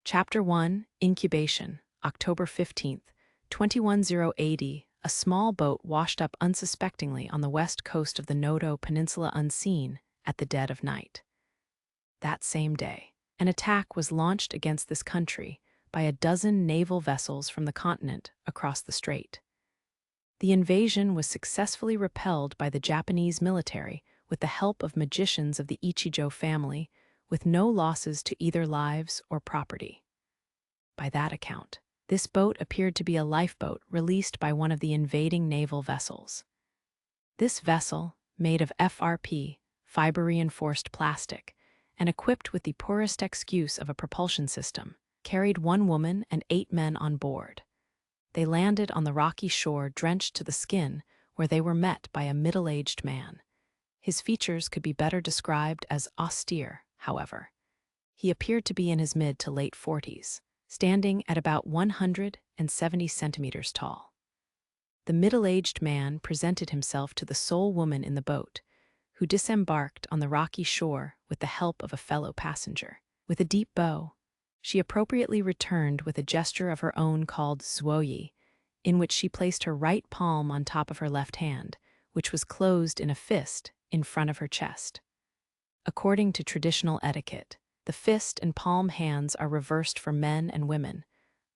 Chapter 1, Incubation, October 15th, 21080. A small boat washed up unsuspectingly on the west coast of the Noto Peninsula unseen at the dead of night. That same day, an attack was launched against this country by a dozen naval vessels from the continent across the strait. The invasion was successfully repelled by the Japanese military with the help of magicians of the Ichijou family, with no losses to either lives or property. By that account, this boat appeared to be a lifeboat released by one of the invading naval vessels. This vessel, made of FRP, fiber-reinforced plastic, and equipped with the poorest excuse of a propulsion system, carried 1 woman and 8 men on board. They landed on the rocky shore drenched to the skin, where they were met by a middle-aged man. His features could be better described as austere, however. He appeared to be in his mid to late 40s, standing at about 170 centimeters tall. The middle-aged man presented himself to the sole woman in the boat, who disembarked on the rocky shore with the help of a fellow passenger. With a deep bow, she appropriately returned with a gesture of her own called zuoyi, in which she placed her right palm on top of her left hand, which was closed in a fist in front of her chest. According to traditional etiquette, the fist and palm hands are reversed for men and women.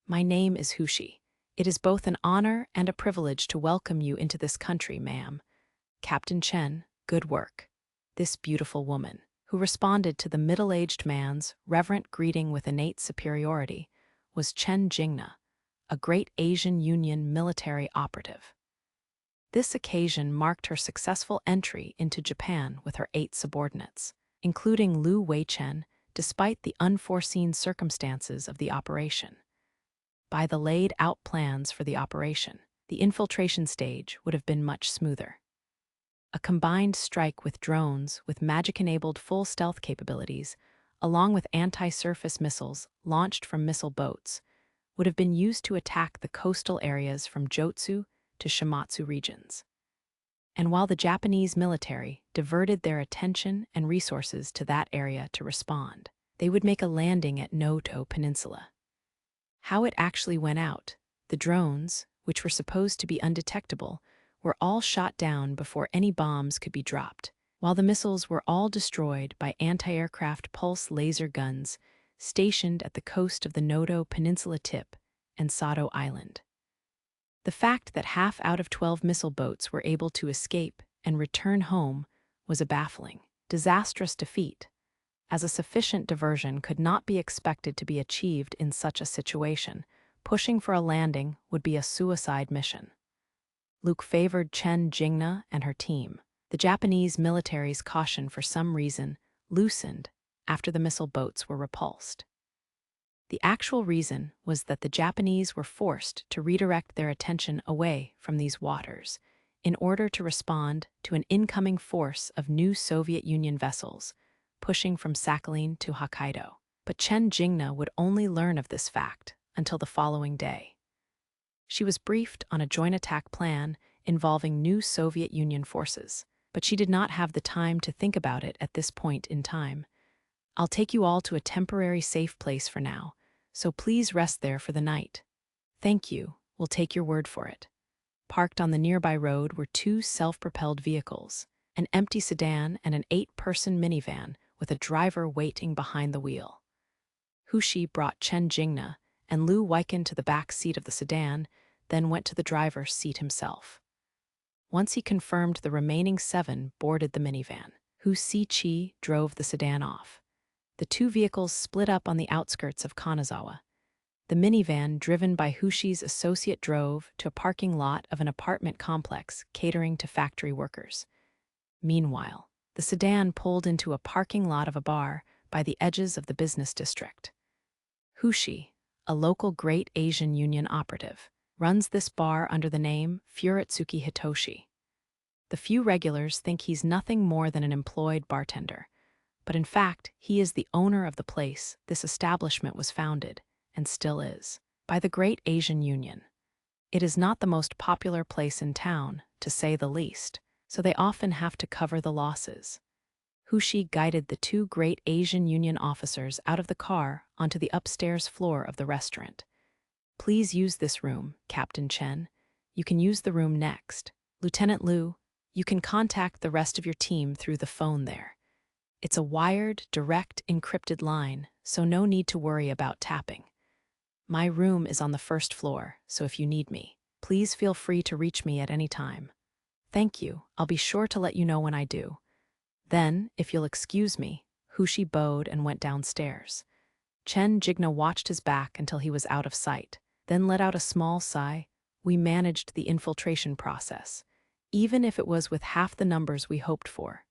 My name is Hushi. It is both an honor and a privilege to welcome you into this country, ma'am. Captain Chen, good work. This beautiful woman, who responded to the middle-aged man's reverent greeting with innate superiority, was Chen Jingna, a great Asian Union military operative. This occasion marked her successful entry into Japan with her 8 subordinates, including Liú Lìlěi, despite the unforeseen circumstances of the operation. By the laid-out plans for the operation, the infiltration stage would have been much smoother. A combined strike with drones with magic-enabled full stealth capabilities, along with anti-surface missiles launched from missile boats, would have been used to attack the coastal areas from Jotsu to Shimatsu regions. And while the Japanese military diverted their attention and resources to that area to respond, they would make a landing at Noto Peninsula. How it actually went out, the drones, which were supposed to be undetectable, were all shot down before any bombs could be dropped, while the missiles were all destroyed by anti-aircraft pulse laser guns stationed at the coast of the Noto Peninsula tip and Sato Island. The fact that half out of 12 missile boats were able to escape and return home was a baffling, disastrous defeat, as a sufficient diversion could not be expected to be achieved in such a situation. Pushing for a landing would be a suicide mission. Luke favored Chen Jingna and her team. The Japanese military's caution for some reason loosened after the missile boats were repulsed. The actual reason was that the Japanese were forced to redirect their attention away from these waters in order to respond to an incoming force of new Soviet Union vessels pushing from Sakhalin to Hokkaido. But Chen Jingna would only learn of this fact until the following day. She was briefed on a joint attack plan involving new Soviet Union forces, but she did not have the time to think about it at this point in time. I'll take you all to a temporary safe place for now, so please rest there for the night. Thank you, we'll take your word for it. Parked on the nearby road were 2 self-propelled vehicles, an empty sedan and an 8-person minivan with a driver waiting behind the wheel. Hushi brought Chen Jingna and Liú Lìlěi to the back seat of the sedan, then went to the driver's seat himself. Once he confirmed the remaining 7 boarded the minivan, Hushi drove the sedan off. The 2 vehicles split up on the outskirts of Kanazawa. The minivan, driven by Hushi's associate, drove to a parking lot of an apartment complex catering to factory workers. Meanwhile, the sedan pulled into a parking lot of a bar by the edges of the business district. Hushi, a local Great Asian Union operative, runs this bar under the name Furitsuki Hitoshi. The few regulars think he's nothing more than an employed bartender, but in fact, he is the owner of the place this establishment was founded, and still is, by the Great Asian Union. It is not the most popular place in town, to say the least, so they often have to cover the losses. Hushi guided the two great Asian Union officers out of the car onto the upstairs floor of the restaurant. "Please use this room, Captain Chen. You can use the room next. Lieutenant Liu, you can contact the rest of your team through the phone there. It's a wired, direct, encrypted line, so no need to worry about tapping. My room is on the first floor, so if you need me, please feel free to reach me at any time. Thank you. I'll be sure to let you know when I do." Then, if you'll excuse me, Hushi bowed and went downstairs. Chen Jigna watched his back until he was out of sight, then let out a small sigh. "We managed the infiltration process, even if it was with half the numbers we hoped for."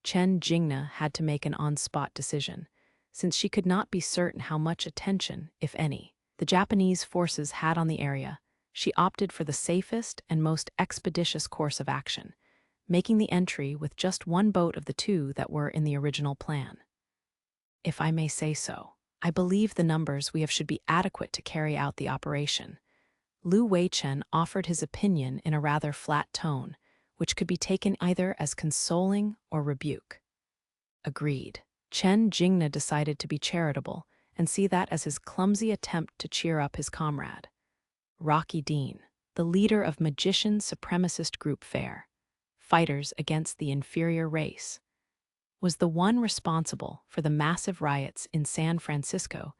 Chen Jigna had to make an on-spot decision, since she could not be certain how much attention, if any, the Japanese forces had on the area. She opted for the safest and most expeditious course of action, making the entry with just one boat of the two that were in the original plan. "If I may say so, I believe the numbers we have should be adequate to carry out the operation." Liu Weichen offered his opinion in a rather flat tone, which could be taken either as consoling or rebuke. Agreed. Chen Jingna decided to be charitable and see that as his clumsy attempt to cheer up his comrade. Rocky Dean, the leader of Magician supremacist group FAIR, Fighters Against the Inferior Race, was the one responsible for the massive riots in San Francisco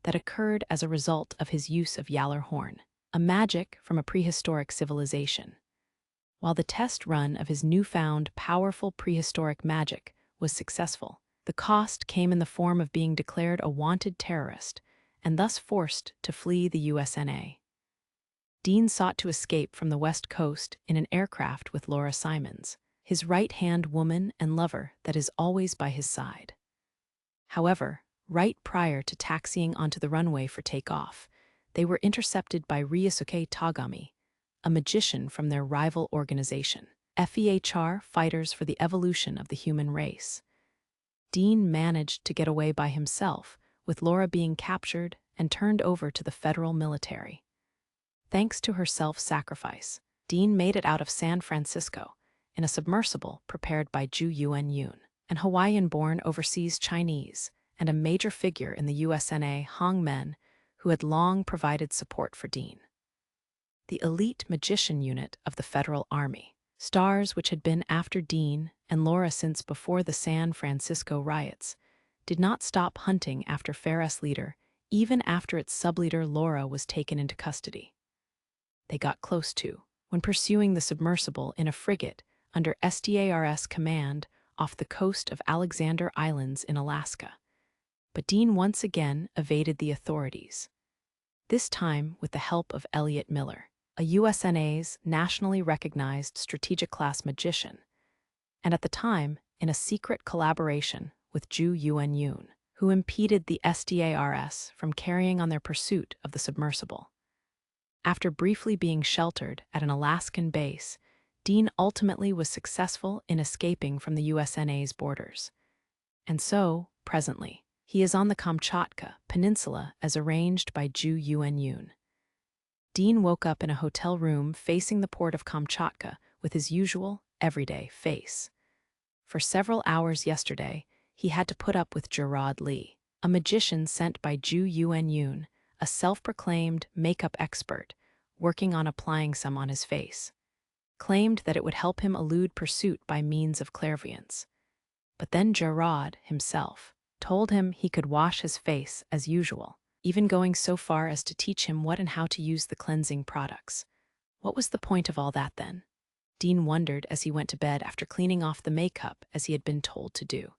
that occurred as a result of his use of Yaller horn, a magic from a prehistoric civilization. While the test run of his newfound powerful prehistoric magic was successful, the cost came in the form of being declared a wanted terrorist and thus forced to flee the USNA. Dean sought to escape from the West Coast in an aircraft with Laura Simons, his right-hand woman and lover that is always by his side. However, right prior to taxiing onto the runway for takeoff, they were intercepted by Ryosuke Tagami, a magician from their rival organization, FEHR, Fighters for the Evolution of the Human Race. Dean managed to get away by himself, with Laura being captured and turned over to the federal military. Thanks to her self-sacrifice, Dean made it out of San Francisco in a submersible prepared by Zhu Yuanyun, an Hawaiian-born overseas Chinese and a major figure in the USNA Hong Men who had long provided support for Dean. The elite magician unit of the Federal Army, stars which had been after Dean and Laura since before the San Francisco riots, did not stop hunting after FAIR's leader even after its sub-leader Laura was taken into custody. They got close to when pursuing the submersible in a frigate under SDARS command off the coast of Alexander Islands in Alaska. But Dean once again evaded the authorities, this time with the help of Elliot Miller, a USNA's nationally recognized strategic-class magician, and at the time in a secret collaboration with Zhu Yuanyun, who impeded the SDARS from carrying on their pursuit of the submersible. After briefly being sheltered at an Alaskan base, Dean ultimately was successful in escaping from the USNA's borders. And so, presently, he is on the Kamchatka Peninsula as arranged by Zhu Yuanyun. Dean woke up in a hotel room facing the port of Kamchatka with his usual, everyday face. For several hours yesterday, he had to put up with Gerard Lee, a magician sent by Zhu Yuanyun, a self-proclaimed makeup expert, working on applying some on his face, claimed that it would help him elude pursuit by means of clairvoyance. But then Gerard himself told him he could wash his face as usual, even going so far as to teach him what and how to use the cleansing products. What was the point of all that then? Dean wondered as he went to bed after cleaning off the makeup as he had been told to do.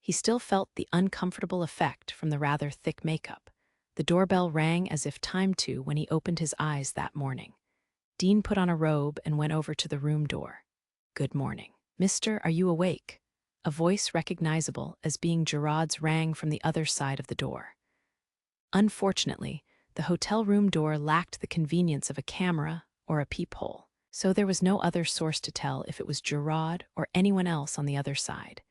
He still felt the uncomfortable effect from the rather thick makeup. The doorbell rang as if timed to when he opened his eyes that morning. Dean put on a robe and went over to the room door. "Good morning. Mister, are you awake?" A voice recognizable as being Gerard's rang from the other side of the door. Unfortunately, the hotel room door lacked the convenience of a camera or a peephole, so there was no other source to tell if it was Gerard or anyone else on the other side.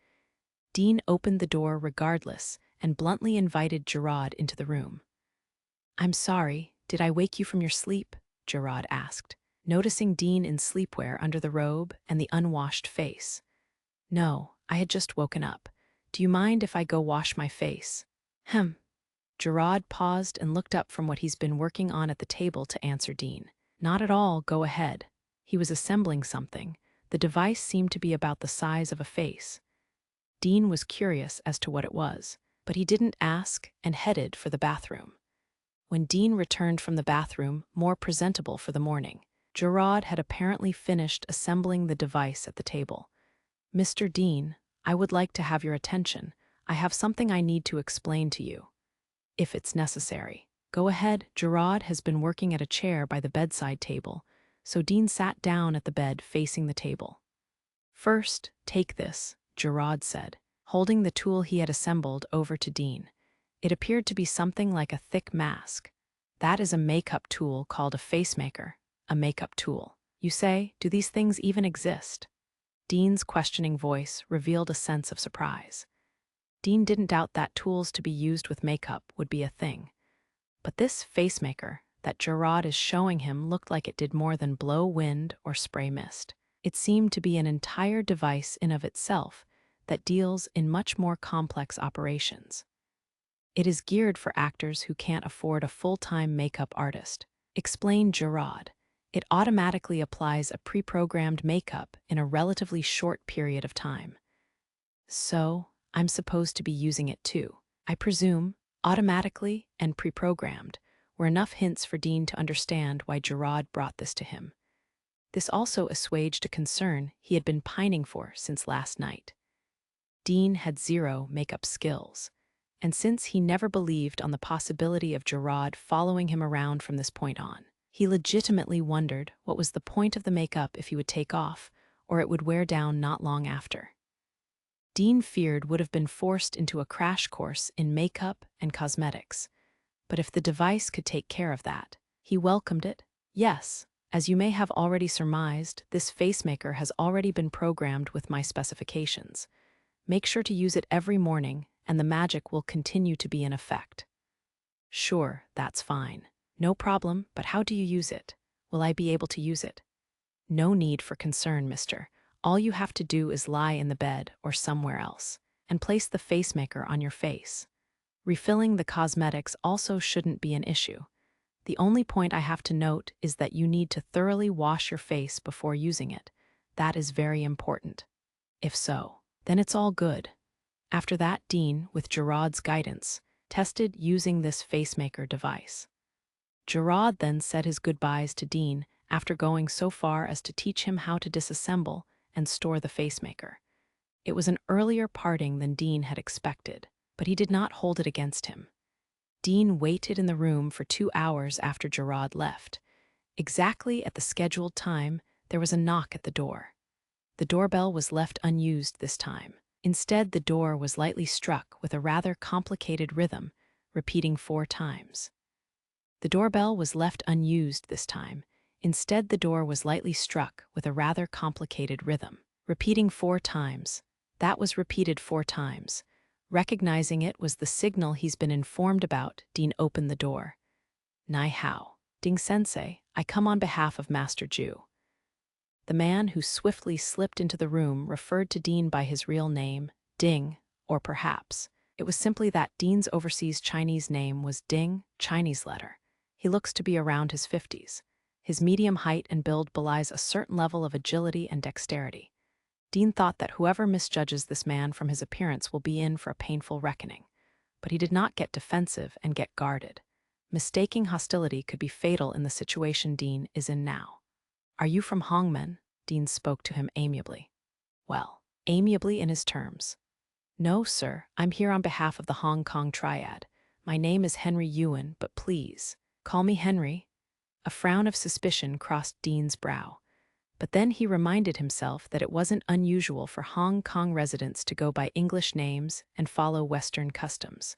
Dean opened the door regardless and bluntly invited Gerard into the room. "I'm sorry, did I wake you from your sleep?" Gerard asked, noticing Dean in sleepwear under the robe and the unwashed face. "No, I had just woken up. Do you mind if I go wash my face? Hem. Gerard paused and looked up from what he's been working on at the table to answer Dean. Not at all, go ahead. He was assembling something. The device seemed to be about the size of a face. Dean was curious as to what it was, but he didn't ask and headed for the bathroom. When Dean returned from the bathroom, more presentable for the morning, Gerard had apparently finished assembling the device at the table. Mr. Dean, I would like to have your attention. I have something I need to explain to you. If it's necessary. Go ahead. Gerard has been working at a chair by the bedside table, so Dean sat down at the bed facing the table. First, take this, Gerard said, holding the tool he had assembled over to Dean. It appeared to be something like a thick mask. That is a makeup tool called a facemaker, a makeup tool. You say, do these things even exist? Dean's questioning voice revealed a sense of surprise. Dean didn't doubt that tools to be used with makeup would be a thing. But this facemaker that Gerard is showing him looked like it did more than blow wind or spray mist. It seemed to be an entire device in of itself that deals in much more complex operations. It is geared for actors who can't afford a full-time makeup artist, explained Gerard. It automatically applies a pre-programmed makeup in a relatively short period of time. So, I'm supposed to be using it too. I presume, automatically and pre-programmed, were enough hints for Dean to understand why Gerard brought this to him. This also assuaged a concern he had been pining for since last night. Dean had zero makeup skills, and since he never believed on the possibility of Gerard following him around from this point on, he legitimately wondered what was the point of the makeup if he would take off, or it would wear down not long after. Dean feared would have been forced into a crash course in makeup and cosmetics, but if the device could take care of that, he welcomed it. Yes, as you may have already surmised, this facemaker has already been programmed with my specifications. Make sure to use it every morning, and the magic will continue to be in effect. Sure, that's fine. No problem, but how do you use it? Will I be able to use it? No need for concern, mister. All you have to do is lie in the bed or somewhere else, and place the facemaker on your face. Refilling the cosmetics also shouldn't be an issue. The only point I have to note is that you need to thoroughly wash your face before using it. That is very important. If so, then it's all good. After that, Dean, with Gerard's guidance, tested using this facemaker device. Gerard then said his goodbyes to Dean after going so far as to teach him how to disassemble and store the facemaker. It was an earlier parting than Dean had expected, but he did not hold it against him. Dean waited in the room for 2 hours after Gerard left. Exactly at the scheduled time, there was a knock at the door. The doorbell was left unused this time. Instead, the door was lightly struck with a rather complicated rhythm, repeating 4 times. The doorbell was left unused this time. Instead, the door was lightly struck with a rather complicated rhythm, repeating 4 times. That was repeated 4 times. Recognizing it was the signal he's been informed about, Dean opened the door. Nai hao. Ding-sensei, I come on behalf of Master Ju. The man who swiftly slipped into the room referred to Dean by his real name, Ding, or perhaps it was simply that Dean's overseas Chinese name was Ding, Chinese letter. He looks to be around his 50s. His medium height and build belies a certain level of agility and dexterity. Dean thought that whoever misjudges this man from his appearance will be in for a painful reckoning, but he did not get defensive and get guarded. Mistaking hostility could be fatal in the situation Dean is in now. Are you from Hongmen? Dean spoke to him amiably. Well, amiably in his terms. No, sir, I'm here on behalf of the Hong Kong Triad. My name is Henry Yuan, but please, call me Henry. A frown of suspicion crossed Dean's brow. But then he reminded himself that it wasn't unusual for Hong Kong residents to go by English names and follow Western customs.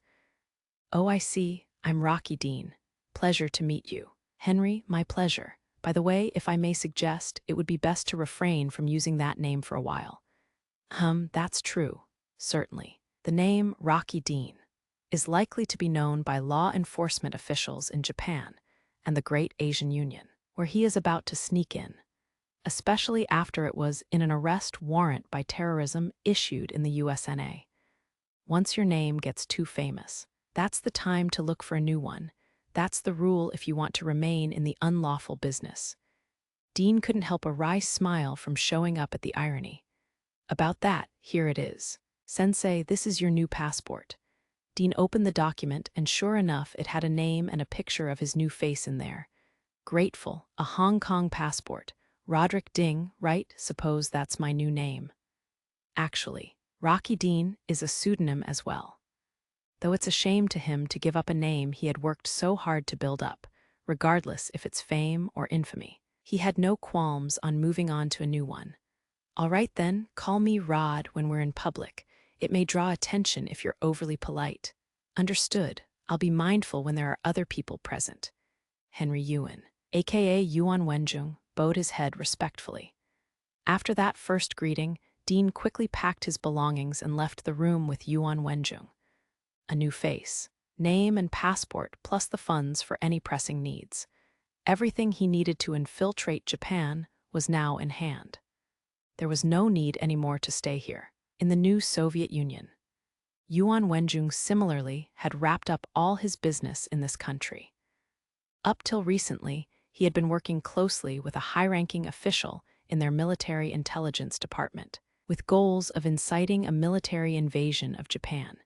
Oh, I see. I'm Rocky Dean. Pleasure to meet you. Henry, my pleasure. By the way, if I may suggest, it would be best to refrain from using that name for a while. That's true. Certainly. The name Rocky Dean is likely to be known by law enforcement officials in Japan and the Great Asian Union, where he is about to sneak in. especially after it was in an arrest warrant by terrorism issued in the USNA. Once your name gets too famous, that's the time to look for a new one. That's the rule if you want to remain in the unlawful business. Dean couldn't help a wry smile from showing up at the irony. About that, here it is. Sensei, this is your new passport. Dean opened the document, and sure enough, it had a name and a picture of his new face in there. Grateful, a Hong Kong passport. Roderick Ding, right? Suppose that's my new name. Actually, Rocky Dean is a pseudonym as well. Though it's a shame to him to give up a name he had worked so hard to build up, regardless if it's fame or infamy. He had no qualms on moving on to a new one. All right then, call me Rod when we're in public. It may draw attention if you're overly polite. Understood. I'll be mindful when there are other people present. Henry Yuan, aka Yuan Wenjung, bowed his head respectfully. After that first greeting, Dean quickly packed his belongings and left the room with Yuan Wenjung. A new face, name and passport, plus the funds for any pressing needs. Everything he needed to infiltrate Japan was now in hand. There was no need anymore to stay here, in the new Soviet Union. Yuan Wenjung similarly had wrapped up all his business in this country. Up till recently, he had been working closely with a high-ranking official in their military intelligence department, with goals of inciting a military invasion of Japan.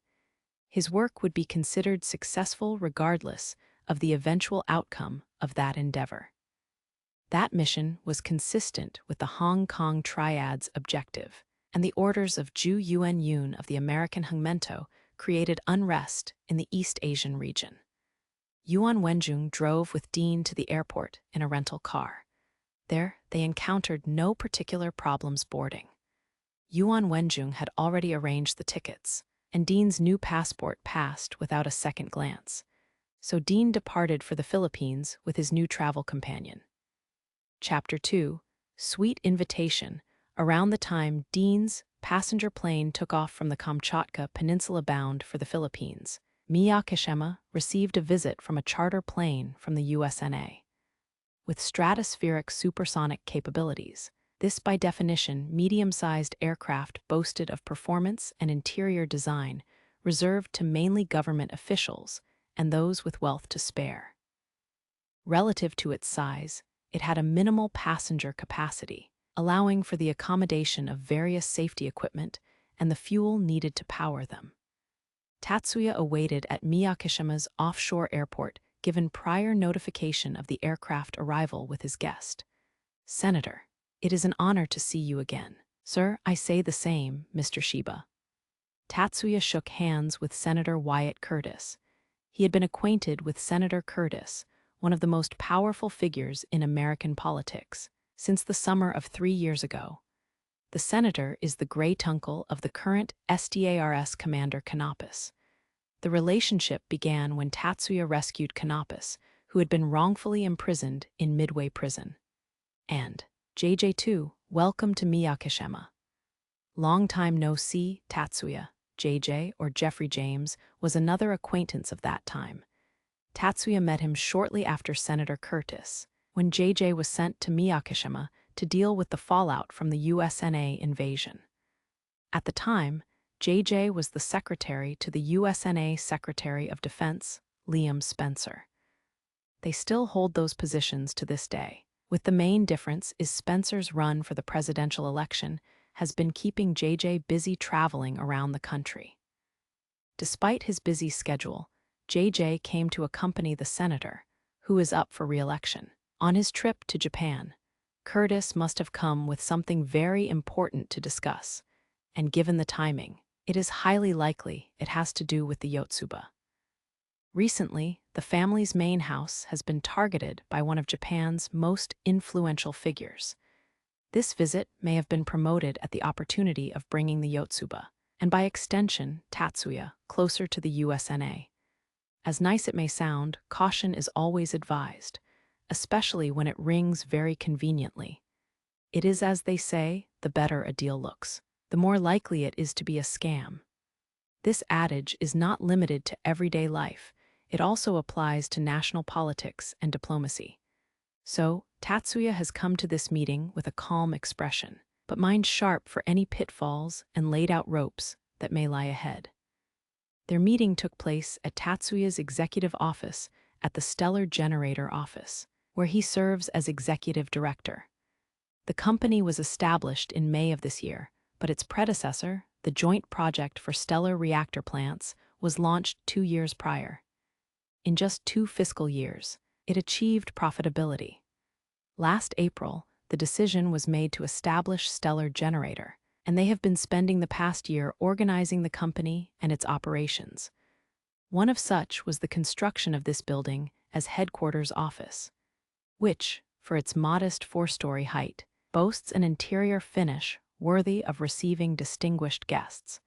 His work would be considered successful regardless of the eventual outcome of that endeavor. That mission was consistent with the Hong Kong Triad's objective, and the orders of Zhu Yuanyun of the American Hongmento created unrest in the East Asian region. Yuan Wenjung drove with Dean to the airport in a rental car. There, they encountered no particular problems boarding. Yuan Wenjung had already arranged the tickets, and Dean's new passport passed without a second glance. So Dean departed for the Philippines with his new travel companion. Chapter 2, Sweet Invitation. Around the time Dean's passenger plane took off from the Kamchatka Peninsula bound for the Philippines, Miyakishima received a visit from a charter plane from the USNA. With stratospheric supersonic capabilities, this by definition medium-sized aircraft boasted of performance and interior design reserved to mainly government officials and those with wealth to spare. Relative to its size, it had a minimal passenger capacity, allowing for the accommodation of various safety equipment and the fuel needed to power them. Tatsuya awaited at Miyakishima's offshore airport, given prior notification of the aircraft arrival with his guest. "Senator, it is an honor to see you again." "Sir, I say the same, Mr. Shiba." Tatsuya shook hands with Senator Wyatt Curtis. He had been acquainted with Senator Curtis, one of the most powerful figures in American politics, since the summer of 3 years ago. The senator is the great-uncle of the current SDARS commander Canopus. The relationship began when Tatsuya rescued Canopus, who had been wrongfully imprisoned in Midway Prison. And, JJ2, welcome to Miyakishima. Long time no see, Tatsuya. JJ, or Jeffrey James, was another acquaintance of that time. Tatsuya met him shortly after Senator Curtis, when JJ was sent to Miyakishima to deal with the fallout from the USNA invasion. At the time, JJ was the secretary to the USNA Secretary of Defense, Liam Spencer. They still hold those positions to this day, with the main difference is Spencer's run for the presidential election has been keeping JJ busy traveling around the country. Despite his busy schedule, JJ came to accompany the senator, who is up for re-election, on his trip to Japan. Curtis must have come with something very important to discuss, and given the timing, it is highly likely it has to do with the Yotsuba. Recently, the family's main house has been targeted by one of Japan's most influential figures. This visit may have been promoted at the opportunity of bringing the Yotsuba, and by extension, Tatsuya, closer to the USNA. As nice it may sound, caution is always advised, especially when it rings very conveniently. It is as they say, the better a deal looks, the more likely it is to be a scam. This adage is not limited to everyday life. It also applies to national politics and diplomacy. So, Tatsuya has come to this meeting with a calm expression, but mind sharp for any pitfalls and laid out ropes that may lie ahead. Their meeting took place at Tatsuya's executive office at the Stellar Generator office, where he serves as executive director. The company was established in May of this year, but its predecessor, the Joint Project for Stellar Reactor Plants, was launched 2 years prior. In just 2 fiscal years, it achieved profitability. Last April, the decision was made to establish Stellar Generator, and they have been spending the past year organizing the company and its operations. One of such was the construction of this building as headquarters office, which, for its modest 4-story height, boasts an interior finish worthy of receiving distinguished guests.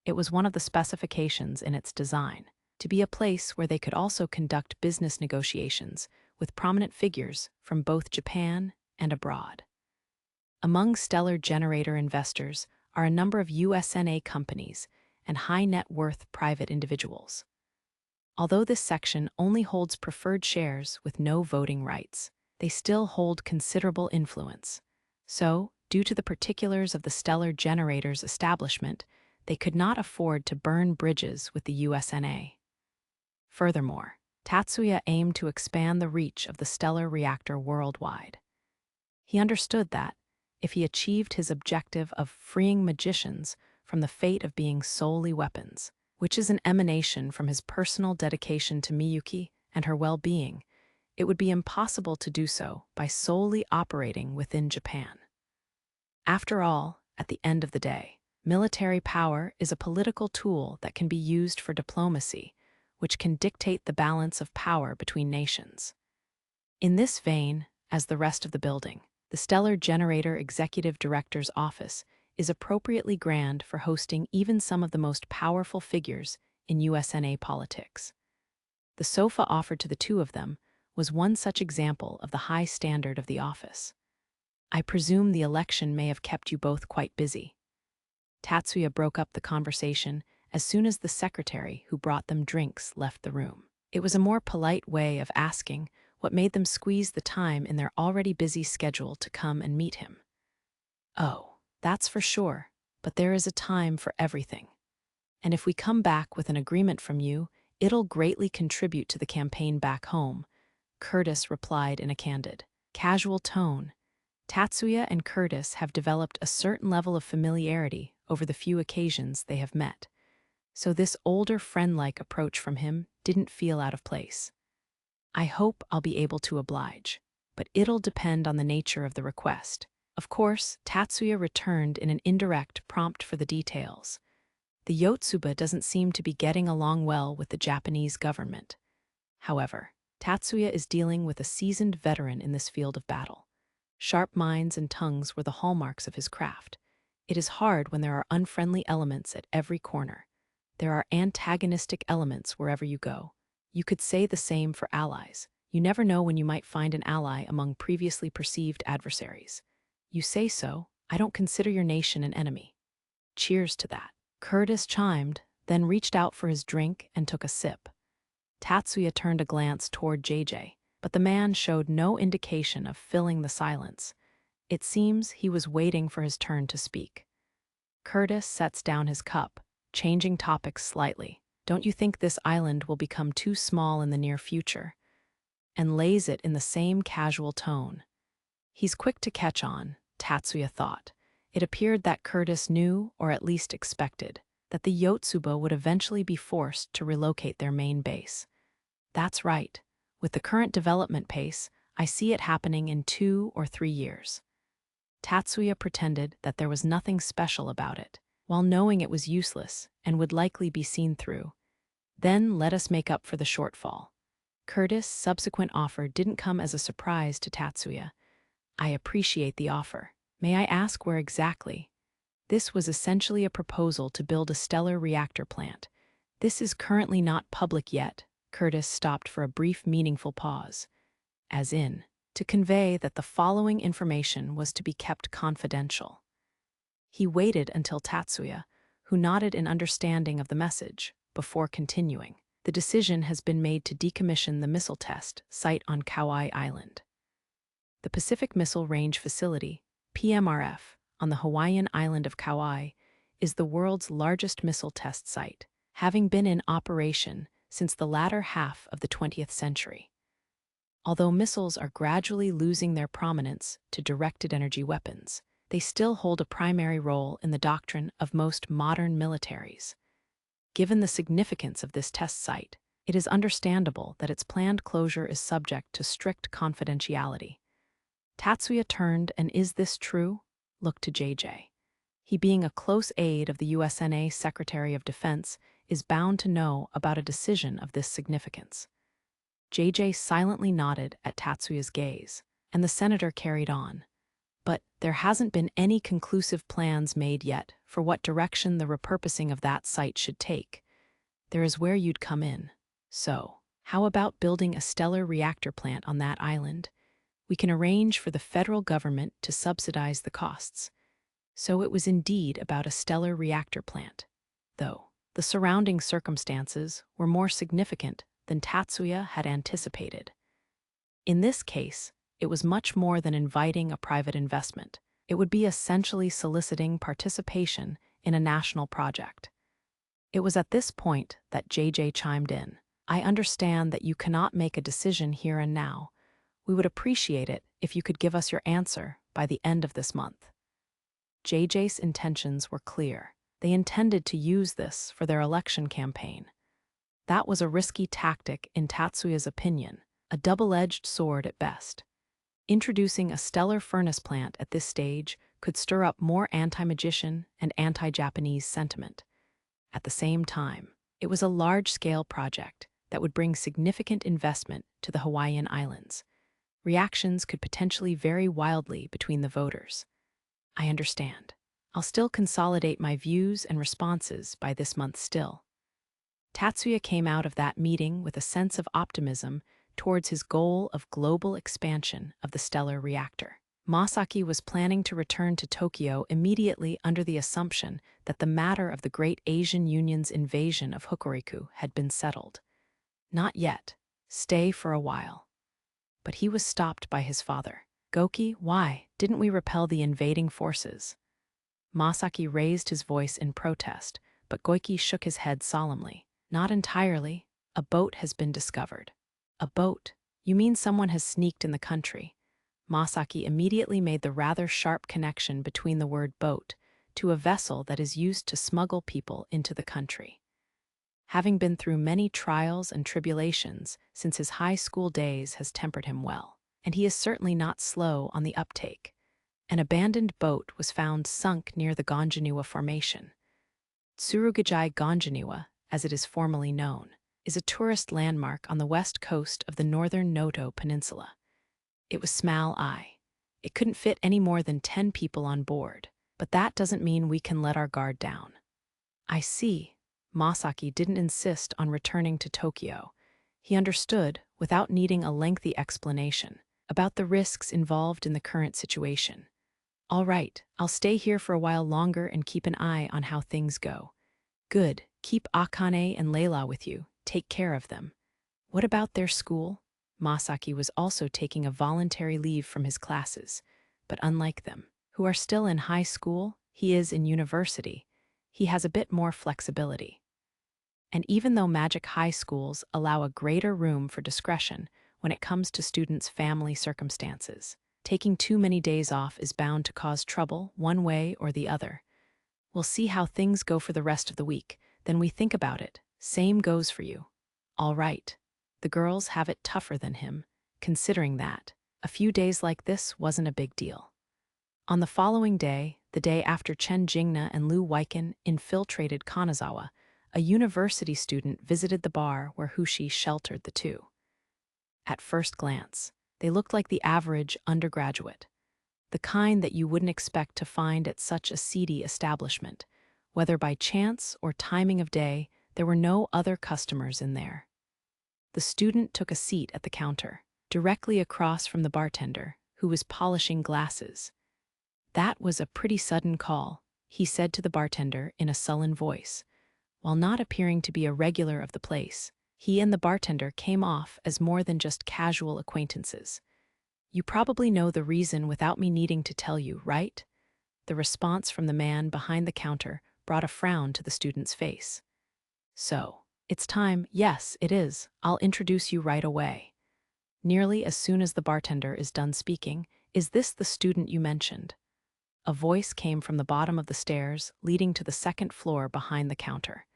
It was one of the specifications in its design, to be a place where they could also conduct business negotiations with prominent figures from both Japan and abroad. Among Stellar Generator investors are a number of USNA companies and high-net-worth private individuals. Although this section only holds preferred shares with no voting rights, they still hold considerable influence. So, due to the particulars of the Stellar Generator's establishment, they could not afford to burn bridges with the USNA. Furthermore, Tatsuya aimed to expand the reach of the stellar reactor worldwide. He understood that, if he achieved his objective of freeing magicians from the fate of being solely weapons, which is an emanation from his personal dedication to Miyuki and her well-being, it would be impossible to do so by solely operating within Japan. After all, at the end of the day, military power is a political tool that can be used for diplomacy, which can dictate the balance of power between nations. In this vein, as the rest of the building, the Stellar Generator Executive Director's office is appropriately grand for hosting even some of the most powerful figures in USNA politics. The sofa offered to the 2 of them was one such example of the high standard of the office. I presume the election may have kept you both quite busy. Tatsuya broke up the conversation as soon as the secretary who brought them drinks left the room. It was a more polite way of asking what made them squeeze the time in their already busy schedule to come and meet him. Oh, that's for sure, but there is a time for everything. And if we come back with an agreement from you, it'll greatly contribute to the campaign back home, Curtis replied in a candid, casual tone. Tatsuya and Curtis have developed a certain level of familiarity over the few occasions they have met, so this older friend-like approach from him didn't feel out of place. I hope I'll be able to oblige, but it'll depend on the nature of the request. Of course, Tatsuya returned in an indirect prompt for the details. The Yotsuba doesn't seem to be getting along well with the Japanese government. However, Tatsuya is dealing with a seasoned veteran in this field of battle. Sharp minds and tongues were the hallmarks of his craft. It is hard when there are unfriendly elements at every corner. There are antagonistic elements wherever you go. You could say the same for allies. You never know when you might find an ally among previously perceived adversaries. You say so, I don't consider your nation an enemy. Cheers to that. Curtis chimed, then reached out for his drink and took a sip. Tatsuya turned a glance toward JJ, but the man showed no indication of filling the silence. It seems he was waiting for his turn to speak. Curtis sets down his cup, changing topics slightly. Don't you think this island will become too small in the near future? And lays it in the same casual tone. He's quick to catch on, Tatsuya thought. It appeared that Curtis knew, or at least expected, that the Yotsuba would eventually be forced to relocate their main base. That's right. With the current development pace, I see it happening in 2 or 3 years. Tatsuya pretended that there was nothing special about it, while knowing it was useless and would likely be seen through. Then let us make up for the shortfall. Curtis' subsequent offer didn't come as a surprise to Tatsuya. I appreciate the offer. May I ask where exactly? This was essentially a proposal to build a stellar reactor plant. This is currently not public yet. Curtis stopped for a brief, meaningful pause, as in, to convey that the following information was to be kept confidential. He waited until Tatsuya, who nodded in understanding of the message, before continuing. The decision has been made to decommission the missile test site on Kauai Island. The Pacific Missile Range Facility, PMRF, on the Hawaiian island of Kauai, is the world's largest missile test site, having been in operation since the latter half of the 20th century. Although missiles are gradually losing their prominence to directed energy weapons, they still hold a primary role in the doctrine of most modern militaries. Given the significance of this test site, it is understandable that its planned closure is subject to strict confidentiality. Tatsuya turned and "Is this true?" looked to JJ. He, being a close aide of the USNA Secretary of Defense, is bound to know about a decision of this significance. JJ silently nodded at Tatsuya's gaze, and the senator carried on. But there hasn't been any conclusive plans made yet for what direction the repurposing of that site should take. There is where you'd come in. So, how about building a stellar reactor plant on that island? We can arrange for the federal government to subsidize the costs. So it was indeed about a stellar reactor plant, though the surrounding circumstances were more significant than Tatsuya had anticipated. In this case, it was much more than inviting a private investment. It would be essentially soliciting participation in a national project. It was at this point that JJ chimed in. "I understand that you cannot make a decision here and now. We would appreciate it if you could give us your answer by the end of this month." JJ's intentions were clear. They intended to use this for their election campaign. That was a risky tactic in Tatsuya's opinion, a double-edged sword at best. Introducing a stellar furnace plant at this stage could stir up more anti-Magician and anti-Japanese sentiment. At the same time, it was a large-scale project that would bring significant investment to the Hawaiian Islands. Reactions could potentially vary wildly between the voters. "I understand. I'll still consolidate my views and responses by this month still." Tatsuya came out of that meeting with a sense of optimism towards his goal of global expansion of the stellar reactor. Masaki was planning to return to Tokyo immediately under the assumption that the matter of the Great Asian Union's invasion of Hokuriku had been settled. "Not yet. Stay for a while." But he was stopped by his father. "Goki, why didn't we repel the invading forces?" Masaki raised his voice in protest, but Goiki shook his head solemnly. "Not entirely. A boat has been discovered." "A boat? You mean someone has sneaked in the country?" Masaki immediately made the rather sharp connection between the word boat to a vessel that is used to smuggle people into the country. Having been through many trials and tribulations since his high school days has tempered him well, and he is certainly not slow on the uptake. An abandoned boat was found sunk near the Gonjaniwa Formation. Tsurugajai Gonjaniwa, as it is formally known, is a tourist landmark on the west coast of the northern Noto Peninsula. It was small. It couldn't fit any more than 10 people on board, but that doesn't mean we can let our guard down. "I see." Masaki didn't insist on returning to Tokyo. He understood, without needing a lengthy explanation, about the risks involved in the current situation. "All right, I'll stay here for a while longer and keep an eye on how things go." "Good. Keep Akane and Leila with you. Take care of them." "What about their school?" Masaki was also taking a voluntary leave from his classes, but unlike them, who are still in high school, he is in university. He has a bit more flexibility. And even though magic high schools allow a greater room for discretion when it comes to students' family circumstances, taking too many days off is bound to cause trouble one way or the other. "We'll see how things go for the rest of the week, then we think about it. Same goes for you." "All right." The girls have it tougher than him, considering that a few days like this wasn't a big deal. On the following day, the day after Chen Jingna and Liu Weiken infiltrated Kanazawa, a university student visited the bar where Hushi sheltered the two. At first glance, they looked like the average undergraduate, the kind that you wouldn't expect to find at such a seedy establishment. Whether by chance or timing of day, there were no other customers in there. The student took a seat at the counter, directly across from the bartender, who was polishing glasses. "That was a pretty sudden call," he said to the bartender in a sullen voice. While not appearing to be a regular of the place, he and the bartender came off as more than just casual acquaintances. You probably know the reason without me needing to tell you, right? The response from the man behind the counter brought a frown to the student's face. So, it's time. Yes, it is. I'll introduce you right away. Nearly as soon as the bartender is done speaking, is this the student you mentioned? A voice came from the bottom of the stairs leading to the second floor behind the counter.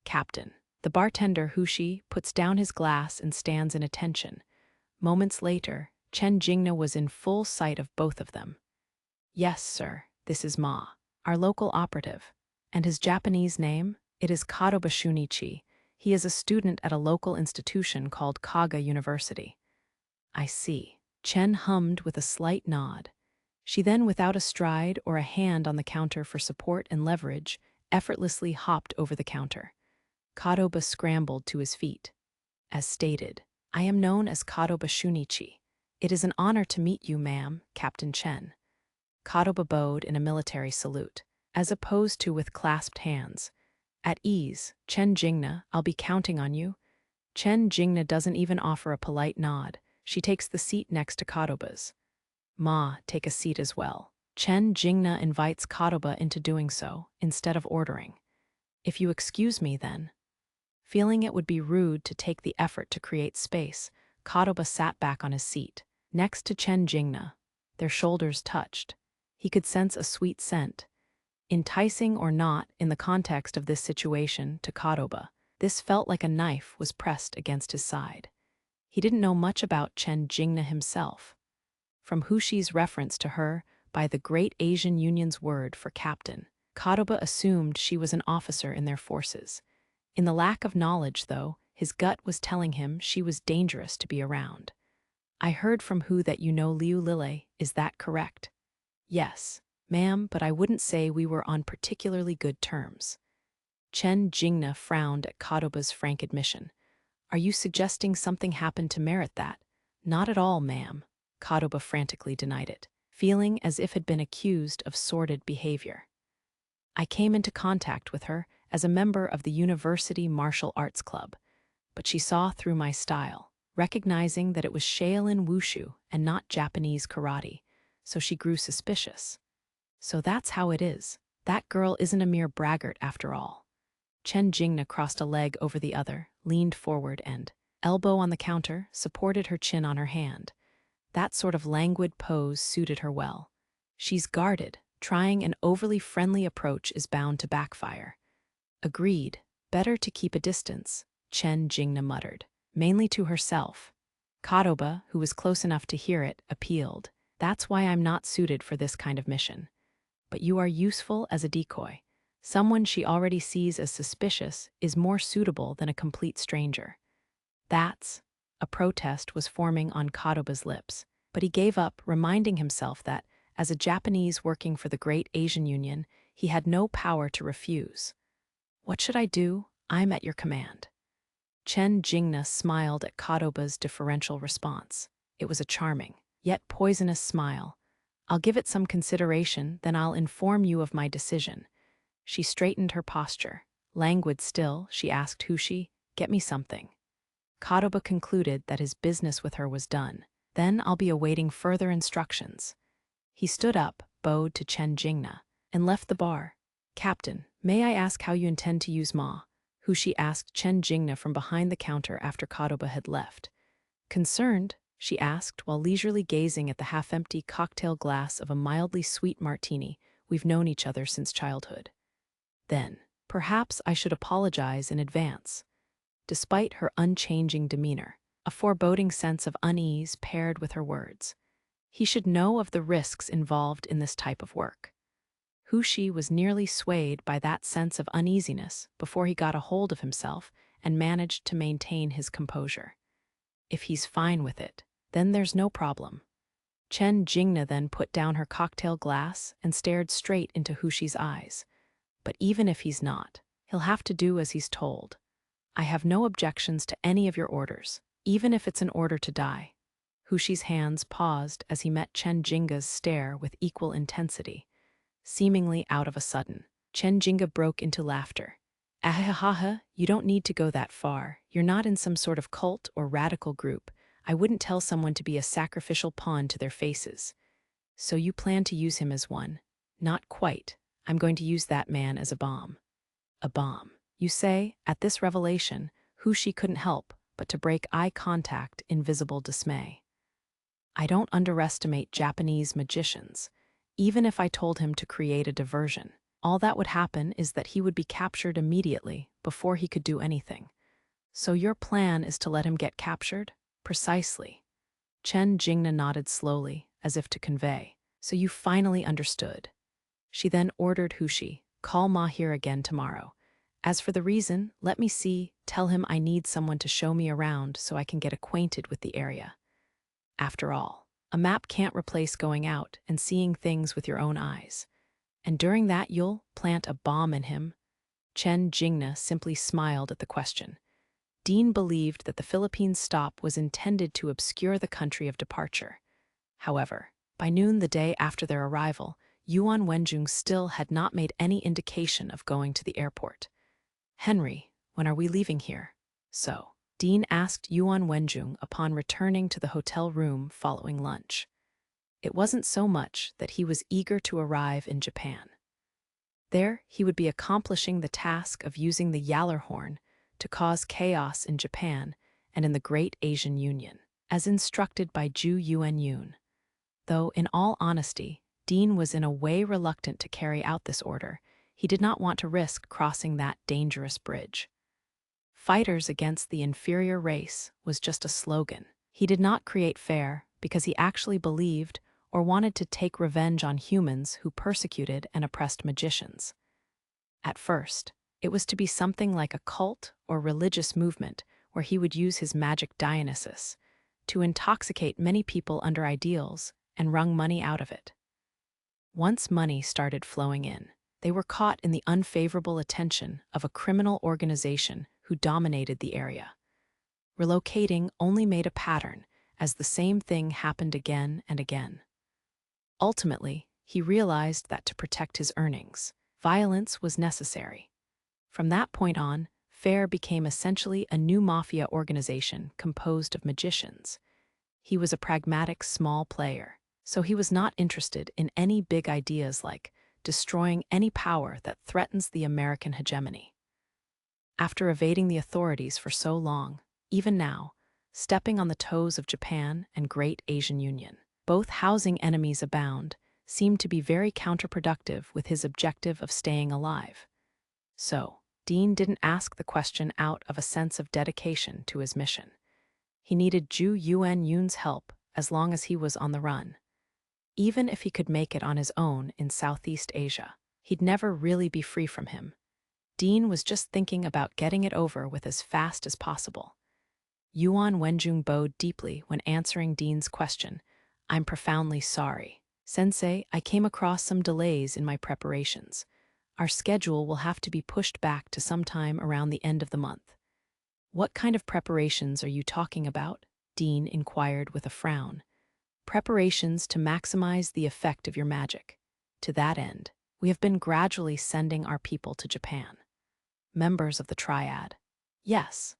Captain. The bartender, Hushi, puts down his glass and stands in attention. Moments later, Chen Jingna was in full sight of both of them. Yes, sir, this is Ma, our local operative. And his Japanese name? It is Kadoba Shunichi. He is a student at a local institution called Kaga University. I see. Chen hummed with a slight nod. She then, without a stride or a hand on the counter for support and leverage, effortlessly hopped over the counter. Kadoba scrambled to his feet. As stated, I am known as Kadoba Shunichi. It is an honor to meet you, ma'am, Captain Chen. Kadoba bowed in a military salute, as opposed to with clasped hands. At ease, Chen Jingna, I'll be counting on you. Chen Jingna doesn't even offer a polite nod. She takes the seat next to Kadoba's. Ma, take a seat as well. Chen Jingna invites Kadoba into doing so, instead of ordering. If you excuse me, then. Feeling it would be rude to take the effort to create space, Kadoba sat back on his seat, next to Chen Jingna. Their shoulders touched. He could sense a sweet scent. Enticing or not in the context of this situation to Kadoba, this felt like a knife was pressed against his side. He didn't know much about Chen Jingna himself. From Hushi's reference to her by the Great Asian Union's word for captain, Kadoba assumed she was an officer in their forces. In the lack of knowledge, though, his gut was telling him she was dangerous to be around. I heard from Hu that you know Liú Lìlěi, is that correct? Yes, ma'am, but I wouldn't say we were on particularly good terms. Chen Jingna frowned at Kadoba's frank admission. Are you suggesting something happened to merit that? Not at all, ma'am. Kadoba frantically denied it, feeling as if had been accused of sordid behavior. I came into contact with her as a member of the University Martial Arts Club, but she saw through my style, recognizing that it was Shaolin Wushu and not Japanese karate, so she grew suspicious. So that's how it is. That girl isn't a mere braggart after all. Chen Jingna crossed a leg over the other, leaned forward and, elbow on the counter, supported her chin on her hand. That sort of languid pose suited her well. She's guarded. Trying an overly friendly approach is bound to backfire. Agreed. Better to keep a distance, Chen Jingna muttered, mainly to herself. Kadoba, who was close enough to hear it, appealed. That's why I'm not suited for this kind of mission. But you are useful as a decoy. Someone she already sees as suspicious is more suitable than a complete stranger. That's... A protest was forming on Kadoba's lips, but he gave up, reminding himself that, as a Japanese working for the Great Asian Union, he had no power to refuse. What should I do? I'm at your command. Chen Jingna smiled at Kadoba's deferential response. It was a charming, yet poisonous smile. I'll give it some consideration, then I'll inform you of my decision. She straightened her posture. Languid still, she asked Hushi, get me something. Kadoba concluded that his business with her was done. Then I'll be awaiting further instructions. He stood up, bowed to Chen Jingna, and left the bar. Captain, may I ask how you intend to use Ma? Hushi asked Chen Jingna from behind the counter after Kadoba had left. Concerned, she asked while leisurely gazing at the half-empty cocktail glass of a mildly sweet martini. We've known each other since childhood. Then, perhaps I should apologize in advance. Despite her unchanging demeanor, a foreboding sense of unease paired with her words. He should know of the risks involved in this type of work. Hushi was nearly swayed by that sense of uneasiness before he got a hold of himself and managed to maintain his composure. If he's fine with it, then there's no problem. Chen Jingna then put down her cocktail glass and stared straight into Hushi's eyes. But even if he's not, he'll have to do as he's told. I have no objections to any of your orders, even if it's an order to die. Hushi's hands paused as he met Chen Jingna's stare with equal intensity. Seemingly out of a sudden, Chen Jingna broke into laughter. Ahahaha, you don't need to go that far. You're not in some sort of cult or radical group. I wouldn't tell someone to be a sacrificial pawn to their faces. So you plan to use him as one? Not quite. I'm going to use that man as a bomb. A bomb. You say, at this revelation, Hushi couldn't help but to break eye contact in visible dismay. I don't underestimate Japanese magicians. Even if I told him to create a diversion, all that would happen is that he would be captured immediately before he could do anything. So your plan is to let him get captured? Precisely. Chen Jingna nodded slowly, as if to convey. So you finally understood. She then ordered Hushi, call Ma here again tomorrow. As for the reason, let me see, tell him I need someone to show me around so I can get acquainted with the area. After all, a map can't replace going out and seeing things with your own eyes. And during that you'll plant a bomb in him? Chen Jingna simply smiled at the question. Dean believed that the Philippines stop was intended to obscure the country of departure. However, by noon the day after their arrival, Yuan Wenjun still had not made any indication of going to the airport. Henry, when are we leaving here? So, Dean asked Yuan Wenjun upon returning to the hotel room following lunch. It wasn't so much that he was eager to arrive in Japan. There, he would be accomplishing the task of using the Yallerhorn to cause chaos in Japan and in the Great Asian Union, as instructed by Zhu Yuanyun. Though, in all honesty, Dean was in a way reluctant to carry out this order. He did not want to risk crossing that dangerous bridge. Fighters against the inferior race was just a slogan. He did not create fair because he actually believed or wanted to take revenge on humans who persecuted and oppressed magicians. At first, it was to be something like a cult or religious movement where he would use his magic Dionysus to intoxicate many people under ideals and wrung money out of it. Once money started flowing in, they were caught in the unfavorable attention of a criminal organization who dominated the area. Relocating only made a pattern, as the same thing happened again and again. Ultimately, he realized that to protect his earnings, violence was necessary. From that point on, Fair became essentially a new mafia organization composed of magicians. He was a pragmatic small player, so he was not interested in any big ideas like destroying any power that threatens the American hegemony. After evading the authorities for so long, even now, stepping on the toes of Japan and Great Asian Union, both housing enemies abound, seemed to be very counterproductive with his objective of staying alive. So, Dean didn't ask the question out of a sense of dedication to his mission. He needed Zhu Yuanyun's help as long as he was on the run. Even if he could make it on his own in Southeast Asia, he'd never really be free from him. Dean was just thinking about getting it over with as fast as possible. Yuan Wenjun bowed deeply when answering Dean's question. I'm profoundly sorry. Sensei, I came across some delays in my preparations. Our schedule will have to be pushed back to sometime around the end of the month. What kind of preparations are you talking about? Dean inquired with a frown. Preparations to maximize the effect of your magic. To that end, we have been gradually sending our people to Japan. Members of the Triad. Yes,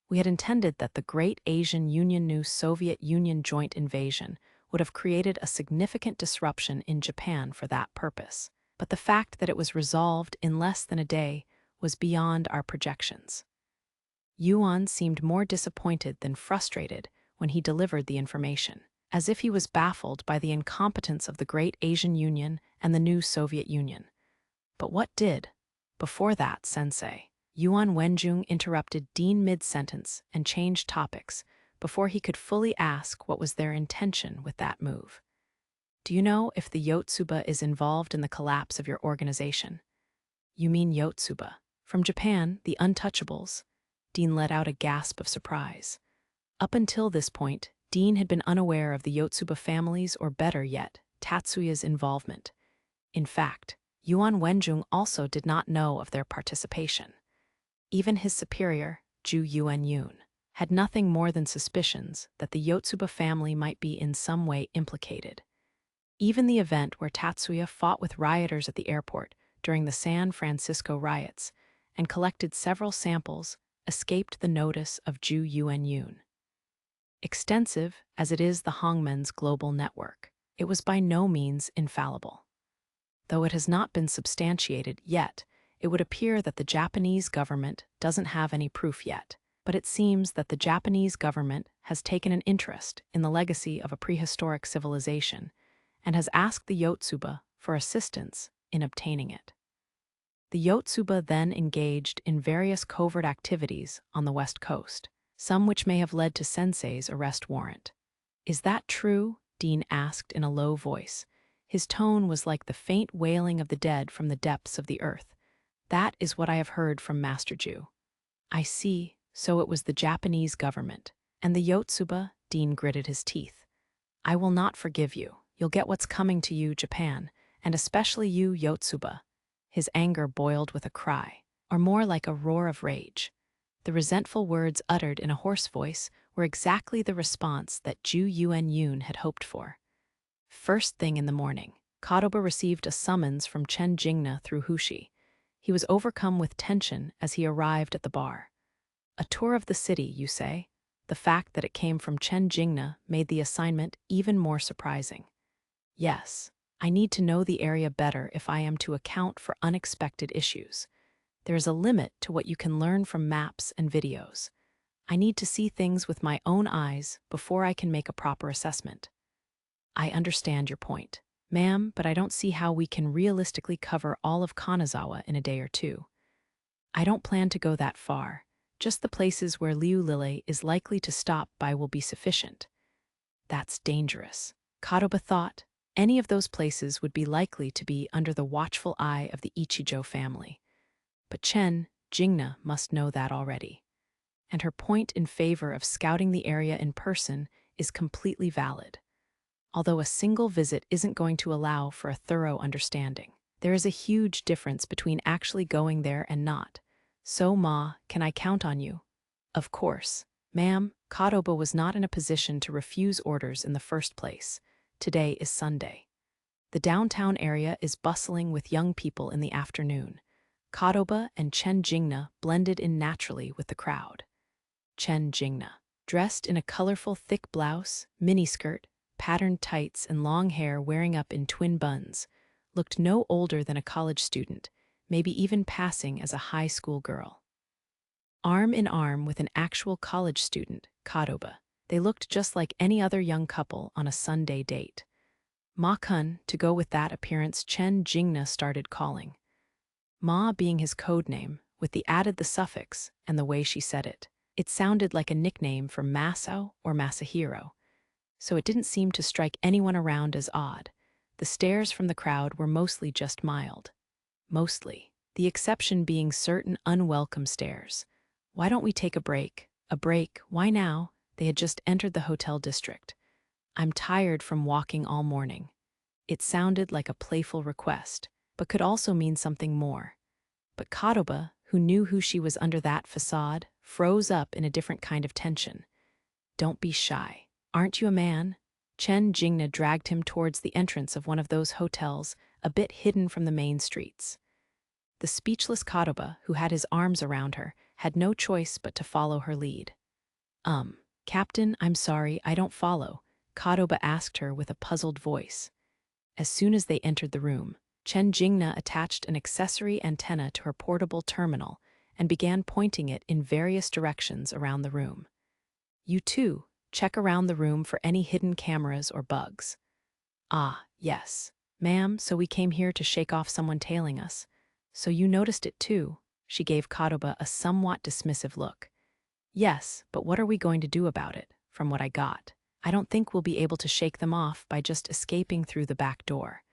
we had intended that the Great Asian Union new Soviet Union joint invasion would have created a significant disruption in Japan for that purpose. But the fact that it was resolved in less than a day was beyond our projections. Yuan seemed more disappointed than frustrated when he delivered the information, as if he was baffled by the incompetence of the Great Asian Union and the new Soviet Union. But what did? Before that, Sensei, Yuan Wenjun interrupted Dean mid-sentence and changed topics before he could fully ask what was their intention with that move. Do you know if the Yotsuba is involved in the collapse of your organization? You mean Yotsuba? From Japan, the Untouchables? Dean let out a gasp of surprise. Up until this point, Dean had been unaware of the Yotsuba families or better yet, Tatsuya's involvement. In fact, Yuan Wenjun also did not know of their participation. Even his superior, Zhu Yuanyun, had nothing more than suspicions that the Yotsuba family might be in some way implicated. Even the event where Tatsuya fought with rioters at the airport during the San Francisco riots and collected several samples escaped the notice of Zhu Yuanyun. Extensive as it is the Hongmen's global network, it was by no means infallible. Though it has not been substantiated yet, it would appear that the Japanese government doesn't have any proof yet, but it seems that the Japanese government has taken an interest in the legacy of a prehistoric civilization and has asked the Yotsuba for assistance in obtaining it. The Yotsuba then engaged in various covert activities on the West Coast, some which may have led to Sensei's arrest warrant. "Is that true?" Dean asked in a low voice. His tone was like the faint wailing of the dead from the depths of the earth. "That is what I have heard from Master Ju." "I see, so it was the Japanese government. And the Yotsuba?" Dean gritted his teeth. "I will not forgive you. You'll get what's coming to you, Japan, and especially you, Yotsuba." His anger boiled with a cry, or more like a roar of rage. The resentful words uttered in a hoarse voice were exactly the response that Ju Yuanyun had hoped for. First thing in the morning, Kadoba received a summons from Chen Jingna through Hushi. He was overcome with tension as he arrived at the bar. "A tour of the city, you say?" The fact that it came from Chen Jingna made the assignment even more surprising. "Yes, I need to know the area better if I am to account for unexpected issues. There is a limit to what you can learn from maps and videos. I need to see things with my own eyes before I can make a proper assessment." "I understand your point, ma'am, but I don't see how we can realistically cover all of Kanazawa in a day or two." "I don't plan to go that far. Just the places where Liú Lìlěi is likely to stop by will be sufficient." "That's dangerous," Kadoba thought. Any of those places would be likely to be under the watchful eye of the Ichijou family. But Chen Jingna must know that already. And her point in favor of scouting the area in person is completely valid. Although a single visit isn't going to allow for a thorough understanding, there is a huge difference between actually going there and not. "So, Ma, can I count on you?" "Of course." "Ma'am," Kadoba was not in a position to refuse orders in the first place. Today is Sunday. The downtown area is bustling with young people in the afternoon. Kadoba and Chen Jingna blended in naturally with the crowd. Chen Jingna, dressed in a colorful thick blouse, miniskirt, patterned tights, and long hair wearing up in twin buns, looked no older than a college student, maybe even passing as a high school girl. Arm in arm with an actual college student, Kadoba, they looked just like any other young couple on a Sunday date. Ma-kun, to go with that appearance, Chen Jingna started calling. Ma being his code name, with the suffix and the way she said it. It sounded like a nickname for Masao or Masahiro, so it didn't seem to strike anyone around as odd. The stares from the crowd were mostly just mild. Mostly. The exception being certain unwelcome stares. "Why don't we take a break?" "A break? Why now?" They had just entered the hotel district. "I'm tired from walking all morning." It sounded like a playful request, but could also mean something more. But Kadoba, who knew who she was under that facade, froze up in a different kind of tension. "Don't be shy. Aren't you a man?" Chen Jingna dragged him towards the entrance of one of those hotels, a bit hidden from the main streets. The speechless Kadoba, who had his arms around her, had no choice but to follow her lead. Captain, I'm sorry, I don't follow," Kadoba asked her with a puzzled voice. As soon as they entered the room, Chen Jingna attached an accessory antenna to her portable terminal and began pointing it in various directions around the room. "You too, check around the room for any hidden cameras or bugs." "Ah, yes. Ma'am, so we came here to shake off someone tailing us. So you noticed it too?" She gave Kadoba a somewhat dismissive look. "Yes, but what are we going to do about it? From what I got, I don't think we'll be able to shake them off by just escaping through the back door.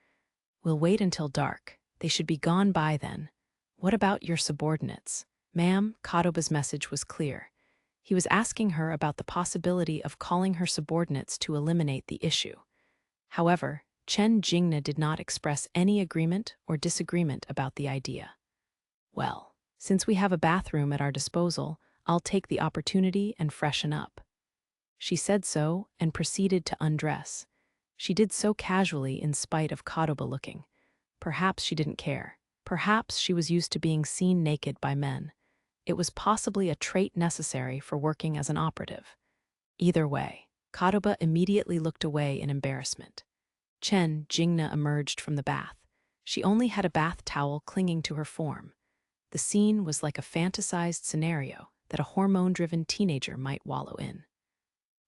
We'll wait until dark. They should be gone by then. What about your subordinates?" "Ma'am," Kadoba's message was clear. He was asking her about the possibility of calling her subordinates to eliminate the issue. However, Chen Jingna did not express any agreement or disagreement about the idea. "Well, since we have a bathroom at our disposal, I'll take the opportunity and freshen up." She said so and proceeded to undress. She did so casually in spite of Kadoba looking. Perhaps she didn't care. Perhaps she was used to being seen naked by men. It was possibly a trait necessary for working as an operative. Either way, Kadoba immediately looked away in embarrassment. Chen Jingna emerged from the bath. She only had a bath towel clinging to her form. The scene was like a fantasized scenario that a hormone-driven teenager might wallow in.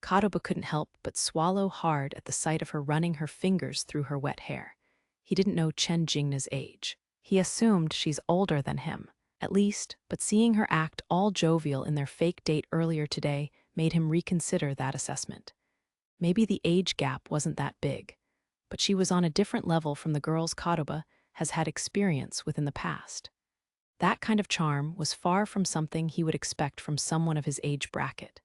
Kadoba couldn't help but swallow hard at the sight of her running her fingers through her wet hair. He didn't know Chen Jingna's age. He assumed she's older than him, at least, but seeing her act all jovial in their fake date earlier today made him reconsider that assessment. Maybe the age gap wasn't that big, but she was on a different level from the girls Kadoba has had experience with in the past. That kind of charm was far from something he would expect from someone of his age bracket.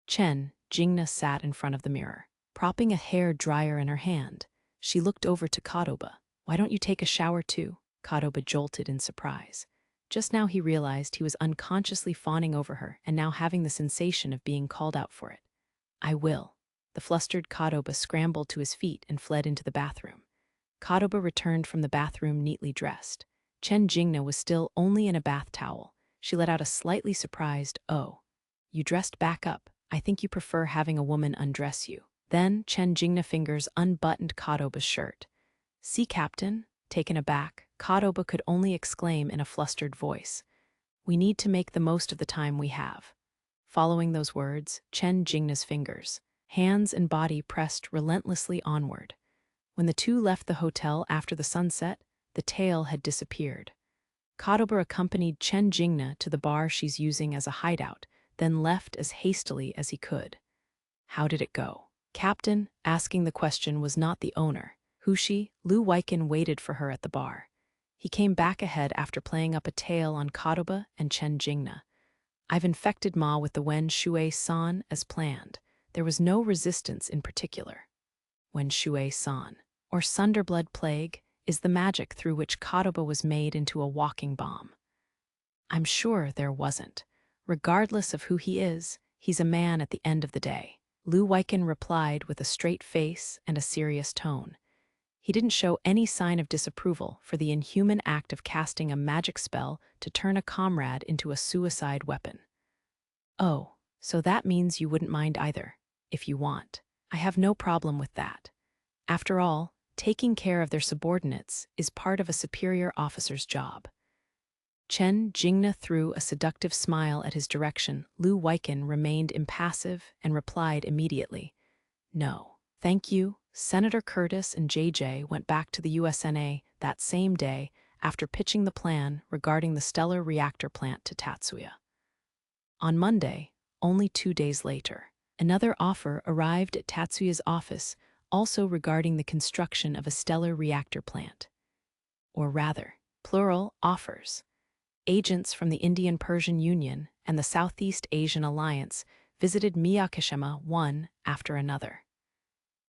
Chen Jingna sat in front of the mirror, propping a hair dryer in her hand. She looked over to Kadoba. "Why don't you take a shower too?" Kadoba jolted in surprise. Just now he realized he was unconsciously fawning over her and now having the sensation of being called out for it. "I will." The flustered Kadoba scrambled to his feet and fled into the bathroom. Kadoba returned from the bathroom neatly dressed. Chen Jingna was still only in a bath towel. She let out a slightly surprised, "Oh, you dressed back up. I think you prefer having a woman undress you." Then Chen Jingna fingers unbuttoned Kadoba's shirt. "See, Captain?" Taken aback, Kadoba could only exclaim in a flustered voice, "We need to make the most of the time we have." Following those words, Chen Jingna's fingers, hands and body pressed relentlessly onward. When the two left the hotel after the sunset, the tail had disappeared. Kadoba accompanied Chen Jingna to the bar she's using as a hideout, then left as hastily as he could. How did it go? Captain, asking the question, was not the owner. Hushi, Liú Lìlěi waited for her at the bar. He came back ahead after playing up a tale on Kadoba and Chen Jingna. "I've infected Ma with the Wen Shui-san as planned. There was no resistance in particular." Wen Shui-san, or Sunderblood Plague, is the magic through which Kadoba was made into a walking bomb. "I'm sure there wasn't. Regardless of who he is, he's a man at the end of the day," Liú Lìlěi replied with a straight face and a serious tone. He didn't show any sign of disapproval for the inhuman act of casting a magic spell to turn a comrade into a suicide weapon. "Oh, so that means you wouldn't mind either, if you want. I have no problem with that. After all, taking care of their subordinates is part of a superior officer's job." Chen Jingna threw a seductive smile at his direction. Liú Lìlěi remained impassive and replied immediately, "No, thank you." Senator Curtis and JJ went back to the USNA that same day after pitching the plan regarding the stellar reactor plant to Tatsuya. On Monday, only 2 days later, another offer arrived at Tatsuya's office, also regarding the construction of a stellar reactor plant. Or rather, plural offers. Agents from the Indian-Persian Union and the Southeast Asian Alliance visited Miyakishima one after another.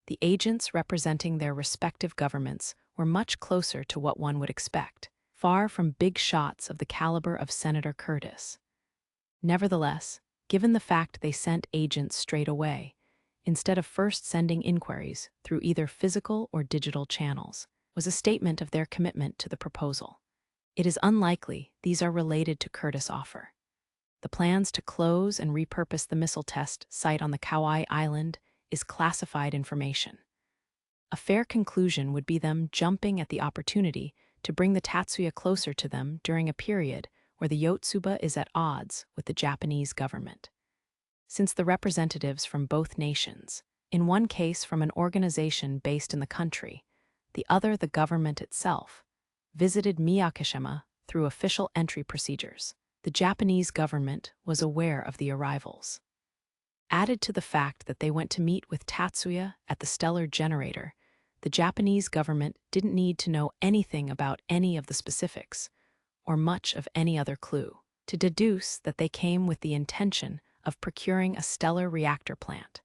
The agents representing their respective governments were much closer to what one would expect, far from big shots of the caliber of Senator Curtis. Nevertheless, given the fact they sent agents straight away, instead of first sending inquiries through either physical or digital channels, was a statement of their commitment to the proposal. It is unlikely these are related to Curtis' offer. The plans to close and repurpose the missile test site on the Kauai Island is classified information. A fair conclusion would be them jumping at the opportunity to bring the Tatsuya closer to them during a period where the Yotsuba is at odds with the Japanese government. Since the representatives from both nations, in one case from an organization based in the country, the other the government itself, visited Miyakishima through official entry procedures, the Japanese government was aware of the arrivals. Added to the fact that they went to meet with Tatsuya at the stellar generator, the Japanese government didn't need to know anything about any of the specifics, or much of any other clue, to deduce that they came with the intention of procuring a stellar reactor plant.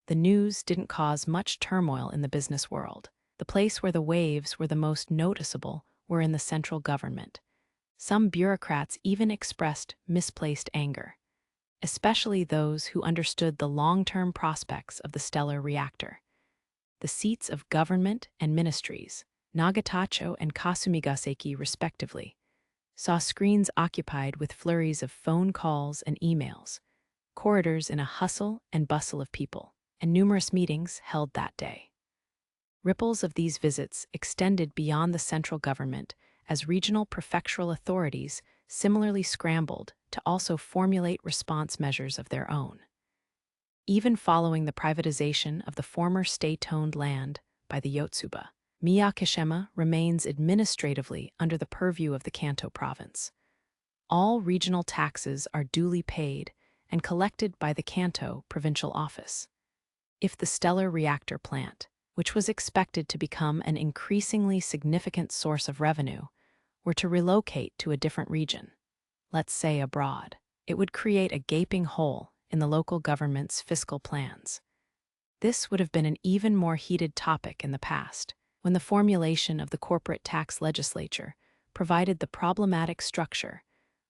The news didn't cause much turmoil in the business world. The place where the waves were the most noticeable were in the central government. Some bureaucrats even expressed misplaced anger, especially those who understood the long-term prospects of the stellar reactor. The seats of government and ministries, Nagatacho and Kasumigaseki respectively, saw screens occupied with flurries of phone calls and emails, corridors in a hustle and bustle of people, and numerous meetings held that day. Ripples of these visits extended beyond the central government as regional prefectural authorities similarly scrambled to also formulate response measures of their own. Even following the privatization of the former state-owned land by the Yotsuba, Miyakishima remains administratively under the purview of the Kanto province. All regional taxes are duly paid and collected by the Kanto provincial office. If the stellar reactor plant, which was expected to become an increasingly significant source of revenue, were to relocate to a different region, let's say abroad, it would create a gaping hole in the local government's fiscal plans. This would have been an even more heated topic in the past, when the formulation of the corporate tax legislature provided the problematic structure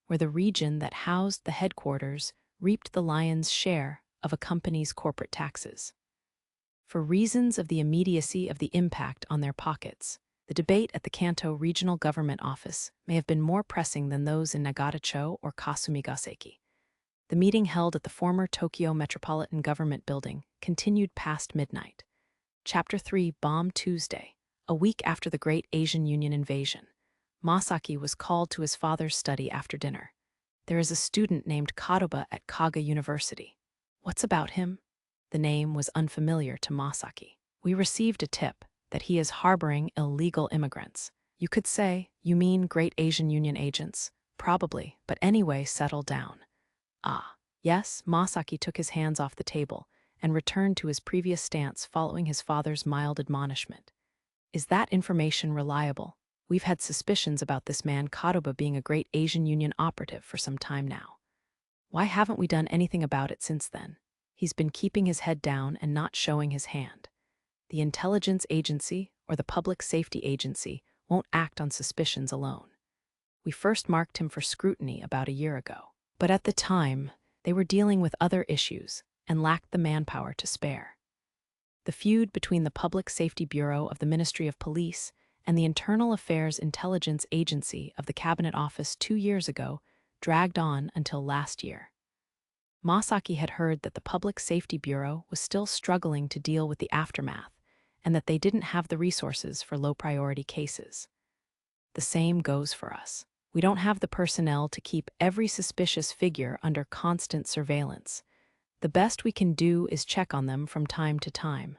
where the region that housed the headquarters reaped the lion's share of a company's corporate taxes. For reasons of the immediacy of the impact on their pockets, the debate at the Kanto Regional Government Office may have been more pressing than those in Nagata-cho or Kasumigaseki. The meeting held at the former Tokyo Metropolitan Government Building continued past midnight. Chapter 3, Bomb Tuesday. A week after the Great Asian Union invasion, Masaki was called to his father's study after dinner. There is a student named Kadoba at Kaga University. What's about him? The name was unfamiliar to Masaki. We received a tip that he is harboring illegal immigrants. You could say, you mean Great Asian Union agents? Probably, but anyway, settle down. Ah, yes, Masaki took his hands off the table and returned to his previous stance following his father's mild admonishment. Is that information reliable? We've had suspicions about this man Kadoba being a Great Asian Union operative for some time now. Why haven't we done anything about it since then? He's been keeping his head down and not showing his hand. The intelligence agency or the public safety agency won't act on suspicions alone. We first marked him for scrutiny about a year ago, but at the time, they were dealing with other issues and lacked the manpower to spare. The feud between the Public Safety Bureau of the Ministry of Police and the Internal Affairs Intelligence Agency of the Cabinet Office 2 years ago dragged on until last year. Masaki had heard that the Public Safety Bureau was still struggling to deal with the aftermath and that they didn't have the resources for low-priority cases. The same goes for us. We don't have the personnel to keep every suspicious figure under constant surveillance. The best we can do is check on them from time to time.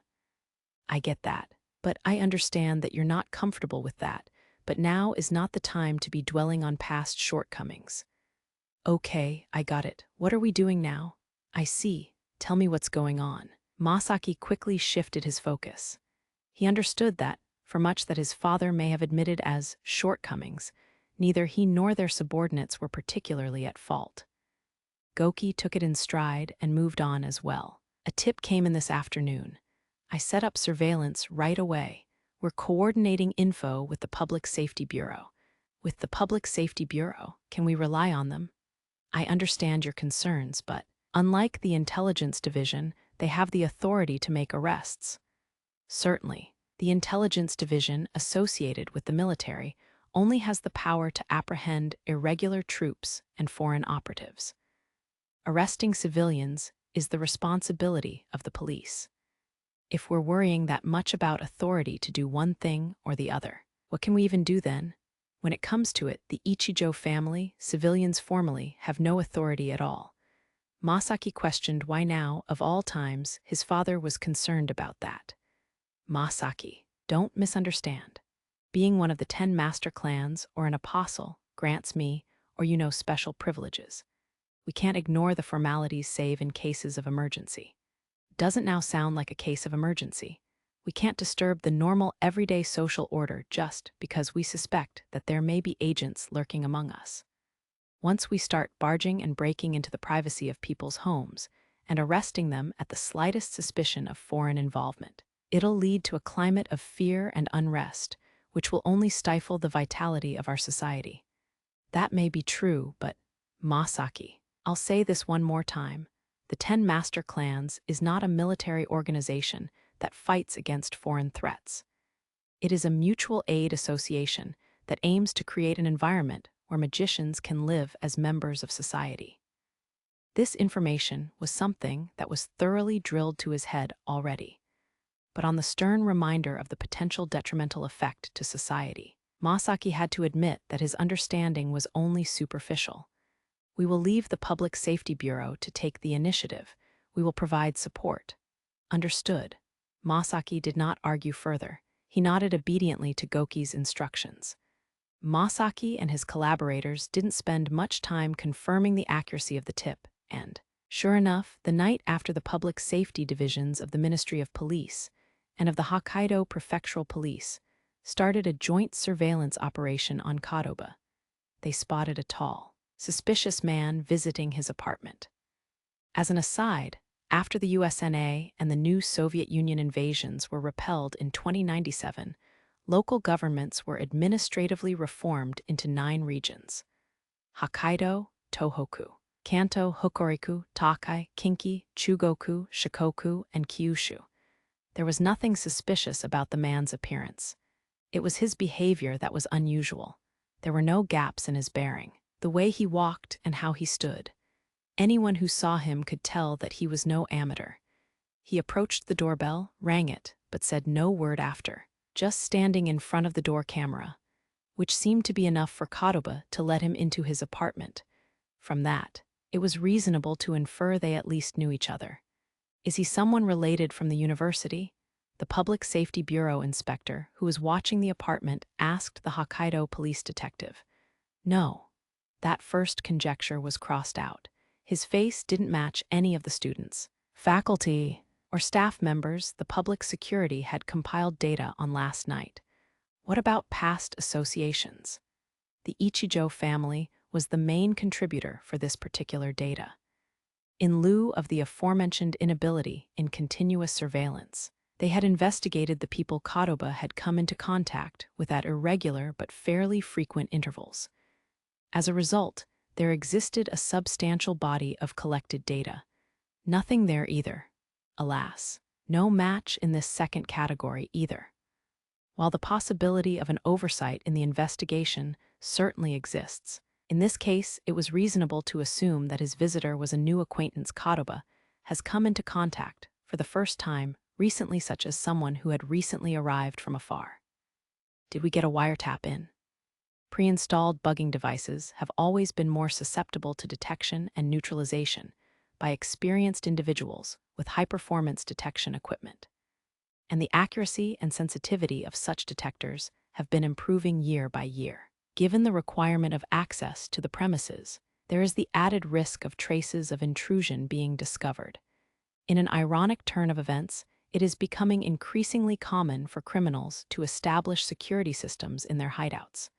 I get that, but I understand that you're not comfortable with that, but now is not the time to be dwelling on past shortcomings. Okay, I got it. What are we doing now? I see. Tell me what's going on. Masaki quickly shifted his focus. He understood that, for much that his father may have admitted as shortcomings, neither he nor their subordinates were particularly at fault. Goki took it in stride and moved on as well. A tip came in this afternoon. I set up surveillance right away. We're coordinating info with the Public Safety Bureau. With the Public Safety Bureau, can we rely on them? I understand your concerns, but unlike the Intelligence Division, they have the authority to make arrests. Certainly, the Intelligence Division associated with the military only has the power to apprehend irregular troops and foreign operatives. Arresting civilians is the responsibility of the police. If we're worrying that much about authority to do one thing or the other, what can we even do then? When it comes to it, the Ichijou family, civilians formally, have no authority at all. Masaki questioned why now, of all times, his father was concerned about that. Masaki, don't misunderstand. Being one of the 10 master clans or an apostle grants me, or special privileges. We can't ignore the formalities save in cases of emergency. Doesn't now sound like a case of emergency. We can't disturb the normal everyday social order just because we suspect that there may be agents lurking among us. Once we start barging and breaking into the privacy of people's homes and arresting them at the slightest suspicion of foreign involvement, it'll lead to a climate of fear and unrest, which will only stifle the vitality of our society. That may be true, but Masaki, I'll say this one more time. The 10 Master Clans is not a military organization that fights against foreign threats. It is a mutual aid association that aims to create an environment where magicians can live as members of society. This information was something that was thoroughly drilled to his head already. But on the stern reminder of the potential detrimental effect to society, Masaki had to admit that his understanding was only superficial. "We will leave the Public Safety Bureau to take the initiative. We will provide support." "Understood." Masaki did not argue further. He nodded obediently to Goki's instructions. Masaki and his collaborators didn't spend much time confirming the accuracy of the tip, and, sure enough, the night after the Public Safety Divisions of the Ministry of Police and of the Hokkaido Prefectural Police started a joint surveillance operation on Kadoba. They spotted a tall, suspicious man visiting his apartment. As an aside, after the USNA and the new Soviet Union invasions were repelled in 2097, local governments were administratively reformed into 9 regions: Hokkaido, Tohoku, Kanto, Hokuriku, Tokai, Kinki, Chugoku, Shikoku, and Kyushu. There was nothing suspicious about the man's appearance. It was his behavior that was unusual. There were no gaps in his bearing, the way he walked and how he stood. Anyone who saw him could tell that he was no amateur. He approached the doorbell, rang it, but said no word after, just standing in front of the door camera, which seemed to be enough for Kadoba to let him into his apartment. From that, it was reasonable to infer they at least knew each other. "Is he someone related from the university?" The Public Safety Bureau inspector, who was watching the apartment, asked the Hokkaido police detective. No. That first conjecture was crossed out. His face didn't match any of the students, faculty, or staff members the public security had compiled data on last night. What about past associations? The Ichijou family was the main contributor for this particular data. In lieu of the aforementioned inability in continuous surveillance, they had investigated the people Kadoba had come into contact with at irregular but fairly frequent intervals. As a result, there existed a substantial body of collected data. Nothing there either. Alas, no match in this second category either. While the possibility of an oversight in the investigation certainly exists, in this case it was reasonable to assume that his visitor was a new acquaintance Kadoba has come into contact, for the first time, recently, such as someone who had recently arrived from afar. Did we get a wiretap in? Pre-installed bugging devices have always been more susceptible to detection and neutralization by experienced individuals with high-performance detection equipment. And the accuracy and sensitivity of such detectors have been improving year by year. Given the requirement of access to the premises, there is the added risk of traces of intrusion being discovered. In an ironic turn of events, it is becoming increasingly common for criminals to establish security systems in their hideouts.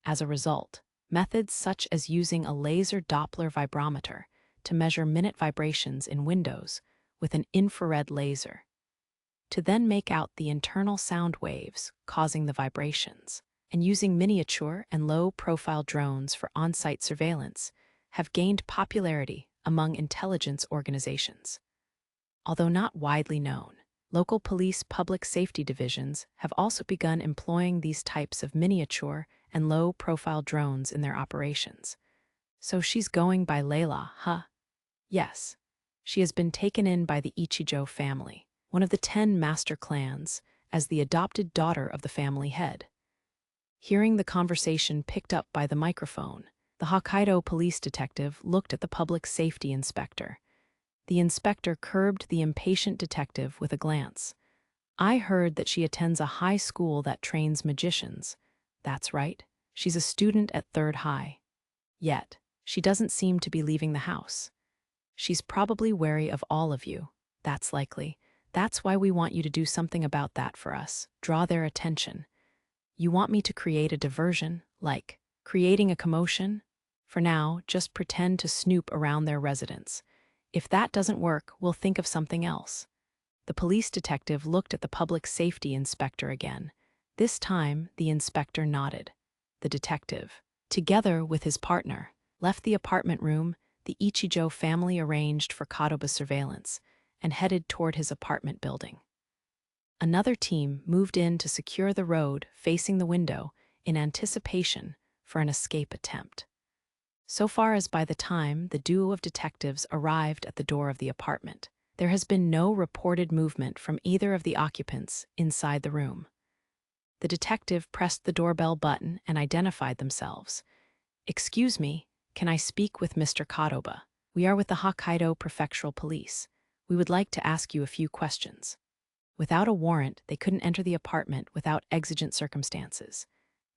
As a result, methods such as using a laser Doppler vibrometer to measure minute vibrations in windows with an infrared laser, to then make out the internal sound waves causing the vibrations, and using miniature and low-profile drones for on-site surveillance, have gained popularity among intelligence organizations. Although not widely known, local police public safety divisions have also begun employing these types of miniature and low-profile drones in their operations. So she's going by Layla, huh? Yes. She has been taken in by the Ichijou family, one of the 10 master clans, as the adopted daughter of the family head. Hearing the conversation picked up by the microphone, the Hokkaido police detective looked at the public safety inspector. The inspector curbed the impatient detective with a glance. "I heard that she attends a high school that trains magicians." "That's right. She's a student at 3rd High. Yet, she doesn't seem to be leaving the house. She's probably wary of all of you. That's likely. That's why we want you to do something about that for us. Draw their attention. You want me to create a diversion, like creating a commotion? For now, just pretend to snoop around their residence. If that doesn't work, we'll think of something else." The police detective looked at the public safety inspector again. This time, the inspector nodded. The detective, together with his partner, left the apartment room the Ichijou family arranged for Kadoba's surveillance and headed toward his apartment building. Another team moved in to secure the road facing the window in anticipation for an escape attempt. So far as by the time the duo of detectives arrived at the door of the apartment, there has been no reported movement from either of the occupants inside the room. The detective pressed the doorbell button and identified themselves. "Excuse me, can I speak with Mr. Kadoba? We are with the Hokkaido Prefectural Police. We would like to ask you a few questions." Without a warrant, they couldn't enter the apartment without exigent circumstances.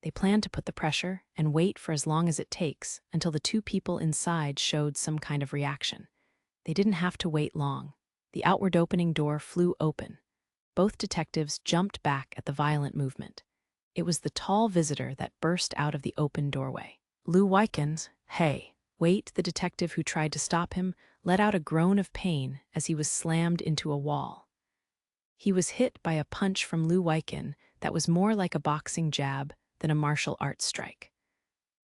They planned to put the pressure and wait for as long as it takes until the two people inside showed some kind of reaction. They didn't have to wait long. The outward opening door flew open. Both detectives jumped back at the violent movement. It was the tall visitor that burst out of the open doorway. Liú Lìlěi, "Hey, wait!" The detective who tried to stop him let out a groan of pain as he was slammed into a wall. He was hit by a punch from Liú Lìlěi that was more like a boxing jab than a martial arts strike.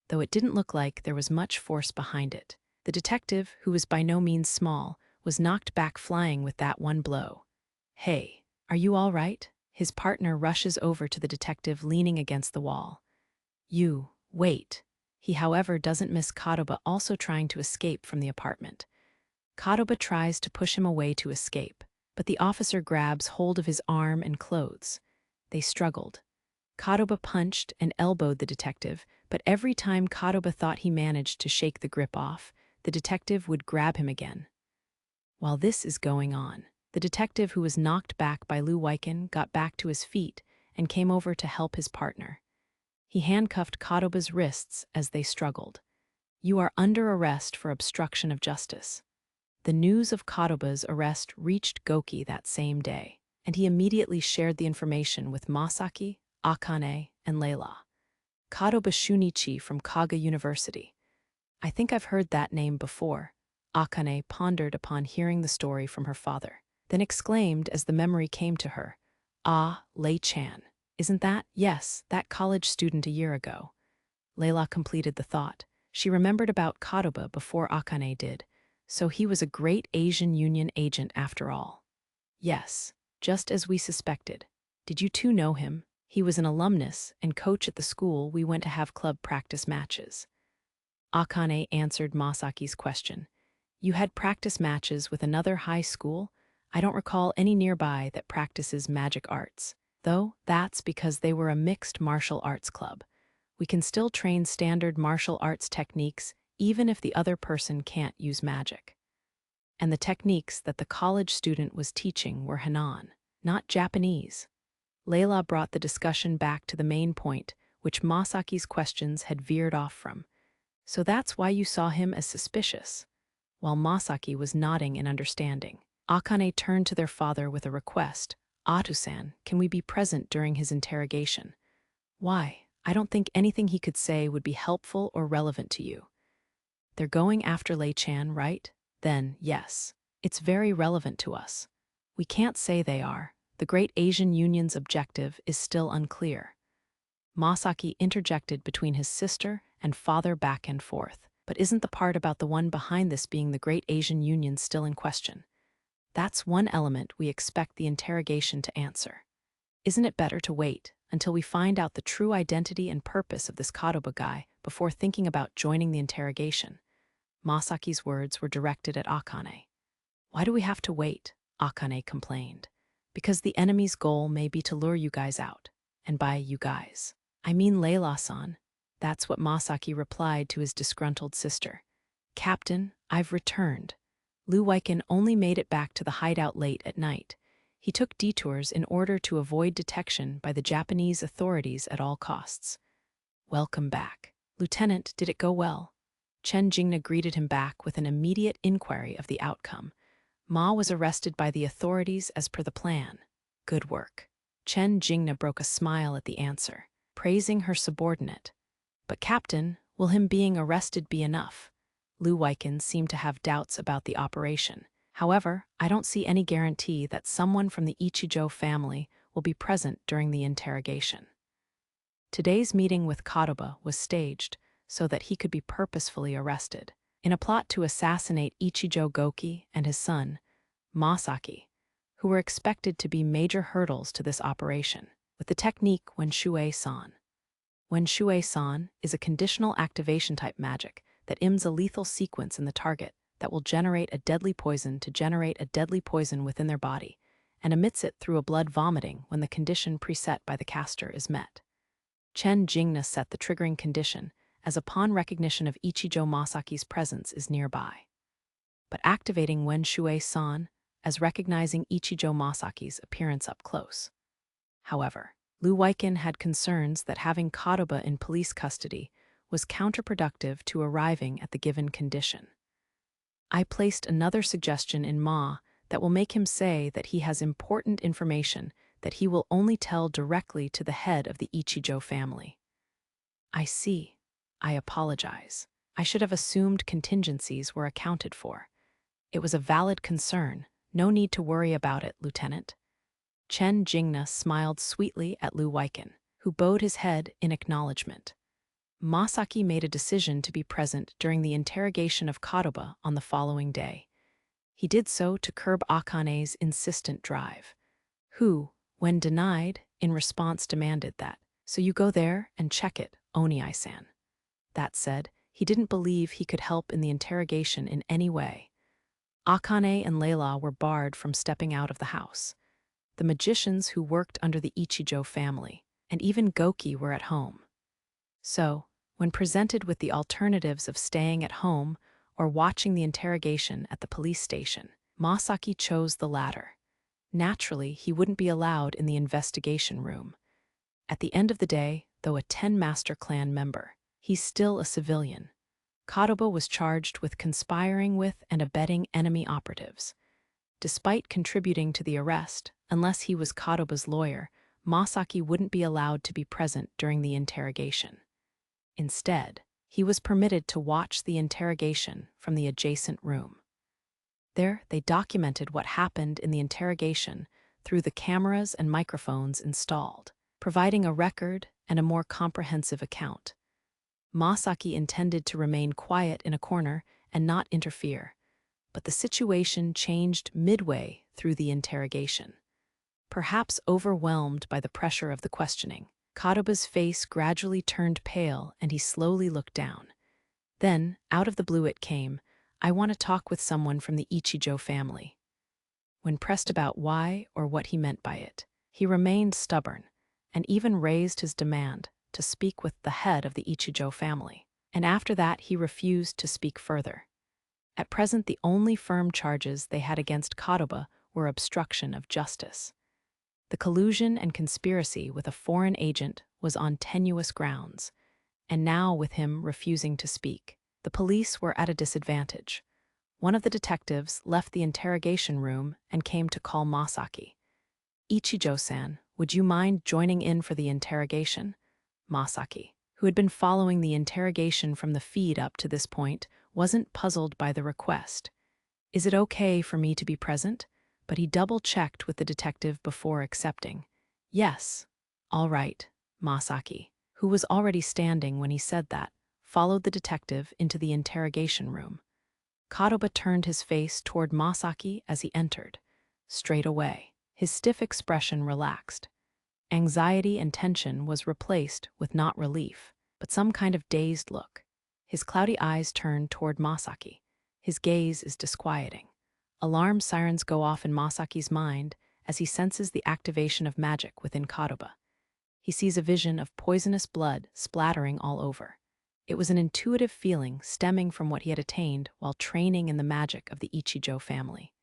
Though it didn't look like there was much force behind it, the detective, who was by no means small, was knocked back flying with that one blow. "Hey, are you all right?" His partner rushes over to the detective leaning against the wall. "You, wait." He, however, doesn't miss Kadoba also trying to escape from the apartment. Kadoba tries to push him away to escape, but the officer grabs hold of his arm and clothes. They struggled. Kadoba punched and elbowed the detective, but every time Kadoba thought he managed to shake the grip off, the detective would grab him again. While this is going on, the detective who was knocked back by Liú Lìlěi got back to his feet and came over to help his partner. He handcuffed Kadoba's wrists as they struggled. "You are under arrest for obstruction of justice." The news of Kadoba's arrest reached Goki that same day, and he immediately shared the information with Masaki, Akane, and Leila. "Kadoba Shunichi from Kaga University. I think I've heard that name before." Akane pondered upon hearing the story from her father, then exclaimed as the memory came to her, "Ah, Lei-chan. Isn't that?" "Yes, that college student a year ago." Leila completed the thought. She remembered about Kadoba before Akane did, so he was a great Asian Union agent after all. "Yes, just as we suspected. Did you two know him? He was an alumnus and coach at the school we went to have club practice matches." Akane answered Masaki's question. "You had practice matches with another high school? I don't recall any nearby that practices magic arts. Though, that's because they were a mixed martial arts club. We can still train standard martial arts techniques even if the other person can't use magic." And the techniques that the college student was teaching were Hanan, not Japanese. Leila brought the discussion back to the main point, which Masaki's questions had veered off from. "So that's why you saw him as suspicious." While Masaki was nodding in understanding, Akane turned to their father with a request. "Atu-san, can we be present during his interrogation?" "Why? I don't think anything he could say would be helpful or relevant to you." "They're going after Lei-chan, right? Then, yes. It's very relevant to us." "We can't say they are. The Great Asian Union's objective is still unclear." Masaki interjected between his sister and father back and forth. "But isn't the part about the one behind this being the Great Asian Union still in question? That's one element we expect the interrogation to answer. Isn't it better to wait until we find out the true identity and purpose of this Kadoba guy before thinking about joining the interrogation?" Masaki's words were directed at Akane. "Why do we have to wait?" Akane complained. "Because the enemy's goal may be to lure you guys out. And by you guys, I mean Leila-san." That's what Masaki replied to his disgruntled sister. "Captain, I've returned." Liú Lìlěi only made it back to the hideout late at night. He took detours in order to avoid detection by the Japanese authorities at all costs. "Welcome back. Lieutenant, did it go well?" Chen Jingna greeted him back with an immediate inquiry of the outcome. "Ma was arrested by the authorities as per the plan." "Good work." Chen Jingna broke a smile at the answer, praising her subordinate. "But Captain, will him being arrested be enough?" Liú Lìlěi seemed to have doubts about the operation. "However, I don't see any guarantee that someone from the Ichijou family will be present during the interrogation." Today's meeting with Kadoba was staged so that he could be purposefully arrested, in a plot to assassinate Ichijou Goki and his son, Masaki, who were expected to be major hurdles to this operation, with the technique Wenshui-san. Wenshui-san is a conditional activation type magic that aims a lethal sequence in the target that will generate a deadly poison to generate a deadly poison within their body, and emits it through a blood vomiting when the condition preset by the caster is met. Chen Jingna set the triggering condition as upon recognition of Ichijou Masaki's presence is nearby. But activating Wen Shui-san as recognizing Ichijou Masaki's appearance up close. However, Liú Lìlěi had concerns that having Kadoba in police custody was counterproductive to arriving at the given condition. I placed another suggestion in Ma that will make him say that he has important information that he will only tell directly to the head of the Ichijou family. I see. I apologize. I should have assumed contingencies were accounted for. It was a valid concern. No need to worry about it, Lieutenant. Chen Jingna smiled sweetly at Liú Lìlěi, who bowed his head in acknowledgement. Masaki made a decision to be present during the interrogation of Kadoba on the following day. He did so to curb Akane's insistent drive, who, when denied, in response demanded that, "So you go there and check it, Oniai-san." That said, he didn't believe he could help in the interrogation in any way. Akane and Leila were barred from stepping out of the house. The magicians who worked under the Ichijou family, and even Goki were at home. So, when presented with the alternatives of staying at home or watching the interrogation at the police station, Masaki chose the latter. Naturally, he wouldn't be allowed in the investigation room. At the end of the day, though a 10-Master Clan member, he's still a civilian. Kadoba was charged with conspiring with and abetting enemy operatives. Despite contributing to the arrest, unless he was Kadoba's lawyer, Masaki wouldn't be allowed to be present during the interrogation. Instead, he was permitted to watch the interrogation from the adjacent room. There, they documented what happened in the interrogation through the cameras and microphones installed, providing a record and a more comprehensive account. Masaki intended to remain quiet in a corner and not interfere, but the situation changed midway through the interrogation. Perhaps overwhelmed by the pressure of the questioning, Kadoba's face gradually turned pale and he slowly looked down. Then, out of the blue it came, "I want to talk with someone from the Ichijou family." When pressed about why or what he meant by it, he remained stubborn and even raised his demand to speak with the head of the Ichijou family. And after that he refused to speak further. At present the only firm charges they had against Kadoba were obstruction of justice. The collusion and conspiracy with a foreign agent was on tenuous grounds, and now with him refusing to speak, the police were at a disadvantage. One of the detectives left the interrogation room and came to call Masaki. "Ichijou-san, would you mind joining in for the interrogation?" Masaki, who had been following the interrogation from the feed up to this point, wasn't puzzled by the request. "Is it okay for me to be present?" But he double-checked with the detective before accepting. "Yes, all right." Masaki, who was already standing when he said that, followed the detective into the interrogation room. Kadoba turned his face toward Masaki as he entered. Straight away, his stiff expression relaxed. Anxiety and tension was replaced with not relief, but some kind of dazed look. His cloudy eyes turned toward Masaki. His gaze is disquieting. Alarm sirens go off in Masaki's mind as he senses the activation of magic within Kadoba. He sees a vision of poisonous blood splattering all over. It was an intuitive feeling stemming from what he had attained while training in the magic of the Ichijou family.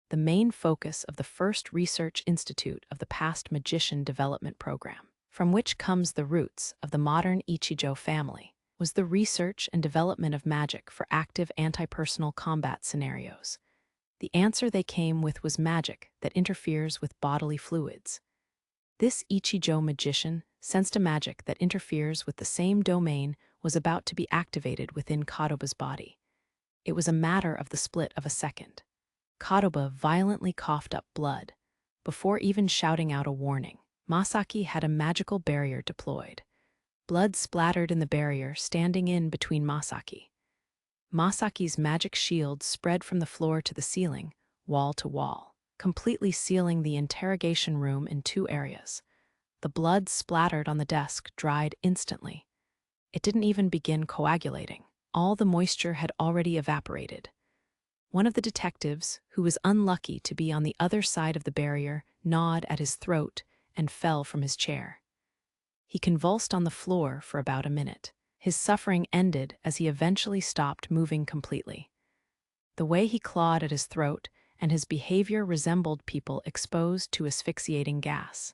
The main focus of the first research institute of the past magician development program, from which comes the roots of the modern Ichijou family, was the research and development of magic for active anti-personal combat scenarios. The answer they came with was magic that interferes with bodily fluids. This Ichijou magician sensed a magic that interferes with the same domain was about to be activated within Kadoba's body. It was a matter of the split of a second. Kadoba violently coughed up blood. Before even shouting out a warning, Masaki had a magical barrier deployed. Blood splattered in the barrier standing in between Masaki. Masaki's magic shield spread from the floor to the ceiling, wall to wall, completely sealing the interrogation room in two areas. The blood splattered on the desk dried instantly. It didn't even begin coagulating. All the moisture had already evaporated. One of the detectives, who was unlucky to be on the other side of the barrier, gnawed at his throat and fell from his chair. He convulsed on the floor for about a minute. His suffering ended as he eventually stopped moving completely. The way he clawed at his throat and his behavior resembled people exposed to asphyxiating gas.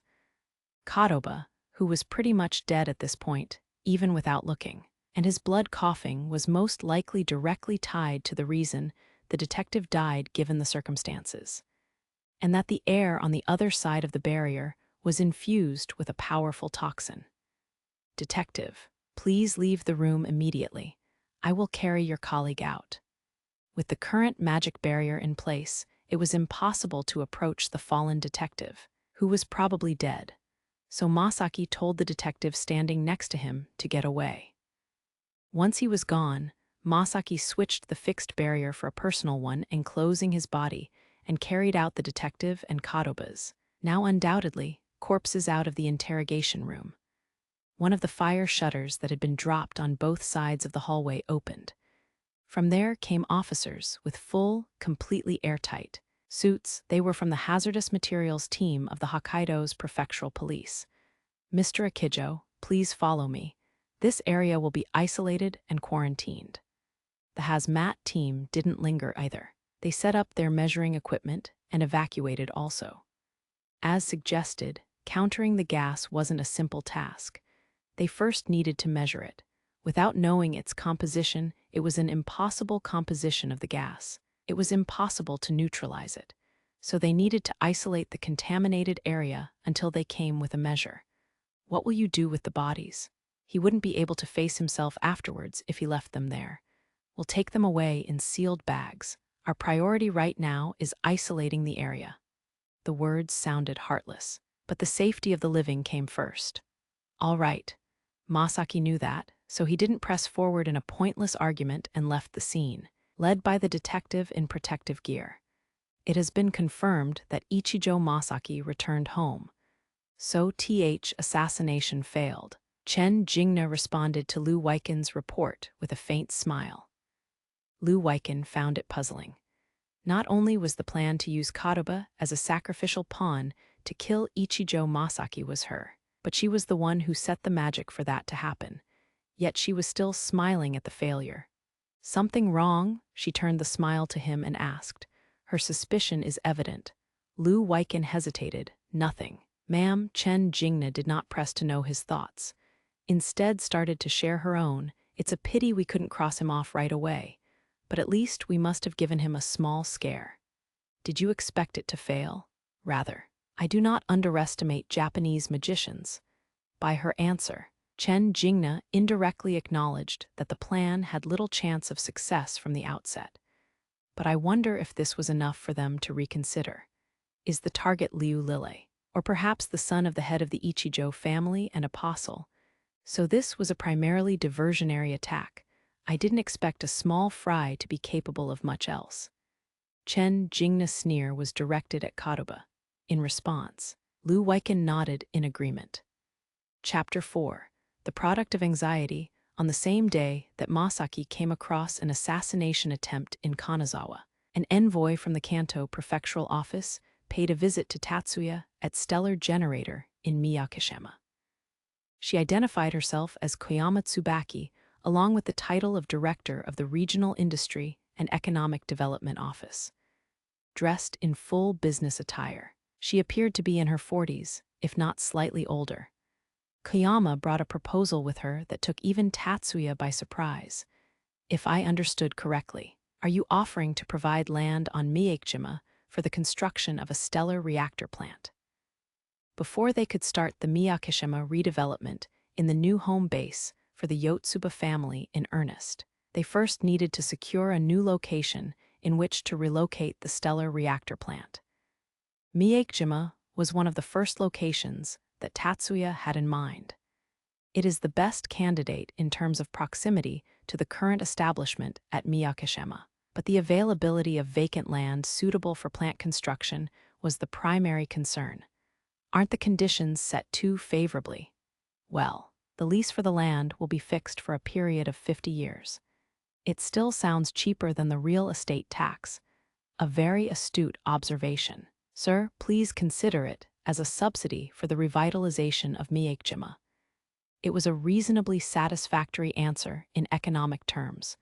Kadoba, who was pretty much dead at this point, even without looking, and his blood coughing was most likely directly tied to the reason the detective died given the circumstances, and that the air on the other side of the barrier was infused with a powerful toxin. "Detective, please leave the room immediately. I will carry your colleague out." With the current magic barrier in place, it was impossible to approach the fallen detective, who was probably dead, so Masaki told the detective standing next to him to get away. Once he was gone, Masaki switched the fixed barrier for a personal one, enclosing his body, and carried out the detective and Kadoba's, now undoubtedly, corpses out of the interrogation room. One of the fire shutters that had been dropped on both sides of the hallway opened. From there came officers with full, completely airtight suits. They were from the hazardous materials team of the Hokkaido's prefectural police. "Mr. Ichijou, please follow me. This area will be isolated and quarantined." The hazmat team didn't linger either. They set up their measuring equipment and evacuated also. As suggested, countering the gas wasn't a simple task. They first needed to measure it. Without knowing its composition, it was an impossible composition of the gas. It was impossible to neutralize it. So they needed to isolate the contaminated area until they came with a measure. What will you do with the bodies? He wouldn't be able to face himself afterwards if he left them there. We'll take them away in sealed bags. Our priority right now is isolating the area. The words sounded heartless, but the safety of the living came first. All right. Masaki knew that, so he didn't press forward in a pointless argument and left the scene, led by the detective in protective gear. It has been confirmed that Ichijou Masaki returned home. So assassination failed. Chen Jingna responded to Liú Lìlěi's report with a faint smile. Liú Lìlěi found it puzzling. Not only was the plan to use Kadoba as a sacrificial pawn to kill Ichijou Masaki was her, but she was the one who set the magic for that to happen. Yet she was still smiling at the failure. "Something wrong?" She turned the smile to him and asked. Her suspicion is evident. Liú Lìlěi hesitated. "Nothing, ma'am." Chen Jingna did not press to know his thoughts. Instead started to share her own. "It's a pity we couldn't cross him off right away. But at least we must have given him a small scare." "Did you expect it to fail?" "Rather. I do not underestimate Japanese magicians." By her answer, Chen Jingna indirectly acknowledged that the plan had little chance of success from the outset. But I wonder if this was enough for them to reconsider. Is the target Liú Lìlěi, or perhaps the son of the head of the Ichijou family and apostle? So this was a primarily diversionary attack. I didn't expect a small fry to be capable of much else. Chen Jingna's sneer was directed at Kadoba. In response, Liú Lìlěi nodded in agreement. Chapter 4. The product of anxiety. On the same day that Masaki came across an assassination attempt in Kanazawa, an envoy from the Kanto prefectural office paid a visit to Tatsuya at Stellar Generator in Miyakishima. She identified herself as Koyama Tsubaki, along with the title of Director of the Regional Industry and Economic Development Office. Dressed in full business attire, she appeared to be in her 40s, if not slightly older. Koyama brought a proposal with her that took even Tatsuya by surprise. "If I understood correctly, are you offering to provide land on Miyakishima for the construction of a stellar reactor plant?" Before they could start the Miyakishima redevelopment in the new home base for the Yotsuba family in earnest, they first needed to secure a new location in which to relocate the stellar reactor plant. Miyakishima was one of the first locations that Tatsuya had in mind. It is the best candidate in terms of proximity to the current establishment at Miyakishima, but the availability of vacant land suitable for plant construction was the primary concern. Aren't the conditions set too favorably? Well, the lease for the land will be fixed for a period of 50 years. It still sounds cheaper than the real estate tax. A very astute observation. Sir, please consider it as a subsidy for the revitalization of Miyajima. It was a reasonably satisfactory answer in economic terms.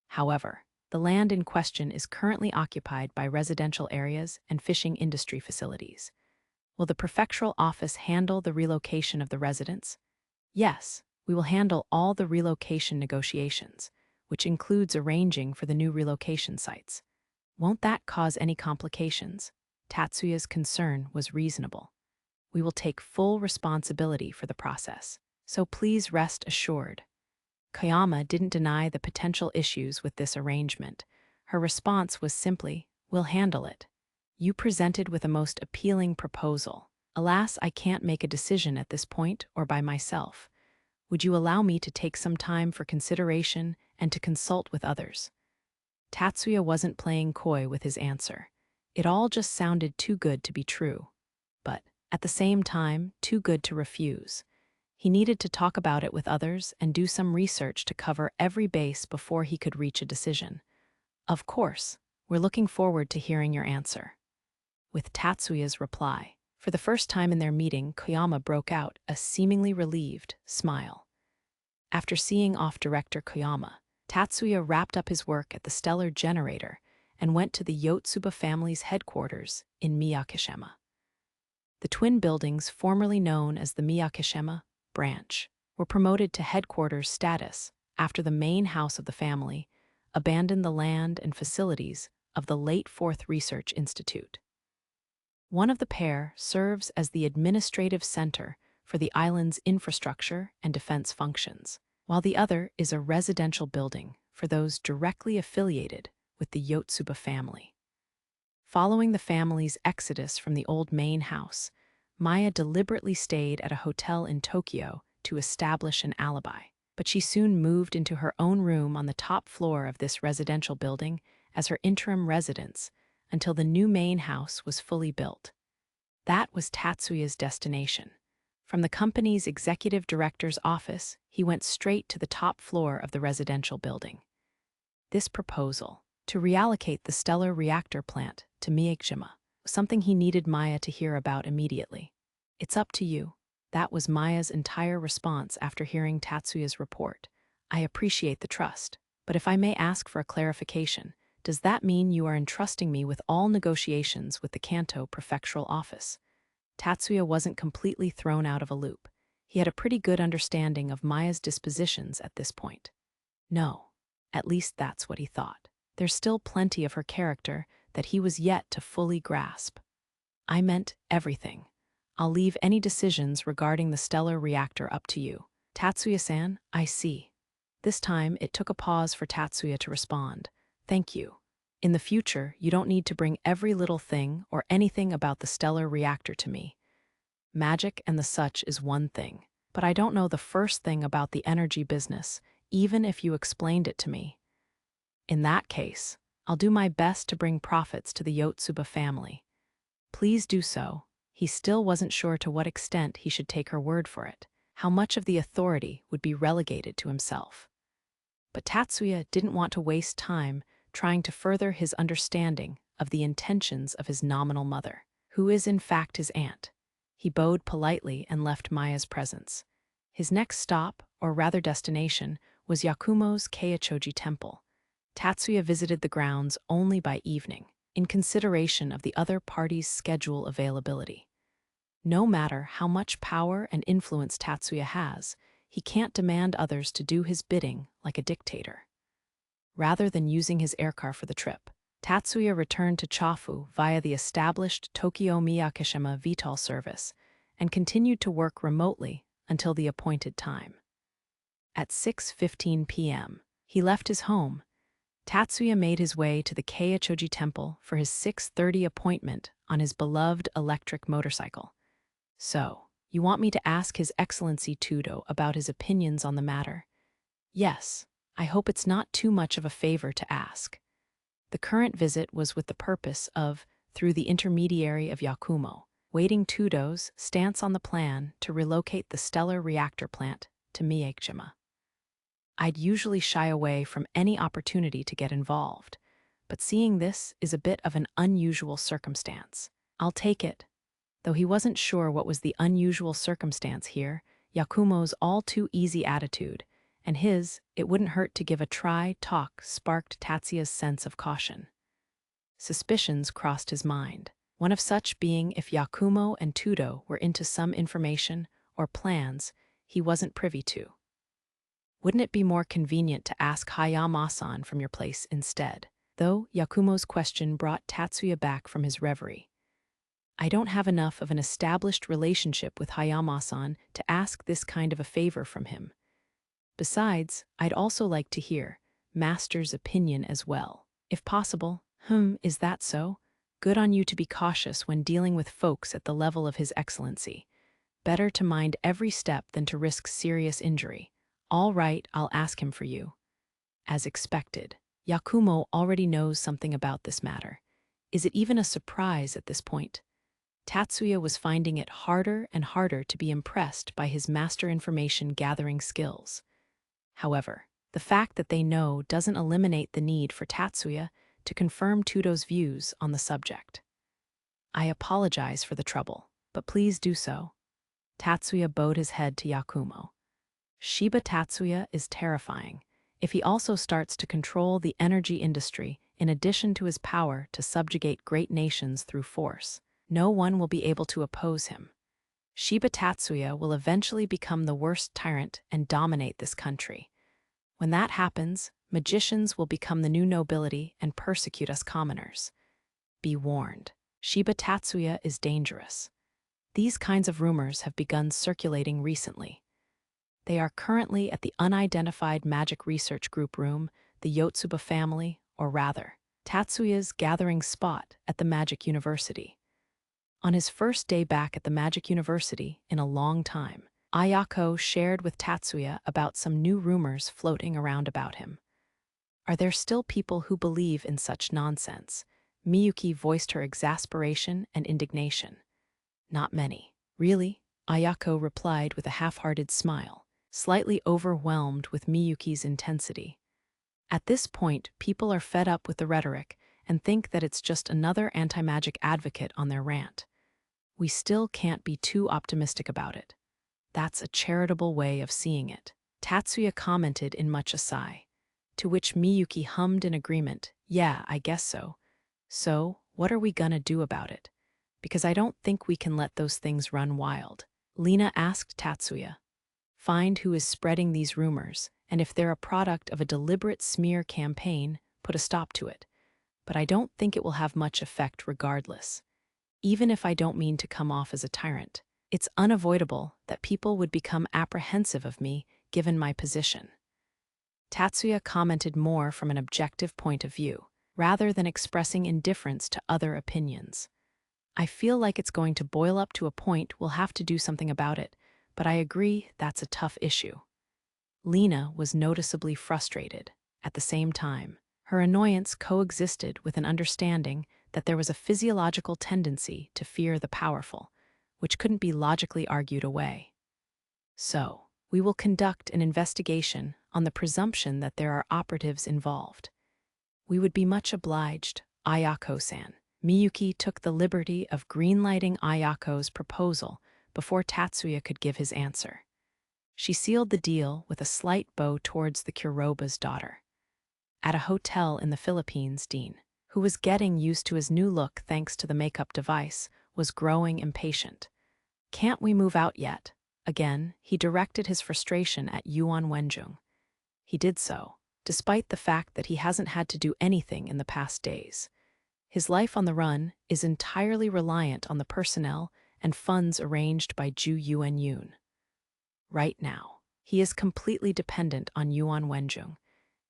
However, the land in question is currently occupied by residential areas and fishing industry facilities. Will the prefectural office handle the relocation of the residents? Yes, we will handle all the relocation negotiations, which includes arranging for the new relocation sites. Won't that cause any complications? Tatsuya's concern was reasonable. We will take full responsibility for the process, so please rest assured. Koyama didn't deny the potential issues with this arrangement. Her response was simply, "We'll handle it." You presented with a most appealing proposal. Alas, I can't make a decision at this point or by myself. Would you allow me to take some time for consideration and to consult with others? Tatsuya wasn't playing coy with his answer. It all just sounded too good to be true. But, at the same time, too good to refuse. He needed to talk about it with others and do some research to cover every base before he could reach a decision. Of course, we're looking forward to hearing your answer. With Tatsuya's reply, for the first time in their meeting, Koyama broke out a seemingly relieved smile. After seeing off Director Koyama, Tatsuya wrapped up his work at the Stellar Generator and went to the Yotsuba family's headquarters in Miyakishima. The twin buildings, formerly known as the Miyakishima branch, were promoted to headquarters status after the main house of the family abandoned the land and facilities of the late Fourth Research Institute. One of the pair serves as the administrative center for the island's infrastructure and defense functions, while the other is a residential building for those directly affiliated with the Yotsuba family. Following the family's exodus from the old main house, Maya deliberately stayed at a hotel in Tokyo to establish an alibi, but she soon moved into her own room on the top floor of this residential building as her interim residence until the new main house was fully built. That was Tatsuya's destination. From the company's executive director's office, he went straight to the top floor of the residential building. This proposal, to reallocate the stellar reactor plant to Miyajima, was something he needed Maya to hear about immediately. "It's up to you." That was Maya's entire response after hearing Tatsuya's report. "I appreciate the trust, but if I may ask for a clarification, does that mean you are entrusting me with all negotiations with the Kanto prefectural office?" Tatsuya wasn't completely thrown out of a loop. He had a pretty good understanding of Maya's dispositions at this point. No, at least that's what he thought. There's still plenty of her character that he was yet to fully grasp. "I meant everything. I'll leave any decisions regarding the stellar reactor up to you." "Tatsuya-san, I see." This time, it took a pause for Tatsuya to respond. "Thank you. In the future, you don't need to bring every little thing or anything about the stellar reactor to me. Magic and the such is one thing, but I don't know the first thing about the energy business, even if you explained it to me. In that case, I'll do my best to bring profits to the Yotsuba family." "Please do so." He still wasn't sure to what extent he should take her word for it, how much of the authority would be relegated to himself. But Tatsuya didn't want to waste time trying to further his understanding of the intentions of his nominal mother, who is in fact his aunt. He bowed politely and left Maya's presence. His next stop, or rather destination, was Yakumo's Keiichoji Temple. Tatsuya visited the grounds only by evening, in consideration of the other parties' schedule availability. No matter how much power and influence Tatsuya has, he can't demand others to do his bidding like a dictator. Rather than using his aircar for the trip, Tatsuya returned to Chofu via the established Tokyo Miyakishima VTOL service and continued to work remotely until the appointed time. At 6:15 p.m., he left his home. Tatsuya made his way to the Keiichoji Temple for his 6:30 appointment on his beloved electric motorcycle. "So, you want me to ask His Excellency Tudo about his opinions on the matter?" "Yes, I hope it's not too much of a favor to ask." The current visit was with the purpose of, through the intermediary of Yakumo, waiting Tudo's stance on the plan to relocate the stellar reactor plant to Miyajima. I'd usually shy away from any opportunity to get involved, but seeing this is a bit of an unusual circumstance. I'll take it. Though he wasn't sure what was the unusual circumstance here, Yakumo's all-too-easy attitude, and his "it wouldn't hurt to give a try" talk sparked Tatsuya's sense of caution. Suspicions crossed his mind, one of such being if Yakumo and Tudo were into some information or plans he wasn't privy to. Wouldn't it be more convenient to ask Hayama-san from your place instead? Though Yakumo's question brought Tatsuya back from his reverie. I don't have enough of an established relationship with Hayama-san to ask this kind of a favor from him. Besides, I'd also like to hear Master's opinion as well. If possible. Is that so? Good on you to be cautious when dealing with folks at the level of His Excellency. Better to mind every step than to risk serious injury. All right, I'll ask him for you. As expected, Yakumo already knows something about this matter. Is it even a surprise at this point? Tatsuya was finding it harder and harder to be impressed by his master information gathering skills. However, the fact that they know doesn't eliminate the need for Tatsuya to confirm Tudo's views on the subject. I apologize for the trouble, but please do so. Tatsuya bowed his head to Yakumo. Shiba Tatsuya is terrifying. If he also starts to control the energy industry, in addition to his power to subjugate great nations through force, no one will be able to oppose him. Shiba Tatsuya will eventually become the worst tyrant and dominate this country. When that happens, magicians will become the new nobility and persecute us commoners. Be warned, Shiba Tatsuya is dangerous. These kinds of rumors have begun circulating recently. They are currently at the unidentified magic research group room, the Yotsuba family, or rather, Tatsuya's gathering spot at the Magic University. On his first day back at the Magic University in a long time, Ayako shared with Tatsuya about some new rumors floating around about him. Are there still people who believe in such nonsense? Miyuki voiced her exasperation and indignation. Not many. Really? Ayako replied with a half-hearted smile, slightly overwhelmed with Miyuki's intensity. At this point, people are fed up with the rhetoric and think that it's just another anti-magic advocate on their rant. We still can't be too optimistic about it. That's a charitable way of seeing it. Tatsuya commented in much a sigh, to which Miyuki hummed in agreement, yeah, I guess so. So, what are we gonna do about it? Because I don't think we can let those things run wild. Lina asked Tatsuya. Find who is spreading these rumors, and if they're a product of a deliberate smear campaign, put a stop to it. But I don't think it will have much effect regardless. Even if I don't mean to come off as a tyrant, it's unavoidable that people would become apprehensive of me given my position. Tatsuya commented more from an objective point of view, rather than expressing indifference to other opinions. I feel like it's going to boil up to a point we'll have to do something about it, but I agree that's a tough issue. Lina was noticeably frustrated. At the same time, her annoyance coexisted with an understanding that there was a physiological tendency to fear the powerful, which couldn't be logically argued away. So, we will conduct an investigation on the presumption that there are operatives involved. We would be much obliged, Ayako-san. Miyuki took the liberty of greenlighting Ayako's proposal before Tatsuya could give his answer. She sealed the deal with a slight bow towards the Kuroba's daughter. At a hotel in the Philippines, Dean, who was getting used to his new look thanks to the makeup device, was growing impatient. Can't we move out yet? Again, he directed his frustration at Yuan Wenjung. He did so, despite the fact that he hasn't had to do anything in the past days. His life on the run is entirely reliant on the personnel and funds arranged by Ju Yuanyun. Right now, he is completely dependent on Yuan Wenjung.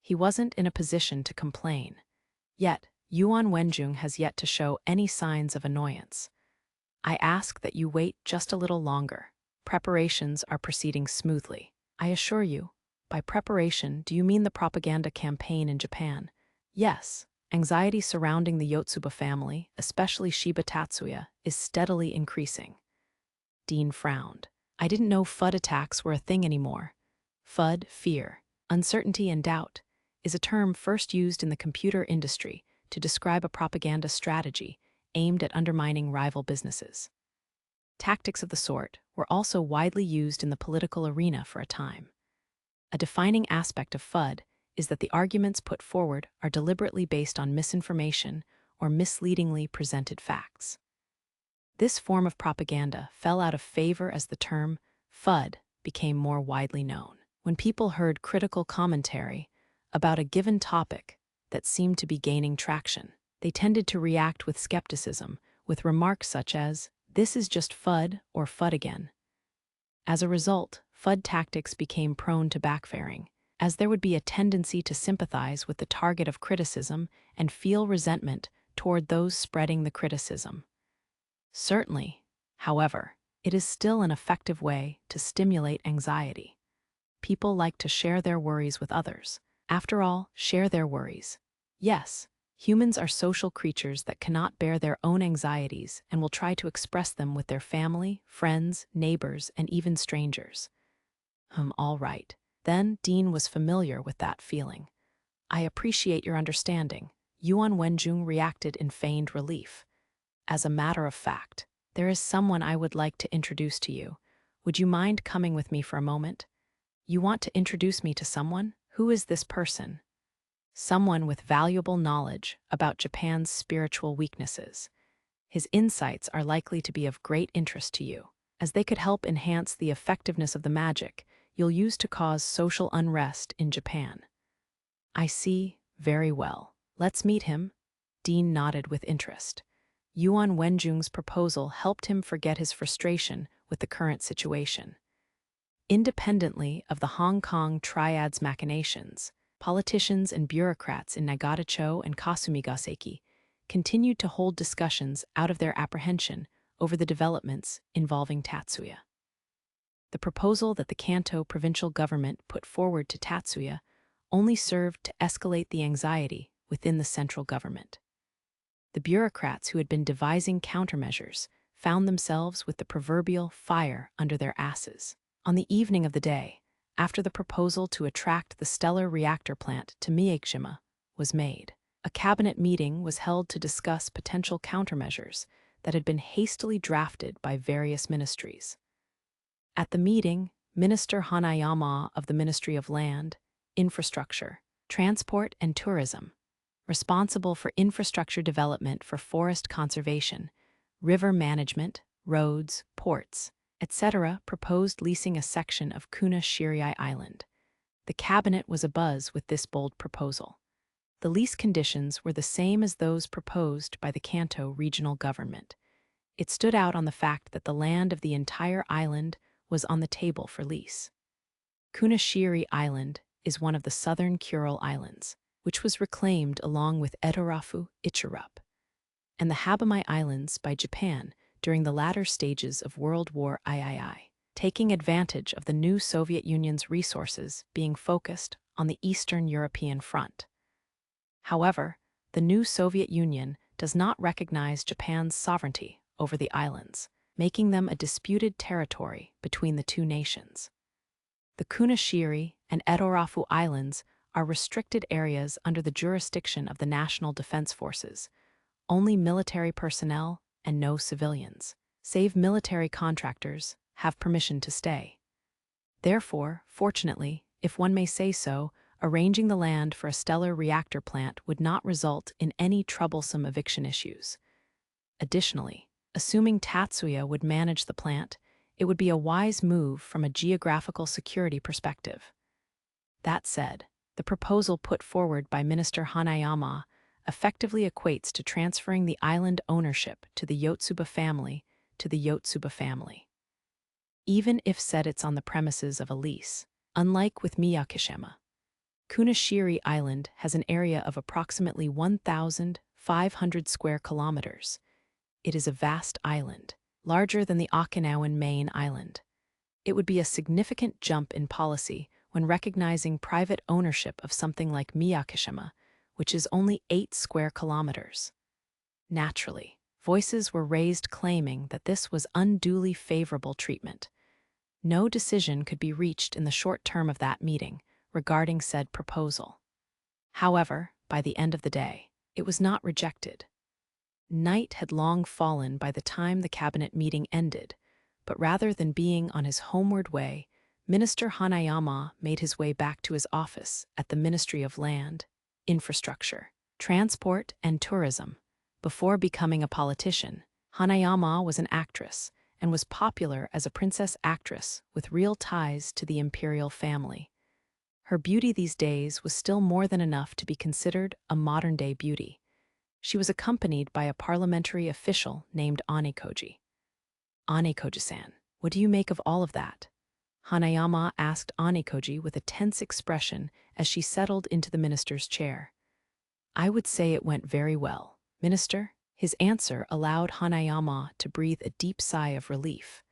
He wasn't in a position to complain. Yet, Yuan Wenjung has yet to show any signs of annoyance. I ask that you wait just a little longer. Preparations are proceeding smoothly. I assure you. By preparation, do you mean the propaganda campaign in Japan? Yes. Anxiety surrounding the Yotsuba family, especially Shiba Tatsuya, is steadily increasing. Dean frowned. I didn't know FUD attacks were a thing anymore. FUD, fear. Uncertainty and doubt is a term first used in the computer industry to describe a propaganda strategy aimed at undermining rival businesses. Tactics of the sort were also widely used in the political arena for a time. A defining aspect of FUD is that the arguments put forward are deliberately based on misinformation or misleadingly presented facts. This form of propaganda fell out of favor as the term FUD became more widely known. When people heard critical commentary about a given topic that seemed to be gaining traction, they tended to react with skepticism, with remarks such as, "This is just FUD" or "FUD again." As a result, FUD tactics became prone to backfiring, as there would be a tendency to sympathize with the target of criticism and feel resentment toward those spreading the criticism. Certainly, however, it is still an effective way to stimulate anxiety. People like to share their worries with others. After all, share their worries. Yes, humans are social creatures that cannot bear their own anxieties and will try to express them with their family, friends, neighbors, and even strangers. All right. Then Dean was familiar with that feeling. "I appreciate your understanding." Yuan Wenjun reacted in feigned relief. "As a matter of fact, there is someone I would like to introduce to you. Would you mind coming with me for a moment?" "You want to introduce me to someone? Who is this person?" "Someone with valuable knowledge about Japan's spiritual weaknesses. His insights are likely to be of great interest to you, as they could help enhance the effectiveness of the magic you'll use to cause social unrest in Japan." "I see. Very well. Let's meet him." Dean nodded with interest. Yuan Wenjung's proposal helped him forget his frustration with the current situation. Independently of the Hong Kong triad's machinations, politicians and bureaucrats in Nagatacho and Kasumigaseki continued to hold discussions out of their apprehension over the developments involving Tatsuya. The proposal that the Kanto provincial government put forward to Tatsuya only served to escalate the anxiety within the central government. The bureaucrats who had been devising countermeasures found themselves with the proverbial fire under their asses. On the evening of the day, after the proposal to attract the stellar reactor plant to Miyajima was made, a cabinet meeting was held to discuss potential countermeasures that had been hastily drafted by various ministries. At the meeting, Minister Hanayama of the Ministry of Land, Infrastructure, Transport and Tourism, responsible for infrastructure development for forest conservation, river management, roads, ports, etc., proposed leasing a section of Kuna Shirai Island. The cabinet was abuzz with this bold proposal. The lease conditions were the same as those proposed by the Kanto regional government. It stood out on the fact that the land of the entire island was on the table for lease. Kunashiri Island is one of the southern Kuril Islands, which was reclaimed along with Edorafu Ichirup, and the Habamai Islands by Japan during the latter stages of World War II, taking advantage of the new Soviet Union's resources being focused on the Eastern European front. However, the new Soviet Union does not recognize Japan's sovereignty over the islands, making them a disputed territory between the two nations. The Kunashiri and Edorafu Islands are restricted areas under the jurisdiction of the National Defense Forces. Only military personnel and no civilians, save military contractors, have permission to stay. Therefore, fortunately, if one may say so, arranging the land for a stellar reactor plant would not result in any troublesome eviction issues. Additionally, assuming Tatsuya would manage the plant, it would be a wise move from a geographical security perspective. That said, the proposal put forward by Minister Hanayama effectively equates to transferring the island ownership to the Yotsuba family even if said it's on the premises of a lease. Unlike with Miyakishima, Kunashiri Island has an area of approximately 1,500 square kilometers. It is a vast island, larger than the Okinawan main island. It would be a significant jump in policy when recognizing private ownership of something like Miyakishima, which is only 8 square kilometers. Naturally, voices were raised claiming that this was unduly favorable treatment. No decision could be reached in the short term of that meeting, regarding said proposal. However, by the end of the day, it was not rejected. Night had long fallen by the time the cabinet meeting ended, but rather than being on his homeward way, Minister Hanayama made his way back to his office at the Ministry of Land, Infrastructure, Transport, and Tourism. Before becoming a politician, Hanayama was an actress and was popular as a princess actress with real ties to the imperial family. Her beauty these days was still more than enough to be considered a modern-day beauty. She was accompanied by a parliamentary official named Anekoji. "Anekoji-san, what do you make of all of that?" Hanayama asked Anekoji with a tense expression as she settled into the minister's chair. "I would say it went very well, Minister." His answer allowed Hanayama to breathe a deep sigh of relief.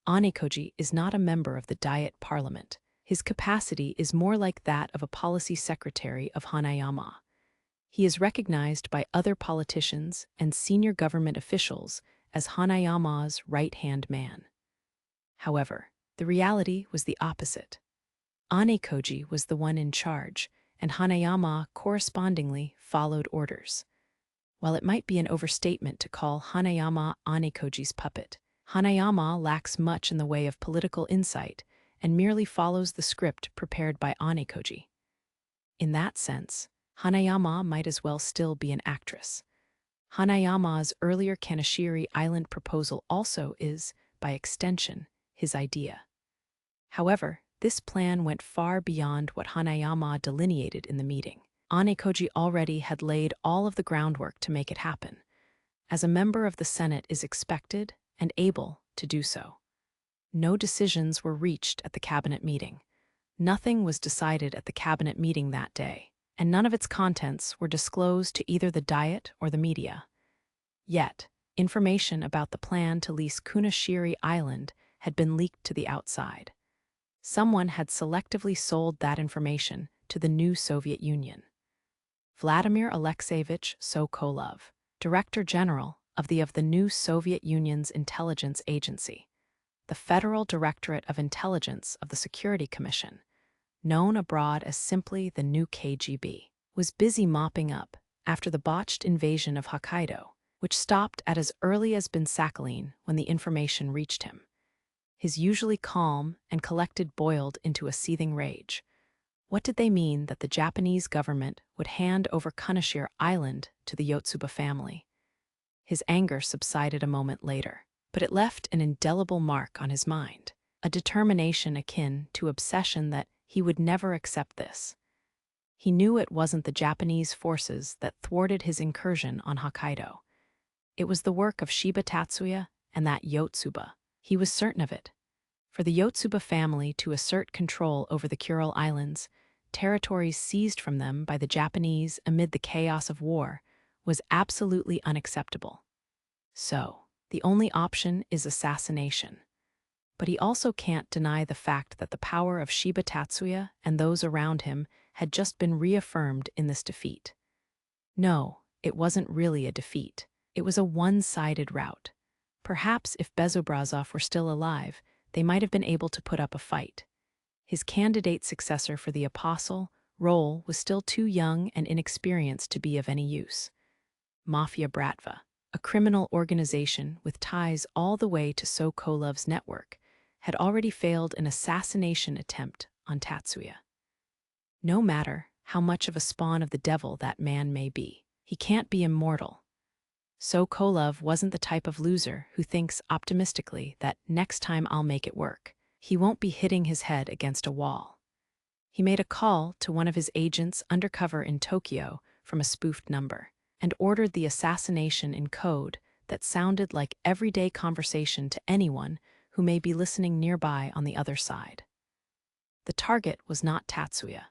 Anekoji is not a member of the Diet Parliament. His capacity is more like that of a policy secretary of Hanayama. He is recognized by other politicians and senior government officials as Hanayama's right-hand man. However, the reality was the opposite. Anekoji was the one in charge, and Hanayama correspondingly followed orders. While it might be an overstatement to call Hanayama Anekoji's puppet, Hanayama lacks much in the way of political insight and merely follows the script prepared by Anekoji. In that sense, Hanayama might as well still be an actress. Hanayama's earlier Kaneshiri Island proposal also is, by extension, his idea. However, this plan went far beyond what Hanayama delineated in the meeting. Anekoji already had laid all of the groundwork to make it happen, as a member of the Senate is expected and able to do so. No decisions were reached at the cabinet meeting. Nothing was decided at the cabinet meeting that day, and none of its contents were disclosed to either the Diet or the media. Yet, information about the plan to lease Kunashiri Island had been leaked to the outside. Someone had selectively sold that information to the new Soviet Union. Vladimir Alexeyevich Sokolov, Director General of the new Soviet Union's intelligence agency, the Federal Directorate of Intelligence of the Security Commission, known abroad as simply the new KGB, was busy mopping up after the botched invasion of Hokkaido, which stopped at as early as Sakhalin when the information reached him. His usually calm and collected boiled into a seething rage. What did they mean that the Japanese government would hand over Kunashiri Island to the Yotsuba family? His anger subsided a moment later, but it left an indelible mark on his mind, a determination akin to obsession that he would never accept this. He knew it wasn't the Japanese forces that thwarted his incursion on Hokkaido. It was the work of Shiba Tatsuya and that Yotsuba. He was certain of it. For the Yotsuba family to assert control over the Kuril Islands, territories seized from them by the Japanese amid the chaos of war, was absolutely unacceptable. So, the only option is assassination. But he also can't deny the fact that the power of Shiba Tatsuya and those around him had just been reaffirmed in this defeat. No, it wasn't really a defeat. It was a one-sided rout. Perhaps if Bezobrazov were still alive, they might have been able to put up a fight. His candidate successor for the apostle role was still too young and inexperienced to be of any use. Mafia Bratva, a criminal organization with ties all the way to Sokolov's network, had already failed an assassination attempt on Tatsuya. No matter how much of a spawn of the devil that man may be, he can't be immortal. Sokolov wasn't the type of loser who thinks optimistically that next time I'll make it work. He won't be hitting his head against a wall. He made a call to one of his agents undercover in Tokyo from a spoofed number and ordered the assassination in code that sounded like everyday conversation to anyone who may be listening nearby on the other side. The target was not Tatsuya.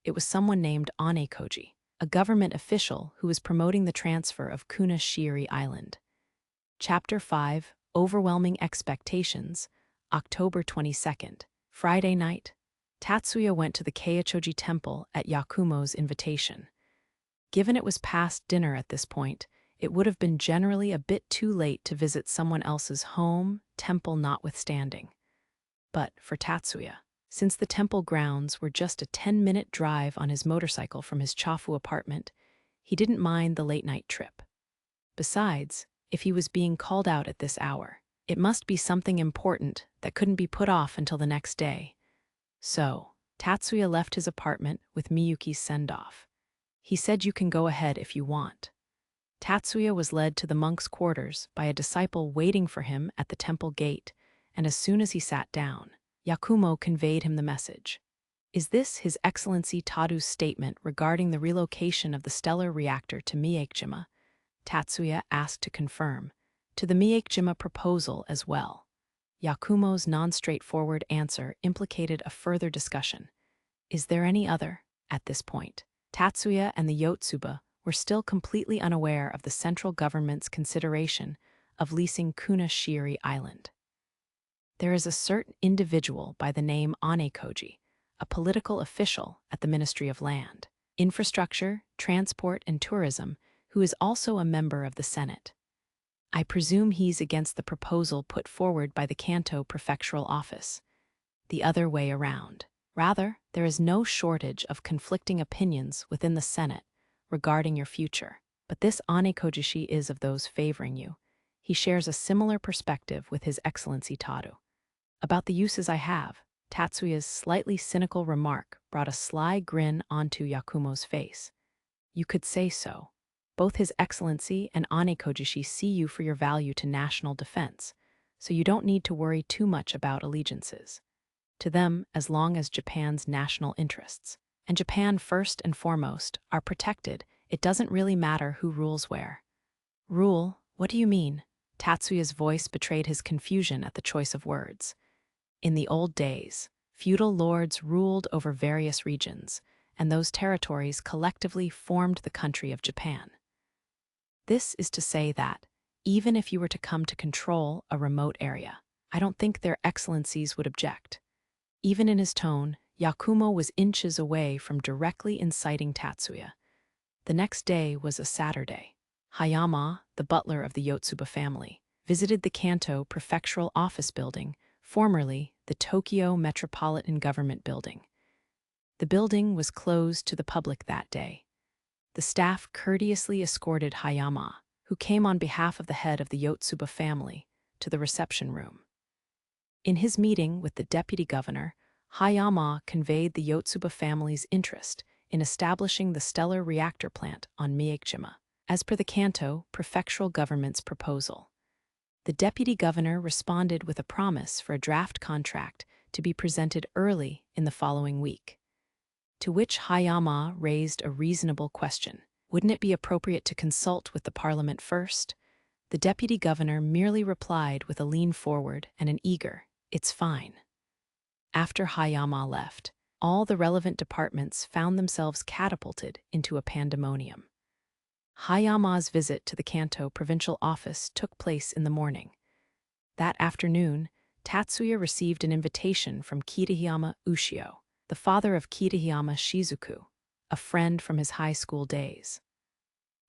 It was someone named Anekoji, a government official who was promoting the transfer of Kunashiri Island. Chapter 5, Overwhelming Expectations, October 22nd, Friday night. Tatsuya went to the Keiichoji temple at Yakumo's invitation. Given it was past dinner at this point, it would have been generally a bit too late to visit someone else's home, temple notwithstanding. But for Tatsuya, Since the temple grounds were just a 10-minute drive on his motorcycle from his Chafu apartment, he didn't mind the late-night trip. Besides, if he was being called out at this hour, it must be something important that couldn't be put off until the next day. So, Tatsuya left his apartment with Miyuki's send-off. He said, "You can go ahead if you want." Tatsuya was led to the monk's quarters by a disciple waiting for him at the temple gate, and as soon as he sat down, Yakumo conveyed him the message. "Is this His Excellency Tadu's statement regarding the relocation of the stellar reactor to Miyakejima?" Tatsuya asked to confirm. "To the Miyakejima proposal as well." Yakumo's non-straightforward answer implicated a further discussion. Is there any other? At this point, Tatsuya and the Yotsuba were still completely unaware of the central government's consideration of leasing Kunashiri Island. There is a certain individual by the name Anekoji, a political official at the Ministry of Land, Infrastructure, Transport, and Tourism, who is also a member of the Senate. I presume he's against the proposal put forward by the Kanto Prefectural Office. The other way around. Rather, there is no shortage of conflicting opinions within the Senate regarding your future, but this Anekoji is of those favoring you. He shares a similar perspective with His Excellency Tadu. About the uses I have, Tatsuya's slightly cynical remark brought a sly grin onto Yakumo's face. You could say so. Both His Excellency and Anekoji see you for your value to national defense, so you don't need to worry too much about allegiances. To them, as long as Japan's national interests, and Japan first and foremost, are protected, it doesn't really matter who rules where. Rule? What do you mean? Tatsuya's voice betrayed his confusion at the choice of words. In the old days, feudal lords ruled over various regions, and those territories collectively formed the country of Japan. This is to say that, even if you were to come to control a remote area, I don't think their excellencies would object. Even in his tone, Yakumo was inches away from directly inciting Tatsuya. The next day was a Saturday. Hayama, the butler of the Yotsuba family, visited the Kanto Prefectural Office Building, formerly the Tokyo Metropolitan Government Building. The building was closed to the public that day. The staff courteously escorted Hayama, who came on behalf of the head of the Yotsuba family, to the reception room. In his meeting with the deputy governor, Hayama conveyed the Yotsuba family's interest in establishing the stellar reactor plant on Miyakejima, as per the Kanto prefectural government's proposal. The deputy governor responded with a promise for a draft contract to be presented early in the following week. To which Hayama raised a reasonable question. Wouldn't it be appropriate to consult with the parliament first? The deputy governor merely replied with a lean forward and an eager, "It's fine." After Hayama left, all the relevant departments found themselves catapulted into a pandemonium. Hayama's visit to the Kanto provincial office took place in the morning. That afternoon, Tatsuya received an invitation from Kitahiyama Ushio, the father of Kitahiyama Shizuku, a friend from his high school days.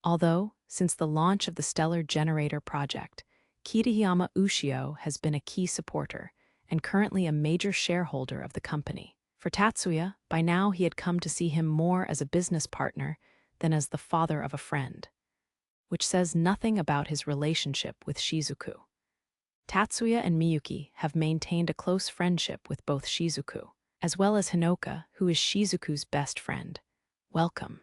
Although, since the launch of the Stellar Generator project, Kitahiyama Ushio has been a key supporter and currently a major shareholder of the company. For Tatsuya, by now he had come to see him more as a business partner than as the father of a friend, which says nothing about his relationship with Shizuku. Tatsuya and Miyuki have maintained a close friendship with both Shizuku, as well as Hinoka, who is Shizuku's best friend. Welcome.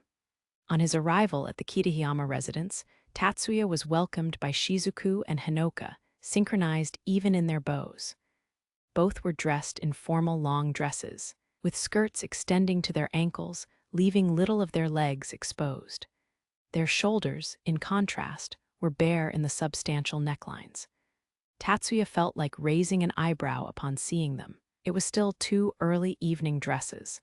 On his arrival at the Kitahiyama residence, Tatsuya was welcomed by Shizuku and Hinoka, synchronized even in their bows. Both were dressed in formal long dresses, with skirts extending to their ankles, leaving little of their legs exposed. Their shoulders, in contrast, were bare in the substantial necklines. Tatsuya felt like raising an eyebrow upon seeing them. It was still 2 early evening dresses,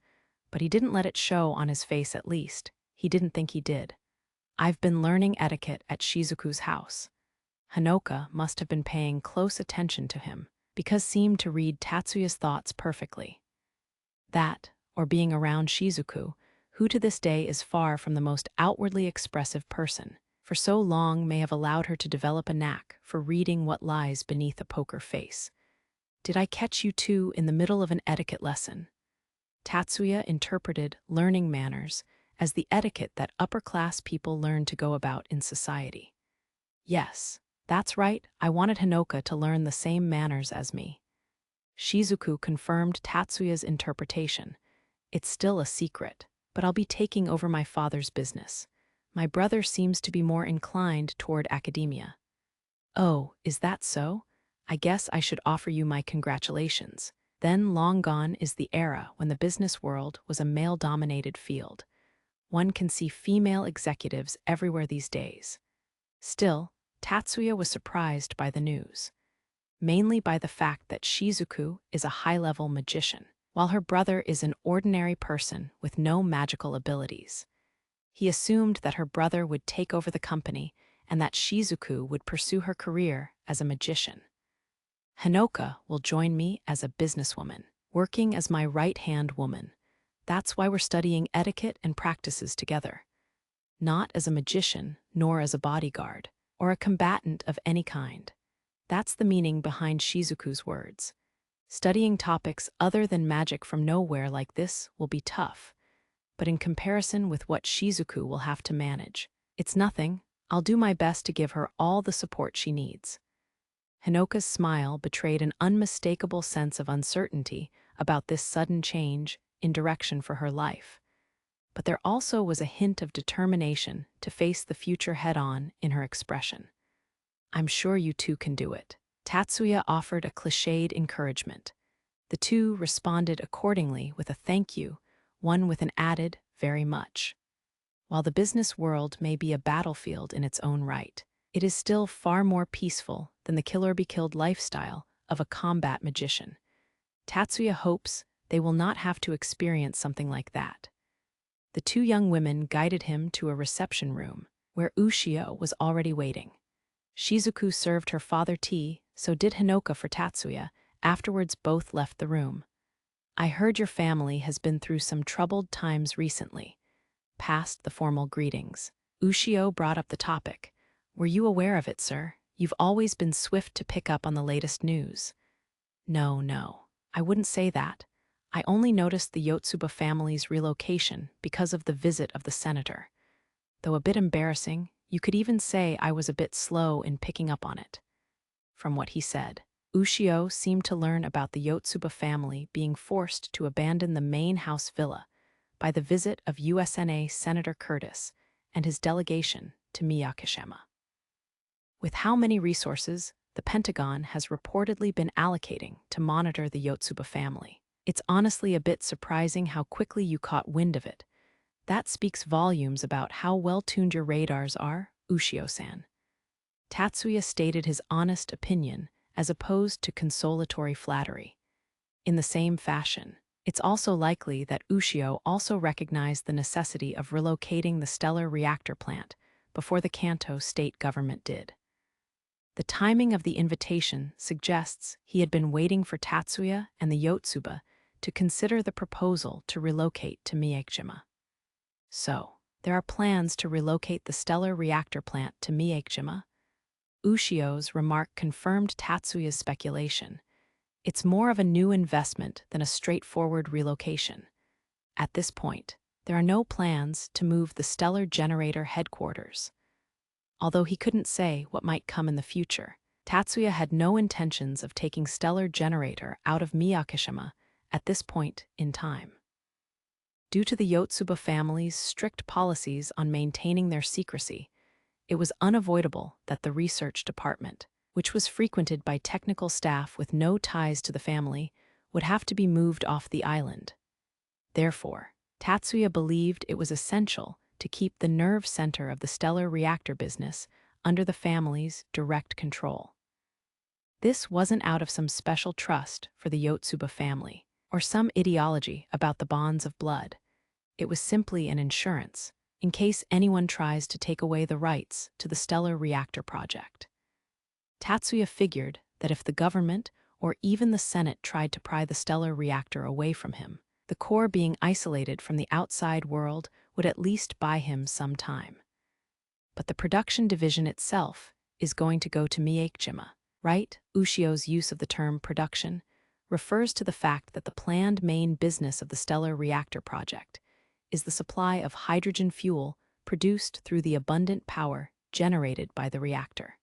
but he didn't let it show on his face at least. He didn't think he did. I've been learning etiquette at Shizuku's house. Hinoka must have been paying close attention to him, because seemed to read Tatsuya's thoughts perfectly. That, or being around Shizuku, who to this day is far from the most outwardly expressive person, for so long may have allowed her to develop a knack for reading what lies beneath a poker face. Did I catch you two in the middle of an etiquette lesson? Tatsuya interpreted learning manners as the etiquette that upper-class people learn to go about in society. Yes, that's right, I wanted Hinoka to learn the same manners as me. Shizuku confirmed Tatsuya's interpretation. It's still a secret, but I'll be taking over my father's business. My brother seems to be more inclined toward academia. Oh, is that so? I guess I should offer you my congratulations. Then long gone is the era when the business world was a male-dominated field. One can see female executives everywhere these days. Still, Tatsuya was surprised by the news, mainly by the fact that Shizuku is a high-level magician, while her brother is an ordinary person with no magical abilities. He assumed that her brother would take over the company and that Shizuku would pursue her career as a magician. Hinoka will join me as a businesswoman, working as my right-hand woman. That's why we're studying etiquette and practices together. Not as a magician, nor as a bodyguard, or a combatant of any kind. That's the meaning behind Shizuku's words. Studying topics other than magic from nowhere like this will be tough, but in comparison with what Shizuku will have to manage, it's nothing. I'll do my best to give her all the support she needs. Hinoka's smile betrayed an unmistakable sense of uncertainty about this sudden change in direction for her life. But there also was a hint of determination to face the future head-on in her expression. I'm sure you two can do it. Tatsuya offered a cliched encouragement. The two responded accordingly with a thank you, one with an added very much. While the business world may be a battlefield in its own right, it is still far more peaceful than the kill-or-be-killed lifestyle of a combat magician. Tatsuya hopes they will not have to experience something like that. The two young women guided him to a reception room, where Ushio was already waiting. Shizuku served her father tea, so did Hinoka for Tatsuya. Afterwards, both left the room. I heard your family has been through some troubled times recently. Past the formal greetings, Ushio brought up the topic. Were you aware of it, sir? You've always been swift to pick up on the latest news. No, I wouldn't say that. I only noticed the Yotsuba family's relocation because of the visit of the senator. Though a bit embarrassing, you could even say I was a bit slow in picking up on it. From what he said, Ushio seemed to learn about the Yotsuba family being forced to abandon the main house villa by the visit of USNA Senator Curtis and his delegation to Miyakishima. With how many resources the Pentagon has reportedly been allocating to monitor the Yotsuba family, it's honestly a bit surprising how quickly you caught wind of it. That speaks volumes about how well-tuned your radars are, Ushio-san. Tatsuya stated his honest opinion as opposed to consolatory flattery. In the same fashion, it's also likely that Ushio also recognized the necessity of relocating the stellar reactor plant before the Kanto state government did. The timing of the invitation suggests he had been waiting for Tatsuya and the Yotsuba to consider the proposal to relocate to Miyakishima. So, there are plans to relocate the stellar reactor plant to Miyakishima? Ushio's remark confirmed Tatsuya's speculation. It's more of a new investment than a straightforward relocation. At this point, there are no plans to move the stellar generator headquarters. Although he couldn't say what might come in the future, Tatsuya had no intentions of taking stellar generator out of Miyakishima at this point in time. Due to the Yotsuba family's strict policies on maintaining their secrecy, it was unavoidable that the research department, which was frequented by technical staff with no ties to the family, would have to be moved off the island. Therefore, Tatsuya believed it was essential to keep the nerve center of the stellar reactor business under the family's direct control. This wasn't out of some special trust for the Yotsuba family, or some ideology about the bonds of blood. It was simply an insurance, in case anyone tries to take away the rights to the stellar reactor project. Tatsuya figured that if the government or even the Senate tried to pry the stellar reactor away from him, the core being isolated from the outside world would at least buy him some time. But the production division itself is going to go to Miyakishima, right? Ushio's use of the term production refers to the fact that the planned main business of the stellar reactor project is the supply of hydrogen fuel produced through the abundant power generated by the reactor.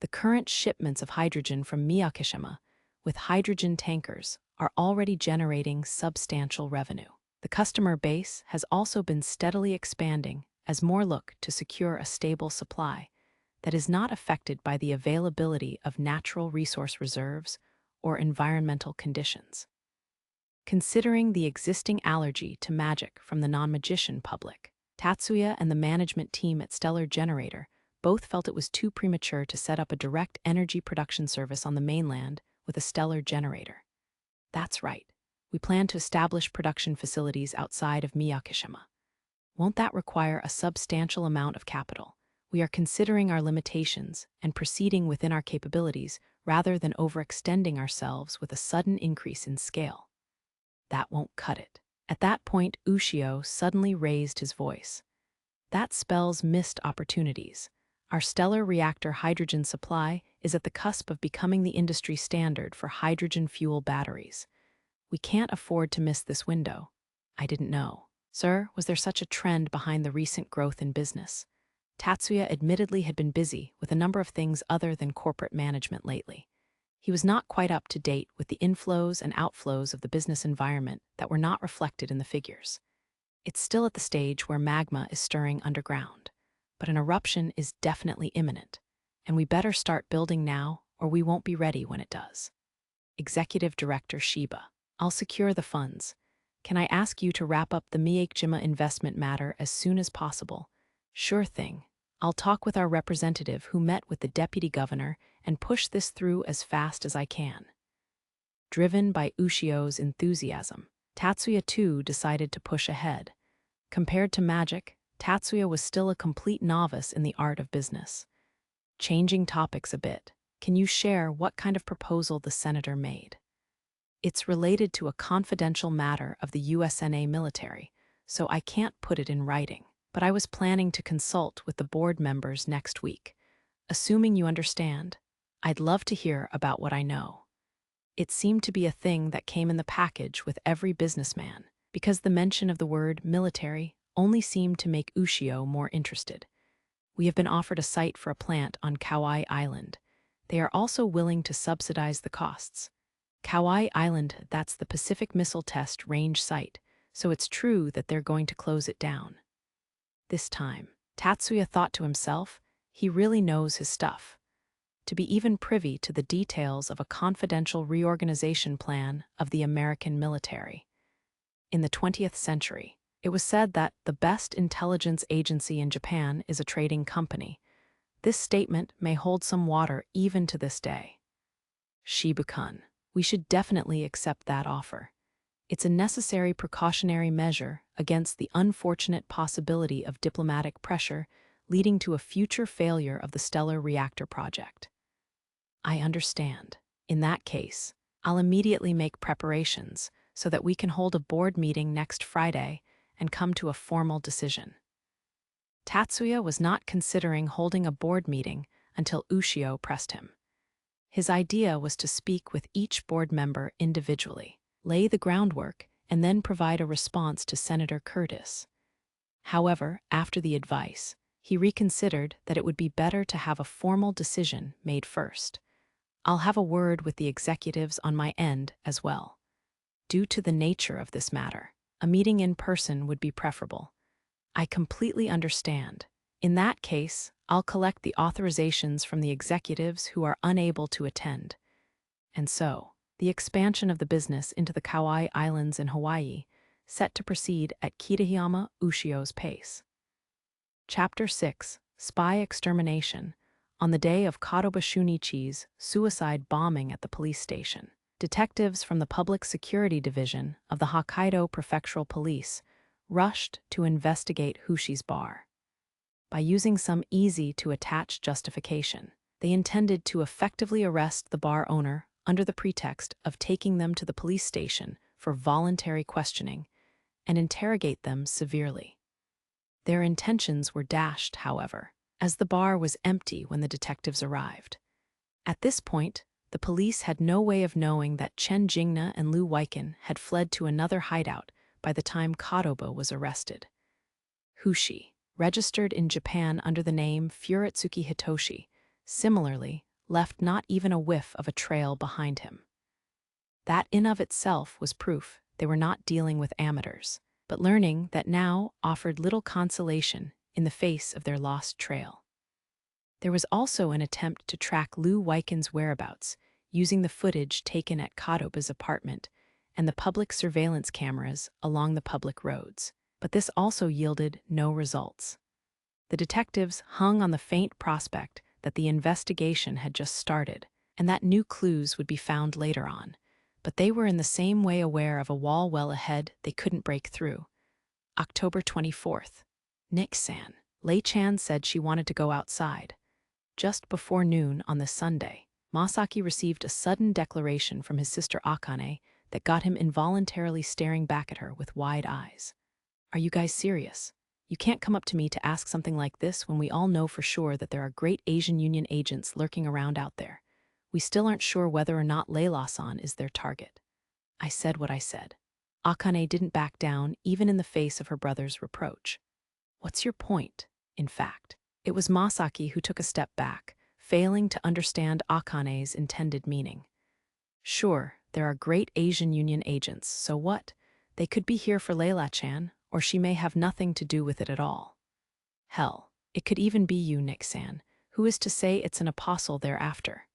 The current shipments of hydrogen from Miyakishima with hydrogen tankers are already generating substantial revenue. The customer base has also been steadily expanding as more look to secure a stable supply that is not affected by the availability of natural resource reserves or environmental conditions. Considering the existing allergy to magic from the non-magician public, Tatsuya and the management team at Stellar Generator both felt it was too premature to set up a direct energy production service on the mainland with a stellar generator. That's right. We plan to establish production facilities outside of Miyakishima. Won't that require a substantial amount of capital? We are considering our limitations and proceeding within our capabilities rather than overextending ourselves with a sudden increase in scale. That won't cut it. At that point, Ichijou suddenly raised his voice. That spells missed opportunities. Our stellar reactor hydrogen supply is at the cusp of becoming the industry standard for hydrogen fuel batteries. We can't afford to miss this window. I didn't know. Sir, was there such a trend behind the recent growth in business? Tatsuya admittedly had been busy with a number of things other than corporate management lately. He was not quite up to date with the inflows and outflows of the business environment that were not reflected in the figures. It's still at the stage where magma is stirring underground, but an eruption is definitely imminent, and we better start building now or we won't be ready when it does. Executive Director Shiba, I'll secure the funds. Can I ask you to wrap up the Miyakishima investment matter as soon as possible? Sure thing. I'll talk with our representative who met with the deputy governor and push this through as fast as I can. Driven by Ichijou's enthusiasm, Tatsuya too decided to push ahead. Compared to magic, Tatsuya was still a complete novice in the art of business. Changing topics a bit, can you share what kind of proposal the senator made? It's related to a confidential matter of the USNA military, so I can't put it in writing, but I was planning to consult with the board members next week. Assuming you understand, I'd love to hear about what I know. It seemed to be a thing that came in the package with every businessman, because the mention of the word military only seemed to make Ichijou more interested. We have been offered a site for a plant on Kauai Island. They are also willing to subsidize the costs. Kauai Island, that's the Pacific Missile Test Range site, so it's true that they're going to close it down. This time, Tatsuya thought to himself, he really knows his stuff. To be even privy to the details of a confidential reorganization plan of the American military. In the 20th century, it was said that the best intelligence agency in Japan is a trading company. This statement may hold some water even to this day. Shiba-kun, we should definitely accept that offer. It's a necessary precautionary measure against the unfortunate possibility of diplomatic pressure leading to a future failure of the stellar reactor project. I understand. In that case, I'll immediately make preparations so that we can hold a board meeting next Friday and come to a formal decision. Tatsuya was not considering holding a board meeting until Ichijou pressed him. His idea was to speak with each board member individually, lay the groundwork, and then provide a response to Senator Curtis. However, after the advice, he reconsidered that it would be better to have a formal decision made first. I'll have a word with the executives on my end as well. Due to the nature of this matter, a meeting in person would be preferable. I completely understand. In that case, I'll collect the authorizations from the executives who are unable to attend. And so, the expansion of the business into the Kauai Islands in Hawaii, set to proceed at Kitahiyama Ichijou's pace. Chapter 6, Spy Extermination. On the day of Kadoba Shunichi's suicide bombing at the police station, detectives from the Public Security Division of the Hokkaido Prefectural Police rushed to investigate Hushi's bar. By using some easy-to-attach justification, they intended to effectively arrest the bar owner under the pretext of taking them to the police station for voluntary questioning and interrogate them severely. Their intentions were dashed, however, as the bar was empty when the detectives arrived. At this point, The police had no way of knowing that Chen Jingna and Liú Lìlěi had fled to another hideout by the time Kadoba was arrested. Hushi, registered in Japan under the name Furitsuki Hitoshi, similarly left not even a whiff of a trail behind him. That in of itself was proof they were not dealing with amateurs, but learning that now offered little consolation in the face of their lost trail. There was also an attempt to track Liú Lìlěi's whereabouts using the footage taken at Kadoba's apartment and the public surveillance cameras along the public roads, but this also yielded no results. The detectives hung on the faint prospect that the investigation had just started and that new clues would be found later on, but they were in the same way aware of a wall well ahead they couldn't break through. October 24th. Nick-san. Lei-chan said she wanted to go outside. Just before noon on this Sunday, Masaki received a sudden declaration from his sister Akane that got him involuntarily staring back at her with wide eyes. "Are you guys serious? You can't come up to me to ask something like this when we all know for sure that there are great Asian Union agents lurking around out there. We still aren't sure whether or not Lìlěi-san is their target." I said what I said. Akane didn't back down even in the face of her brother's reproach. "What's your point?" In fact, it was Masaki who took a step back, failing to understand Akane's intended meaning. "Sure, there are great Asian Union agents, so what? They could be here for Lìlěi-chan, or she may have nothing to do with it at all. Hell, it could even be you, Nick-san. Who is to say it's an apostle thereafter?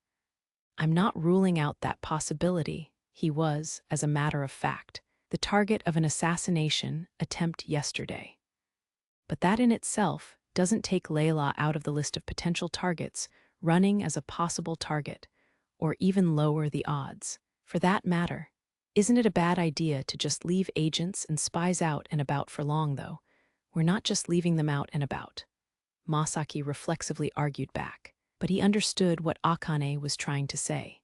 I'm not ruling out that possibility. He was, as a matter of fact, the target of an assassination attempt yesterday. But that in itself doesn't take Lìlěi out of the list of potential targets running as a possible target, or even lower the odds. For that matter, isn't it a bad idea to just leave agents and spies out and about for long, though? We're not just leaving them out and about." Masaki reflexively argued back, but he understood what Akane was trying to say.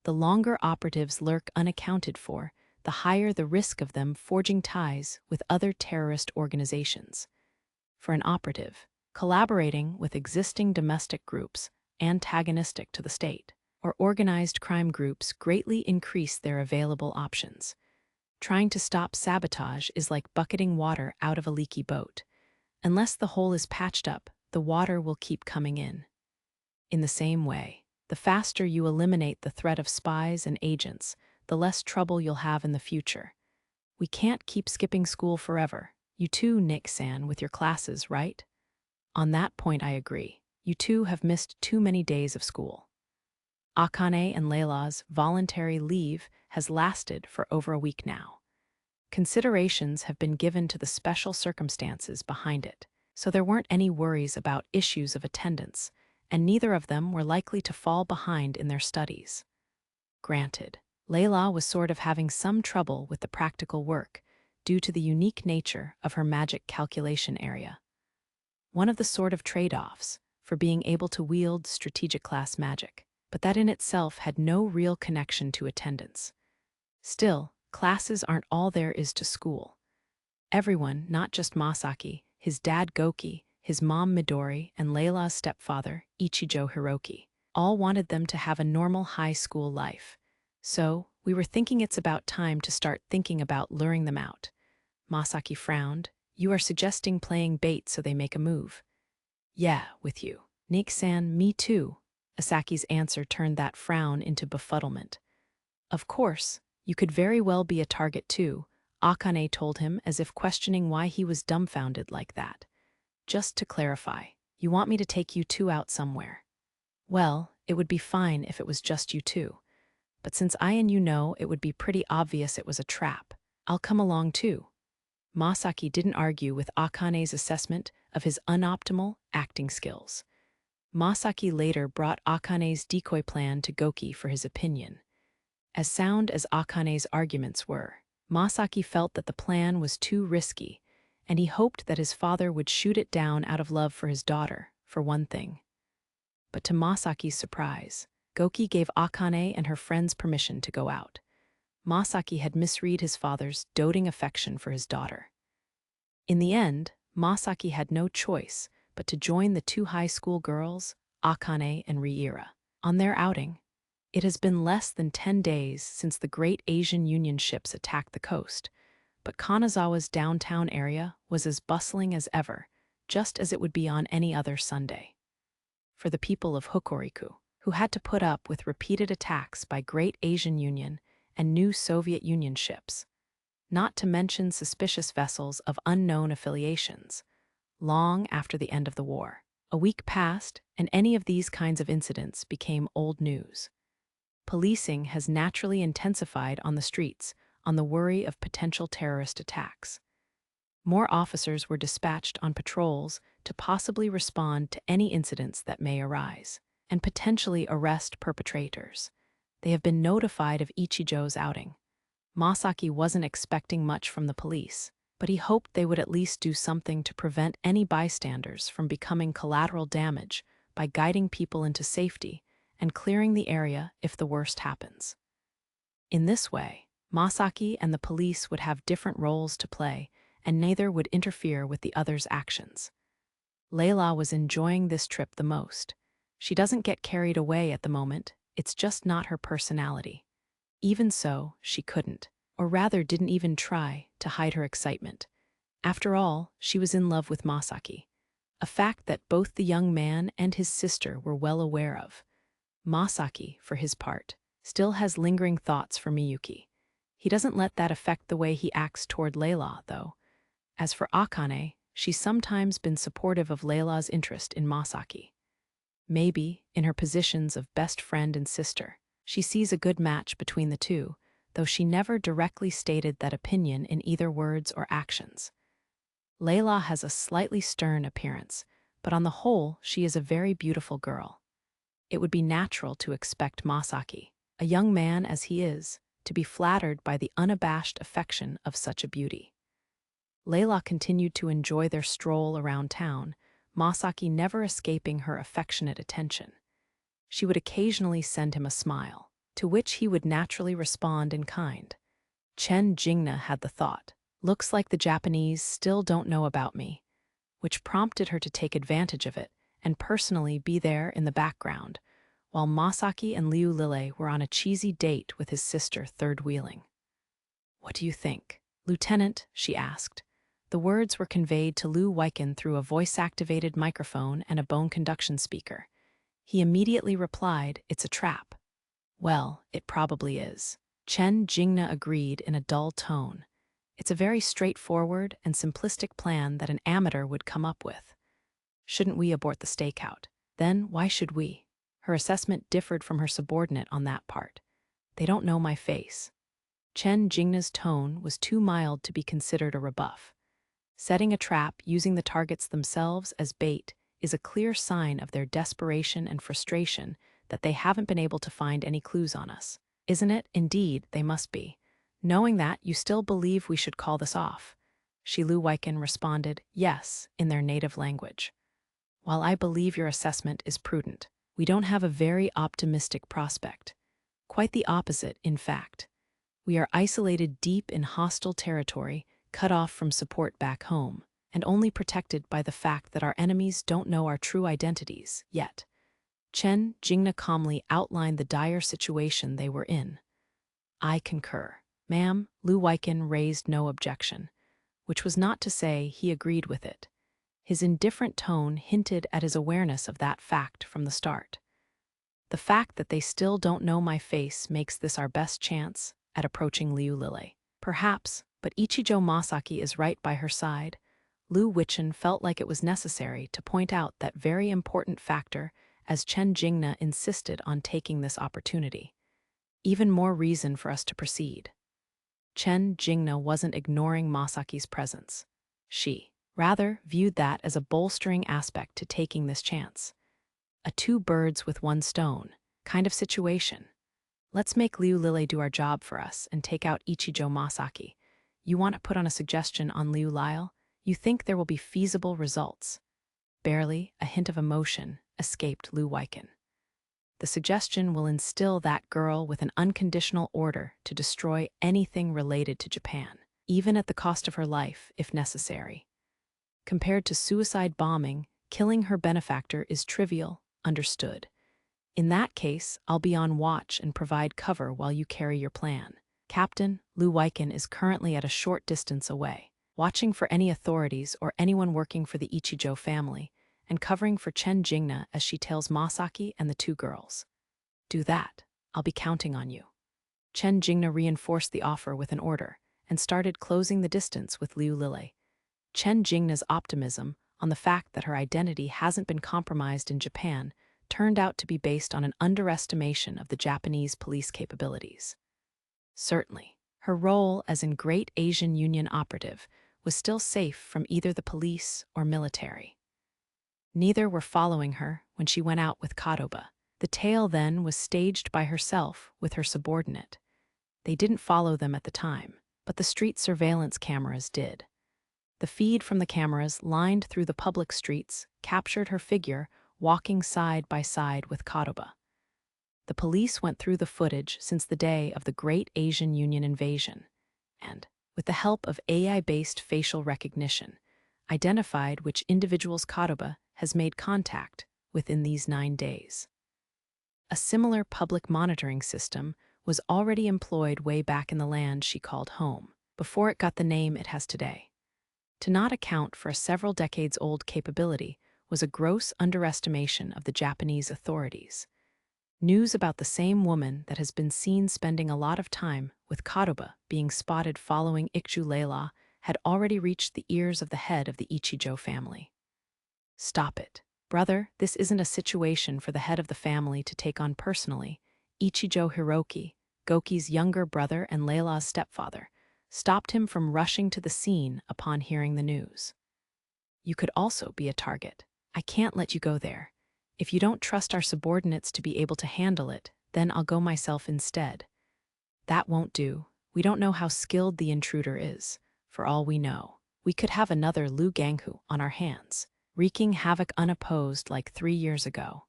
The longer operatives lurk unaccounted for, the higher the risk of them forging ties with other terrorist organizations. For an operative, collaborating with existing domestic groups antagonistic to the state, or organized crime groups greatly increase their available options. Trying to stop sabotage is like bucketing water out of a leaky boat. Unless the hole is patched up, the water will keep coming in. In the same way, the faster you eliminate the threat of spies and agents, the less trouble you'll have in the future. We can't keep skipping school forever. You too, Nick-san, with your classes, right? On that point I agree. You too have missed too many days of school. Akane and Lìlěi's voluntary leave has lasted for over a week now. Considerations have been given to the special circumstances behind it, so there weren't any worries about issues of attendance, and neither of them were likely to fall behind in their studies. Granted, Lìlěi was sort of having some trouble with the practical work due to the unique nature of her magic calculation area. One of the sort of trade-offs for being able to wield strategic class magic, but that in itself had no real connection to attendance. Still, classes aren't all there is to school. Everyone, not just Masaki, his dad Goki, his mom Midori, and Lìlěi's stepfather, Ichijou Hiroki, all wanted them to have a normal high school life. So, we were thinking it's about time to start thinking about luring them out. Masaki frowned. "You are suggesting playing bait so they make a move." "Yeah, with you. Nick-san, me too." Asaki's answer turned that frown into befuddlement. "Of course, you could very well be a target too," Akane told him as if questioning why he was dumbfounded like that. "Just to clarify, you want me to take you two out somewhere?" "Well, it would be fine if it was just you two. But since I and you know it would be pretty obvious it was a trap, I'll come along too." Masaki didn't argue with Akane's assessment of his unoptimal acting skills. Masaki later brought Akane's decoy plan to Goki for his opinion. As sound as Akane's arguments were, Masaki felt that the plan was too risky, and he hoped that his father would shoot it down out of love for his daughter, for one thing. But to Masaki's surprise, Goki gave Akane and her friends permission to go out. Masaki had misread his father's doting affection for his daughter. In the end, Masaki had no choice but to join the two high school girls, Akane and Riira, on their outing. It has been less than 10 days since the great Asian Union ships attacked the coast, but Kanazawa's downtown area was as bustling as ever, just as it would be on any other Sunday. For the people of Hokuriku, who had to put up with repeated attacks by great Asian Union and new Soviet Union ships, not to mention suspicious vessels of unknown affiliations, long after the end of the war. A week passed, and any of these kinds of incidents became old news. Policing has naturally intensified on the streets on the worry of potential terrorist attacks. More officers were dispatched on patrols to possibly respond to any incidents that may arise, and potentially arrest perpetrators. They have been notified of Ichijou's outing. Masaki wasn't expecting much from the police, but he hoped they would at least do something to prevent any bystanders from becoming collateral damage by guiding people into safety and clearing the area if the worst happens. In this way, Masaki and the police would have different roles to play, and neither would interfere with the other's actions. Layla was enjoying this trip the most. She doesn't get carried away at the moment, it's just not her personality. Even so, she couldn't, or rather didn't even try, to hide her excitement. After all, she was in love with Masaki, a fact that both the young man and his sister were well aware of. Masaki, for his part, still has lingering thoughts for Miyuki. He doesn't let that affect the way he acts toward Layla, though. As for Akane, she's sometimes been supportive of Layla's interest in Masaki. Maybe, in her positions of best friend and sister, she sees a good match between the two, though she never directly stated that opinion in either words or actions. Layla has a slightly stern appearance, but on the whole, she is a very beautiful girl. It would be natural to expect Masaki, a young man as he is, to be flattered by the unabashed affection of such a beauty. Layla continued to enjoy their stroll around town, Masaki never escaping her affectionate attention. She would occasionally send him a smile, to which he would naturally respond in kind. Chen Jingna had the thought, "Looks like the Japanese still don't know about me," which prompted her to take advantage of it and personally be there in the background, while Masaki and Liú Lìlěi were on a cheesy date with his sister third-wheeling. "What do you think, Lieutenant?" she asked. The words were conveyed to Liu Weiken through a voice-activated microphone and a bone conduction speaker. He immediately replied, "It's a trap." "Well, it probably is." Chen Jingna agreed in a dull tone. "It's a very straightforward and simplistic plan that an amateur would come up with. Shouldn't we abort the stakeout? Then why should we?" Her assessment differed from her subordinate on that part. "They don't know my face." Chen Jingna's tone was too mild to be considered a rebuff. Setting a trap using the targets themselves as bait is a clear sign of their desperation and frustration that they haven't been able to find any clues on us. Isn't it? Indeed, they must be. Knowing that, you still believe we should call this off? Liú Weiken responded, "Yes," in their native language. "While I believe your assessment is prudent, we don't have a very optimistic prospect. Quite the opposite, in fact. We are isolated deep in hostile territory, cut off from support back home, and only protected by the fact that our enemies don't know our true identities, yet." Chen Jingna calmly outlined the dire situation they were in. "I concur, ma'am." Liú Weiken raised no objection, which was not to say he agreed with it. His indifferent tone hinted at his awareness of that fact from the start. "The fact that they still don't know my face makes this our best chance at approaching Liú Lìlěi. Perhaps, but Ichijou Masaki is right by her side." Liú Weiken felt like it was necessary to point out that very important factor as Chen Jingna insisted on taking this opportunity. "Even more reason for us to proceed." Chen Jingna wasn't ignoring Masaki's presence. She, rather, viewed that as a bolstering aspect to taking this chance. A two birds with one stone kind of situation. "Let's make Liú Lìlěi do our job for us and take out Ichijou Masaki. You want to put on a suggestion on Liú Lìlěi? You think there will be feasible results?" Barely a hint of emotion escaped Liú Weiken. "The suggestion will instill that girl with an unconditional order to destroy anything related to Japan, even at the cost of her life, if necessary. Compared to suicide bombing, killing her benefactor is trivial, understood. In that case, I'll be on watch and provide cover while you carry your plan. Captain Liú Lìlěi is currently at a short distance away, watching for any authorities or anyone working for the Ichijou family, and covering for Chen Jingna as she tails Masaki and the two girls. Do that. I'll be counting on you. Chen Jingna reinforced the offer with an order and started closing the distance with Liú Lìlěi. Chen Jingna's optimism on the fact that her identity hasn't been compromised in Japan turned out to be based on an underestimation of the Japanese police capabilities. Certainly, her role as a Great Asian Union operative was still safe from either the police or military. Neither were following her when she went out with Kadoba. The tale then was staged by herself with her subordinate. They didn't follow them at the time, but the street surveillance cameras did. The feed from the cameras lined through the public streets captured her figure walking side by side with Kadoba. The police went through the footage since the day of the Great Asian Union invasion and, with the help of AI-based facial recognition, identified which individuals Kadoba has made contact within these 9 days. A similar public monitoring system was already employed way back in the land she called home, before it got the name it has today. To not account for a several decades-old capability was a gross underestimation of the Japanese authorities. News about the same woman that has been seen spending a lot of time with Kadoba being spotted following Ichijou Lìlěi had already reached the ears of the head of the Ichijou family. Stop it. Brother, this isn't a situation for the head of the family to take on personally. Ichijou Hiroki, Goki's younger brother and Lìlěi's stepfather, stopped him from rushing to the scene upon hearing the news. You could also be a target. I can't let you go there. If you don't trust our subordinates to be able to handle it, then I'll go myself instead. That won't do. We don't know how skilled the intruder is. For all we know, we could have another Liu Ganghu on our hands, wreaking havoc unopposed like 3 years ago.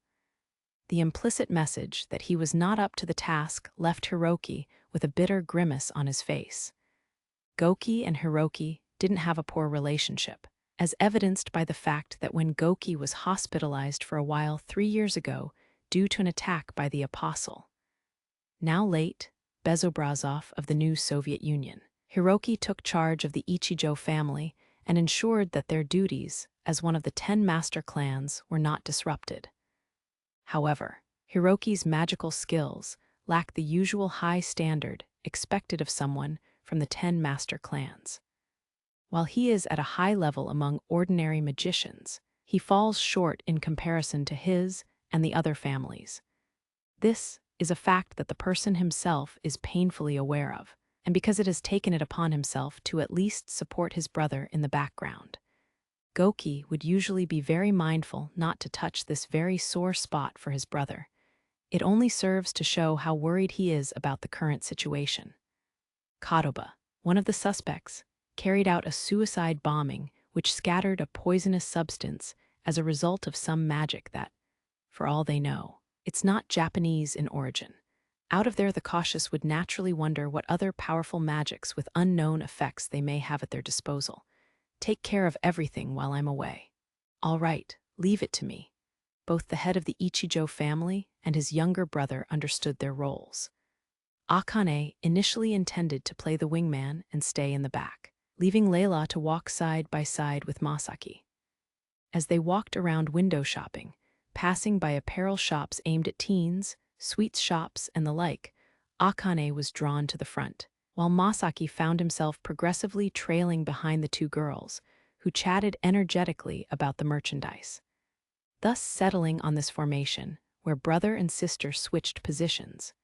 The implicit message that he was not up to the task left Hiroki with a bitter grimace on his face. Goki and Hiroki didn't have a poor relationship, as evidenced by the fact that when Goki was hospitalized for a while 3 years ago due to an attack by the Apostle. Now late, Bezobrazov of the new Soviet Union, Hiroki took charge of the Ichijou family and ensured that their duties as one of the 10 master clans were not disrupted. However, Hiroki's magical skills lacked the usual high standard expected of someone from the 10 master clans. While he is at a high level among ordinary magicians, he falls short in comparison to his and the other families. This is a fact that the person himself is painfully aware of, and because it has taken it upon himself to at least support his brother in the background. Goki would usually be very mindful not to touch this very sore spot for his brother. It only serves to show how worried he is about the current situation. Kadoba, one of the suspects, carried out a suicide bombing which scattered a poisonous substance as a result of some magic that, for all they know, it's not Japanese in origin. Out of there, the cautious would naturally wonder what other powerful magics with unknown effects they may have at their disposal. Take care of everything while I'm away. All right, leave it to me. Both the head of the Ichijou family and his younger brother understood their roles. Akane initially intended to play the wingman and stay in the back, leaving Lìlěi to walk side by side with Masaki. As they walked around window shopping, passing by apparel shops aimed at teens, sweets shops, and the like, Akane was drawn to the front, while Masaki found himself progressively trailing behind the two girls, who chatted energetically about the merchandise. Thus settling on this formation, where brother and sister switched positions.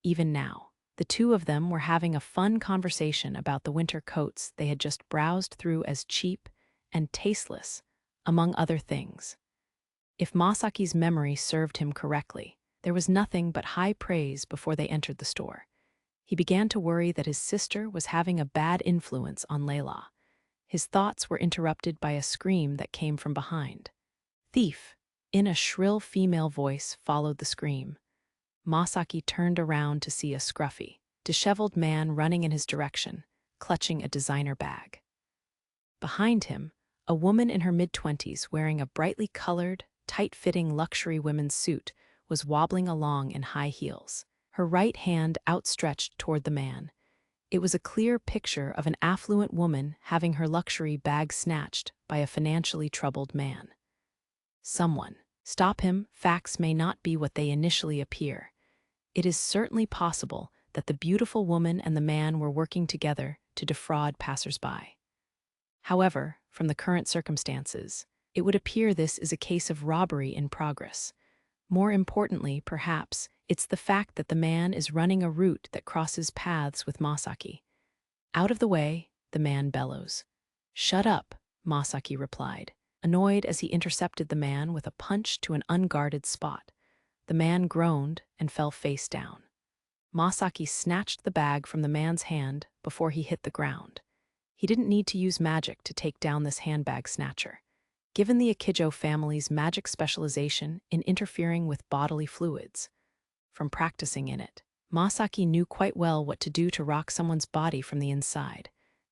Even now, the two of them were having a fun conversation about the winter coats they had just browsed through as cheap and tasteless, among other things. If Masaki's memory served him correctly, there was nothing but high praise before they entered the store. He began to worry that his sister was having a bad influence on Lìlěi. His thoughts were interrupted by a scream that came from behind. "Thief!" In a shrill female voice followed the scream. Masaki turned around to see a scruffy, disheveled man running in his direction, clutching a designer bag. Behind him, a woman in her mid-20s wearing a brightly colored, tight-fitting luxury women's suit was wobbling along in high heels, her right hand outstretched toward the man. It was a clear picture of an affluent woman having her luxury bag snatched by a financially troubled man. Someone, stop him, facts may not be what they initially appear. It is certainly possible that the beautiful woman and the man were working together to defraud passersby. However, from the current circumstances, it would appear this is a case of robbery in progress. More importantly, perhaps, it's the fact that the man is running a route that crosses paths with Masaki. Out of the way, the man bellows. "Shut up," Masaki replied, annoyed as he intercepted the man with a punch to an unguarded spot. The man groaned and fell face down. Masaki snatched the bag from the man's hand before he hit the ground. He didn't need to use magic to take down this handbag snatcher. Given the Ichijou family's magic specialization in interfering with bodily fluids, from practicing in it, Masaki knew quite well what to do to rock someone's body from the inside.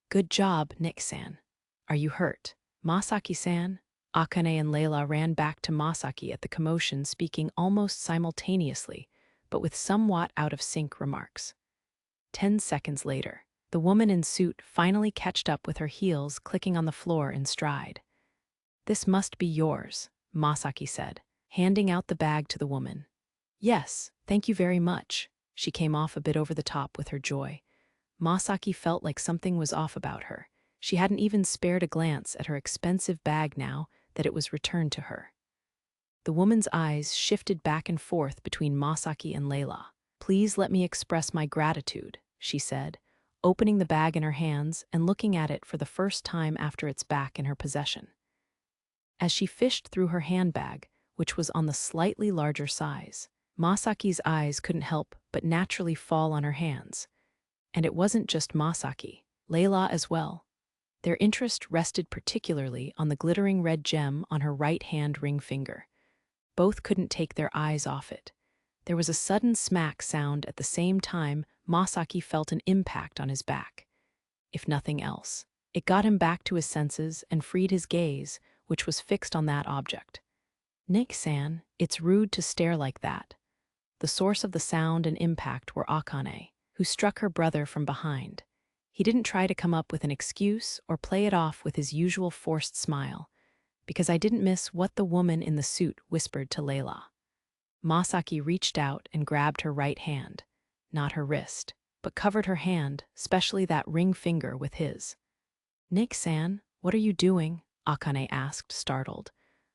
"Good job, Nick-san. Are you hurt?" "Masaki-san?" Akane and Layla ran back to Masaki at the commotion, speaking almost simultaneously, but with somewhat out-of-sync remarks. 10 seconds later, the woman in suit finally catched up with her heels clicking on the floor in stride. "This must be yours," Masaki said, handing out the bag to the woman. "Yes, thank you very much." She came off a bit over the top with her joy. Masaki felt like something was off about her. She hadn't even spared a glance at her expensive bag now that it was returned to her. The woman's eyes shifted back and forth between Masaki and Layla. "Please let me express my gratitude," she said, opening the bag in her hands and looking at it for the first time after it's back in her possession. As she fished through her handbag, which was on the slightly larger size, Masaki's eyes couldn't help but naturally fall on her hands. And it wasn't just Masaki, Layla as well. Their interest rested particularly on the glittering red gem on her right-hand ring finger. Both couldn't take their eyes off it. There was a sudden smack sound at the same time Masaki felt an impact on his back. If nothing else, it got him back to his senses and freed his gaze, which was fixed on that object. "Nick-san, it's rude to stare like that." The source of the sound and impact were Akane, who struck her brother from behind. He didn't try to come up with an excuse or play it off with his usual forced smile, "because I didn't miss what the woman in the suit whispered to Layla." Masaki reached out and grabbed her right hand, not her wrist, but covered her hand, especially that ring finger, with his. "Nick-san, what are you doing?" Akane asked, startled.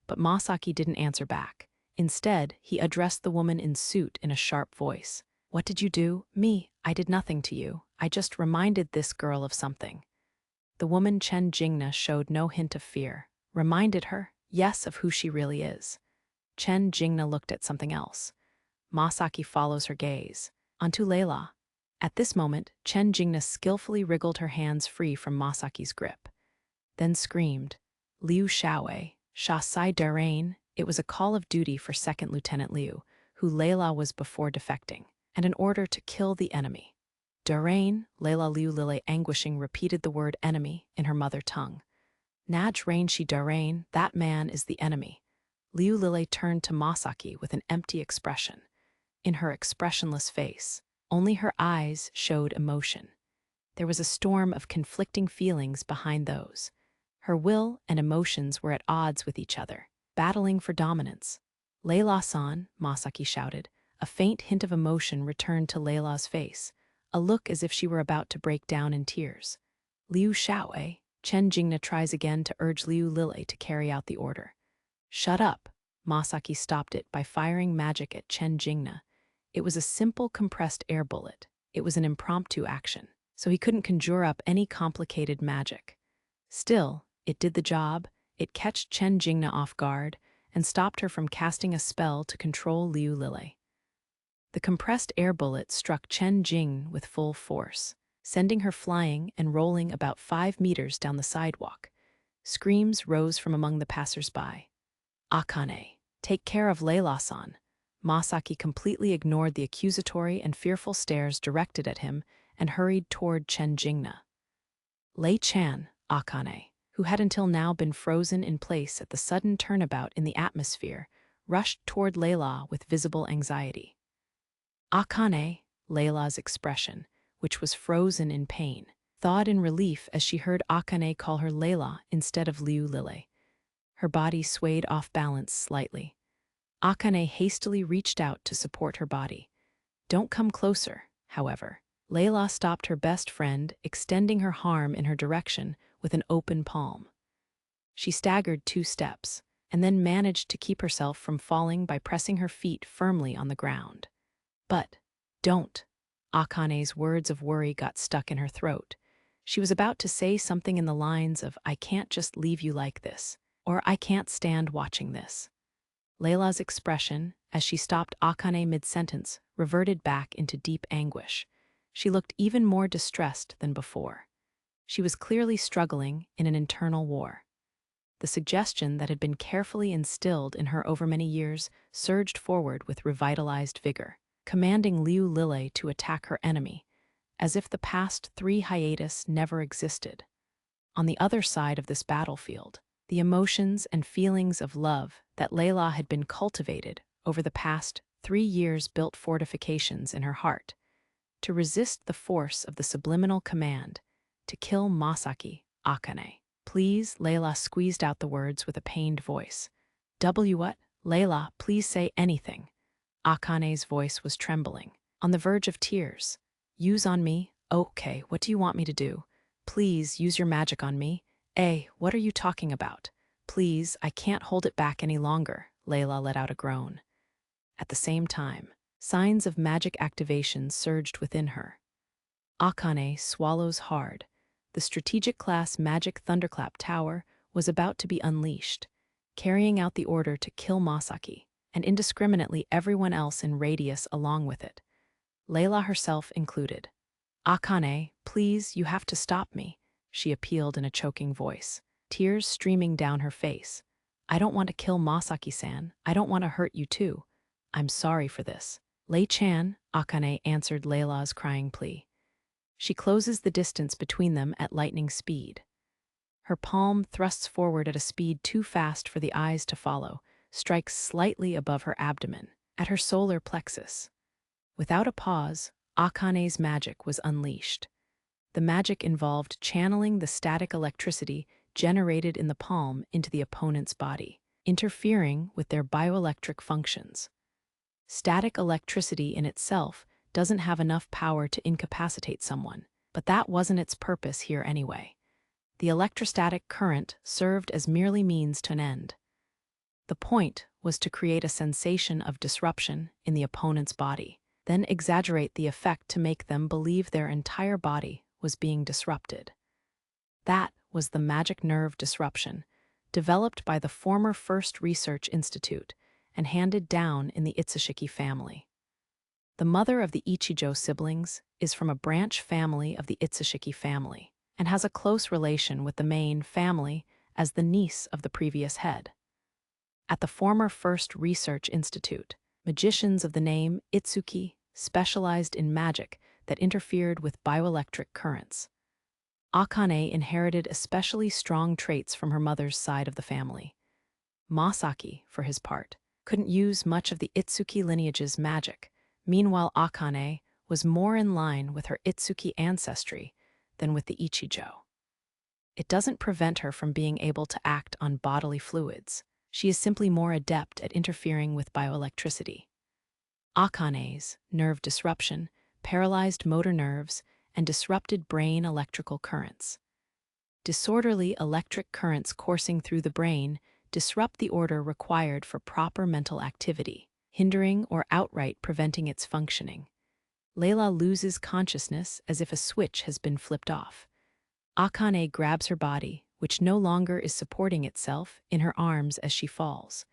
But Masaki didn't answer back. Instead, he addressed the woman in suit in a sharp voice. "What did you do?" "Me, I did nothing to you. I just reminded this girl of something." The woman Chen Jingna showed no hint of fear. "Reminded her?" "Yes, of who she really is." Chen Jingna looked at something else. Masaki follows her gaze. Onto Layla. At this moment, Chen Jingna skillfully wriggled her hands free from Masaki's grip. Then screamed, "Liu Lìlěi, Sha Sai Darain." It was a call of duty for Second Lieutenant Liu, who Layla was before defecting, and an order to kill the enemy. "Darain," Layla Liú Lìlěi anguishing repeated the word enemy in her mother tongue. "Naj Rain Shi Darain, that man is the enemy." Liú Lìlěi turned to Masaki with an empty expression. In her expressionless face, only her eyes showed emotion. There was a storm of conflicting feelings behind those. Her will and emotions were at odds with each other, battling for dominance. "Layla-san," Masaki shouted. A faint hint of emotion returned to Layla's face, a look as if she were about to break down in tears. "Liu Lìlěi," Chen Jingna tries again to urge Liú Lìlěi to carry out the order. "Shut up." Masaki stopped it by firing magic at Chen Jingna. It was a simple compressed air bullet. It was an impromptu action, so he couldn't conjure up any complicated magic. Still, it did the job. It catched Chen Jingna off guard and stopped her from casting a spell to control Liú Lìlěi. The compressed air bullet struck Chen Jing with full force, sending her flying and rolling about 5 meters down the sidewalk. Screams rose from among the passers-by. "Akane, take care of Layla-san." Masaki completely ignored the accusatory and fearful stares directed at him and hurried toward Chen Jingna. Lei-chan, Akane, who had until now been frozen in place at the sudden turnabout in the atmosphere, rushed toward Liú with visible anxiety. Akane, Liú's expression, which was frozen in pain, thawed in relief as she heard Akane call her Liú instead of Liú Lìlěi. Her body swayed off balance slightly. Akane hastily reached out to support her body. "Don't come closer," however. Liú stopped her best friend, extending her arm in her direction with an open palm. She staggered 2 steps, and then managed to keep herself from falling by pressing her feet firmly on the ground. "But, don't." Akane's words of worry got stuck in her throat. She was about to say something in the lines of, "I can't just leave you like this," or "I can't stand watching this." Liú's expression, as she stopped Akane mid-sentence, reverted back into deep anguish. She looked even more distressed than before. She was clearly struggling in an internal war. The suggestion that had been carefully instilled in her over many years surged forward with revitalized vigor, commanding Liú Lìlěi to attack her enemy, as if the past 3 hiatus never existed. On the other side of this battlefield, the emotions and feelings of love that Liú had been cultivated over the past 3 years built fortifications in her heart to resist the force of the subliminal command to kill Masaki, Akane. "Please," Liú squeezed out the words with a pained voice. What? Liú, please say anything." Akane's voice was trembling, on the verge of tears. "Use on me? Okay, what do you want me to do? Please, use your magic on me. What are you talking about? Please, I can't hold it back any longer." Liú let out a groan. At the same time, signs of magic activation surged within her. Akane swallows hard. The strategic-class magic thunderclap tower was about to be unleashed, carrying out the order to kill Masaki, and indiscriminately everyone else in radius along with it, Liú herself included. "Akane, please, you have to stop me," she appealed in a choking voice, tears streaming down her face. "I don't want to kill Masaki-san. I don't want to hurt you too. I'm sorry for this." "Lei-chan," Akane answered Liú's crying plea. She closes the distance between them at lightning speed. Her palm thrusts forward at a speed too fast for the eyes to follow, strikes slightly above her abdomen, at her solar plexus. Without a pause, Akane's magic was unleashed. The magic involved channeling the static electricity generated in the palm into the opponent's body, interfering with their bioelectric functions. Static electricity in itself doesn't have enough power to incapacitate someone, but that wasn't its purpose here anyway. The electrostatic current served as merely means to an end. The point was to create a sensation of disruption in the opponent's body, then exaggerate the effect to make them believe their entire body was being disrupted. That was the magic nerve disruption, developed by the former First Research Institute and handed down in the Ichijou family. The mother of the Ichijou siblings is from a branch family of the Ichijou family and has a close relation with the main family as the niece of the previous head. At the former First Research Institute, magicians of the name Itsuki specialized in magic that interfered with bioelectric currents. Akane inherited especially strong traits from her mother's side of the family. Masaki, for his part, couldn't use much of the Itsuki lineage's magic. Meanwhile, Akane was more in line with her Itsuki ancestry than with the Ichijou. It doesn't prevent her from being able to act on bodily fluids. She is simply more adept at interfering with bioelectricity. Akane's nerve disruption paralyzed motor nerves and disrupted brain electrical currents. Disorderly electric currents coursing through the brain disrupt the order required for proper mental activity, hindering or outright preventing its functioning. Liú loses consciousness as if a switch has been flipped off. Akane grabs her body, which no longer is supporting itself, in her arms as she falls.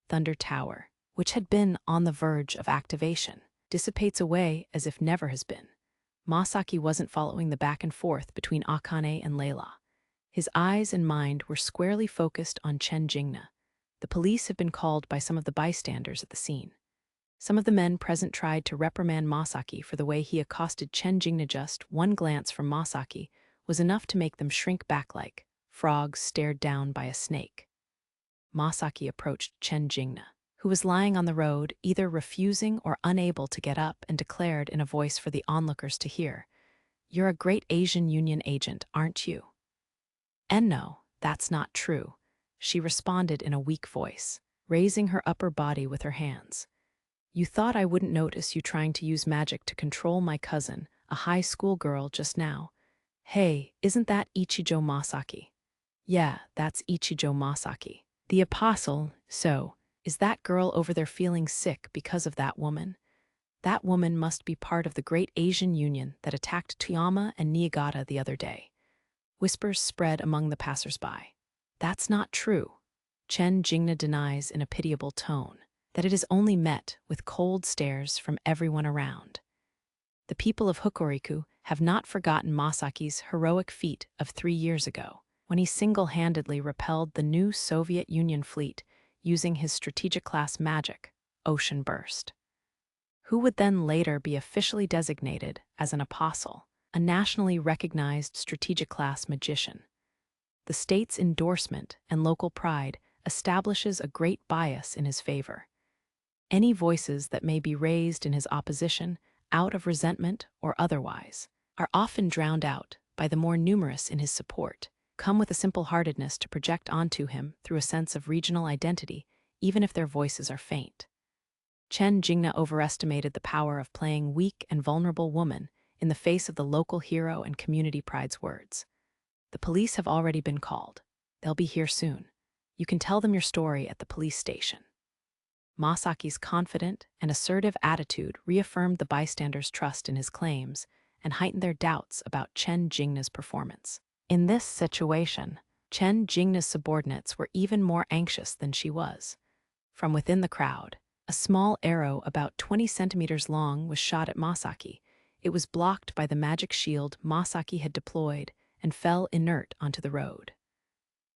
Thunder Tower, which had been on the verge of activation, dissipates away as if never has been. Masaki wasn't following the back and forth between Akane and Liú. His eyes and mind were squarely focused on Chen Jingna. The police have been called by some of the bystanders at the scene. Some of the men present tried to reprimand Masaki for the way he accosted Chen Jingna. Just one glance from Masaki was enough to make them shrink back like frogs stared down by a snake. Masaki approached Chen Jingna, who was lying on the road, either refusing or unable to get up, and declared in a voice for the onlookers to hear, "You're a great Asian Union agent, aren't you?" "And no, that's not true," she responded in a weak voice, raising her upper body with her hands. "You thought I wouldn't notice you trying to use magic to control my cousin, a high school girl, just now. Hey, isn't that Ichijou Masaki?" "Yeah, that's Ichijou Masaki. The apostle, so, is that girl over there feeling sick because of that woman? That woman must be part of the great Asian Union that attacked Toyama and Niigata the other day." Whispers spread among the passers-by. "That's not true." Chen Jingna denies in a pitiable tone that it is only met with cold stares from everyone around. The people of Hokuriku have not forgotten Masaki's heroic feat of 3 years ago, when he single-handedly repelled the new Soviet Union fleet using his strategic-class magic, Ocean Burst. Who would then later be officially designated as an apostle, a nationally recognized strategic-class magician. The state's endorsement and local pride establishes a great bias in his favor. Any voices that may be raised in his opposition, out of resentment or otherwise, are often drowned out by the more numerous in his support, come with a simple-heartedness to project onto him through a sense of regional identity, even if their voices are faint. Chen Jingna overestimated the power of playing weak and vulnerable woman in the face of the local hero and community pride's words. "The police have already been called. They'll be here soon. You can tell them your story at the police station." Masaki's confident and assertive attitude reaffirmed the bystanders' trust in his claims and heightened their doubts about Chen Jingna's performance. In this situation, Chen Jingna's subordinates were even more anxious than she was. From within the crowd, a small arrow about 20 centimeters long was shot at Masaki. It was blocked by the magic shield Masaki had deployed and fell inert onto the road.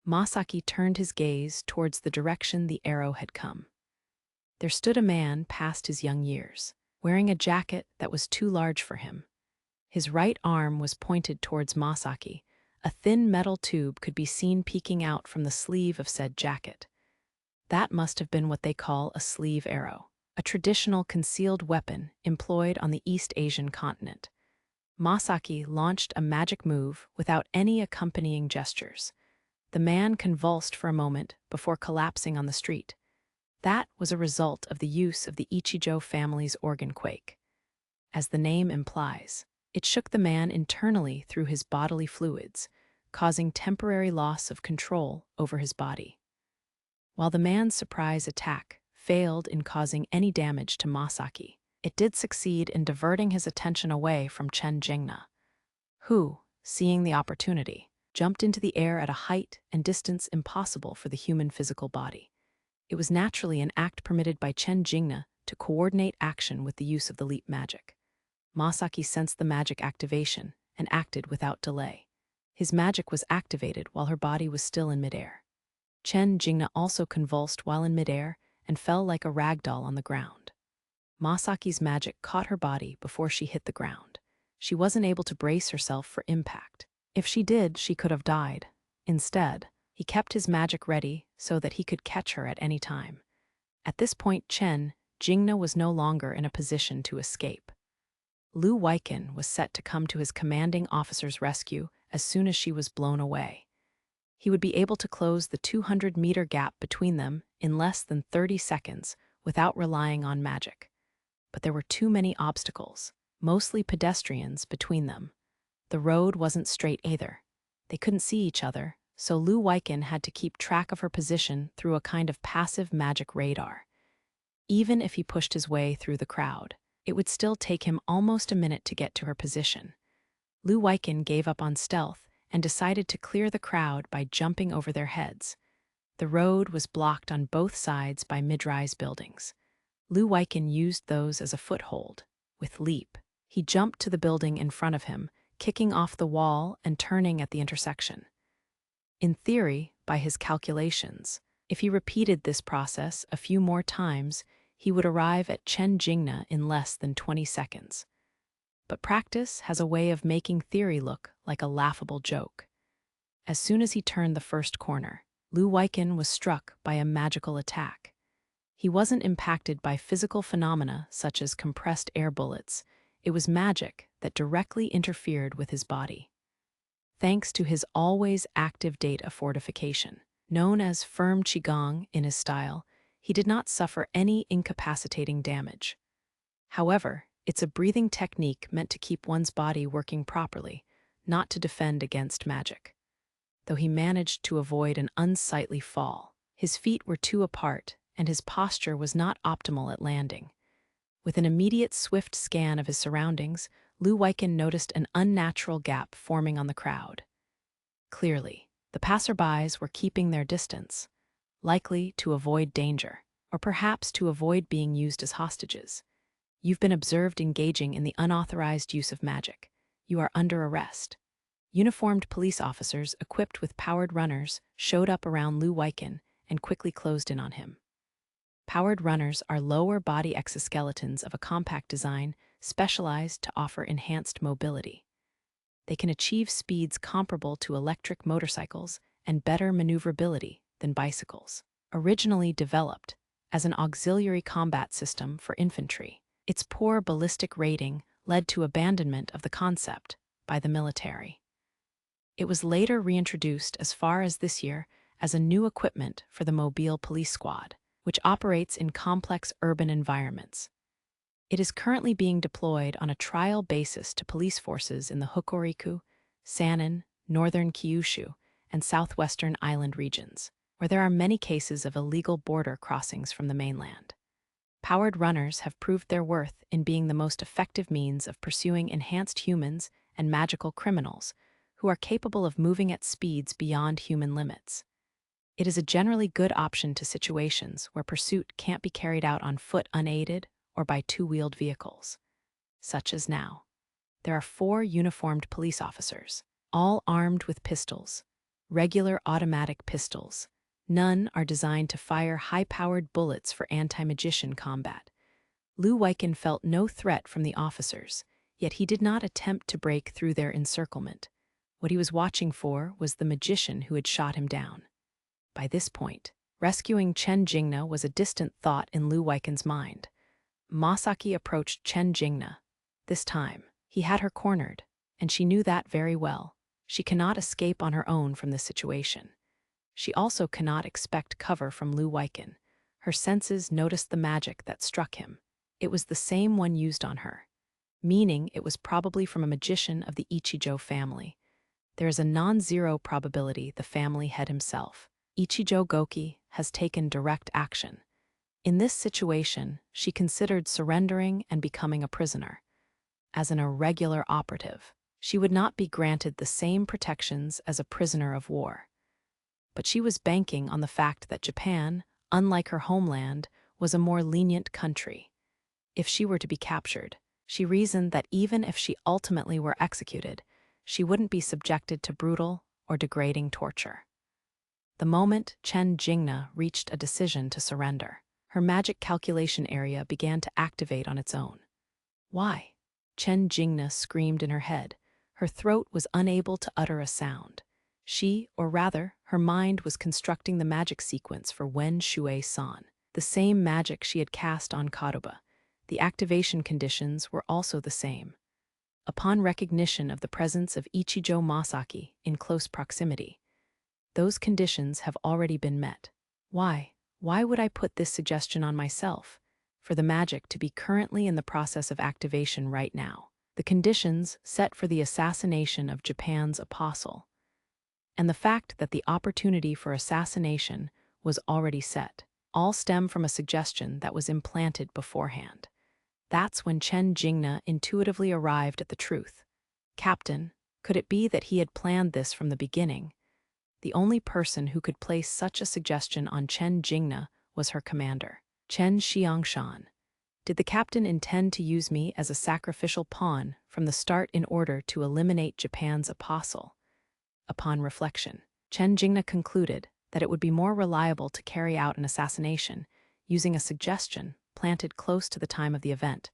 Masaki turned his gaze towards the direction the arrow had come. There stood a man past his young years, wearing a jacket that was too large for him. His right arm was pointed towards Masaki. A thin metal tube could be seen peeking out from the sleeve of said jacket. That must have been what they call a sleeve arrow, a traditional concealed weapon employed on the East Asian continent. Masaki launched a magic move without any accompanying gestures. The man convulsed for a moment before collapsing on the street. That was a result of the use of the Ichijou family's organ quake. As the name implies, it shook the man internally through his bodily fluids, causing temporary loss of control over his body. While the man's surprise attack failed in causing any damage to Masaki, it did succeed in diverting his attention away from Chen Jingna, who, seeing the opportunity, jumped into the air at a height and distance impossible for the human physical body. It was naturally an act permitted by Chen Jingna to coordinate action with the use of the leap magic. Masaki sensed the magic activation and acted without delay. His magic was activated while her body was still in midair. Chen Jingna also convulsed while in midair and fell like a rag doll on the ground. Masaki's magic caught her body before she hit the ground. She wasn't able to brace herself for impact. If she did, she could have died. Instead, he kept his magic ready so that he could catch her at any time. At this point, Chen Jingna was no longer in a position to escape. Liú Lìlěi was set to come to his commanding officer's rescue as soon as she was blown away. He would be able to close the 200-meter gap between them in less than 30 seconds without relying on magic. But there were too many obstacles, mostly pedestrians, between them. The road wasn't straight either. They couldn't see each other, so Liú Lìlěi had to keep track of her position through a kind of passive magic radar. Even if he pushed his way through the crowd, it would still take him almost a minute to get to her position. Liú Lìlěi gave up on stealth and decided to clear the crowd by jumping over their heads. The road was blocked on both sides by mid-rise buildings. Liú Lìlěi used those as a foothold. With leap, he jumped to the building in front of him, kicking off the wall and turning at the intersection. In theory, by his calculations, if he repeated this process a few more times, he would arrive at Chen Jingna in less than 20 seconds. But practice has a way of making theory look like a laughable joke. As soon as he turned the first corner, Liú Lìlěi was struck by a magical attack. He wasn't impacted by physical phenomena such as compressed air bullets. It was magic that directly interfered with his body. Thanks to his always active data fortification, known as firm qigong in his style, he did not suffer any incapacitating damage. However, it's a breathing technique meant to keep one's body working properly, not to defend against magic. Though he managed to avoid an unsightly fall, his feet were too apart and his posture was not optimal at landing. With an immediate swift scan of his surroundings, Liú Lìlěi noticed an unnatural gap forming on the crowd. Clearly, the passerbys were keeping their distance, likely to avoid danger, or perhaps to avoid being used as hostages. You've been observed engaging in the unauthorized use of magic. You are under arrest. Uniformed police officers equipped with powered runners showed up around Liú Lìlěi and quickly closed in on him. Powered runners are lower body exoskeletons of a compact design specialized to offer enhanced mobility. They can achieve speeds comparable to electric motorcycles and better maneuverability than bicycles. Originally developed as an auxiliary combat system for infantry, its poor ballistic rating led to abandonment of the concept by the military. It was later reintroduced as far as this year as a new equipment for the Mobile Police Squad, which operates in complex urban environments. It is currently being deployed on a trial basis to police forces in the Hokuriku, Sannan, northern Kyushu, and southwestern island regions, where there are many cases of illegal border crossings from the mainland. Powered runners have proved their worth in being the most effective means of pursuing enhanced humans and magical criminals who are capable of moving at speeds beyond human limits. It is a generally good option to situations where pursuit can't be carried out on foot unaided or by two-wheeled vehicles, such as now. There are 4 uniformed police officers, all armed with pistols, regular automatic pistols. None are designed to fire high-powered bullets for anti-magician combat. Liú Lìlěi felt no threat from the officers, yet he did not attempt to break through their encirclement. What he was watching for was the magician who had shot him down. By this point, rescuing Chen Jingna was a distant thought in Liú Lìlěi's mind. Masaki approached Chen Jingna. This time, he had her cornered, and she knew that very well. She cannot escape on her own from this situation. She also cannot expect cover from Liú Lìlěi. Her senses noticed the magic that struck him. It was the same one used on her, meaning it was probably from a magician of the Ichijou family. There is a non-zero probability the family head himself, Ichijou Goki, has taken direct action. In this situation, she considered surrendering and becoming a prisoner. As an irregular operative, she would not be granted the same protections as a prisoner of war. But she was banking on the fact that Japan, unlike her homeland, was a more lenient country. If she were to be captured, she reasoned that even if she ultimately were executed, she wouldn't be subjected to brutal or degrading torture. The moment Chen Jingna reached a decision to surrender, her magic calculation area began to activate on its own. Why? Chen Jingna screamed in her head. Her throat was unable to utter a sound. She, or rather, her mind was constructing the magic sequence for Wen Shui-san, the same magic she had cast on Karuba. The activation conditions were also the same. Upon recognition of the presence of Ichijou Masaki in close proximity, those conditions have already been met. Why? Why would I put this suggestion on myself? For the magic to be currently in the process of activation right now. The conditions set for the assassination of Japan's apostle. And the fact that the opportunity for assassination was already set, all stem from a suggestion that was implanted beforehand. That's when Chen Jingna intuitively arrived at the truth. Captain, could it be that he had planned this from the beginning? The only person who could place such a suggestion on Chen Jingna was her commander, Chen Xiangshan. Did the captain intend to use me as a sacrificial pawn from the start in order to eliminate Japan's apostle? Upon reflection, Chen Jingna concluded that it would be more reliable to carry out an assassination using a suggestion planted close to the time of the event,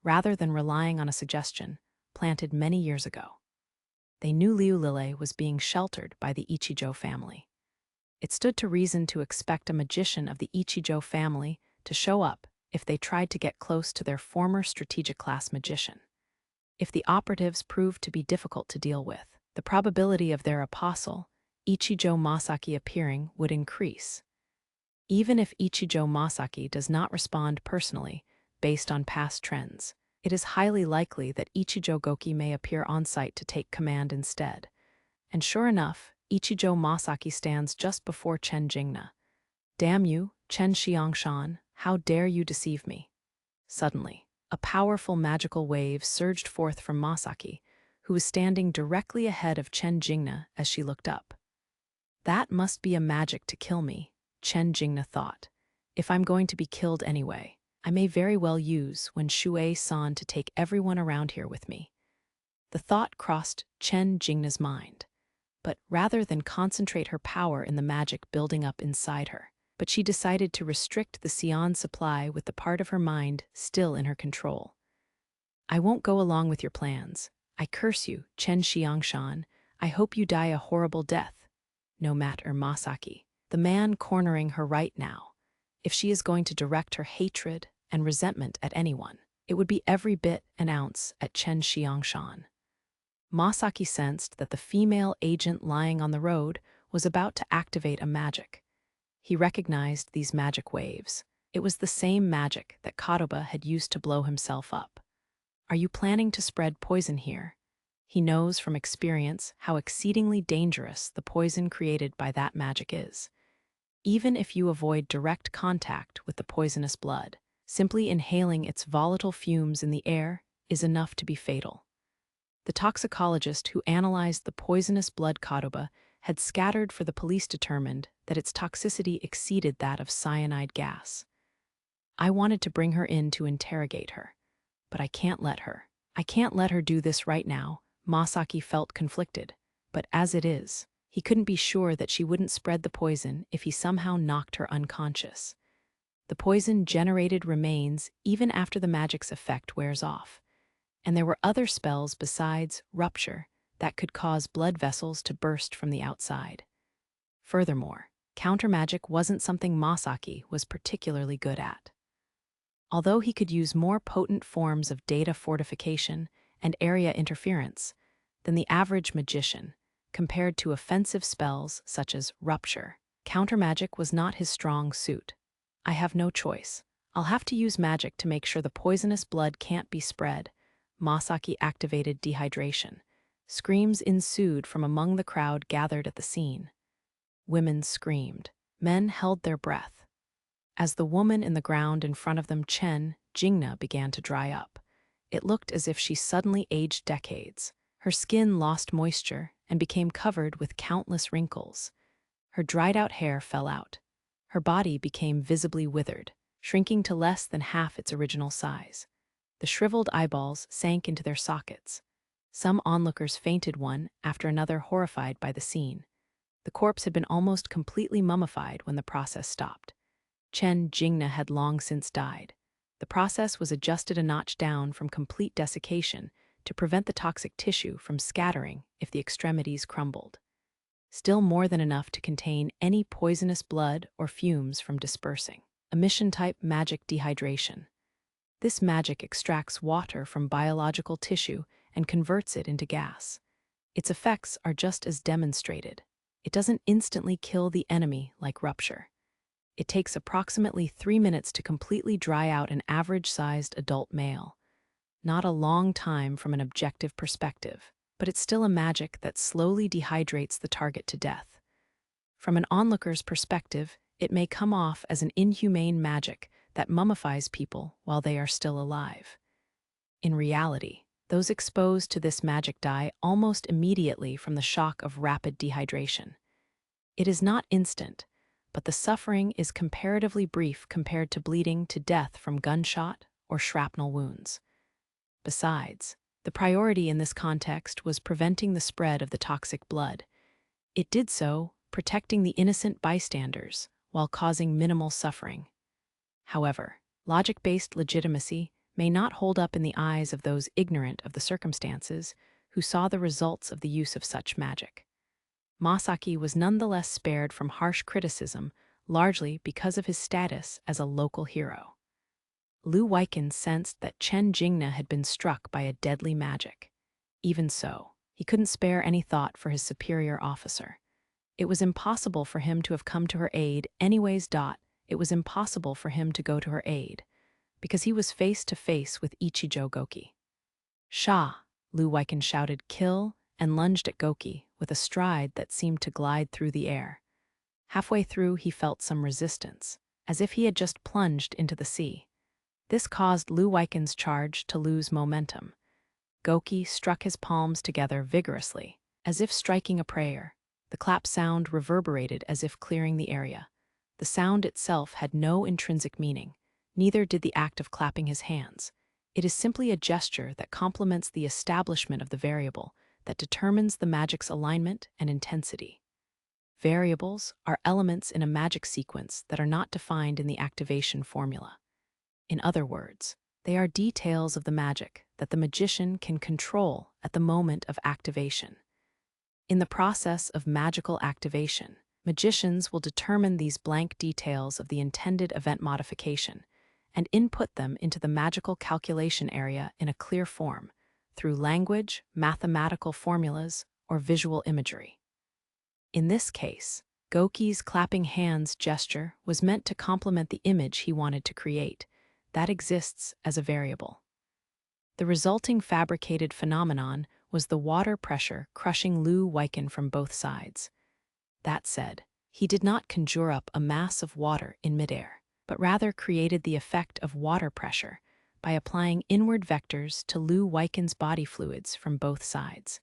rather than relying on a suggestion planted many years ago. They knew Liú Lìlěi was being sheltered by the Ichijou family. It stood to reason to expect a magician of the Ichijou family to show up if they tried to get close to their former strategic class magician. If the operatives proved to be difficult to deal with, the probability of their apostle, Ichijou Masaki, appearing would increase. Even if Ichijou Masaki does not respond personally, based on past trends, it is highly likely that Ichijou Goki may appear on site to take command instead. And sure enough, Ichijou Masaki stands just before Chen Jingna. "Damn you, Chen Xiangshan, how dare you deceive me?" Suddenly, a powerful magical wave surged forth from Masaki, who was standing directly ahead of Chen Jingna as she looked up. "That must be a magic to kill me," Chen Jingna thought. "If I'm going to be killed anyway, I may very well use Wen Shui-san to take everyone around here with me." The thought crossed Chen Jingna's mind, but rather than concentrate her power in the magic building up inside her, she decided to restrict the Xian supply with the part of her mind still in her control. "I won't go along with your plans. I curse you, Chen Xiangshan. I hope you die a horrible death." No matter Masaki, the man cornering her right now. If she is going to direct her hatred and resentment at anyone, it would be every bit and ounce at Chen Xiangshan. Masaki sensed that the female agent lying on the road was about to activate a magic. He recognized these magic waves. It was the same magic that Kadoba had used to blow himself up. "Are you planning to spread poison here?" He knows from experience how exceedingly dangerous the poison created by that magic is. Even if you avoid direct contact with the poisonous blood, simply inhaling its volatile fumes in the air is enough to be fatal. The toxicologist who analyzed the poisonous blood Kadoba had scattered for the police determined that its toxicity exceeded that of cyanide gas. "I wanted to bring her in to interrogate her, but I can't let her. I can't let her do this right now." Masaki felt conflicted, but as it is, he couldn't be sure that she wouldn't spread the poison if he somehow knocked her unconscious. The poison generated remains even after the magic's effect wears off, and there were other spells besides rupture that could cause blood vessels to burst from the outside. Furthermore, counter-magic wasn't something Masaki was particularly good at. Although he could use more potent forms of data fortification and area interference than the average magician, compared to offensive spells such as rupture, counter-magic was not his strong suit. "I have no choice. I'll have to use magic to make sure the poisonous blood can't be spread." Masaki activated dehydration. Screams ensued from among the crowd gathered at the scene. Women screamed. Men held their breath. As the woman in the ground in front of them, Chen Jingna, began to dry up, it looked as if she suddenly aged decades. Her skin lost moisture and became covered with countless wrinkles. Her dried-out hair fell out. Her body became visibly withered, shrinking to less than half its original size. The shriveled eyeballs sank into their sockets. Some onlookers fainted one after another, horrified by the scene. The corpse had been almost completely mummified when the process stopped. Chen Jingna had long since died. The process was adjusted a notch down from complete desiccation to prevent the toxic tissue from scattering if the extremities crumbled. Still more than enough to contain any poisonous blood or fumes from dispersing. Emission-type magic dehydration. This magic extracts water from biological tissue and converts it into gas. Its effects are just as demonstrated. It doesn't instantly kill the enemy like rupture. It takes approximately 3 minutes to completely dry out an average-sized adult male. Not a long time from an objective perspective, but it's still a magic that slowly dehydrates the target to death. From an onlooker's perspective, it may come off as an inhumane magic that mummifies people while they are still alive. In reality, those exposed to this magic die almost immediately from the shock of rapid dehydration. It is not instant, but the suffering is comparatively brief compared to bleeding to death from gunshot or shrapnel wounds. Besides, the priority in this context was preventing the spread of the toxic blood. It did so, protecting the innocent bystanders while causing minimal suffering. However, logic-based legitimacy may not hold up in the eyes of those ignorant of the circumstances who saw the results of the use of such magic. Masaki was nonetheless spared from harsh criticism largely because of his status as a local hero. Liú Lìlěi sensed that Chen Jingna had been struck by a deadly magic. Even so, he couldn't spare any thought for his superior officer. It was impossible for him to have come to her aid anyways. It was impossible for him to go to her aid, because he was face to face with Ichijou Goki. "Sha!" Liú Lìlěi shouted, "Kill," and lunged at Goki with a stride that seemed to glide through the air. Halfway through, he felt some resistance, as if he had just plunged into the sea. This caused Liú Lìlěi's charge to lose momentum. Goki struck his palms together vigorously, as if striking a prayer. The clap sound reverberated as if clearing the area. The sound itself had no intrinsic meaning, neither did the act of clapping his hands. It is simply a gesture that complements the establishment of the variable that determines the magic's alignment and intensity. Variables are elements in a magic sequence that are not defined in the activation formula. In other words, they are details of the magic that the magician can control at the moment of activation. In the process of magical activation, magicians will determine these blank details of the intended event modification and input them into the magical calculation area in a clear form, through language, mathematical formulas, or visual imagery. In this case, Goki's clapping hands gesture was meant to complement the image he wanted to create, that exists as a variable. The resulting fabricated phenomenon was the water pressure crushing Liú Lìlěi from both sides. That said, he did not conjure up a mass of water in midair, but rather created the effect of water pressure by applying inward vectors to Liú Lìlěi's body fluids from both sides.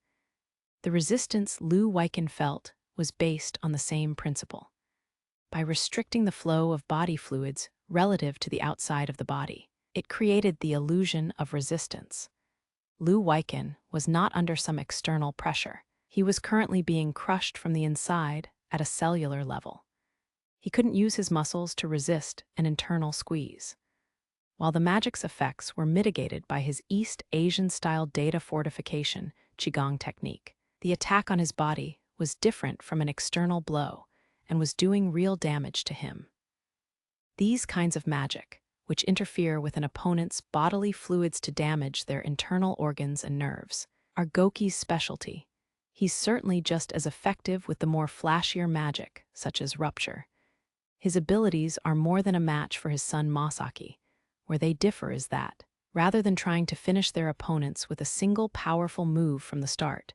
The resistance Liú Lìlěi felt was based on the same principle. By restricting the flow of body fluids relative to the outside of the body, it created the illusion of resistance. Liú Lìlěi was not under some external pressure. He was currently being crushed from the inside at a cellular level. He couldn't use his muscles to resist an internal squeeze. While the magic's effects were mitigated by his East Asian-style data fortification Qigong technique, the attack on his body was different from an external blow and was doing real damage to him. These kinds of magic, which interfere with an opponent's bodily fluids to damage their internal organs and nerves, are Goki's specialty. He's certainly just as effective with the more flashier magic, such as rupture. His abilities are more than a match for his son Masaki. Where they differ is that, rather than trying to finish their opponents with a single powerful move from the start,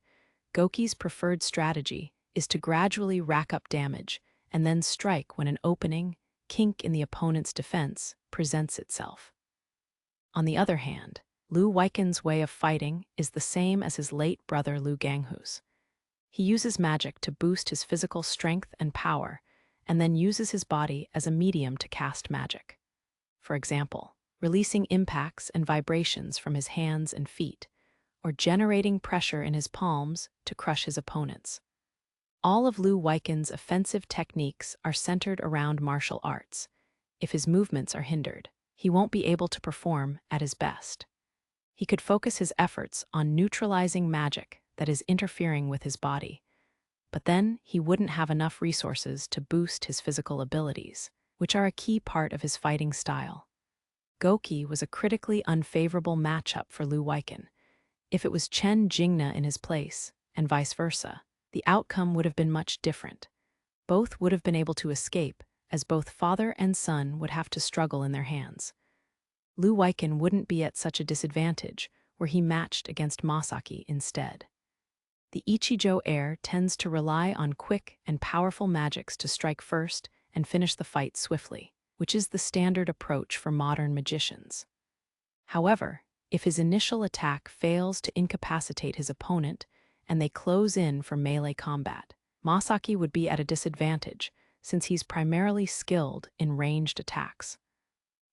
Goki's preferred strategy is to gradually rack up damage and then strike when an opening, kink in the opponent's defense, presents itself. On the other hand, Liú Lìlěi's way of fighting is the same as his late brother Liú Ganghu's. He uses magic to boost his physical strength and power, and then uses his body as a medium to cast magic. For example, releasing impacts and vibrations from his hands and feet, or generating pressure in his palms to crush his opponents. All of Liú Lìlěi's offensive techniques are centered around martial arts. If his movements are hindered, he won't be able to perform at his best. He could focus his efforts on neutralizing magic that is interfering with his body, but then he wouldn't have enough resources to boost his physical abilities, which are a key part of his fighting style. Goki was a critically unfavorable matchup for Liú Lìlěi. If it was Chen Jingna in his place, and vice versa, the outcome would have been much different. Both would have been able to escape, as both father and son would have to struggle in their hands. Liú Lìlěi wouldn't be at such a disadvantage where he matched against Masaki instead. The Ichijou heir tends to rely on quick and powerful magics to strike first and finish the fight swiftly, which is the standard approach for modern magicians. However, if his initial attack fails to incapacitate his opponent and they close in for melee combat, Masaki would be at a disadvantage since he's primarily skilled in ranged attacks.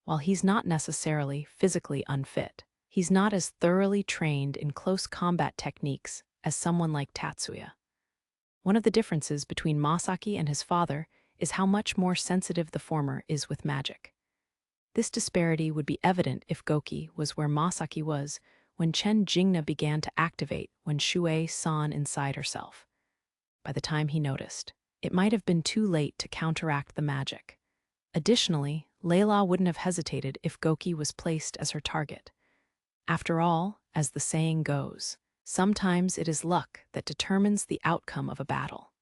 While he's not necessarily physically unfit, he's not as thoroughly trained in close combat techniques as someone like Tatsuya. One of the differences between Masaki and his father is how much more sensitive the former is with magic. This disparity would be evident if Goki was where Masaki was when Chen Jingna began to activate when Shuei sawn inside herself. By the time he noticed, it might have been too late to counteract the magic. Additionally, Layla wouldn't have hesitated if Goki was placed as her target. After all, as the saying goes, sometimes it is luck that determines the outcome of a battle.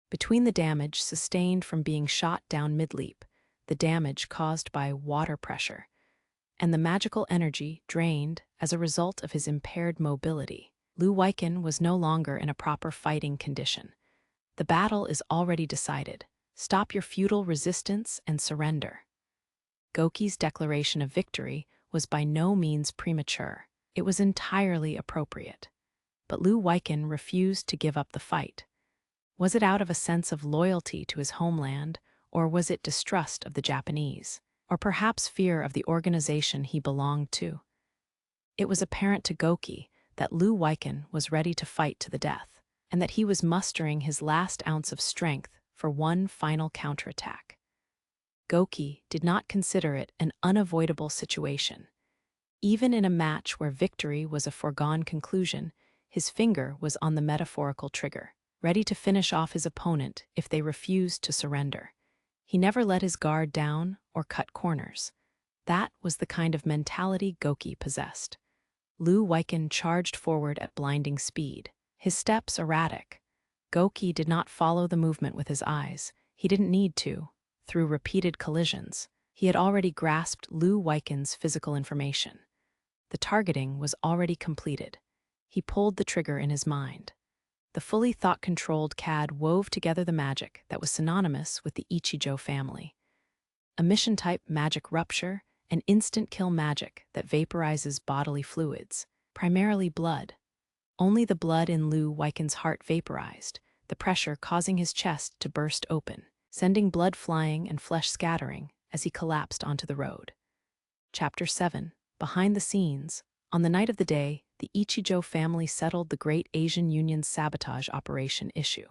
Between the damage sustained from being shot down mid-leap, the damage caused by water pressure, and the magical energy drained as a result of his impaired mobility, Liú Lìlěi was no longer in a proper fighting condition. The battle is already decided. Stop your futile resistance and surrender. Goki's declaration of victory was by no means premature. It was entirely appropriate. But Liú Lìlěi refused to give up the fight. Was it out of a sense of loyalty to his homeland, or was it distrust of the Japanese, or perhaps fear of the organization he belonged to? It was apparent to Goki that Liú Lìlěi was ready to fight to the death, and that he was mustering his last ounce of strength for one final counterattack. Goki did not consider it an unavoidable situation. Even in a match where victory was a foregone conclusion, his finger was on the metaphorical trigger, ready to finish off his opponent if they refused to surrender. He never let his guard down or cut corners. That was the kind of mentality Goki possessed. Liú Lìlěi charged forward at blinding speed, his steps erratic. Goki did not follow the movement with his eyes. He didn't need to. Through repeated collisions, he had already grasped Liú Lìlěi's physical information. The targeting was already completed. He pulled the trigger in his mind. The fully thought-controlled CAD wove together the magic that was synonymous with the Ichijou family. A mission-type magic rupture and instant-kill magic that vaporizes bodily fluids, primarily blood. Only the blood in Liú Lìlěi's heart vaporized, the pressure causing his chest to burst open, sending blood flying and flesh scattering as he collapsed onto the road. Chapter 7. Behind the scenes. On the night of the day, the Ichijou family settled the Great Asian Union's sabotage operation issue.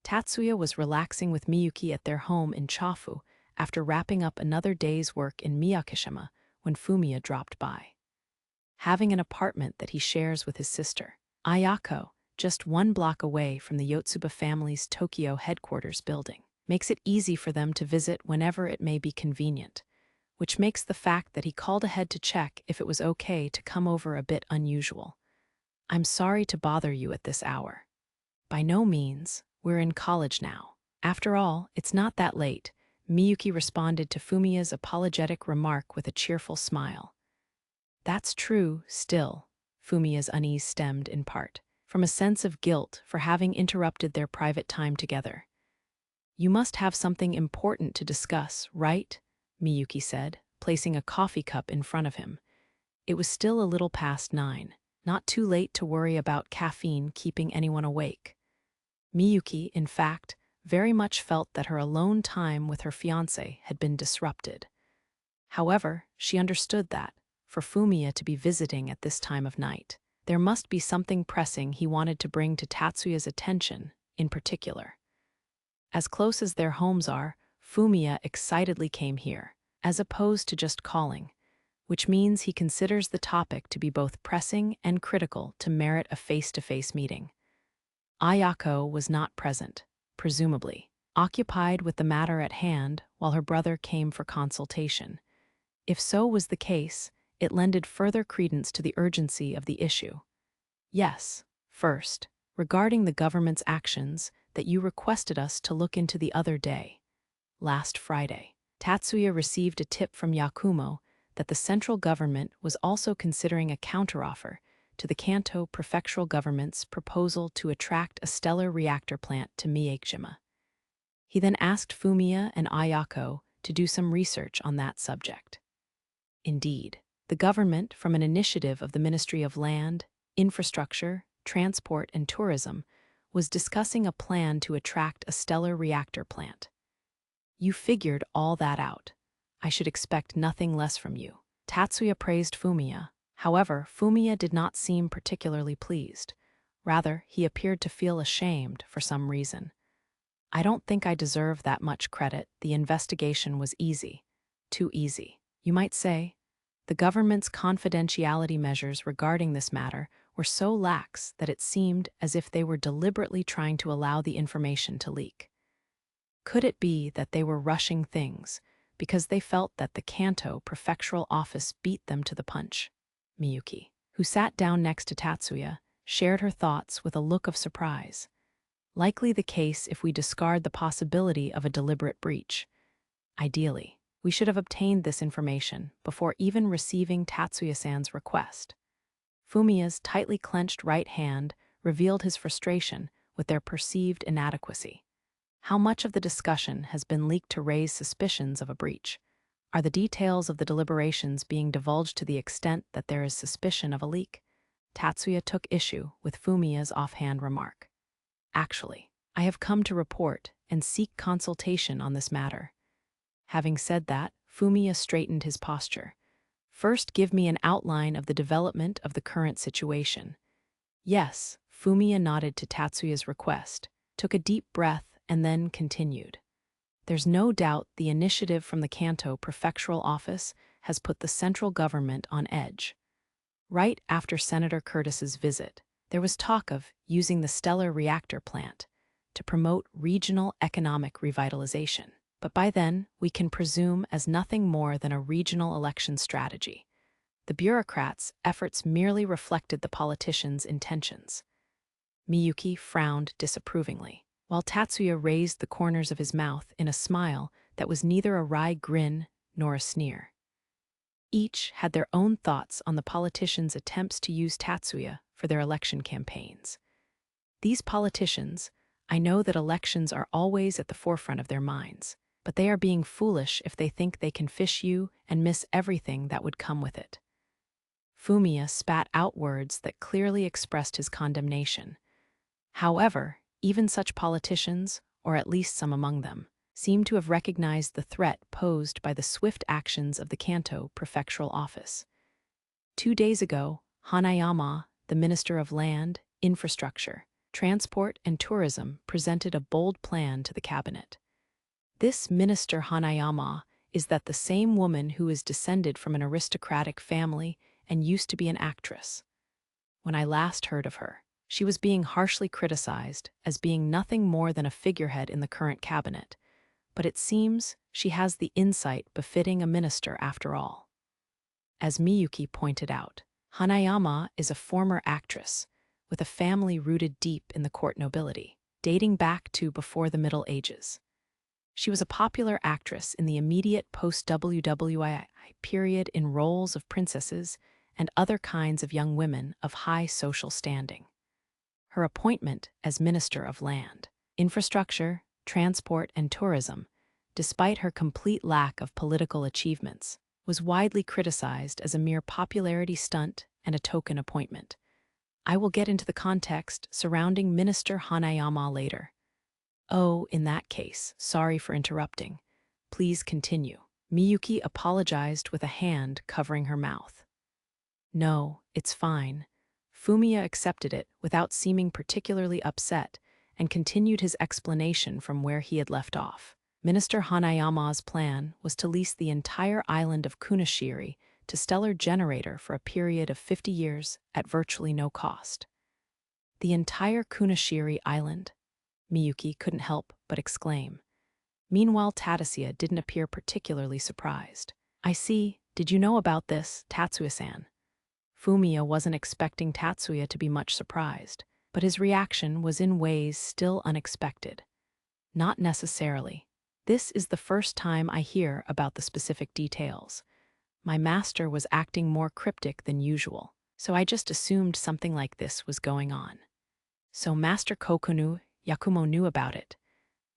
Tatsuya was relaxing with Miyuki at their home in Chofu after wrapping up another day's work in Miyakishima when Fumiya dropped by. Having an apartment that he shares with his sister, Ayako, just 1 block away from the Yotsuba family's Tokyo headquarters building, makes it easy for them to visit whenever it may be convenient, which makes the fact that he called ahead to check if it was okay to come over a bit unusual. "I'm sorry to bother you at this hour." "By no means. We're in college now. After all, it's not that late," Miyuki responded to Fumiya's apologetic remark with a cheerful smile. "That's true, still," Fumiya's unease stemmed in part from a sense of guilt for having interrupted their private time together. "You must have something important to discuss, right?" Miyuki said, placing a coffee cup in front of him. It was still a little past 9, not too late to worry about caffeine keeping anyone awake. Miyuki, in fact, very much felt that her alone time with her fiancé had been disrupted. However, she understood that, for Fumiya to be visiting at this time of night, there must be something pressing he wanted to bring to Tatsuya's attention, in particular. As close as their homes are, Fumiya excitedly came here, as opposed to just calling, which means he considers the topic to be both pressing and critical to merit a face-to-face meeting. Ayako was not present, presumably, occupied with the matter at hand while her brother came for consultation. If so was the case, it lended further credence to the urgency of the issue. "Yes, first, regarding the government's actions that you requested us to look into the other day. Last Friday, Tatsuya received a tip from Yakumo that the central government was also considering a counteroffer to the Kanto prefectural government's proposal to attract a stellar reactor plant to Miyakishima. He then asked Fumiya and Ayako to do some research on that subject. Indeed, the government, from an initiative of the Ministry of Land, Infrastructure, Transport, and Tourism, was discussing a plan to attract a stellar reactor plant. You figured all that out. I should expect nothing less from you." Tatsuya praised Fumiya. However, Fumiya did not seem particularly pleased. Rather, he appeared to feel ashamed for some reason. "I don't think I deserve that much credit. The investigation was easy. Too easy, you might say. The government's confidentiality measures regarding this matter were so lax that it seemed as if they were deliberately trying to allow the information to leak. Could it be that they were rushing things because they felt that the Kanto prefectural office beat them to the punch? Miyuki, who sat down next to Tatsuya, shared her thoughts with a look of surprise. Likely the case if we discard the possibility of a deliberate breach. Ideally, we should have obtained this information before even receiving Tatsuya-san's request. Fumiya's tightly clenched right hand revealed his frustration with their perceived inadequacy. How much of the discussion has been leaked to raise suspicions of a breach? Are the details of the deliberations being divulged to the extent that there is suspicion of a leak? Tatsuya took issue with Fumiya's offhand remark. Actually, I have come to report and seek consultation on this matter. Having said that, Fumiya straightened his posture. First, give me an outline of the development of the current situation. Yes, Fumiya nodded to Tatsuya's request, took a deep breath, and then continued. There's no doubt the initiative from the Kanto prefectural office has put the central government on edge. Right after Senator Curtis's visit, there was talk of using the stellar reactor plant to promote regional economic revitalization. But by then, we can presume as nothing more than a regional election strategy. The bureaucrats' efforts merely reflected the politicians' intentions. Miyuki frowned disapprovingly, while Tatsuya raised the corners of his mouth in a smile that was neither a wry grin nor a sneer. Each had their own thoughts on the politicians' attempts to use Tatsuya for their election campaigns. These politicians, I know that elections are always at the forefront of their minds, but they are being foolish if they think they can fish you and miss everything that would come with it. Fumiya spat out words that clearly expressed his condemnation. However, even such politicians, or at least some among them, seem to have recognized the threat posed by the swift actions of the Kanto prefectural office. 2 days ago, Hanayama, the Minister of Land, Infrastructure, Transport and Tourism, presented a bold plan to the cabinet. This Minister Hanayama is the same woman who is descended from an aristocratic family and used to be an actress. When I last heard of her, she was being harshly criticized as being nothing more than a figurehead in the current cabinet, but it seems she has the insight befitting a minister after all. As Miyuki pointed out, Hanayama is a former actress with a family rooted deep in the court nobility, dating back to before the Middle Ages. She was a popular actress in the immediate post-WWI period in roles of princesses and other kinds of young women of high social standing. Her appointment as Minister of Land, Infrastructure, Transport, and Tourism, despite her complete lack of political achievements, was widely criticized as a mere popularity stunt and a token appointment. I will get into the context surrounding Minister Hanayama later. Oh, in that case, sorry for interrupting. Please continue. Miyuki apologized with a hand covering her mouth. No, it's fine. Fumiya accepted it without seeming particularly upset and continued his explanation from where he had left off. Minister Hanayama's plan was to lease the entire island of Kunashiri to Stellar Generator for a period of 50 years at virtually no cost. The entire Kunashiri island? Miyuki couldn't help but exclaim. Meanwhile, Tatsuya didn't appear particularly surprised. I see. Did you know about this, Tatsuya-san? Fumiya wasn't expecting Tatsuya to be much surprised, but his reaction was in ways still unexpected. Not necessarily. This is the first time I hear about the specific details. My master was acting more cryptic than usual, so I just assumed something like this was going on. So Master Kokunu Yakumo knew about it,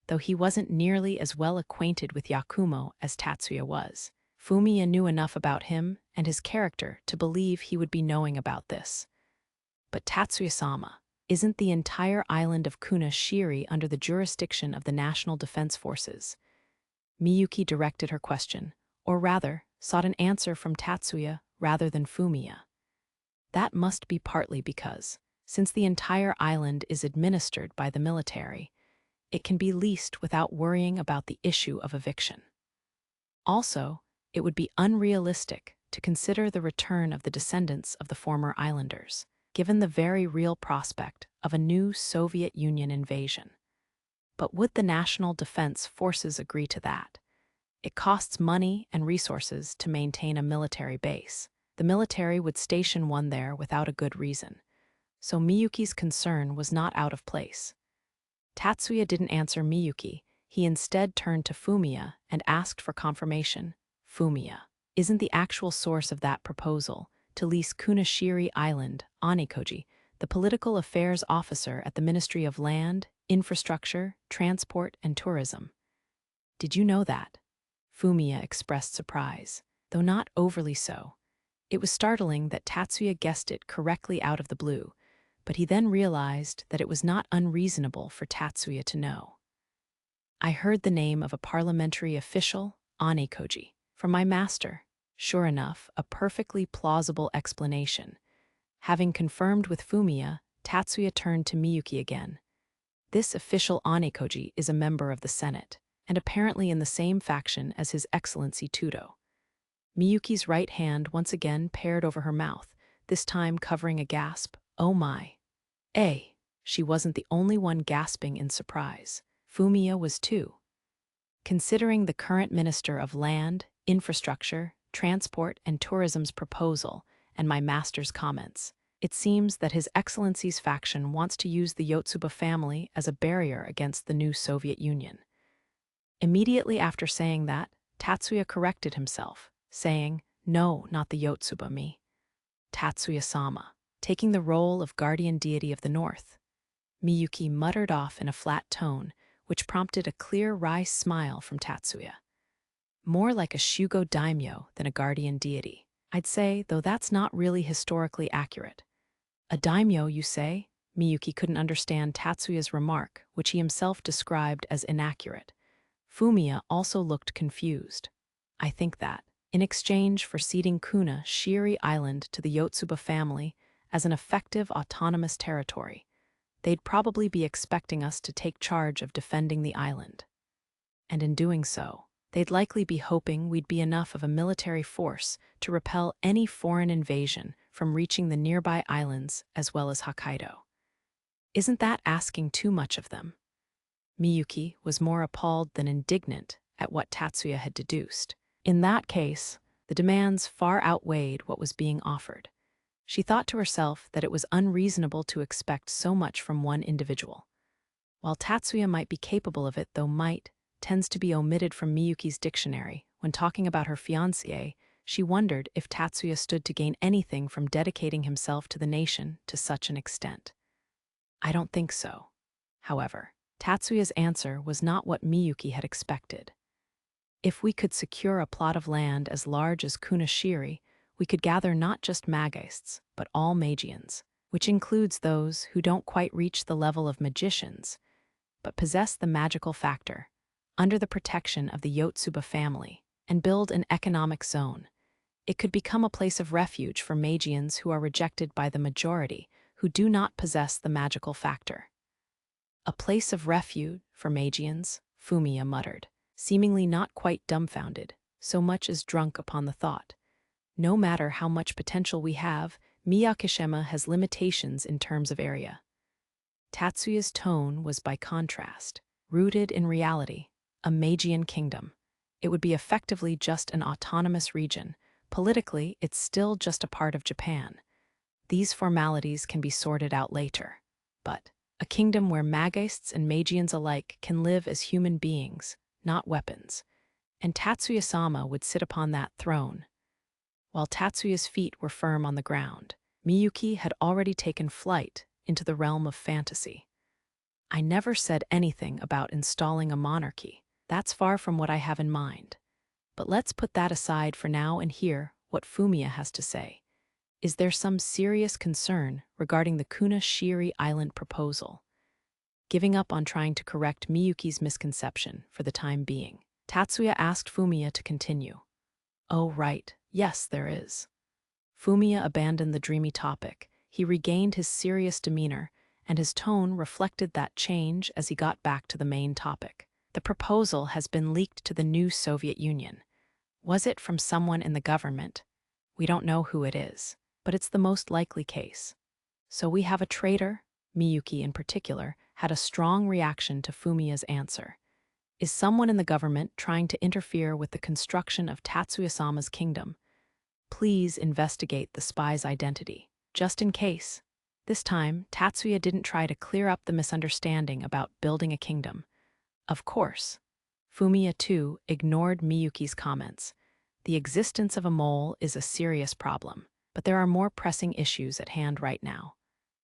though he wasn't nearly as well acquainted with Yakumo as Tatsuya was. Fumiya knew enough about him and his character to believe he would be knowing about this. But Tatsuya-sama, isn't the entire island of Kunashiri under the jurisdiction of the National Defense Forces? Miyuki directed her question, or rather, sought an answer from Tatsuya rather than Fumiya. That must be partly because, since the entire island is administered by the military, it can be leased without worrying about the issue of eviction. Also, it would be unrealistic to consider the return of the descendants of the former islanders. given the very real prospect of a new Soviet Union invasion. But would the National Defense Forces agree to that? It costs money and resources to maintain a military base. The military would station one there without a good reason. So Miyuki's concern was not out of place. Tatsuya didn't answer Miyuki. He instead turned to Fumiya and asked for confirmation. Fumiya, isn't the actual source of that proposal to lease Kunashiri Island, Onikoji, the political affairs officer at the Ministry of Land, Infrastructure, Transport, and Tourism? Did you know that? Fumiya expressed surprise, though not overly so. It was startling that Tatsuya guessed it correctly out of the blue, but he then realized that it was not unreasonable for Tatsuya to know. I heard the name of a parliamentary official, Onikoji, from my master. Sure enough, a perfectly plausible explanation. Having confirmed with Fumiya, Tatsuya turned to Miyuki again. This official Onikoji is a member of the Senate, and apparently in the same faction as His Excellency Tudo. Miyuki's right hand once again paired over her mouth, this time covering a gasp. Oh my. She wasn't the only one gasping in surprise. Fumiya was too. Considering the current Minister of Land, Infrastructure, Transport, and Tourism's proposal and my master's comments, it seems that His Excellency's faction wants to use the Yotsuba family as a barrier against the new Soviet Union. Immediately after saying that, Tatsuya corrected himself, saying, "No, not the Yotsuba-mi. Tatsuya-sama, taking the role of guardian deity of the North." Miyuki muttered off in a flat tone, which prompted a clear wry smile from Tatsuya. More like a Shugo daimyo than a guardian deity, I'd say, though that's not really historically accurate. A daimyo, you say? Miyuki couldn't understand Tatsuya's remark, which he himself described as inaccurate. Fumiya also looked confused. I think that, in exchange for ceding Kunashiri Island to the Yotsuba family as an effective autonomous territory, they'd probably be expecting us to take charge of defending the island. And in doing so, they'd likely be hoping we'd be enough of a military force to repel any foreign invasion from reaching the nearby islands as well as Hokkaido. Isn't that asking too much of them? Miyuki was more appalled than indignant at what Tatsuya had deduced. In that case, the demands far outweighed what was being offered. She thought to herself that it was unreasonable to expect so much from one individual. While Tatsuya might be capable of it, though might tends to be omitted from Miyuki's dictionary when talking about her fiancé, she wondered if Tatsuya stood to gain anything from dedicating himself to the nation to such an extent. I don't think so. However, Tatsuya's answer was not what Miyuki had expected. If we could secure a plot of land as large as Kunashiri, we could gather not just Magists, but all Magians, which includes those who don't quite reach the level of magicians, but possess the magical factor, under the protection of the Yotsuba family, and build an economic zone. It could become a place of refuge for Magians who are rejected by the majority, who do not possess the magical factor. A place of refuge for Magians, Fumiya muttered, seemingly not quite dumbfounded, so much as drunk upon the thought. No matter how much potential we have, Miyakishima has limitations in terms of area. Tatsuya's tone was by contrast, rooted in reality, a Magian kingdom. It would be effectively just an autonomous region. Politically, it's still just a part of Japan. These formalities can be sorted out later. But a kingdom where Magists and Magians alike can live as human beings, not weapons. And Tatsuya-sama would sit upon that throne. While Tatsuya's feet were firm on the ground, Miyuki had already taken flight into the realm of fantasy. I never said anything about installing a monarchy. That's far from what I have in mind. But let's put that aside for now and hear what Fumiya has to say. Is there some serious concern regarding the Kunashiri Island proposal? Giving up on trying to correct Miyuki's misconception for the time being, Tatsuya asked Fumiya to continue. Oh, right. Yes, there is. Fumiya abandoned the dreamy topic. He regained his serious demeanor, and his tone reflected that change as he got back to the main topic. The proposal has been leaked to the new Soviet Union. Was it from someone in the government? We don't know who it is, but it's the most likely case. So we have a traitor? Miyuki, in particular, had a strong reaction to Fumiya's answer. Is someone in the government trying to interfere with the construction of Tatsuya-sama's kingdom? Please investigate the spy's identity, just in case. This time, Tatsuya didn't try to clear up the misunderstanding about building a kingdom. Of course. Fumiya, too, ignored Miyuki's comments. The existence of a mole is a serious problem, but there are more pressing issues at hand right now.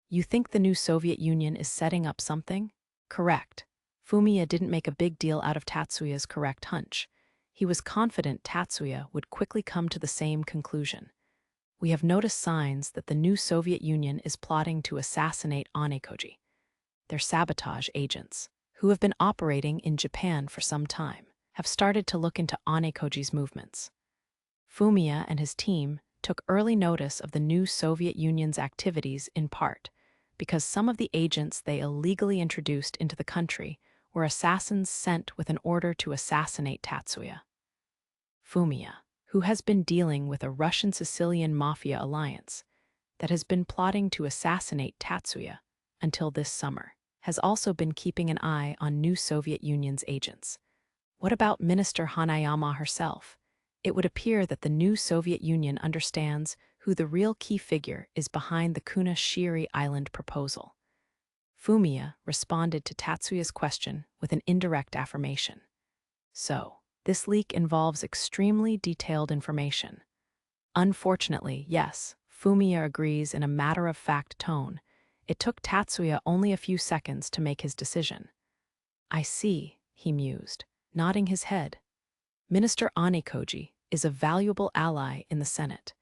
You think the new Soviet Union is setting up something? Correct. Fumiya didn't make a big deal out of Tatsuya's correct hunch. He was confident Tatsuya would quickly come to the same conclusion. We have noticed signs that the new Soviet Union is plotting to assassinate Anekoji. Their sabotage agents, who have been operating in Japan for some time, have started to look into Anekoji's movements. Fumiya and his team took early notice of the new Soviet Union's activities in part because some of the agents they illegally introduced into the country were assassins sent with an order to assassinate Tatsuya. Fumiya, who has been dealing with a Russian-Sicilian mafia alliance that has been plotting to assassinate Tatsuya until this summer, has also been keeping an eye on new Soviet Union's agents. What about Minister Hanayama herself? It would appear that the new Soviet Union understands who the real key figure is behind the Kunashiri Island proposal. Fumiya responded to Tatsuya's question with an indirect affirmation. So, this leak involves extremely detailed information. Unfortunately, yes, Fumiya agrees in a matter-of-fact tone. It took Tatsuya only a few seconds to make his decision. I see, he mused, nodding his head. Minister Anekoji is a valuable ally in the Senate,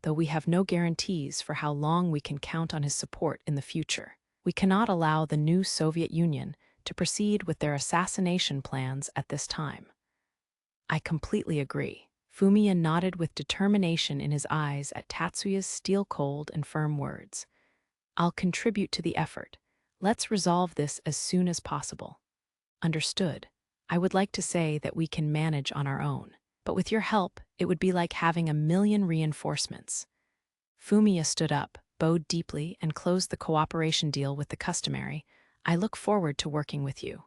though we have no guarantees for how long we can count on his support in the future. We cannot allow the new Soviet Union to proceed with their assassination plans at this time. I completely agree. Fumiya nodded with determination in his eyes at Tatsuya's steel-cold and firm words. I'll contribute to the effort. Let's resolve this as soon as possible. Understood. I would like to say that we can manage on our own, but with your help, it would be like having a million reinforcements. Fumiya stood up, bowed deeply, and closed the cooperation deal with the customary, I look forward to working with you.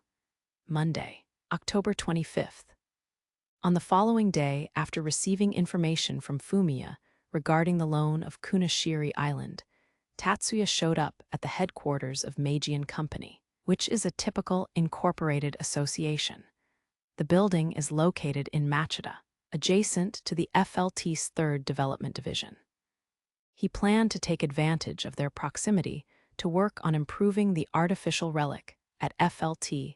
Monday, October 25th. On the following day, after receiving information from Fumiya regarding the loan of Kunashiri Island, Tatsuya showed up at the headquarters of Magian Company, which is a typical incorporated association. The building is located in Machida, adjacent to the FLT's 3rd Development Division. He planned to take advantage of their proximity to work on improving the artificial relic at FLT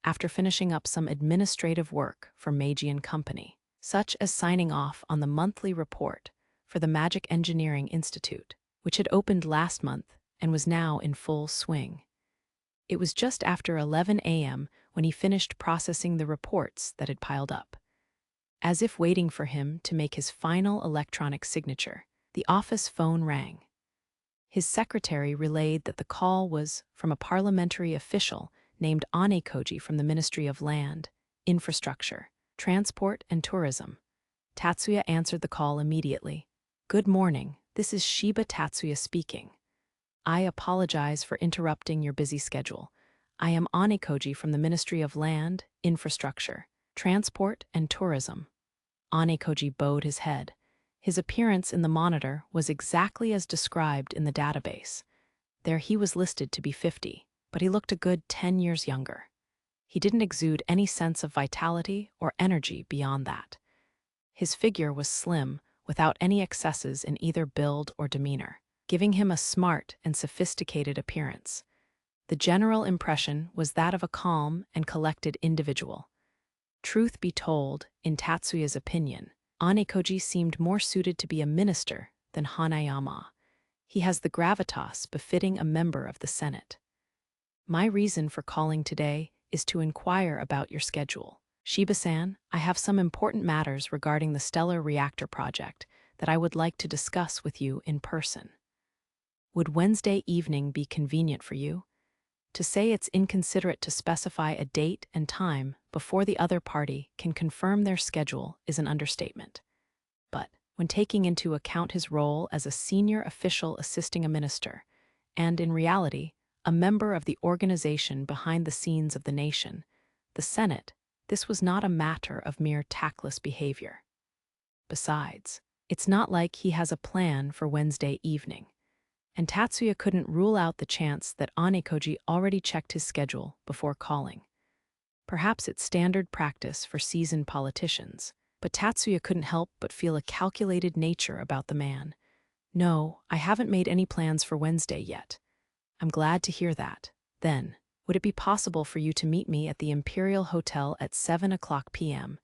after finishing up some administrative work for Magian Company, such as signing off on the monthly report for the Magic Engineering Institute, which had opened last month and was now in full swing. It was just after 11 a.m. when he finished processing the reports that had piled up. As if waiting for him to make his final electronic signature, the office phone rang. His secretary relayed that the call was from a parliamentary official named Anekoji from the Ministry of Land, Infrastructure, Transport and Tourism. Tatsuya answered the call immediately. Good morning, this is Shiba Tatsuya speaking. I apologize for interrupting your busy schedule. I am Anekoji from the Ministry of Land, Infrastructure, Transport and Tourism. Anekoji bowed his head. His appearance in the monitor was exactly as described in the database. There he was listed to be 50, but he looked a good 10 years younger. He didn't exude any sense of vitality or energy beyond that. His figure was slim, without any excesses in either build or demeanor, giving him a smart and sophisticated appearance. The general impression was that of a calm and collected individual. Truth be told, in Tatsuya's opinion, Anekoji seemed more suited to be a minister than Hanayama. He has the gravitas befitting a member of the Senate. My reason for calling today is to inquire about your schedule. Shiba-san, I have some important matters regarding the stellar reactor project that I would like to discuss with you in person. Would Wednesday evening be convenient for you? To say it's inconsiderate to specify a date and time before the other party can confirm their schedule is an understatement. But when taking into account his role as a senior official assisting a minister, and, in reality, a member of the organization behind the scenes of the nation, the Senate. This was not a matter of mere tactless behavior. Besides, it's not like he has a plan for Wednesday evening, and Tatsuya couldn't rule out the chance that Anekoji already checked his schedule before calling. Perhaps it's standard practice for seasoned politicians, but Tatsuya couldn't help but feel a calculated nature about the man. "No, I haven't made any plans for Wednesday yet." "I'm glad to hear that. Then, would it be possible for you to meet me at the Imperial Hotel at 7 p.m.?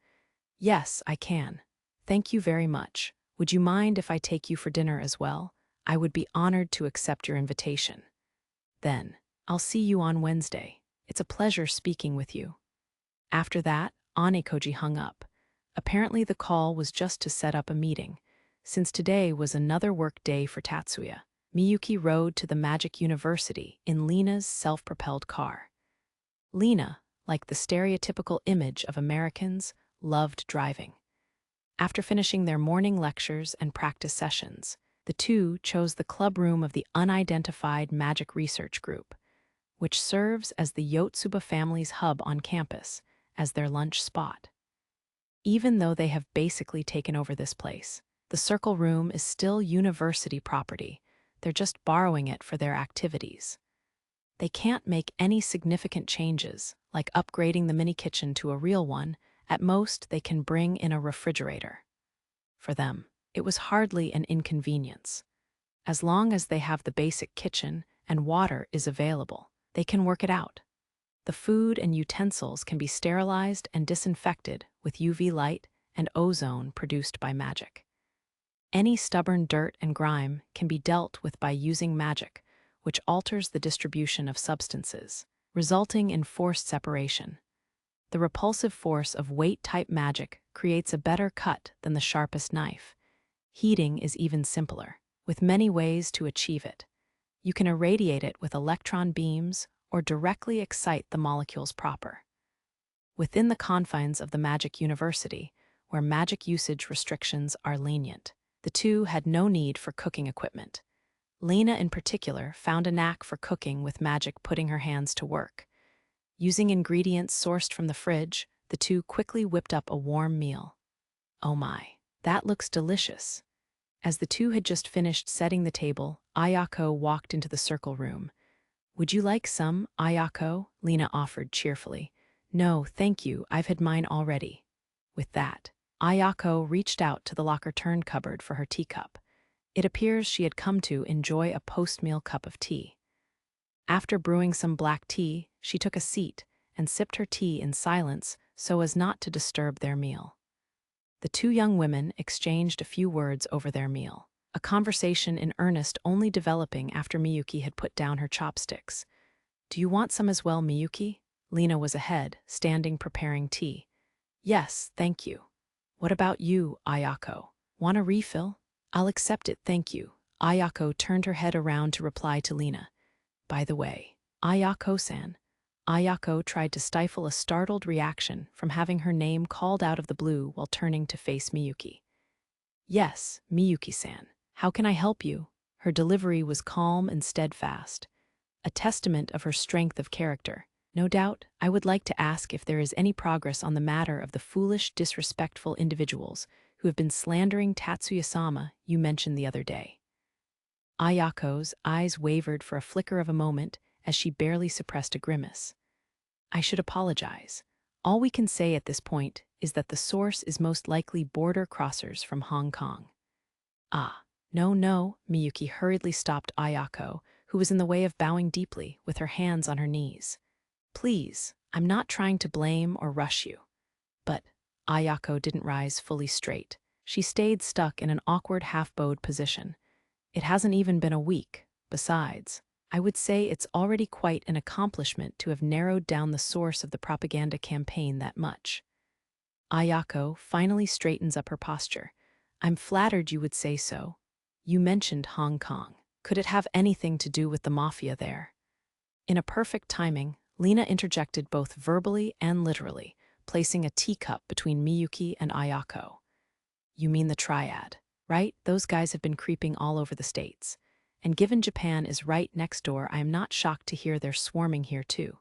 "Yes, I can. Thank you very much. Would you mind if I take you for dinner as well? I would be honored to accept your invitation." "Then, I'll see you on Wednesday. It's a pleasure speaking with you." After that, Anekoji hung up. Apparently the call was just to set up a meeting. Since today was another work day for Tatsuya, Miyuki rode to the Magic University in Lena's self-propelled car. Lena, like the stereotypical image of Americans, loved driving. After finishing their morning lectures and practice sessions, the two chose the club room of the Unidentified Magic Research Group, which serves as the Yotsuba family's hub on campus, as their lunch spot. Even though they have basically taken over this place, the Circle Room is still university property. They're just borrowing it for their activities. They can't make any significant changes, like upgrading the mini kitchen to a real one. At most, they can bring in a refrigerator. For them, it was hardly an inconvenience. As long as they have the basic kitchen and water is available, they can work it out. The food and utensils can be sterilized and disinfected with UV light and ozone produced by magic. Any stubborn dirt and grime can be dealt with by using magic, which alters the distribution of substances, resulting in forced separation. The repulsive force of weight-type magic creates a better cut than the sharpest knife. Heating is even simpler, with many ways to achieve it. You can irradiate it with electron beams or directly excite the molecules proper. Within the confines of the Magic University, where magic usage restrictions are lenient, the two had no need for cooking equipment. Lena, in particular, found a knack for cooking with magic, putting her hands to work. Using ingredients sourced from the fridge, the two quickly whipped up a warm meal. "Oh my, that looks delicious." As the two had just finished setting the table, Ayako walked into the Circle Room. "Would you like some, Ayako?" Lena offered cheerfully. "No, thank you, I've had mine already." With that, Ayako reached out to the locker-turn cupboard for her teacup. It appears she had come to enjoy a post-meal cup of tea. After brewing some black tea, she took a seat and sipped her tea in silence so as not to disturb their meal. The two young women exchanged a few words over their meal, a conversation in earnest only developing after Miyuki had put down her chopsticks. "Do you want some as well, Miyuki?" Lena was ahead, standing preparing tea. "Yes, thank you." "What about you, Ayako? Want a refill?" "I'll accept it, thank you." Ayako turned her head around to reply to Lena. "By the way, Ayako-san." Ayako tried to stifle a startled reaction from having her name called out of the blue while turning to face Miyuki. "Yes, Miyuki-san. How can I help you?" Her delivery was calm and steadfast, a testament of her strength of character. "No doubt, I would like to ask if there is any progress on the matter of the foolish, disrespectful individuals who have been slandering Tatsuya-sama you mentioned the other day." Ayako's eyes wavered for a flicker of a moment as she barely suppressed a grimace. "I should apologize. All we can say at this point is that the source is most likely border crossers from Hong Kong." "Ah, no," Miyuki hurriedly stopped Ayako, who was in the way of bowing deeply with her hands on her knees. "Please, I'm not trying to blame or rush you." "But," Ayako didn't rise fully straight. She stayed stuck in an awkward half-bowed position. "It hasn't even been a week. Besides, I would say it's already quite an accomplishment to have narrowed down the source of the propaganda campaign that much." Ayako finally straightens up her posture. "I'm flattered you would say so. You mentioned Hong Kong. Could it have anything to do with the mafia there?" In a perfect timing, Lena interjected both verbally and literally, placing a teacup between Miyuki and Ayako. "You mean the triad, right? Those guys have been creeping all over the States. And given Japan is right next door, I am not shocked to hear they're swarming here too.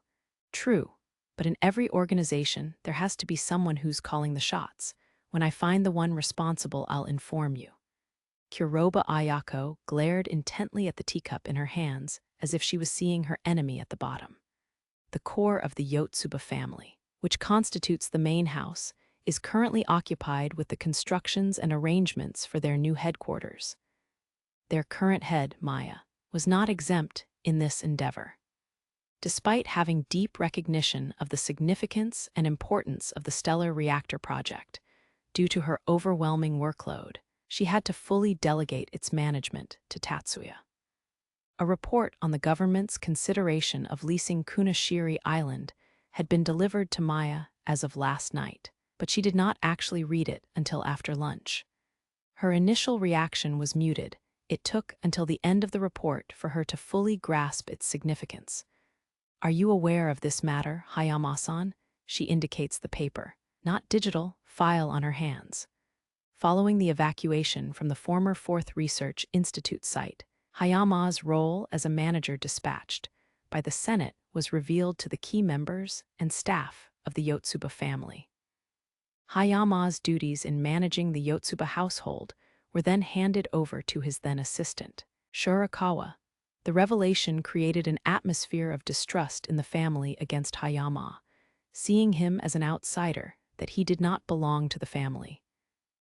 True, but in every organization, there has to be someone who's calling the shots. When I find the one responsible, I'll inform you. Kuroba Ayako glared intently at the teacup in her hands as if she was seeing her enemy at the bottom. The core of the Yotsuba family, which constitutes the main house, is currently occupied with the constructions and arrangements for their new headquarters. Their current head, Maya, was not exempt in this endeavor. Despite having deep recognition of the significance and importance of the stellar reactor project, due to her overwhelming workload, she had to fully delegate its management to Tatsuya. A report on the government's consideration of leasing Kunashiri Island had been delivered to Maya as of last night, but she did not actually read it until after lunch. Her initial reaction was muted. It took until the end of the report for her to fully grasp its significance. "Are you aware of this matter, Hayama-san?" She indicates the paper, not digital, file on her hands. Following the evacuation from the former 4th Research Institute site, Hayama's role as a manager dispatched by the Senate was revealed to the key members and staff of the Yotsuba family. Hayama's duties in managing the Yotsuba household were then handed over to his then assistant, Shurakawa. The revelation created an atmosphere of distrust in the family against Hayama, seeing him as an outsider, that he did not belong to the family.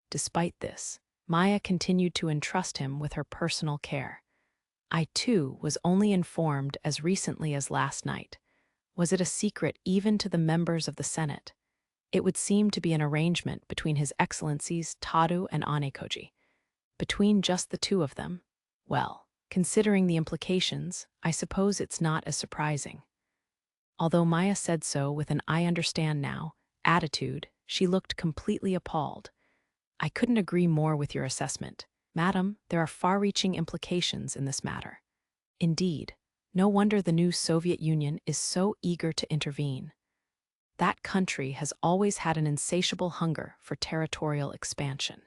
Despite this, Maya continued to entrust him with her personal care. "I, too, was only informed as recently as last night. Was it a secret even to the members of the Senate? It would seem to be an arrangement between His Excellencies Tadu and Anekoji. Between just the two of them? Well, considering the implications, I suppose it's not as surprising." Although Maya said so with an "I understand now" attitude, she looked completely appalled. "I couldn't agree more with your assessment. Madam, there are far-reaching implications in this matter. Indeed, no wonder the new Soviet Union is so eager to intervene. That country has always had an insatiable hunger for territorial expansion.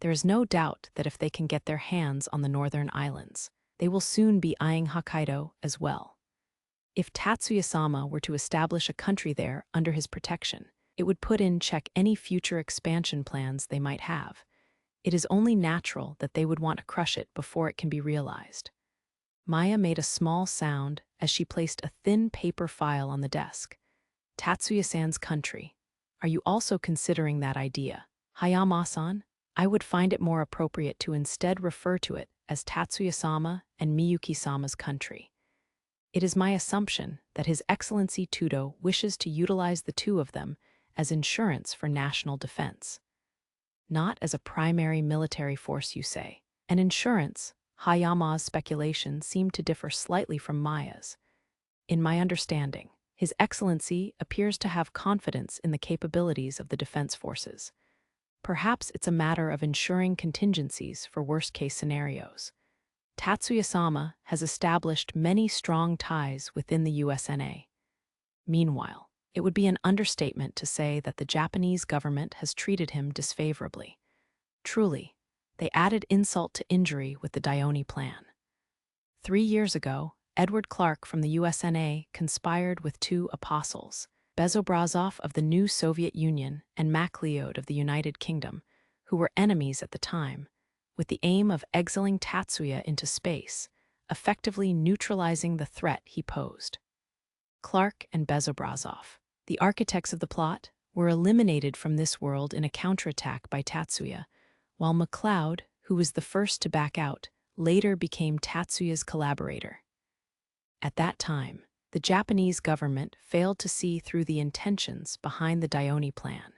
There is no doubt that if they can get their hands on the northern islands, they will soon be eyeing Hokkaido as well. If Tatsuya-sama were to establish a country there under his protection, it would put in check any future expansion plans they might have. It is only natural that they would want to crush it before it can be realized." Maya made a small sound as she placed a thin paper file on the desk. "Tatsuya-san's country. Are you also considering that idea? Hayama-san, I would find it more appropriate to instead refer to it as Tatsuya-sama and Miyuki-sama's country. It is my assumption that His Excellency Tudo wishes to utilize the two of them as insurance for national defense. Not as a primary military force, you say. An insurance." Hayama's speculations seemed to differ slightly from Maya's. "In my understanding, His Excellency appears to have confidence in the capabilities of the defense forces. Perhaps it's a matter of ensuring contingencies for worst-case scenarios. Tatsuya-sama has established many strong ties within the USNA. Meanwhile, it would be an understatement to say that the Japanese government has treated him disfavorably. Truly, they added insult to injury with the Dione plan. 3 years ago, Edward Clark from the USNA conspired with two apostles, Bezobrazov of the new Soviet Union and MacLeod of the United Kingdom, who were enemies at the time, with the aim of exiling Tatsuya into space, effectively neutralizing the threat he posed. Clark and Bezobrazov, the architects of the plot, were eliminated from this world in a counterattack by Tatsuya, while MacLeod, who was the first to back out, later became Tatsuya's collaborator. At that time, the Japanese government failed to see through the intentions behind the Dione plan,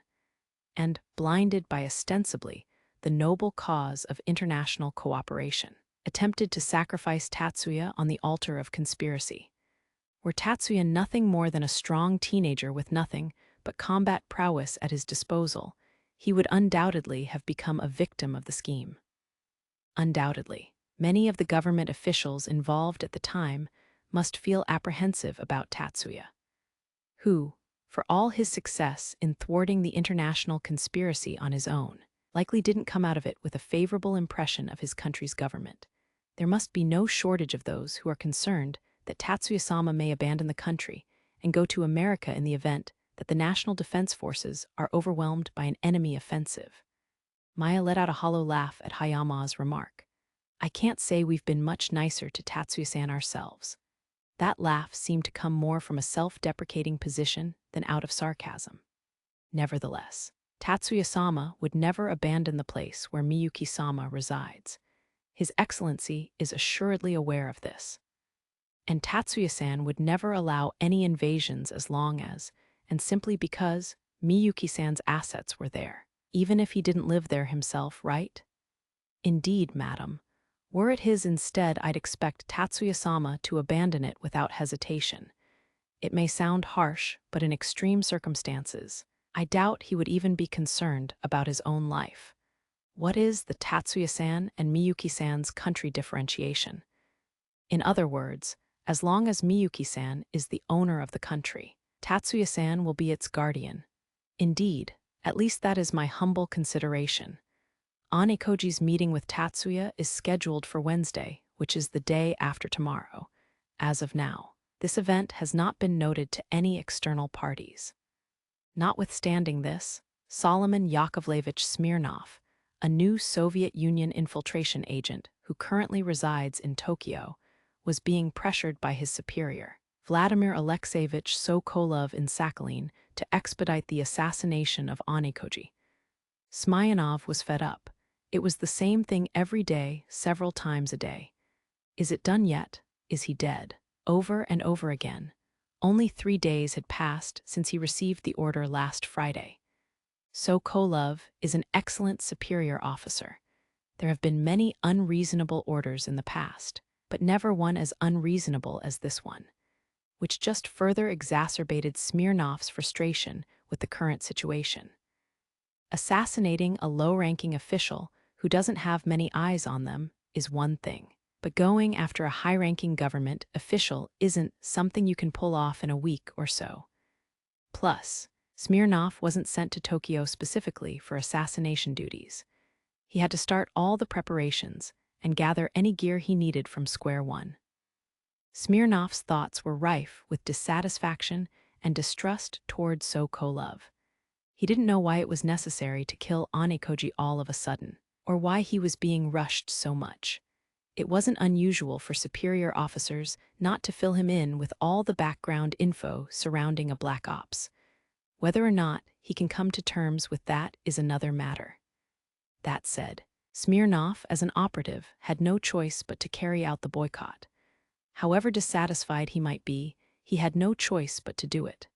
and, blinded by ostensibly the noble cause of international cooperation, attempted to sacrifice Tatsuya on the altar of conspiracy. Were Tatsuya nothing more than a strong teenager with nothing but combat prowess at his disposal, he would undoubtedly have become a victim of the scheme. Undoubtedly, many of the government officials involved at the time must feel apprehensive about Tatsuya, who, for all his success in thwarting the international conspiracy on his own, likely didn't come out of it with a favorable impression of his country's government. There must be no shortage of those who are concerned that Tatsuya-sama may abandon the country and go to America in the event that the National Defense Forces are overwhelmed by an enemy offensive. Maya let out a hollow laugh at Hayama's remark. I can't say we've been much nicer to Tatsuya-san ourselves. That laugh seemed to come more from a self-deprecating position than out of sarcasm. Nevertheless, Tatsuya-sama would never abandon the place where Miyuki-sama resides. His Excellency is assuredly aware of this. And Tatsuya-san would never allow any invasions as long as, and simply because, Miyuki-san's assets were there, even if he didn't live there himself, right? Indeed, madam. Were it his instead, I'd expect Tatsuya-sama to abandon it without hesitation. It may sound harsh, but in extreme circumstances, I doubt he would even be concerned about his own life. What is the Tatsuya-san and Miyuki-san's country differentiation? In other words, as long as Miyuki-san is the owner of the country, Tatsuya-san will be its guardian. Indeed, at least that is my humble consideration. Anekoji's meeting with Tatsuya is scheduled for Wednesday, which is the day after tomorrow. As of now, this event has not been noted to any external parties. Notwithstanding this, Solomon Yakovlevich Smirnov, a new Soviet Union infiltration agent who currently resides in Tokyo, was being pressured by his superior, Vladimir Alexeyevich Sokolov in Sakhalin, to expedite the assassination of Anekoji. Smirnov was fed up. It was the same thing every day, several times a day. Is it done yet? Is he dead? Over and over again. Only 3 days had passed since he received the order last Friday. Sokolov is an excellent superior officer. There have been many unreasonable orders in the past, but never one as unreasonable as this one, which just further exacerbated Smirnov's frustration with the current situation. Assassinating a low-ranking official who doesn't have many eyes on them is one thing, but going after a high-ranking government official isn't something you can pull off in a week or so. Plus, Smirnov wasn't sent to Tokyo specifically for assassination duties. He had to start all the preparations and gather any gear he needed from square one. Smirnov's thoughts were rife with dissatisfaction and distrust toward Sokolov. He didn't know why it was necessary to kill Anekoji all of a sudden, or why he was being rushed so much. It wasn't unusual for superior officers not to fill him in with all the background info surrounding a black ops. Whether or not he can come to terms with that is another matter. That said, Smirnov, as an operative, had no choice but to carry out the boycott. However dissatisfied he might be, he had no choice but to do it.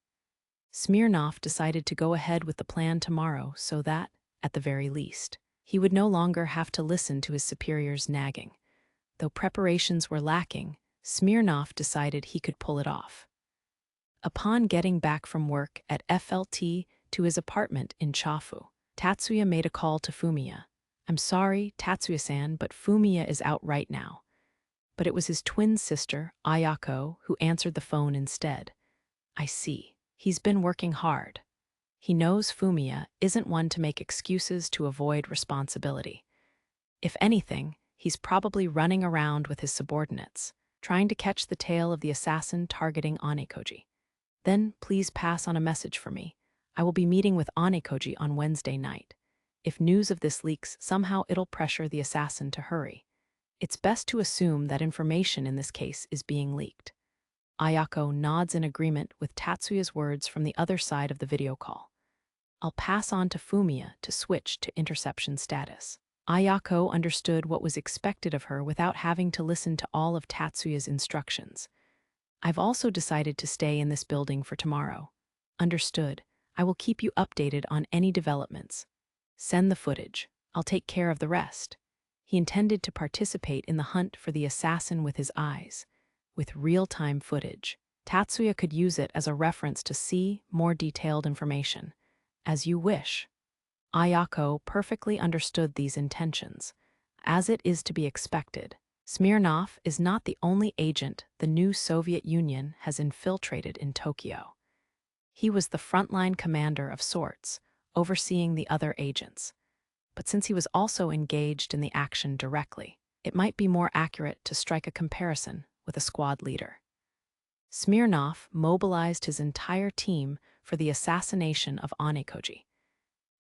Smirnov decided to go ahead with the plan tomorrow so that, at the very least, he would no longer have to listen to his superior's nagging. Though preparations were lacking, Smirnov decided he could pull it off. Upon getting back from work at FLT to his apartment in Chafu, Tatsuya made a call to Fumiya. I'm sorry, Tatsuya-san, but Fumiya is out right now. But it was his twin sister, Ayako, who answered the phone instead. I see. He's been working hard. He knows Fumiya isn't one to make excuses to avoid responsibility. If anything, he's probably running around with his subordinates, trying to catch the tail of the assassin targeting Anekoji. Then please pass on a message for me. I will be meeting with Anekoji on Wednesday night. If news of this leaks, somehow it'll pressure the assassin to hurry. It's best to assume that information in this case is being leaked. Ayako nods in agreement with Tatsuya's words from the other side of the video call. I'll pass on to Fumiya to switch to interception status. Ayako understood what was expected of her without having to listen to all of Tatsuya's instructions. I've also decided to stay in this building for tomorrow. Understood. I will keep you updated on any developments. Send the footage. I'll take care of the rest. He intended to participate in the hunt for the assassin with his eyes. With real-time footage, Tatsuya could use it as a reference to see more detailed information. As you wish. Ayako perfectly understood these intentions. As it is to be expected, Smirnov is not the only agent the new Soviet Union has infiltrated in Tokyo. He was the frontline commander of sorts, overseeing the other agents. But since he was also engaged in the action directly, it might be more accurate to strike a comparison with a squad leader. Smirnov mobilized his entire team for the assassination of Ichijou.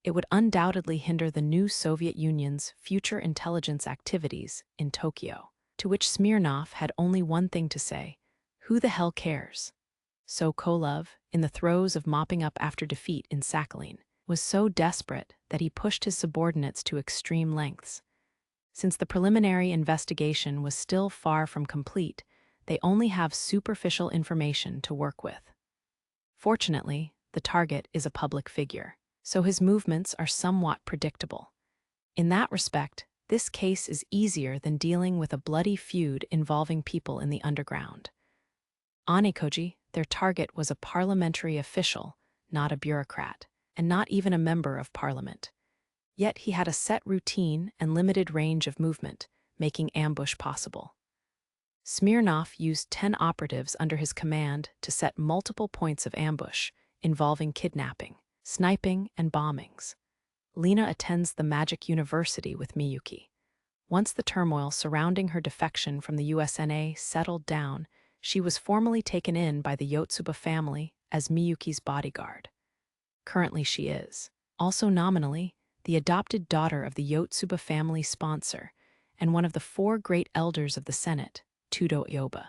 It would undoubtedly hinder the new Soviet Union's future intelligence activities in Tokyo, to which Smirnov had only one thing to say: who the hell cares? Sokolov, in the throes of mopping up after defeat in Sakhalin, was so desperate that he pushed his subordinates to extreme lengths. Since the preliminary investigation was still far from complete, they only have superficial information to work with. Fortunately, the target is a public figure, so his movements are somewhat predictable. In that respect, this case is easier than dealing with a bloody feud involving people in the underground. Ichijou, their target, was a parliamentary official, not a bureaucrat, and not even a member of parliament. Yet he had a set routine and limited range of movement, making ambush possible. Smirnov used 10 operatives under his command to set multiple points of ambush, involving kidnapping, sniping, and bombings. Lina attends the Magic University with Miyuki. Once the turmoil surrounding her defection from the USNA settled down, she was formally taken in by the Yotsuba family as Miyuki's bodyguard. Currently she is, also nominally, the adopted daughter of the Yotsuba family sponsor and one of the 4 great elders of the Senate, Tudo Yoba.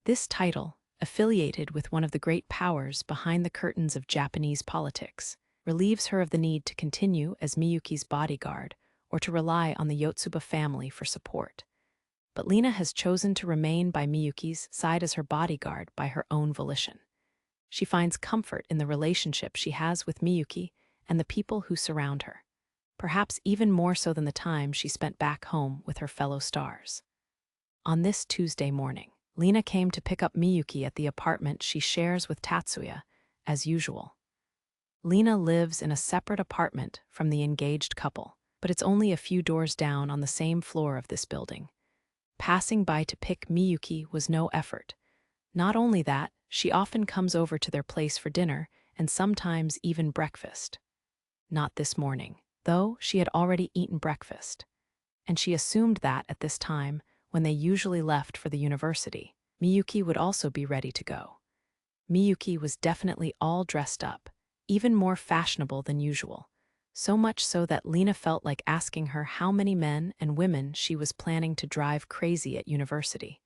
This title, affiliated with one of the great powers behind the curtains of Japanese politics, relieves her of the need to continue as Miyuki's bodyguard or to rely on the Yotsuba family for support. But Lina has chosen to remain by Miyuki's side as her bodyguard by her own volition. She finds comfort in the relationship she has with Miyuki and the people who surround her, perhaps even more so than the time she spent back home with her fellow stars. On this Tuesday morning, Lina came to pick up Miyuki at the apartment she shares with Tatsuya, as usual. Lina lives in a separate apartment from the engaged couple, but it's only a few doors down on the same floor of this building. Passing by to pick Miyuki was no effort. Not only that, she often comes over to their place for dinner and sometimes even breakfast. Not this morning, though she had already eaten breakfast. And she assumed that at this time, when they usually left for the university, Miyuki would also be ready to go. Miyuki was definitely all dressed up, even more fashionable than usual, so much so that Lina felt like asking her how many men and women she was planning to drive crazy at university.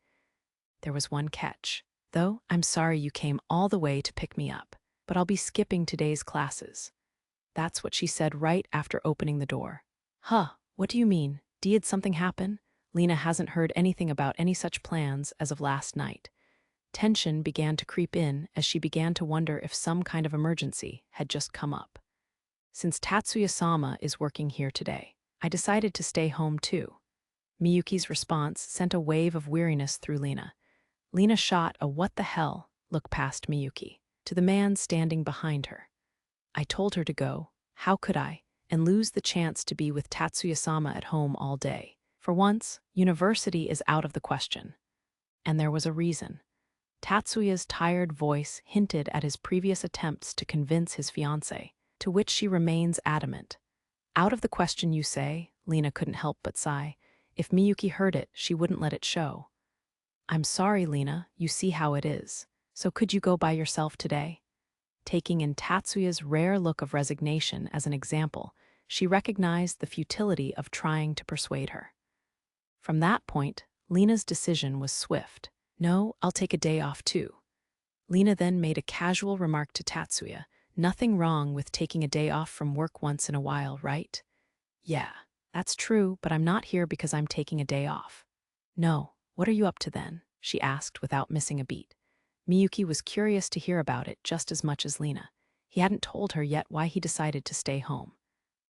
There was one catch, though. I'm sorry you came all the way to pick me up, but I'll be skipping today's classes. That's what she said right after opening the door. Huh, what do you mean? Did something happen? Lina hasn't heard anything about any such plans as of last night. Tension began to creep in as she began to wonder if some kind of emergency had just come up. Since Tatsuya-sama is working here today, I decided to stay home too. Miyuki's response sent a wave of weariness through Lina. Lina shot a "what the hell" look past Miyuki to the man standing behind her. I told her to go, how could I, and lose the chance to be with Tatsuya-sama at home all day? For once, university is out of the question. And there was a reason. Tatsuya's tired voice hinted at his previous attempts to convince his fiancée, to which she remains adamant. Out of the question, you say? Lina couldn't help but sigh. If Miyuki heard it, she wouldn't let it show. I'm sorry, Lina, you see how it is. So could you go by yourself today? Taking in Tatsuya's rare look of resignation as an example, she recognized the futility of trying to persuade her. From that point, Lina's decision was swift. No, I'll take a day off too. Lina then made a casual remark to Tatsuya. Nothing wrong with taking a day off from work once in a while, right? Yeah, that's true, but I'm not here because I'm taking a day off. No, what are you up to then? She asked without missing a beat. Miyuki was curious to hear about it just as much as Lina. He hadn't told her yet why he decided to stay home.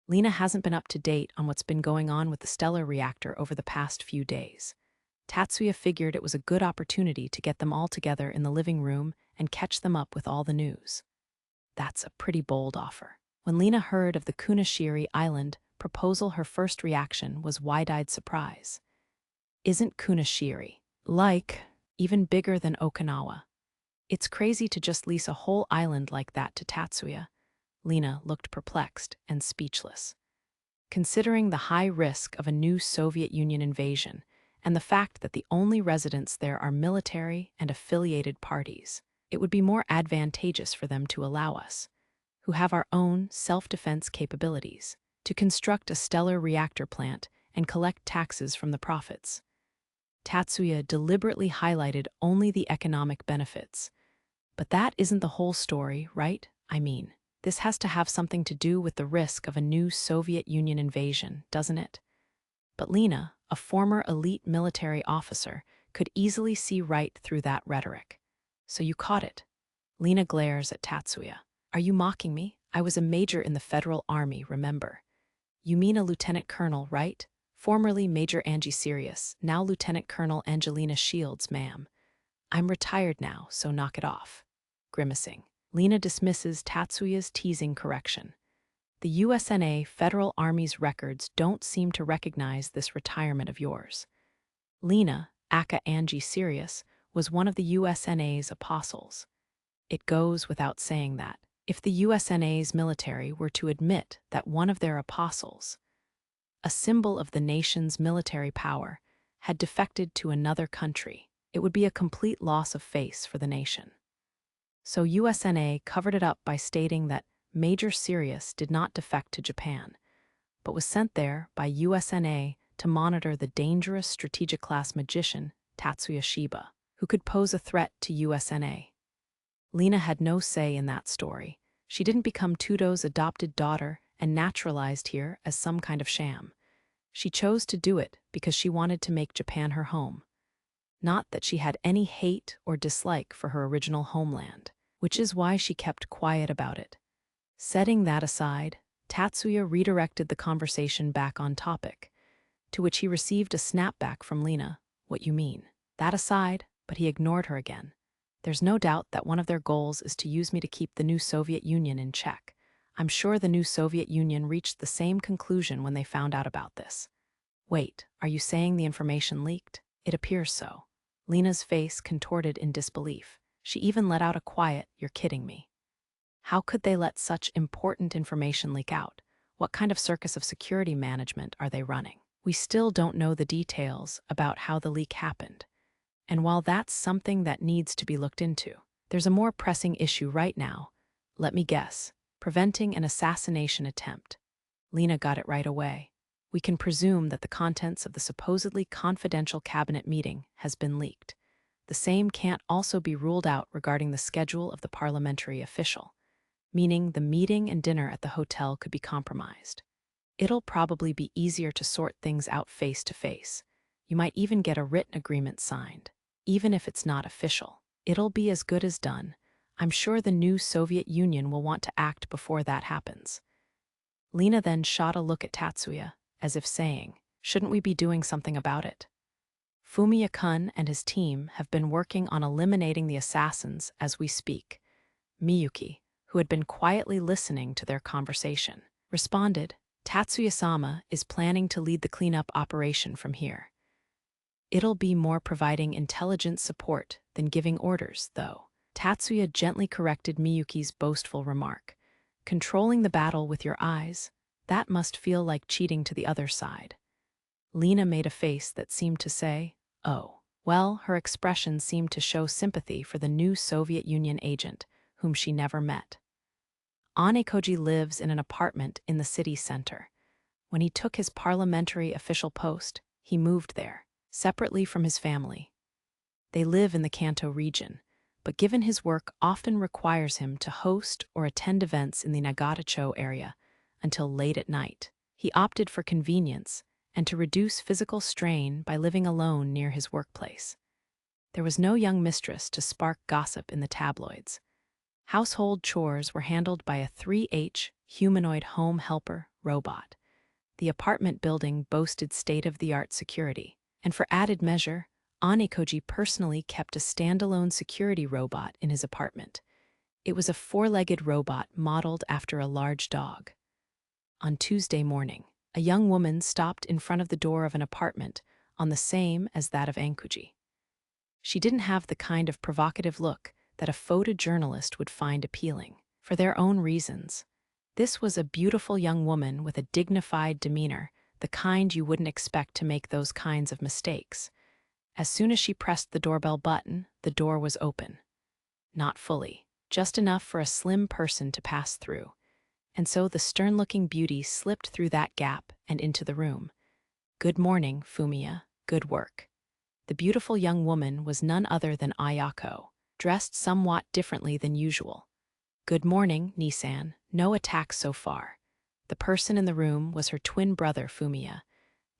Lina hasn't been up to date on what's been going on with the stellar reactor over the past few days. Tatsuya figured it was a good opportunity to get them all together in the living room and catch them up with all the news. That's a pretty bold offer. When Lina heard of the Kunashiri Island proposal, her first reaction was wide-eyed surprise. Isn't Kunashiri, like, even bigger than Okinawa? It's crazy to just lease a whole island like that to Tatsuya. Lina looked perplexed and speechless. considering the high risk of a new Soviet Union invasion and the fact that the only residents there are military and affiliated parties. It would be more advantageous for them to allow us, who have our own self-defense capabilities, to construct a stellar reactor plant and collect taxes from the profits. Tatsuya deliberately highlighted only the economic benefits. But that isn't the whole story, right? I mean, this has to have something to do with the risk of a new Soviet Union invasion, doesn't it? But Lina, a former elite military officer, could easily see right through that rhetoric. So you caught it. Lina glares at Tatsuya. Are you mocking me? I was a major in the Federal Army, remember? You mean a lieutenant colonel, right? Formerly Major Angie Sirius, now Lieutenant Colonel Angelina Shields, ma'am. I'm retired now, so knock it off. Grimacing, Lina dismisses Tatsuya's teasing correction. The USNA Federal Army's records don't seem to recognize this retirement of yours. Lina, aka Angie Sirius, was one of the USNA's apostles. It goes without saying that, if the USNA's military were to admit that one of their apostles, a symbol of the nation's military power, had defected to another country, it would be a complete loss of face for the nation. So USNA covered it up by stating that Major Sirius did not defect to Japan, but was sent there by USNA to monitor the dangerous strategic-class magician Tatsuya Shiba, who could pose a threat to USNA. Lina had no say in that story. She didn't become Tudo's adopted daughter and naturalized here as some kind of sham. She chose to do it because she wanted to make Japan her home. Not that she had any hate or dislike for her original homeland, which is why she kept quiet about it. Setting that aside, Tatsuya redirected the conversation back on topic, to which he received a snapback from Lina. What you mean? That aside, but he ignored her again. There's no doubt that one of their goals is to use me to keep the new Soviet Union in check. I'm sure the new Soviet Union reached the same conclusion when they found out about this. Wait, are you saying the information leaked? It appears so. Lina's face contorted in disbelief. She even let out a quiet, "You're kidding me." How could they let such important information leak out? What kind of circus of security management are they running? We still don't know the details about how the leak happened. And while that's something that needs to be looked into, there's a more pressing issue right now. Let me guess. Preventing an assassination attempt. Lina got it right away. We can presume that the contents of the supposedly confidential cabinet meeting has been leaked. The same can't also be ruled out regarding the schedule of the parliamentary official, meaning the meeting and dinner at the hotel could be compromised. It'll probably be easier to sort things out face to face. You might even get a written agreement signed. Even if it's not official, it'll be as good as done. I'm sure the new Soviet Union will want to act before that happens. Lina then shot a look at Tatsuya, as if saying, shouldn't we be doing something about it? Fumiya-kun and his team have been working on eliminating the assassins as we speak. Miyuki, who had been quietly listening to their conversation, responded, Tatsuya-sama is planning to lead the cleanup operation from here. It'll be more providing intelligence support than giving orders, though. Tatsuya gently corrected Miyuki's boastful remark. Controlling the battle with your eyes, that must feel like cheating to the other side. Lina made a face that seemed to say, oh. Well, her expression seemed to show sympathy for the new Soviet Union agent, whom she never met. Anekoji lives in an apartment in the city center. When he took his parliamentary official post, he moved there, separately from his family. They live in the Kanto region, but given his work often requires him to host or attend events in the Nagatacho area until late at night, he opted for convenience and to reduce physical strain by living alone near his workplace. There was no young mistress to spark gossip in the tabloids. Household chores were handled by a 3H humanoid home helper robot. The apartment building boasted state-of-the-art security, and for added measure, Anekoji personally kept a standalone security robot in his apartment. It was a four-legged robot modeled after a large dog. On Tuesday morning, a young woman stopped in front of the door of an apartment on the same as that of Ankuji. She didn't have the kind of provocative look that a photojournalist would find appealing. For their own reasons, This was a beautiful young woman with a dignified demeanor, the kind you wouldn't expect to make those kinds of mistakes. As soon as she pressed the doorbell button, the door was open. Not fully, just enough for a slim person to pass through. And so the stern-looking beauty slipped through that gap and into the room. "Good morning, Fumiya. Good work." The beautiful young woman was none other than Ayako, dressed somewhat differently than usual. "Good morning, Nisan. No attacks so far." The person in the room was her twin brother, Fumiya.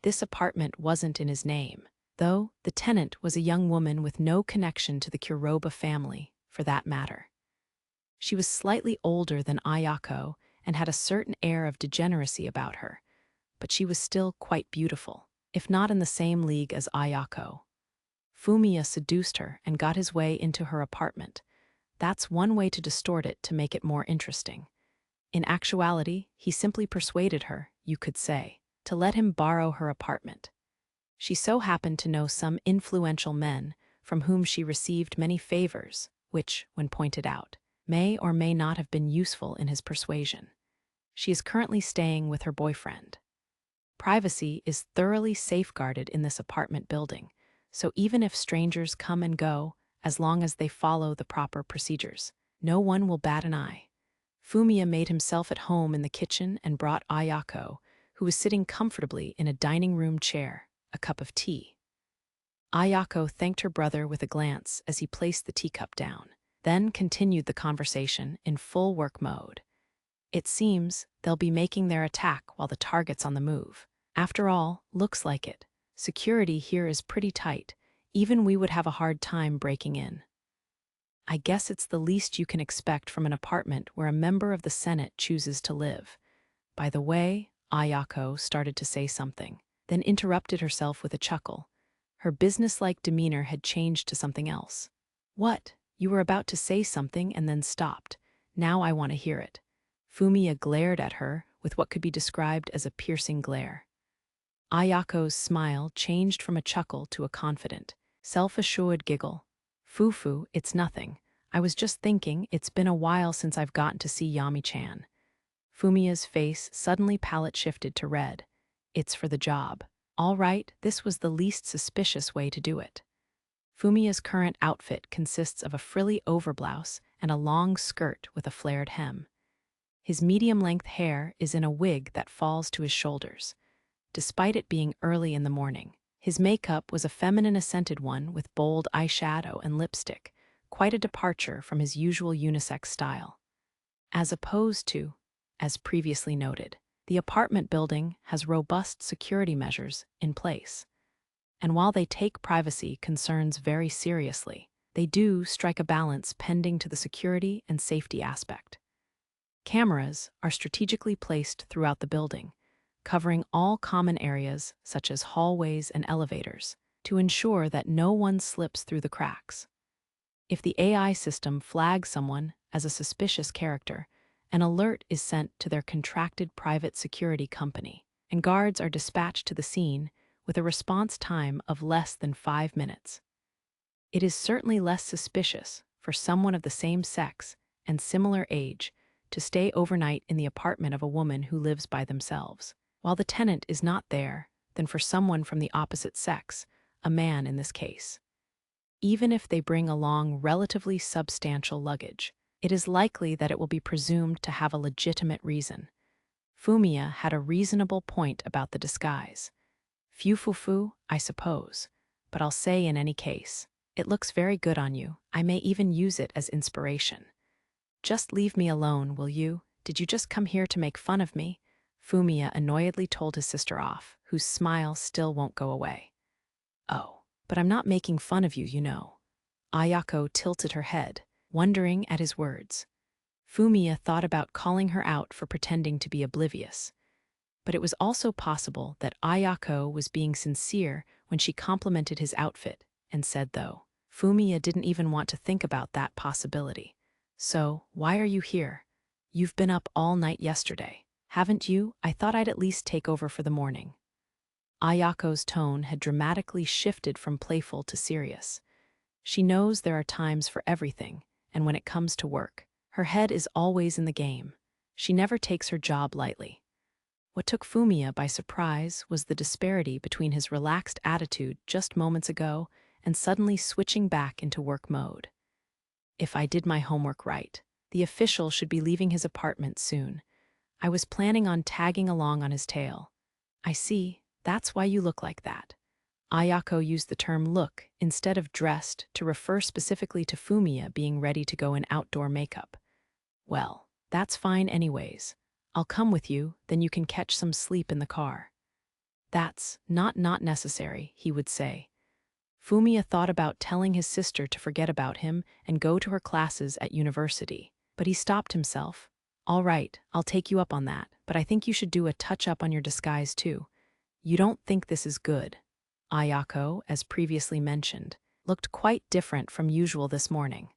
This apartment wasn't in his name, though the tenant was a young woman with no connection to the Kuroba family, for that matter. She was slightly older than Ayako and had a certain air of degeneracy about her, but she was still quite beautiful, if not in the same league as Ayako. Fumiya seduced her and got his way into her apartment. That's one way to distort it to make it more interesting. In actuality, he simply persuaded her, you could say, to let him borrow her apartment. She so happened to know some influential men from whom she received many favors, which, when pointed out, may or may not have been useful in his persuasion. She is currently staying with her boyfriend. Privacy is thoroughly safeguarded in this apartment building, so even if strangers come and go, as long as they follow the proper procedures, no one will bat an eye. Fumiya made himself at home in the kitchen and brought Ayako, who was sitting comfortably in a dining room chair, a cup of tea. Ayako thanked her brother with a glance as he placed the teacup down, then continued the conversation in full work mode. "It seems they'll be making their attack while the target's on the move. After all, looks like it. Security here is pretty tight. Even we would have a hard time breaking in." "I guess it's the least you can expect from an apartment where a member of the Senate chooses to live. By the way," Ayako started to say something, then interrupted herself with a chuckle. Her businesslike demeanor had changed to something else. "What? You were about to say something and then stopped. Now I want to hear it." Fumiya glared at her with what could be described as a piercing glare. Ayako's smile changed from a chuckle to a confident, self-assured giggle. "Fufu, it's nothing. I was just thinking it's been a while since I've gotten to see Yami-chan." Fumiya's face suddenly palette shifted to red. "It's for the job." All right, this was the least suspicious way to do it. Fumiya's current outfit consists of a frilly overblouse and a long skirt with a flared hem. His medium-length hair is in a wig that falls to his shoulders. Despite it being early in the morning, his makeup was a feminine-scented one with bold eyeshadow and lipstick, quite a departure from his usual unisex style. As opposed to, as previously noted, the apartment building has robust security measures in place. And while they take privacy concerns very seriously, they do strike a balance pending to the security and safety aspect. Cameras are strategically placed throughout the building, covering all common areas such as hallways and elevators, to ensure that no one slips through the cracks. If the AI system flags someone as a suspicious character, an alert is sent to their contracted private security company, and guards are dispatched to the scene with a response time of less than 5 minutes. It is certainly less suspicious for someone of the same sex and similar age to stay overnight in the apartment of a woman who lives by themselves, while the tenant is not there, than for someone from the opposite sex, a man in this case. Even if they bring along relatively substantial luggage, it is likely that it will be presumed to have a legitimate reason. Fumiya had a reasonable point about the disguise. "Fufufu, I suppose, but I'll say in any case, it looks very good on you. I may even use it as inspiration." "Just leave me alone, will you? Did you just come here to make fun of me?" Fumiya annoyedly told his sister off, whose smile still won't go away. "Oh, but I'm not making fun of you, you know." Ayako tilted her head, wondering at his words. Fumiya thought about calling her out for pretending to be oblivious. But it was also possible that Ayako was being sincere when she complimented his outfit and said, though, Fumiya didn't even want to think about that possibility. "So, why are you here? You've been up all night yesterday, haven't you? I thought I'd at least take over for the morning." Ayako's tone had dramatically shifted from playful to serious. She knows there are times for everything, and when it comes to work, her head is always in the game. She never takes her job lightly. What took Fumiya by surprise was the disparity between his relaxed attitude just moments ago and suddenly switching back into work mode. If I did my homework right, the official should be leaving his apartment soon. I was planning on tagging along on his tail. I see, that's why you look like that. Ayako used the term look instead of dressed to refer specifically to Fumiya being ready to go in outdoor makeup. Well, that's fine anyways. I'll come with you, then you can catch some sleep in the car. That's not necessary, he would say. Fumiya thought about telling his sister to forget about him and go to her classes at university. But he stopped himself. All right, I'll take you up on that, but I think you should do a touch-up on your disguise too. You don't think this is good. Ayako, as previously mentioned, looked quite different from usual this morning.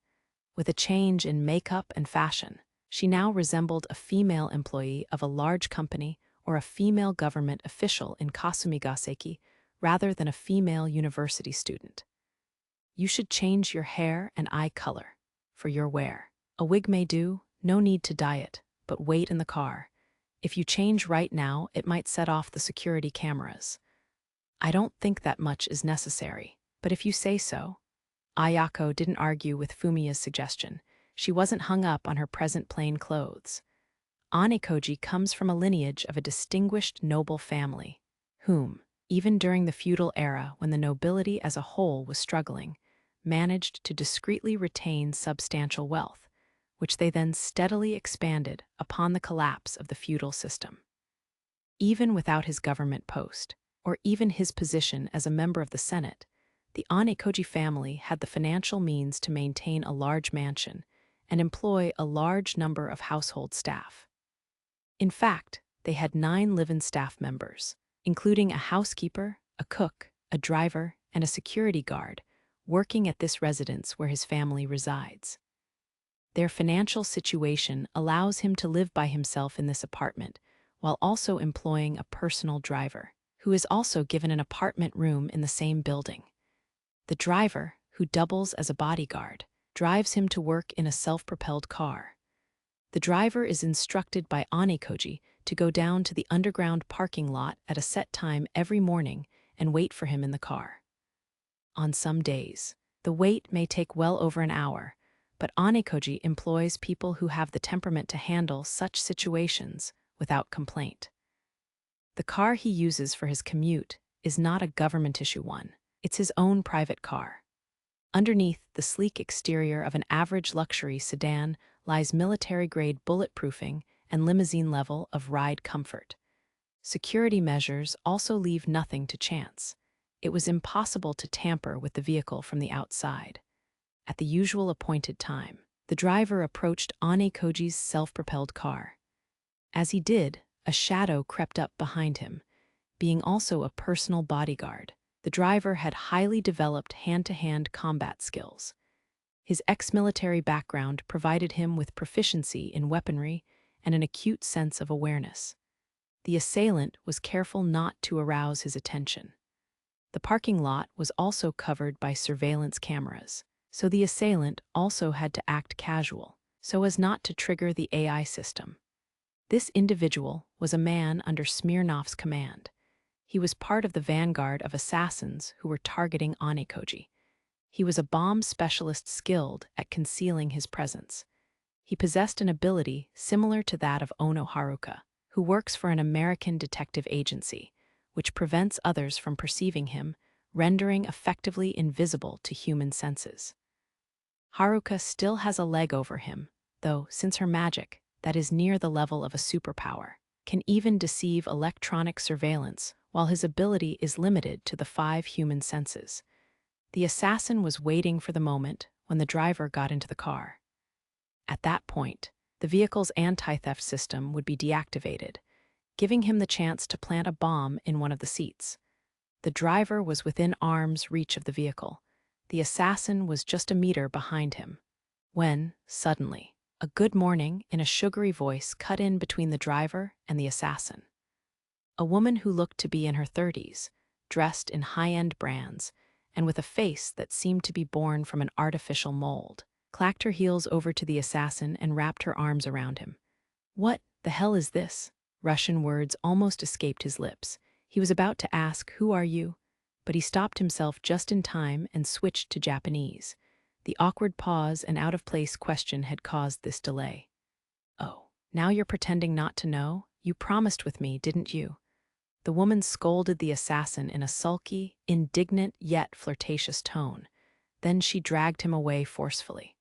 With a change in makeup and fashion, she now resembled a female employee of a large company or a female government official in Kasumigaseki rather than a female university student. You should change your hair and eye color for your wear. A wig may do, no need to dye it, but wait in the car. If you change right now, it might set off the security cameras. I don't think that much is necessary, but if you say so. Ayako didn't argue with Fumiya's suggestion. She wasn't hung up on her present plain clothes. Anekoji comes from a lineage of a distinguished noble family, whom, even during the feudal era when the nobility as a whole was struggling, managed to discreetly retain substantial wealth, which they then steadily expanded upon the collapse of the feudal system. Even without his government post, or even his position as a member of the Senate, the Anekoji family had the financial means to maintain a large mansion and employ a large number of household staff. In fact, they had 9 live-in staff members, including a housekeeper, a cook, a driver, and a security guard, working at this residence where his family resides. Their financial situation allows him to live by himself in this apartment, while also employing a personal driver, who is also given an apartment room in the same building. The driver, who doubles as a bodyguard, drives him to work in a self-propelled car. The driver is instructed by Anekoji to go down to the underground parking lot at a set time every morning and wait for him in the car. On some days, the wait may take well over an hour, but Anekoji employs people who have the temperament to handle such situations without complaint. The car he uses for his commute is not a government-issue one. It's his own private car. Underneath the sleek exterior of an average luxury sedan lies military-grade bulletproofing and limousine level of ride comfort. Security measures also leave nothing to chance. It was impossible to tamper with the vehicle from the outside. At the usual appointed time, the driver approached Anekoji's self-propelled car. As he did, a shadow crept up behind him. Being also a personal bodyguard, the driver had highly developed hand-to-hand combat skills. His ex-military background provided him with proficiency in weaponry and an acute sense of awareness. The assailant was careful not to arouse his attention. The parking lot was also covered by surveillance cameras, so the assailant also had to act casual, so as not to trigger the AI system. This individual was a man under Smirnov's command. He was part of the vanguard of assassins who were targeting Anekoji. He was a bomb specialist skilled at concealing his presence. He possessed an ability similar to that of Ono Haruka, who works for an American detective agency, which prevents others from perceiving him, rendering effectively invisible to human senses. Haruka still has a leg over him, though, since her magic, that is near the level of a superpower, can even deceive electronic surveillance, while his ability is limited to the 5 human senses. The assassin was waiting for the moment when the driver got into the car. At that point, the vehicle's anti-theft system would be deactivated, giving him the chance to plant a bomb in one of the seats. The driver was within arm's reach of the vehicle. The assassin was just a meter behind him, when, suddenly, a good morning in a sugary voice cut in between the driver and the assassin. A woman who looked to be in her 30s, dressed in high-end brands, and with a face that seemed to be born from an artificial mold, clacked her heels over to the assassin and wrapped her arms around him. What The hell is this? Russian words almost escaped his lips. He was about to ask, "Who are you?" But he stopped himself just in time and switched to Japanese. The awkward pause and out-of-place question had caused this delay. "Oh, now you're pretending not to know? You promised with me, didn't you?" The woman scolded the assassin in a sulky, indignant yet flirtatious tone. Then she dragged him away forcefully.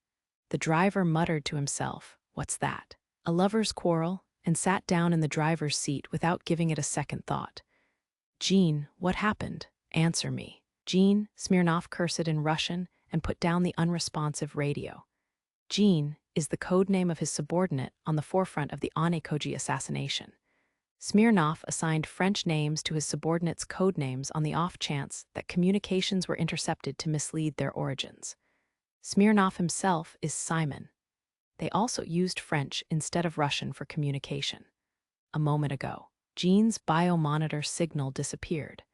The driver muttered to himself, "What's that? A lover's quarrel?" and sat down in the driver's seat without giving it a second thought. "Jean, what happened? Answer me." Jean, Smirnov cursed in Russian and put down the unresponsive radio. Jean is the code name of his subordinate on the forefront of the Anekoji assassination. Smirnov assigned French names to his subordinates' code names on the off chance that communications were intercepted to mislead their origins. Smirnov himself is Simon. They also used French instead of Russian for communication. A moment ago, Jean's biomonitor signal disappeared.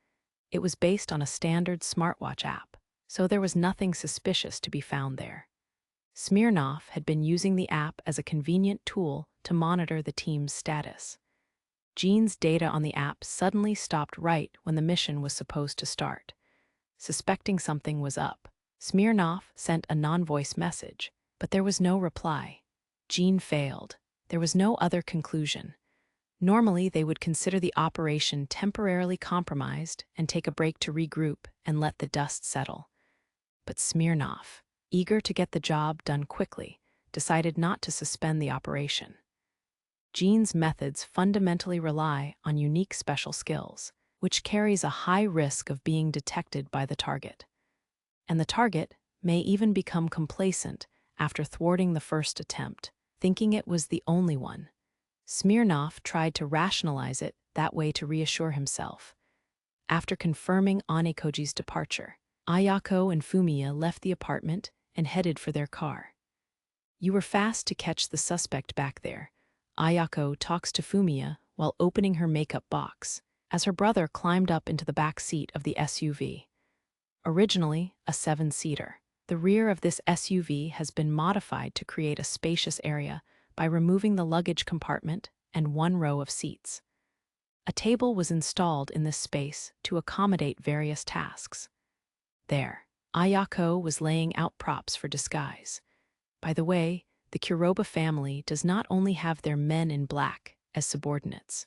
It was based on a standard smartwatch app, so there was nothing suspicious to be found there. Smirnov had been using the app as a convenient tool to monitor the team's status. Jean's data on the app suddenly stopped right when the mission was supposed to start. Suspecting something was up, Smirnov sent a non-voice message, but there was no reply. Jean failed. There was no other conclusion. Normally, they would consider the operation temporarily compromised and take a break to regroup and let the dust settle. But Smirnov, eager to get the job done quickly, decided not to suspend the operation. Jean's methods fundamentally rely on unique special skills, which carries a high risk of being detected by the target. And the target may even become complacent after thwarting the first attempt, thinking it was the only one. Smirnov tried to rationalize it that way to reassure himself. After confirming Anekoji's departure, Ayako and Fumiya left the apartment and headed for their car. "You were fast to catch the suspect back there." Ayako talks to Fumiya while opening her makeup box, as her brother climbed up into the back seat of the SUV. Originally a 7-seater, the rear of this SUV has been modified to create a spacious area by removing the luggage compartment and one row of seats. A table was installed in this space to accommodate various tasks. There, Ayako was laying out props for disguise. By the way, the Kuroba family does not only have their men in black as subordinates.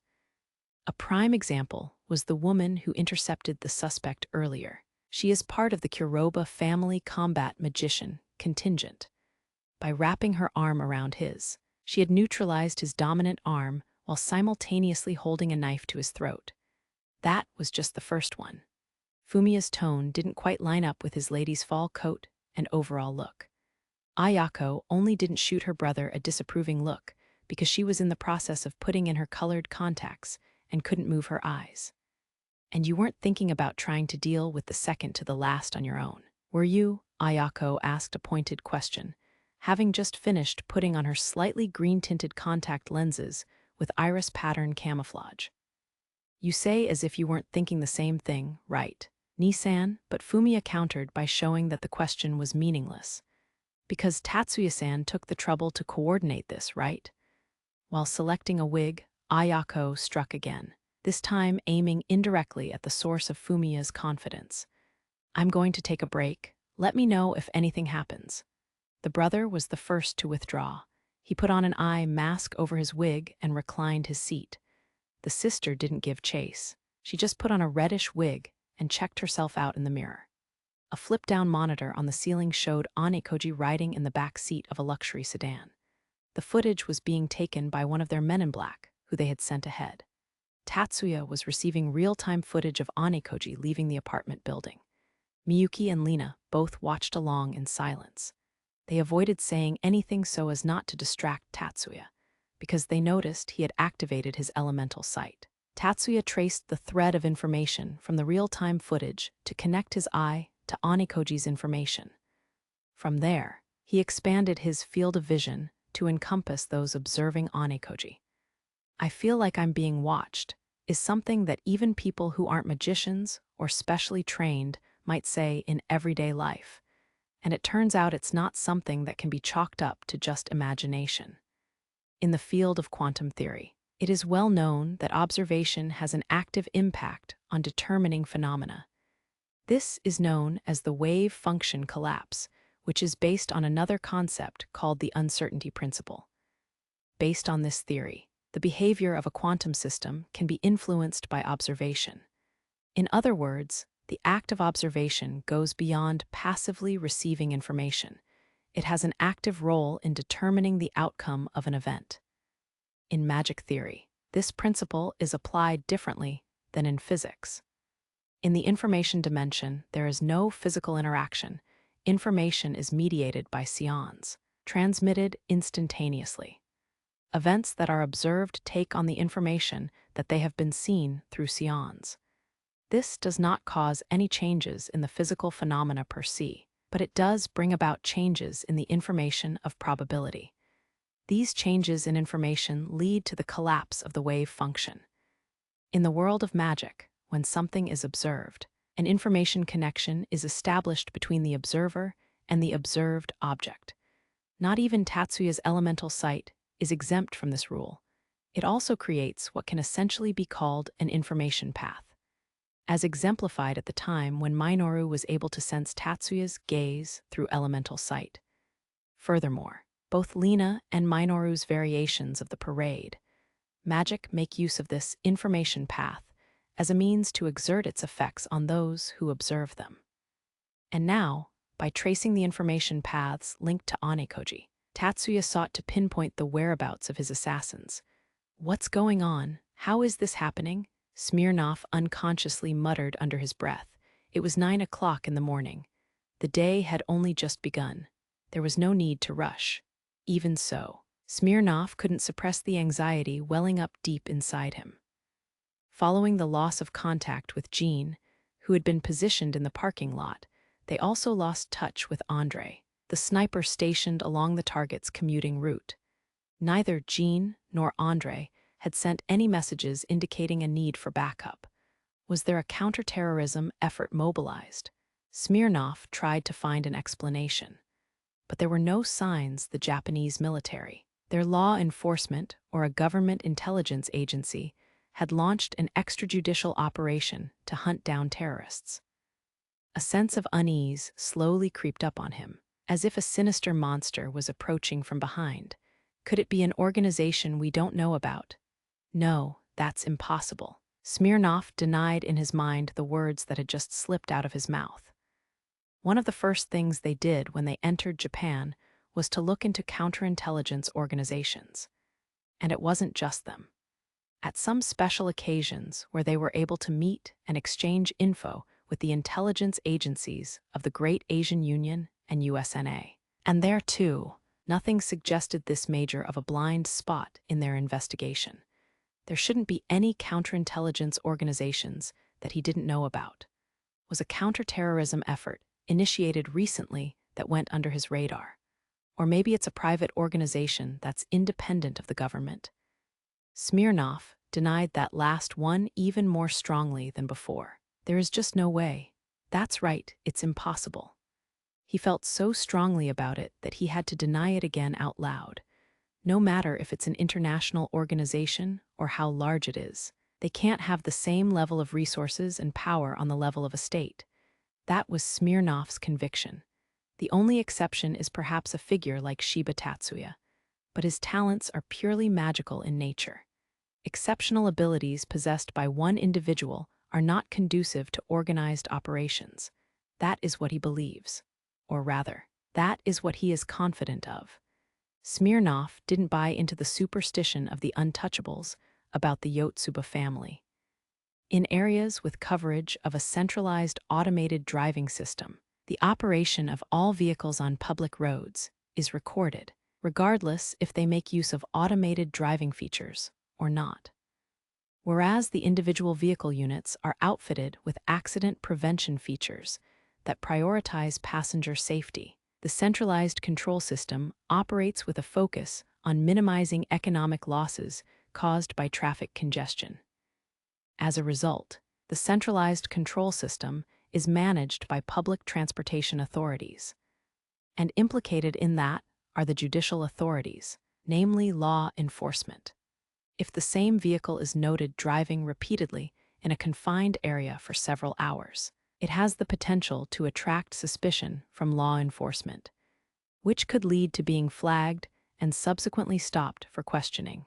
A prime example was the woman who intercepted the suspect earlier. She is part of the Kuroba family combat magician contingent. By wrapping her arm around his, she had neutralized his dominant arm while simultaneously holding a knife to his throat. That was just the first one. Fumiya's tone didn't quite line up with his lady's fall coat and overall look. Ayako only didn't shoot her brother a disapproving look because she was in the process of putting in her colored contacts and couldn't move her eyes. "And you weren't thinking about trying to deal with the second to the last on your own, were you?" Ayako asked a pointed question, having just finished putting on her slightly green-tinted contact lenses with iris pattern camouflage. "You say as if you weren't thinking the same thing, right, Nissan?" But Fumiya countered by showing that the question was meaningless. "Because Tatsuya-san took the trouble to coordinate this, right?" While selecting a wig, Ayako struck again, this time aiming indirectly at the source of Fumiya's confidence. "I'm going to take a break. Let me know if anything happens." The brother was the first to withdraw. He put on an eye mask over his wig and reclined his seat. The sister didn't give chase. She just put on a reddish wig and checked herself out in the mirror. A flip-down monitor on the ceiling showed Anekoji riding in the back seat of a luxury sedan. The footage was being taken by one of their men in black, who they had sent ahead. Tatsuya was receiving real-time footage of Anekoji leaving the apartment building. Miyuki and Lina both watched along in silence. They avoided saying anything so as not to distract Tatsuya, because they noticed he had activated his elemental sight. Tatsuya traced the thread of information from the real-time footage to connect his eye to Anekoji's information. From there, he expanded his field of vision to encompass those observing Anekoji. "I feel like I'm being watched," is something that even people who aren't magicians or specially trained might say in everyday life. And it turns out it's not something that can be chalked up to just imagination. In the field of quantum theory, it is well known that observation has an active impact on determining phenomena. This is known as the wave function collapse, which is based on another concept called the uncertainty principle. Based on this theory, the behavior of a quantum system can be influenced by observation. In other words, the act of observation goes beyond passively receiving information. It has an active role in determining the outcome of an event. In magic theory, this principle is applied differently than in physics. In the information dimension, there is no physical interaction. Information is mediated by scions, transmitted instantaneously. Events that are observed take on the information that they have been seen through scions. This does not cause any changes in the physical phenomena per se, but it does bring about changes in the information of probability. These changes in information lead to the collapse of the wave function. In the world of magic, when something is observed, an information connection is established between the observer and the observed object. Not even Tatsuya's elemental sight is exempt from this rule. It also creates what can essentially be called an information path, as exemplified at the time when Minoru was able to sense Tatsuya's gaze through elemental sight. Furthermore, both Lina and Minoru's variations of the parade, magic make use of this information path as a means to exert its effects on those who observe them. And now, by tracing the information paths linked to Anekoji, Tatsuya sought to pinpoint the whereabouts of his assassins. "What's going on? How is this happening?" Smirnov unconsciously muttered under his breath. It was 9 o'clock in the morning. The day had only just begun. There was no need to rush. Even so, Smirnov couldn't suppress the anxiety welling up deep inside him. Following the loss of contact with Jean, who had been positioned in the parking lot, they also lost touch with Andre, the sniper stationed along the target's commuting route. Neither Jean nor Andre had sent any messages indicating a need for backup. Was there a counterterrorism effort mobilized? Smirnov tried to find an explanation. But there were no signs the Japanese military, their law enforcement, or a government intelligence agency had launched an extrajudicial operation to hunt down terrorists. A sense of unease slowly creeped up on him, as if a sinister monster was approaching from behind. Could it be an organization we don't know about? No, that's impossible. Smirnov denied in his mind the words that had just slipped out of his mouth. One of the first things they did when they entered Japan was to look into counterintelligence organizations. And it wasn't just them. At some special occasions where they were able to meet and exchange info with the intelligence agencies of the Great Asian Union and USNA. And there, too, nothing suggested this major of a blind spot in their investigation. There shouldn't be any counterintelligence organizations that he didn't know about. Was a counterterrorism effort initiated recently that went under his radar? Or maybe it's a private organization that's independent of the government. Smirnov denied that last one even more strongly than before. There is just no way. That's right, it's impossible. He felt so strongly about it that he had to deny it again out loud. No matter if it's an international organization or how large it is, they can't have the same level of resources and power on the level of a state. That was Smirnov's conviction. The only exception is perhaps a figure like Shiba Tatsuya, but his talents are purely magical in nature. Exceptional abilities possessed by one individual are not conducive to organized operations. That is what he believes. Or rather, that is what he is confident of. Smirnov didn't buy into the superstition of the untouchables about the Yotsuba family. In areas with coverage of a centralized automated driving system, the operation of all vehicles on public roads is recorded, regardless if they make use of automated driving features or not. Whereas the individual vehicle units are outfitted with accident prevention features that prioritize passenger safety, the centralized control system operates with a focus on minimizing economic losses caused by traffic congestion. As a result, the centralized control system is managed by public transportation authorities. And implicated in that are the judicial authorities, namely law enforcement. If the same vehicle is noted driving repeatedly in a confined area for several hours, it has the potential to attract suspicion from law enforcement, which could lead to being flagged and subsequently stopped for questioning.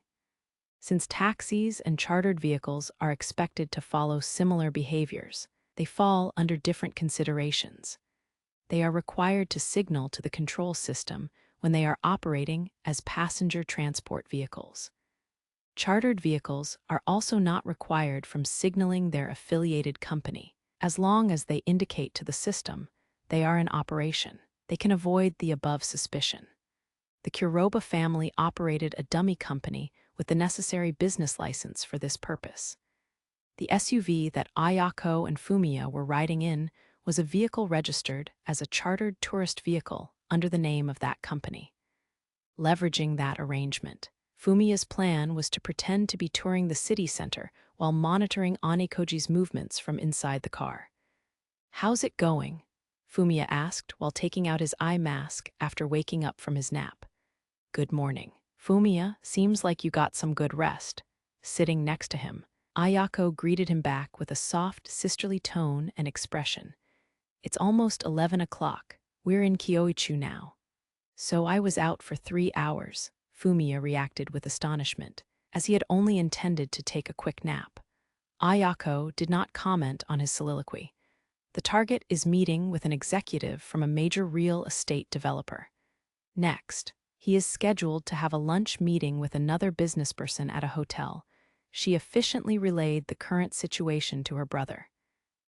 Since taxis and chartered vehicles are expected to follow similar behaviors, they fall under different considerations. They are required to signal to the control system when they are operating as passenger transport vehicles. Chartered vehicles are also not required from signaling their affiliated company. As long as they indicate to the system they are in operation, they can avoid the above suspicion. The Kuroba family operated a dummy company with the necessary business license for this purpose. The SUV that Ayako and Fumiya were riding in was a vehicle registered as a chartered tourist vehicle under the name of that company. Leveraging that arrangement, Fumiya's plan was to pretend to be touring the city center while monitoring Onikoji's movements from inside the car. "How's it going?" Fumiya asked while taking out his eye mask after waking up from his nap. "Good morning. Fumiya, seems like you got some good rest." Sitting next to him, Ayako greeted him back with a soft, sisterly tone and expression. "It's almost 11 o'clock. We're in Kyoichu now." "So I was out for 3 hours," Fumiya reacted with astonishment, as he had only intended to take a quick nap. Ayako did not comment on his soliloquy. "The target is meeting with an executive from a major real estate developer. Next, he is scheduled to have a lunch meeting with another businessperson at a hotel." She efficiently relayed the current situation to her brother.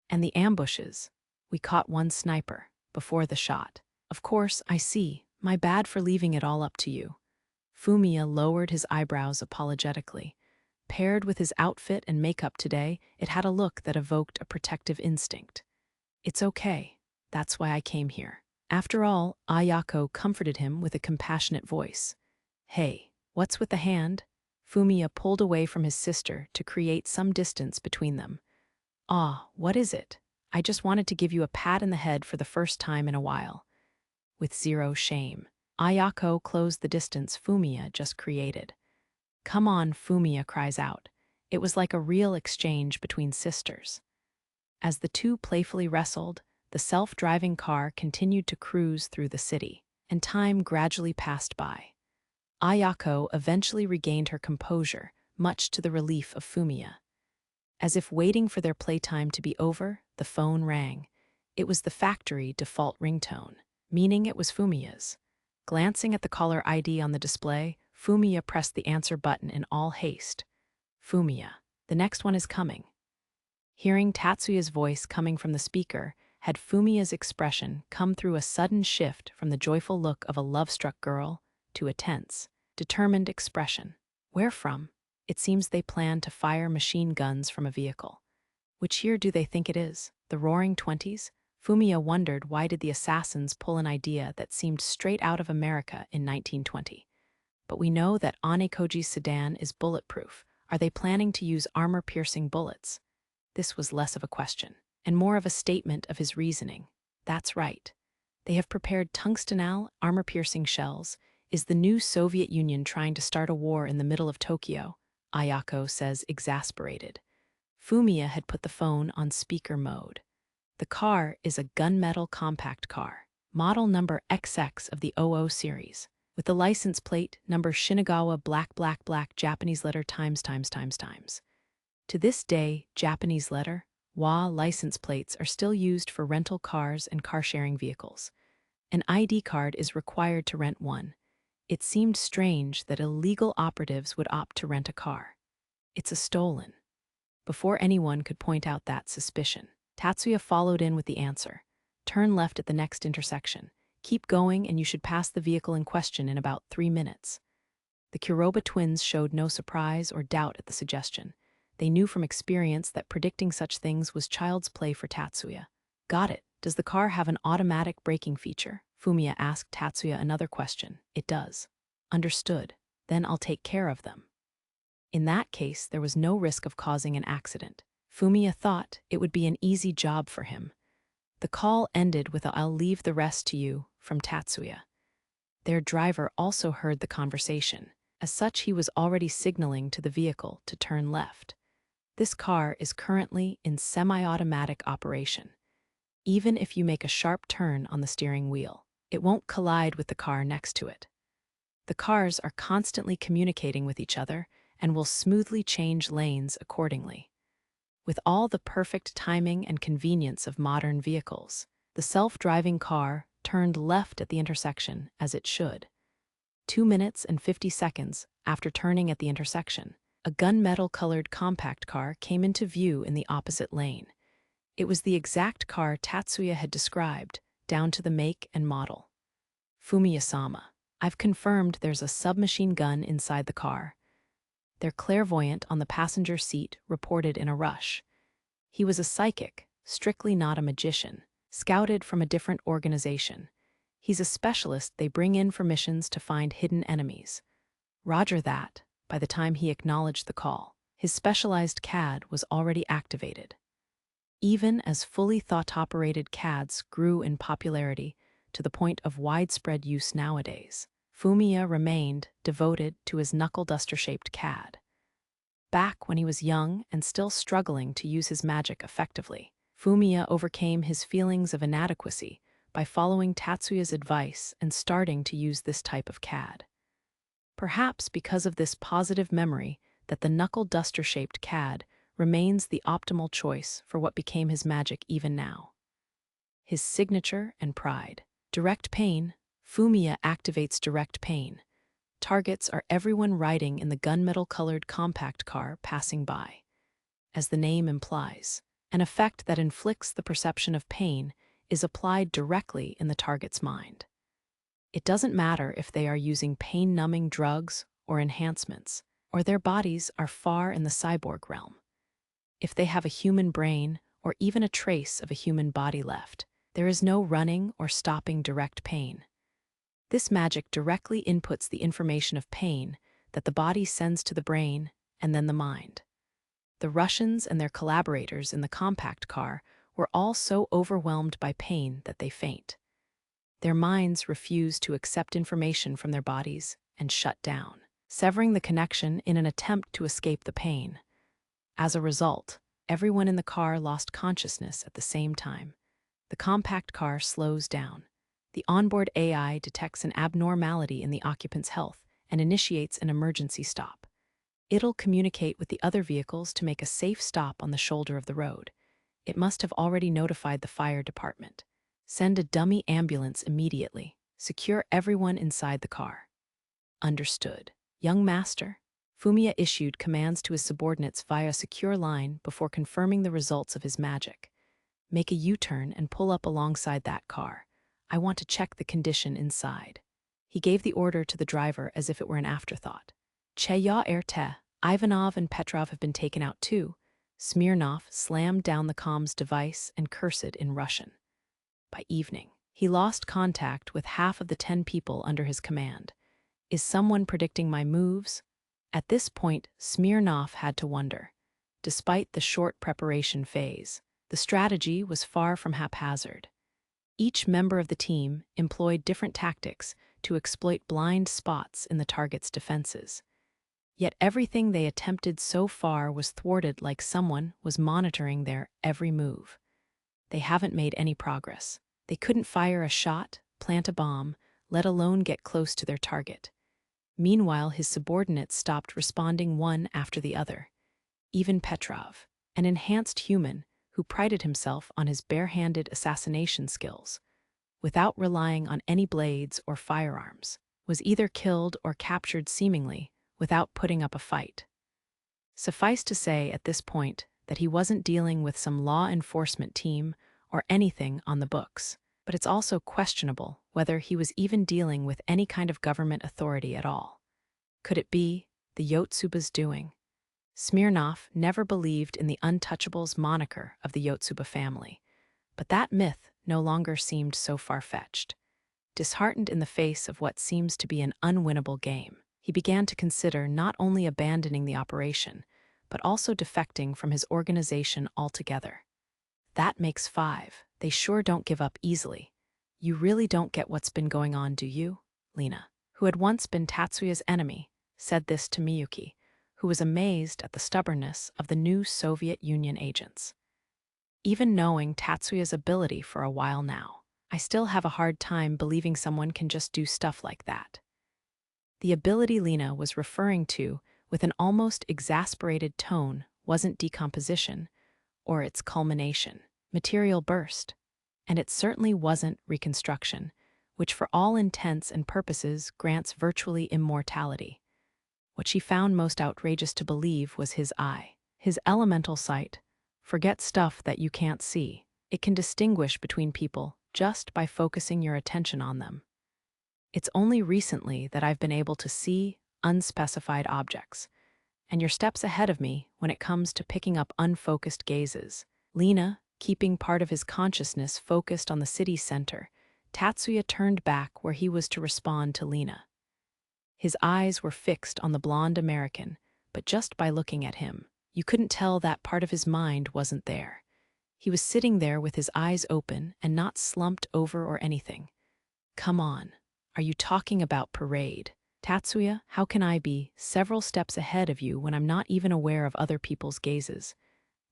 "And the ambushes. We caught one sniper before the shot." "Of course, I see. My bad for leaving it all up to you." Fumiya lowered his eyebrows apologetically. Paired with his outfit and makeup today, it had a look that evoked a protective instinct. "It's okay. That's why I came here." After all, Ayako comforted him with a compassionate voice. "Hey, what's with the hand?" Fumiya pulled away from his sister to create some distance between them. "Ah, what is it? I just wanted to give you a pat in the head for the first time in a while." With zero shame, Ayako closed the distance Fumiya just created. "Come on," Fumiya cries out. It was like a real exchange between sisters. As the two playfully wrestled, the self-driving car continued to cruise through the city, and time gradually passed by. Ayako eventually regained her composure, much to the relief of Fumiya. As if waiting for their playtime to be over, the phone rang. It was the factory default ringtone, meaning it was Fumiya's. Glancing at the caller ID on the display, Fumiya pressed the answer button in all haste. "Fumiya, the next one is coming." Hearing Tatsuya's voice coming from the speaker had Fumiya's expression come through a sudden shift from the joyful look of a love-struck girl to a tense, determined expression. "Where from?" "It seems they plan to fire machine guns from a vehicle." "Which year do they think it is? The Roaring Twenties?" Fumiya wondered why did the assassins pull an idea that seemed straight out of America in 1920. "But we know that Onikoji's sedan is bulletproof. Are they planning to use armor-piercing bullets?" This was less of a question, and more of a statement of his reasoning. "That's right. They have prepared tungstenal, armor-piercing shells. Is the new Soviet Union trying to start a war in the middle of Tokyo?" Ayako says, exasperated. Fumiya had put the phone on speaker mode. "The car is a gunmetal compact car, model number XX of the 00 series, with the license plate number Shinagawa black Japanese letter times. To this day, Japanese letter, WA license plates are still used for rental cars and car-sharing vehicles. An ID card is required to rent one. It seemed strange that illegal operatives would opt to rent a car. It's a stolen." Before anyone could point out that suspicion, Tatsuya followed in with the answer. "Turn left at the next intersection. Keep going and you should pass the vehicle in question in about 3 minutes. The Kuroba twins showed no surprise or doubt at the suggestion. They knew from experience that predicting such things was child's play for Tatsuya. "Got it. Does the car have an automatic braking feature?" Fumiya asked Tatsuya another question. "It does." "Understood. Then I'll take care of them." In that case, there was no risk of causing an accident. Fumiya thought it would be an easy job for him. The call ended with a "I'll leave the rest to you" from Tatsuya. Their driver also heard the conversation. As such, he was already signaling to the vehicle to turn left. This car is currently in semi-automatic operation. Even if you make a sharp turn on the steering wheel, it won't collide with the car next to it. The cars are constantly communicating with each other and will smoothly change lanes accordingly. With all the perfect timing and convenience of modern vehicles, the self-driving car turned left at the intersection as it should. 2 minutes and 50 seconds after turning at the intersection, a gunmetal-colored compact car came into view in the opposite lane. It was the exact car Tatsuya had described, down to the make and model. Fumiya-sama, I've confirmed there's a submachine gun inside the car. Their clairvoyant on the passenger seat reported in a rush. He was a psychic, strictly not a magician, scouted from a different organization. He's a specialist they bring in for missions to find hidden enemies. Roger that. By the time he acknowledged the call, his specialized CAD was already activated. Even as fully thought-operated CADs grew in popularity to the point of widespread use nowadays, Fumiya remained devoted to his knuckle-duster-shaped CAD. Back when he was young and still struggling to use his magic effectively, Fumiya overcame his feelings of inadequacy by following Tatsuya's advice and starting to use this type of CAD. Perhaps because of this positive memory that the knuckle-duster-shaped CAD remains the optimal choice for what became his magic even now. His signature and pride. Direct pain. Fumiya activates direct pain. Targets are everyone riding in the gunmetal-colored compact car passing by. As the name implies, an effect that inflicts the perception of pain is applied directly in the target's mind. It doesn't matter if they are using pain-numbing drugs or enhancements, or their bodies are far in the cyborg realm. If they have a human brain or even a trace of a human body left, there is no running or stopping direct pain. This magic directly inputs the information of pain that the body sends to the brain and then the mind. The Russians and their collaborators in the compact car were all so overwhelmed by pain that they faint. Their minds refuse to accept information from their bodies and shut down, severing the connection in an attempt to escape the pain. As a result, everyone in the car lost consciousness at the same time. The compact car slows down. The onboard AI detects an abnormality in the occupant's health and initiates an emergency stop. It'll communicate with the other vehicles to make a safe stop on the shoulder of the road. It must have already notified the fire department. Send a dummy ambulance immediately. Secure everyone inside the car. Understood. Young master. Fumiya issued commands to his subordinates via a secure line before confirming the results of his magic. Make a U-turn and pull up alongside that car. I want to check the condition inside. He gave the order to the driver as if it were an afterthought. Cheya erte. Ivanov and Petrov have been taken out too. Smirnov slammed down the comms device and cursed in Russian. By evening, he lost contact with half of the 10 people under his command. Is someone predicting my moves? At this point, Smirnov had to wonder. Despite the short preparation phase, the strategy was far from haphazard. Each member of the team employed different tactics to exploit blind spots in the target's defenses. Yet everything they attempted so far was thwarted like someone was monitoring their every move. They haven't made any progress. They couldn't fire a shot, plant a bomb, let alone get close to their target. Meanwhile, his subordinates stopped responding one after the other. Even Petrov, an enhanced human who prided himself on his bare-handed assassination skills, without relying on any blades or firearms, was either killed or captured seemingly without putting up a fight. Suffice to say at this point that he wasn't dealing with some law enforcement team or anything on the books, but it's also questionable whether he was even dealing with any kind of government authority at all. Could it be the Yotsuba's doing? Smirnov never believed in the Untouchables moniker of the Yotsuba family, but that myth no longer seemed so far-fetched. Disheartened in the face of what seems to be an unwinnable game, he began to consider not only abandoning the operation, but also defecting from his organization altogether. That makes 5. They sure don't give up easily. You really don't get what's been going on, do you? Lena, who had once been Tatsuya's enemy, said this to Miyuki, who was amazed at the stubbornness of the new Soviet Union agents. Even knowing Tatsuya's ability for a while now, I still have a hard time believing someone can just do stuff like that. The ability Lina was referring to with an almost exasperated tone wasn't decomposition, or its culmination, material burst. And it certainly wasn't reconstruction, which for all intents and purposes grants virtually immortality. What she found most outrageous to believe was his eye, his elemental sight. Forget stuff that you can't see. It can distinguish between people just by focusing your attention on them. It's only recently that I've been able to see unspecified objects, and you're steps ahead of me when it comes to picking up unfocused gazes. Lina, keeping part of his consciousness focused on the city center, Tatsuya turned back where he was to respond to Lina. His eyes were fixed on the blonde American, but just by looking at him, you couldn't tell that part of his mind wasn't there. He was sitting there with his eyes open and not slumped over or anything. Come on, are you talking about parade? Tatsuya, how can I be several steps ahead of you when I'm not even aware of other people's gazes?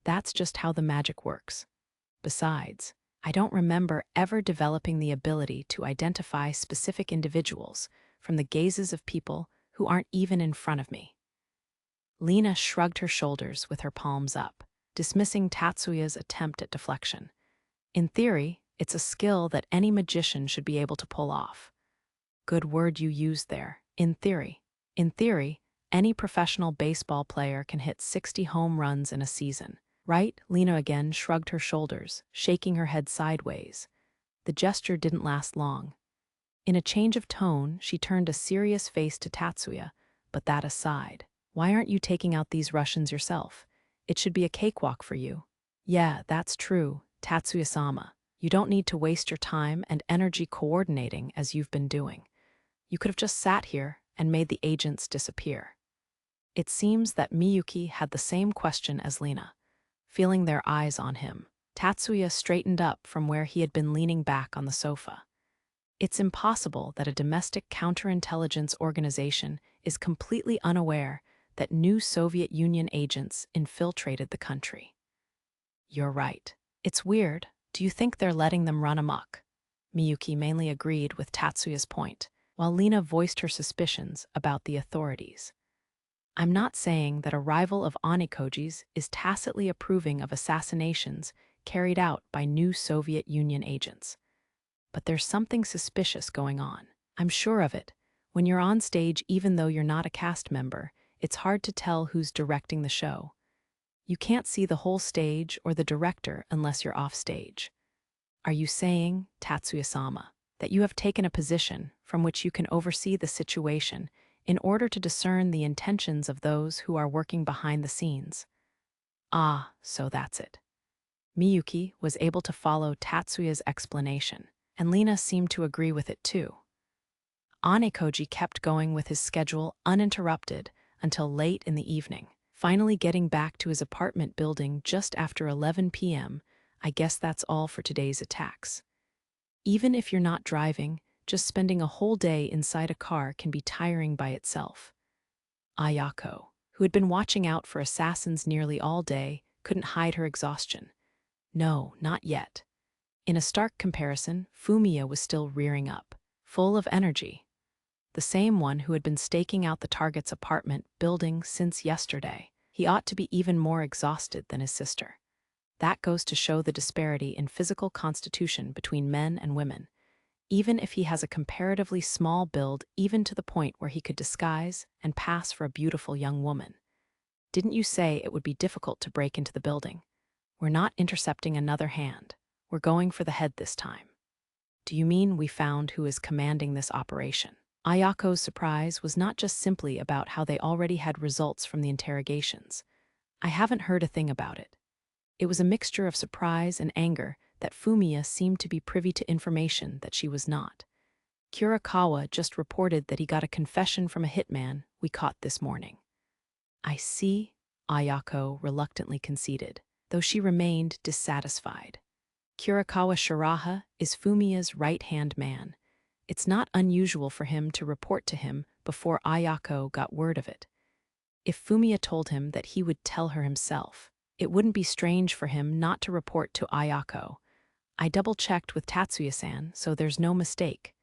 That's just how the magic works. Besides, I don't remember ever developing the ability to identify specific individuals from the gazes of people who aren't even in front of me. Lina shrugged her shoulders with her palms up, dismissing Tatsuya's attempt at deflection. In theory, it's a skill that any magician should be able to pull off. Good word you used there. In theory. In theory, any professional baseball player can hit 60 home runs in a season. Right? Lina again shrugged her shoulders, shaking her head sideways. The gesture didn't last long. In a change of tone, she turned a serious face to Tatsuya, but that aside, why aren't you taking out these Russians yourself? It should be a cakewalk for you. Yeah, that's true, Tatsuya-sama. You don't need to waste your time and energy coordinating as you've been doing. You could have just sat here and made the agents disappear. It seems that Miyuki had the same question as Lina. Feeling their eyes on him, Tatsuya straightened up from where he had been leaning back on the sofa. It's impossible that a domestic counterintelligence organization is completely unaware that new Soviet Union agents infiltrated the country. You're right. It's weird. Do you think they're letting them run amok? Miyuki mainly agreed with Tatsuya's point, while Lina voiced her suspicions about the authorities. I'm not saying that a rival of Onikoji's is tacitly approving of assassinations carried out by new Soviet Union agents. But there's something suspicious going on. I'm sure of it. When you're on stage, even though you're not a cast member, it's hard to tell who's directing the show. You can't see the whole stage or the director unless you're off stage. Are you saying, Tatsuya-sama, that you have taken a position from which you can oversee the situation in order to discern the intentions of those who are working behind the scenes? Ah, so that's it. Miyuki was able to follow Tatsuya's explanation, and Lina seemed to agree with it too. Onikoji kept going with his schedule uninterrupted until late in the evening, finally getting back to his apartment building just after 11 p.m. I guess that's all for today's attacks. Even if you're not driving, just spending a whole day inside a car can be tiring by itself. Ayako, who had been watching out for assassins nearly all day, couldn't hide her exhaustion. No, not yet. In a stark comparison, Fumiya was still rearing up, full of energy. The same one who had been staking out the target's apartment building since yesterday. He ought to be even more exhausted than his sister. That goes to show the disparity in physical constitution between men and women. Even if he has a comparatively small build, even to the point where he could disguise and pass for a beautiful young woman. Didn't you say it would be difficult to break into the building? We're not intercepting another hand. We're going for the head this time. Do you mean we found who is commanding this operation? Ayako's surprise was not just simply about how they already had results from the interrogations. I haven't heard a thing about it. It was a mixture of surprise and anger that Fumiya seemed to be privy to information that she was not. Kurakawa just reported that he got a confession from a hitman we caught this morning. I see, Ayako reluctantly conceded, though she remained dissatisfied. Kurakawa Shiraha is Fumiya's right-hand man. It's not unusual for him to report to him before Ayako got word of it. If Fumiya told him that he would tell her himself, it wouldn't be strange for him not to report to Ayako. I double-checked with Tatsuya-san, so there's no mistake.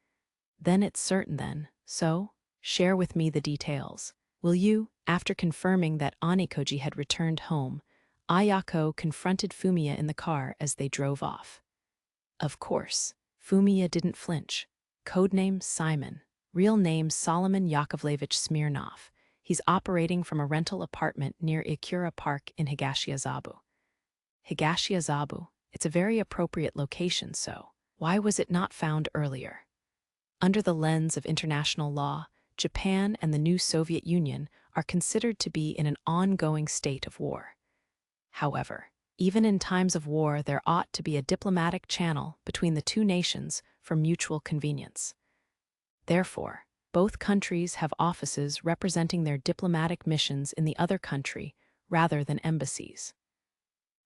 Then it's certain then, so share with me the details. Will you? After confirming that Onikoji had returned home, Ayako confronted Fumiya in the car as they drove off. Of course, Fumiya didn't flinch. Codename Simon, real name Solomon Yakovlevich Smirnov. He's operating from a rental apartment near Ikura Park in Higashiazabu. Higashiazabu, it's a very appropriate location, so why was it not found earlier? Under the lens of international law, Japan and the new Soviet Union are considered to be in an ongoing state of war. However, even in times of war, there ought to be a diplomatic channel between the two nations for mutual convenience. Therefore, both countries have offices representing their diplomatic missions in the other country rather than embassies.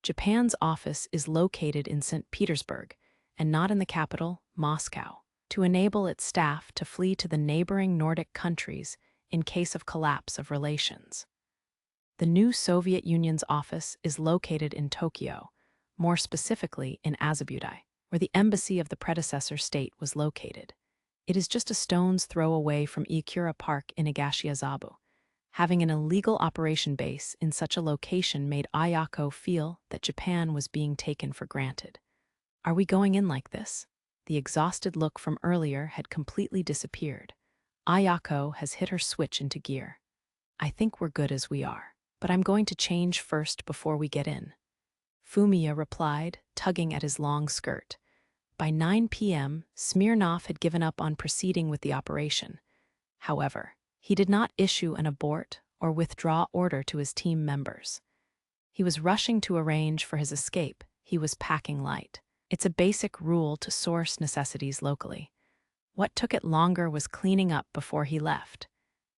Japan's office is located in St. Petersburg and not in the capital, Moscow, to enable its staff to flee to the neighboring Nordic countries in case of collapse of relations. The new Soviet Union's office is located in Tokyo, more specifically in Azabudai, where the embassy of the predecessor state was located. It is just a stone's throw away from Ikura Park in Higashiazabu. Having an illegal operation base in such a location made Ayako feel that Japan was being taken for granted. Are we going in like this? The exhausted look from earlier had completely disappeared. Ayako has hit her switch into gear. I think we're good as we are, but I'm going to change first before we get in. Fumiya replied, tugging at his long skirt. By 9 p.m., Smirnov had given up on proceeding with the operation. However, he did not issue an abort or withdraw order to his team members. He was rushing to arrange for his escape. He was packing light. It's a basic rule to source necessities locally. What took it longer was cleaning up before he left.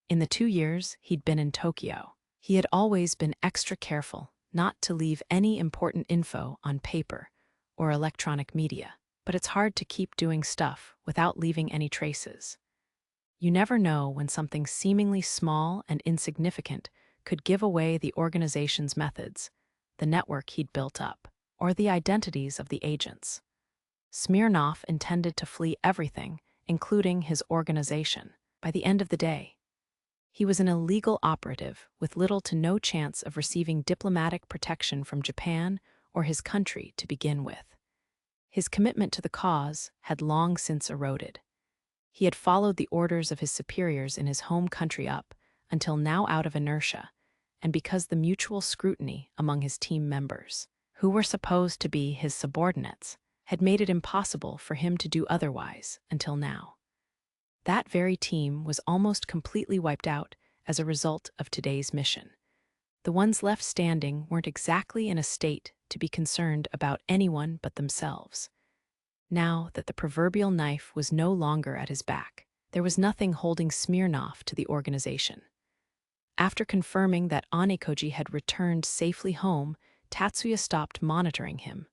In the 2 years he'd been in Tokyo, he had always been extra careful not to leave any important info on paper or electronic media. But it's hard to keep doing stuff without leaving any traces. You never know when something seemingly small and insignificant could give away the organization's methods, the network he'd built up, or the identities of the agents. Smirnov intended to flee everything, including his organization, by the end of the day. He was an illegal operative with little to no chance of receiving diplomatic protection from Japan or his country to begin with. His commitment to the cause had long since eroded. He had followed the orders of his superiors in his home country up until now out of inertia, and because the mutual scrutiny among his team members, who were supposed to be his subordinates, had made it impossible for him to do otherwise until now. That very team was almost completely wiped out as a result of today's mission. The ones left standing weren't exactly in a state to be concerned about anyone but themselves. Now that the proverbial knife was no longer at his back, there was nothing holding Smirnov to the organization. After confirming that Onikoji had returned safely home, Tatsuya stopped monitoring him.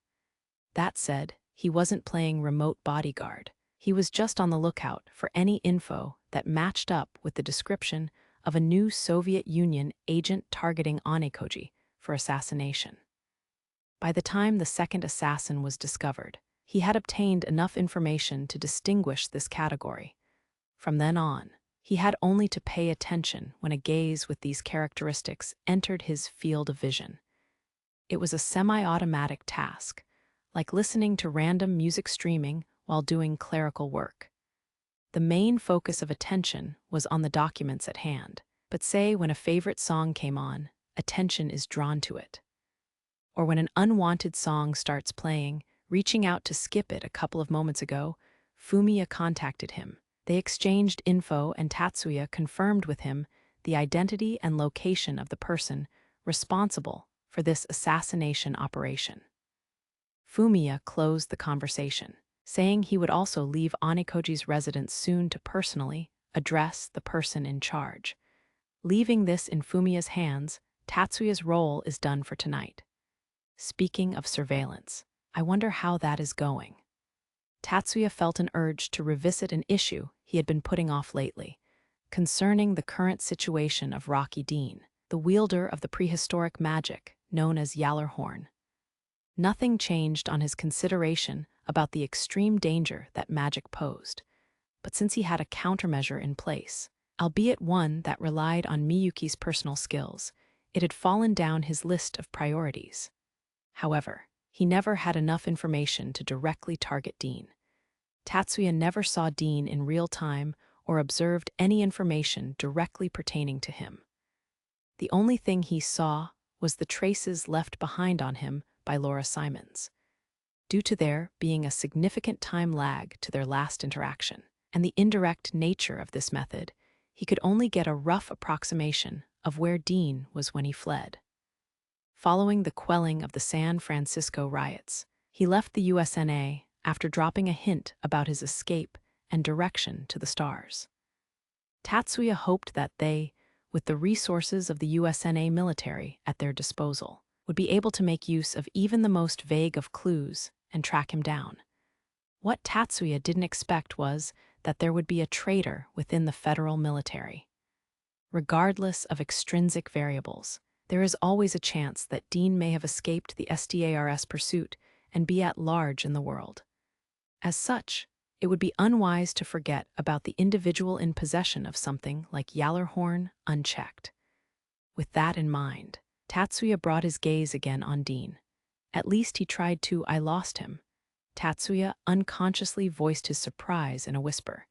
That said, he wasn't playing remote bodyguard. He was just on the lookout for any info that matched up with the description of a new Soviet Union agent targeting Onikoji for assassination. By the time the second assassin was discovered, he had obtained enough information to distinguish this category. From then on, he had only to pay attention when a gaze with these characteristics entered his field of vision. It was a semi-automatic task, like listening to random music streaming while doing clerical work. The main focus of attention was on the documents at hand, but say when a favorite song came on, attention is drawn to it. Or when an unwanted song starts playing, reaching out to skip it a couple of moments ago, Fumiya contacted him. They exchanged info and Tatsuya confirmed with him the identity and location of the person responsible for this assassination operation. Fumiya closed the conversation, saying he would also leave Onikoji's residence soon to personally address the person in charge. Leaving this in Fumiya's hands, Tatsuya's role is done for tonight. Speaking of surveillance, I wonder how that is going. Tatsuya felt an urge to revisit an issue he had been putting off lately. concerning the current situation of Rocky Dean, the wielder of the prehistoric magic known as Yallerhorn. Nothing changed on his consideration about the extreme danger that magic posed, but since he had a countermeasure in place, albeit one that relied on Miyuki's personal skills, it had fallen down his list of priorities. However, he never had enough information to directly target Dean. Tatsuya never saw Dean in real time or observed any information directly pertaining to him. The only thing he saw was the traces left behind on him by Laura Simons, due to there being a significant time lag to their last interaction, and the indirect nature of this method, he could only get a rough approximation of where Dean was when he fled. Following the quelling of the San Francisco riots, he left the USNA after dropping a hint about his escape and direction to the stars. Tatsuya hoped that they, with the resources of the USNA military at their disposal, would be able to make use of even the most vague of clues and track him down. What Tatsuya didn't expect was that there would be a traitor within the federal military. Regardless of extrinsic variables, there is always a chance that Dean may have escaped the SDARS pursuit and be at large in the world. As such, it would be unwise to forget about the individual in possession of something like Yallerhorn unchecked. With that in mind, Tatsuya brought his gaze again on Dean. At least he tried to. I lost him. Tatsuya unconsciously voiced his surprise in a whisper.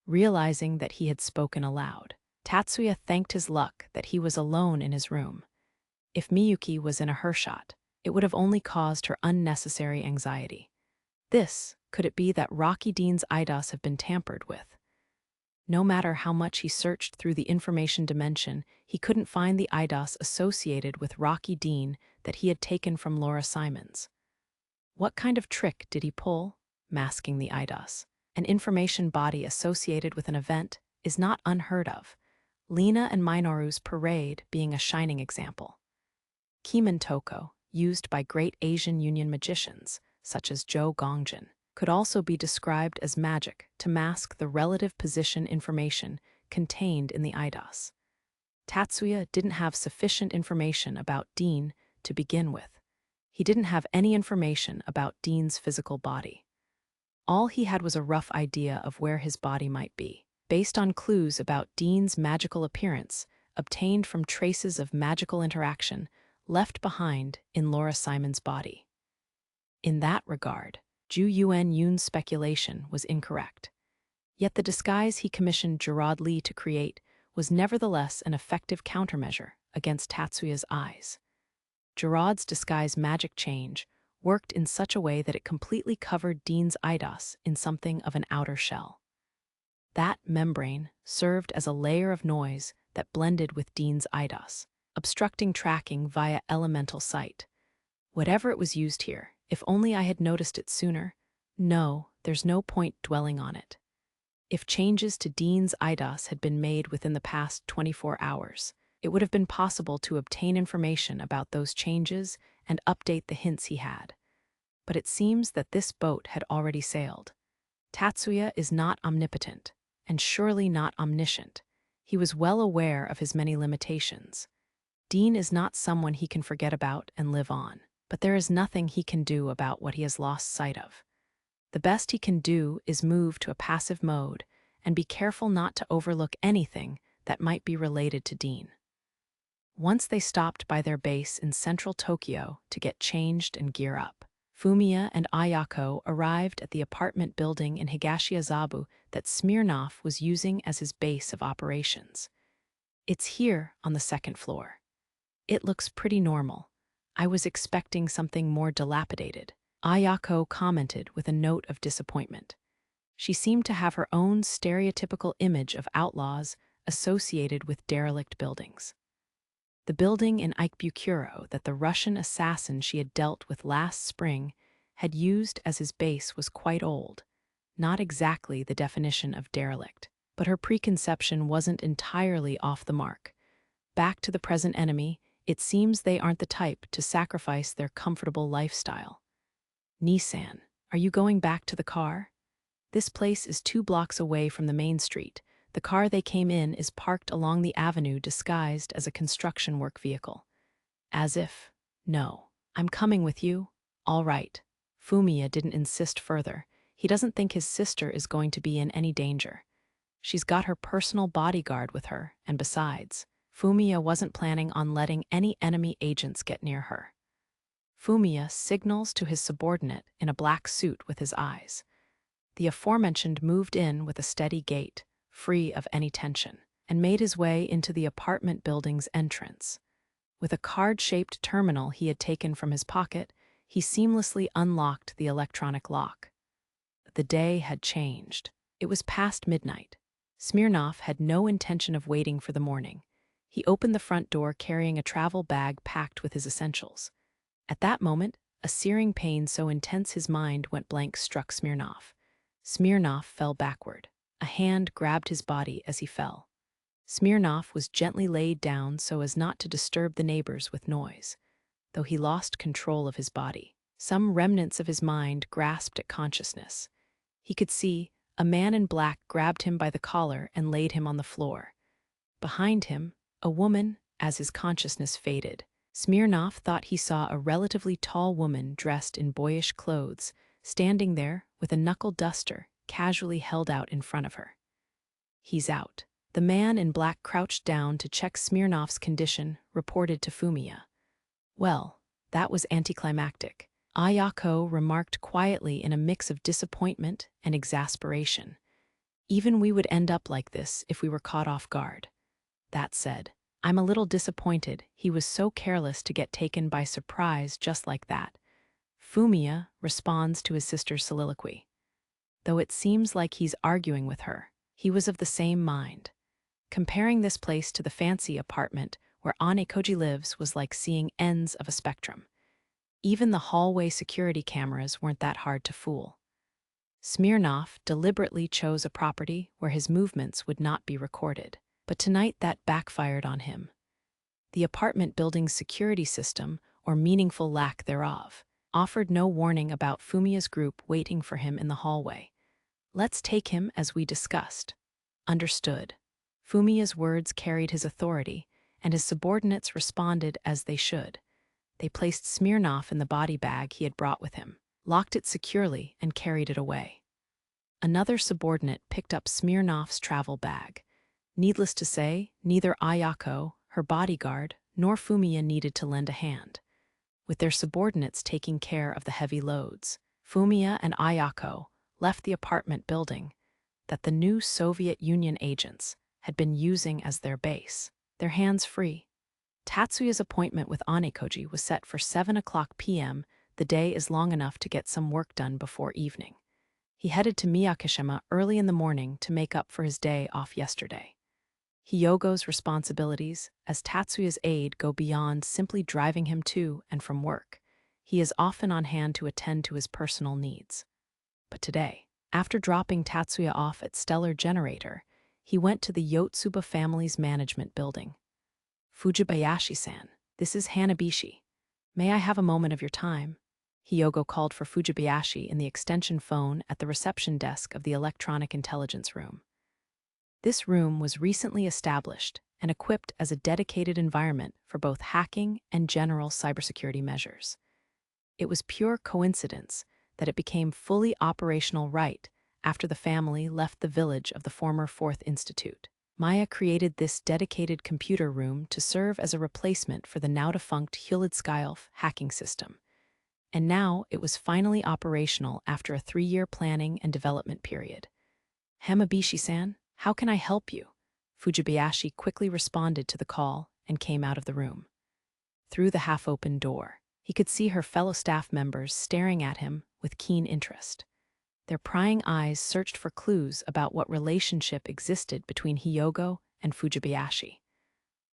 Realizing that he had spoken aloud, Tatsuya thanked his luck that he was alone in his room. If Miyuki was in a hershot, it would have only caused her unnecessary anxiety. Could it be that Rocky Dean's IDOS have been tampered with? No matter how much he searched through the information dimension, he couldn't find the IDOS associated with Rocky Dean that he had taken from Laura Simons. What kind of trick did he pull? Masking the IDOS, an information body associated with an event, is not unheard of, Lina and Minoru's parade being a shining example. Kimen Toko, used by great Asian Union magicians, such as Zhou Gongjin, could also be described as magic to mask the relative position information contained in the IDOS. Tatsuya didn't have sufficient information about Dean to begin with. He didn't have any information about Dean's physical body. All he had was a rough idea of where his body might be, based on clues about Dean's magical appearance obtained from traces of magical interaction left behind in Laura Simons' body. In that regard, Zhu Yuanyun's speculation was incorrect. Yet the disguise he commissioned Gerard Lee to create was nevertheless an effective countermeasure against Tatsuya's eyes. Gerard's disguise magic change worked in such a way that it completely covered Dean's IDOS in something of an outer shell. That membrane served as a layer of noise that blended with Dean's IDOS, obstructing tracking via elemental sight. Whatever it was used here, if only I had noticed it sooner. No, there's no point dwelling on it. If changes to Dean's IDOS had been made within the past 24 hours, it would have been possible to obtain information about those changes and update the hints he had. But it seems that this boat had already sailed. Tatsuya is not omnipotent, and surely not omniscient. He was well aware of his many limitations. Dean is not someone he can forget about and live on, but there is nothing he can do about what he has lost sight of. The best he can do is move to a passive mode and be careful not to overlook anything that might be related to Dean. Once they stopped by their base in central Tokyo to get changed and gear up, Fumiya and Ayako arrived at the apartment building in Higashiazabu that Smirnov was using as his base of operations. It's here on the second floor. It looks pretty normal. I was expecting something more dilapidated, Ayako commented with a note of disappointment. She seemed to have her own stereotypical image of outlaws associated with derelict buildings. The building in Ikebukuro that the Russian assassin she had dealt with last spring had used as his base was quite old, not exactly the definition of derelict, but her preconception wasn't entirely off the mark. Back to the present enemy, it seems they aren't the type to sacrifice their comfortable lifestyle. Nissan, are you going back to the car? This place is 2 blocks away from the main street, The car they came in is parked along the avenue disguised as a construction work vehicle. As if, no, I'm coming with you. All right. Fumiya didn't insist further. He doesn't think his sister is going to be in any danger. She's got her personal bodyguard with her, and besides, Fumiya wasn't planning on letting any enemy agents get near her. Fumiya signals to his subordinate in a black suit with his eyes. The aforementioned moved in with a steady gait, free of any tension, and made his way into the apartment building's entrance. With a card-shaped terminal he had taken from his pocket, he seamlessly unlocked the electronic lock. The day had changed. It was past midnight. Smirnov had no intention of waiting for the morning. He opened the front door carrying a travel bag packed with his essentials. At that moment, a searing pain so intense his mind went blank struck Smirnov. Smirnov fell backward. A hand grabbed his body as he fell. Smirnov was gently laid down so as not to disturb the neighbors with noise. Though he lost control of his body, some remnants of his mind grasped at consciousness. He could see a man in black grabbed him by the collar and laid him on the floor. Behind him, a woman, as his consciousness faded. Smirnov thought he saw a relatively tall woman dressed in boyish clothes, standing there with a knuckle duster casually held out in front of her. He's out. The man in black crouched down to check Smirnov's condition, reported to Fumiya. Well, that was anticlimactic. Ayako remarked quietly in a mix of disappointment and exasperation. Even we would end up like this if we were caught off guard. That said, I'm a little disappointed he was so careless to get taken by surprise just like that. Fumiya responds to his sister's soliloquy. Though it seems like he's arguing with her, he was of the same mind. Comparing this place to the fancy apartment where Ichijou lives was like seeing ends of a spectrum. Even the hallway security cameras weren't that hard to fool. Smirnov deliberately chose a property where his movements would not be recorded, but tonight that backfired on him. The apartment building's security system, or meaningful lack thereof, offered no warning about Fumiya's group waiting for him in the hallway. Let's take him as we discussed. Understood. Fumiya's words carried his authority, and his subordinates responded as they should. They placed Smirnov in the body bag he had brought with him, locked it securely, and carried it away. Another subordinate picked up Smirnov's travel bag. Needless to say, neither Ayako, her bodyguard, nor Fumiya needed to lend a hand. With their subordinates taking care of the heavy loads, Fumiya and Ayako left the apartment building that the new Soviet Union agents had been using as their base, their hands free. Tatsuya's appointment with Ichijou was set for 7:00 p.m. The day is long enough to get some work done before evening. He headed to Miyakishima early in the morning to make up for his day off yesterday. Hyogo's responsibilities as Tatsuya's aide go beyond simply driving him to and from work. He is often on hand to attend to his personal needs. But today, after dropping Tatsuya off at Stellar Generator, he went to the Yotsuba family's management building. Fujibayashi-san, this is Hanabishi. May I have a moment of your time? Hyogo called for Fujibayashi in the extension phone at the reception desk of the electronic intelligence room. This room was recently established and equipped as a dedicated environment for both hacking and general cybersecurity measures. It was pure coincidence that it became fully operational right after the family left the village of the former Fourth Institute. Maya created this dedicated computer room to serve as a replacement for the now-defunct Hulidskylf hacking system. And now it was finally operational after a 3-year planning and development period. Hamabishi-san, how can I help you? Fujibayashi quickly responded to the call and came out of the room. Through the half-open door, he could see her fellow staff members staring at him with keen interest. Their prying eyes searched for clues about what relationship existed between Hyogo and Fujibayashi.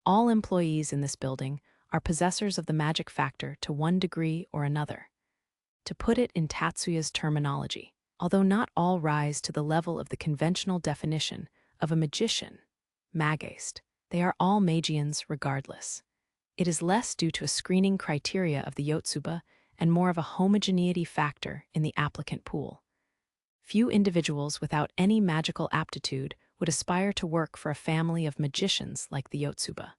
All employees in this building are possessors of the magic factor to one degree or another. To put it in Tatsuya's terminology, although not all rise to the level of the conventional definition of a magician, Magaist, they are all Magians regardless. It is less due to a screening criteria of the Yotsuba and more of a homogeneity factor in the applicant pool. Few individuals without any magical aptitude would aspire to work for a family of magicians like the Yotsuba.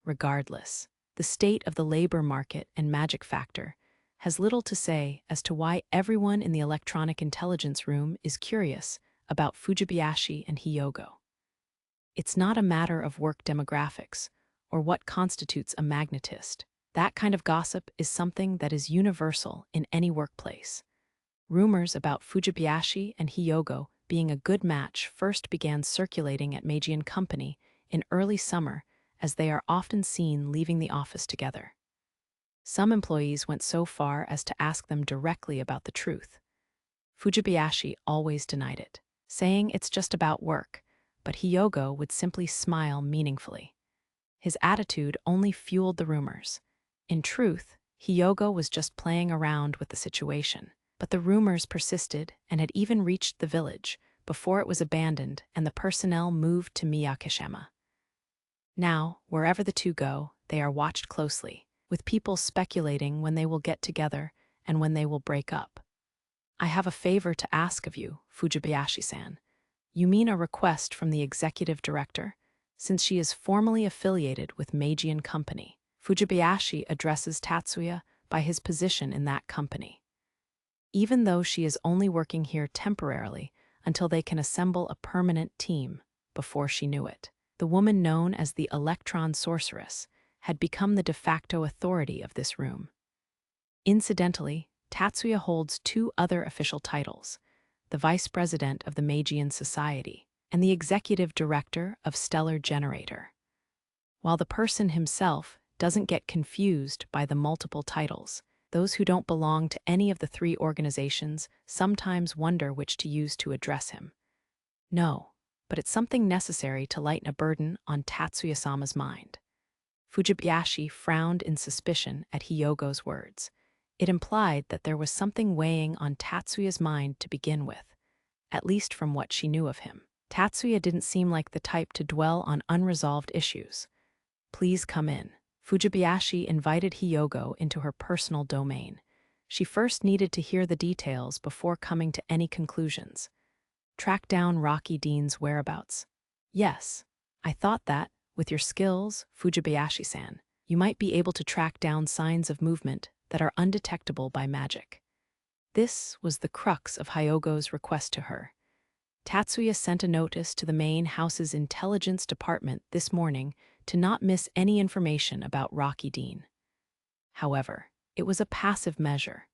Regardless, the state of the labor market and magic factor has little to say as to why everyone in the electronic intelligence room is curious about Fujibayashi and Hyogo. It's not a matter of work demographics or what constitutes a magnetist. That kind of gossip is something that is universal in any workplace. Rumors about Fujibayashi and Hyogo being a good match first began circulating at Magian Company in early summer, as they are often seen leaving the office together. Some employees went so far as to ask them directly about the truth. Fujibayashi always denied it, saying it's just about work, but Hyogo would simply smile meaningfully. His attitude only fueled the rumors. In truth, Hyogo was just playing around with the situation, but the rumors persisted and had even reached the village before it was abandoned and the personnel moved to Miyakishima. Now, wherever the two go, they are watched closely, with people speculating when they will get together and when they will break up. I have a favor to ask of you, Fujibayashi-san. You mean a request from the executive director, since she is formally affiliated with Magian Company. Fujibayashi addresses Tatsuya by his position in that company. Even though she is only working here temporarily until they can assemble a permanent team, before she knew it, the woman known as the Electron Sorceress had become the de facto authority of this room. Incidentally, Tatsuya holds two other official titles: the Vice President of the Magian Society and the Executive Director of Stellar Generator. While the person himself doesn't get confused by the multiple titles, those who don't belong to any of the three organizations sometimes wonder which to use to address him. No, but it's something necessary to lighten a burden on Tatsuya-sama's mind. Fujibayashi frowned in suspicion at Hyogo's words. It implied that there was something weighing on Tatsuya's mind to begin with, at least from what she knew of him. Tatsuya didn't seem like the type to dwell on unresolved issues. Please come in. Fujibayashi invited Hyogo into her personal domain. She first needed to hear the details before coming to any conclusions. Track down Rocky Dean's whereabouts. Yes, I thought that, with your skills, Fujibayashi-san, you might be able to track down signs of movement that are undetectable by magic. This was the crux of Hyogo's request to her. Tatsuya sent a notice to the main house's intelligence department this morning to not miss any information about Rocky Dean. However, it was a passive measure,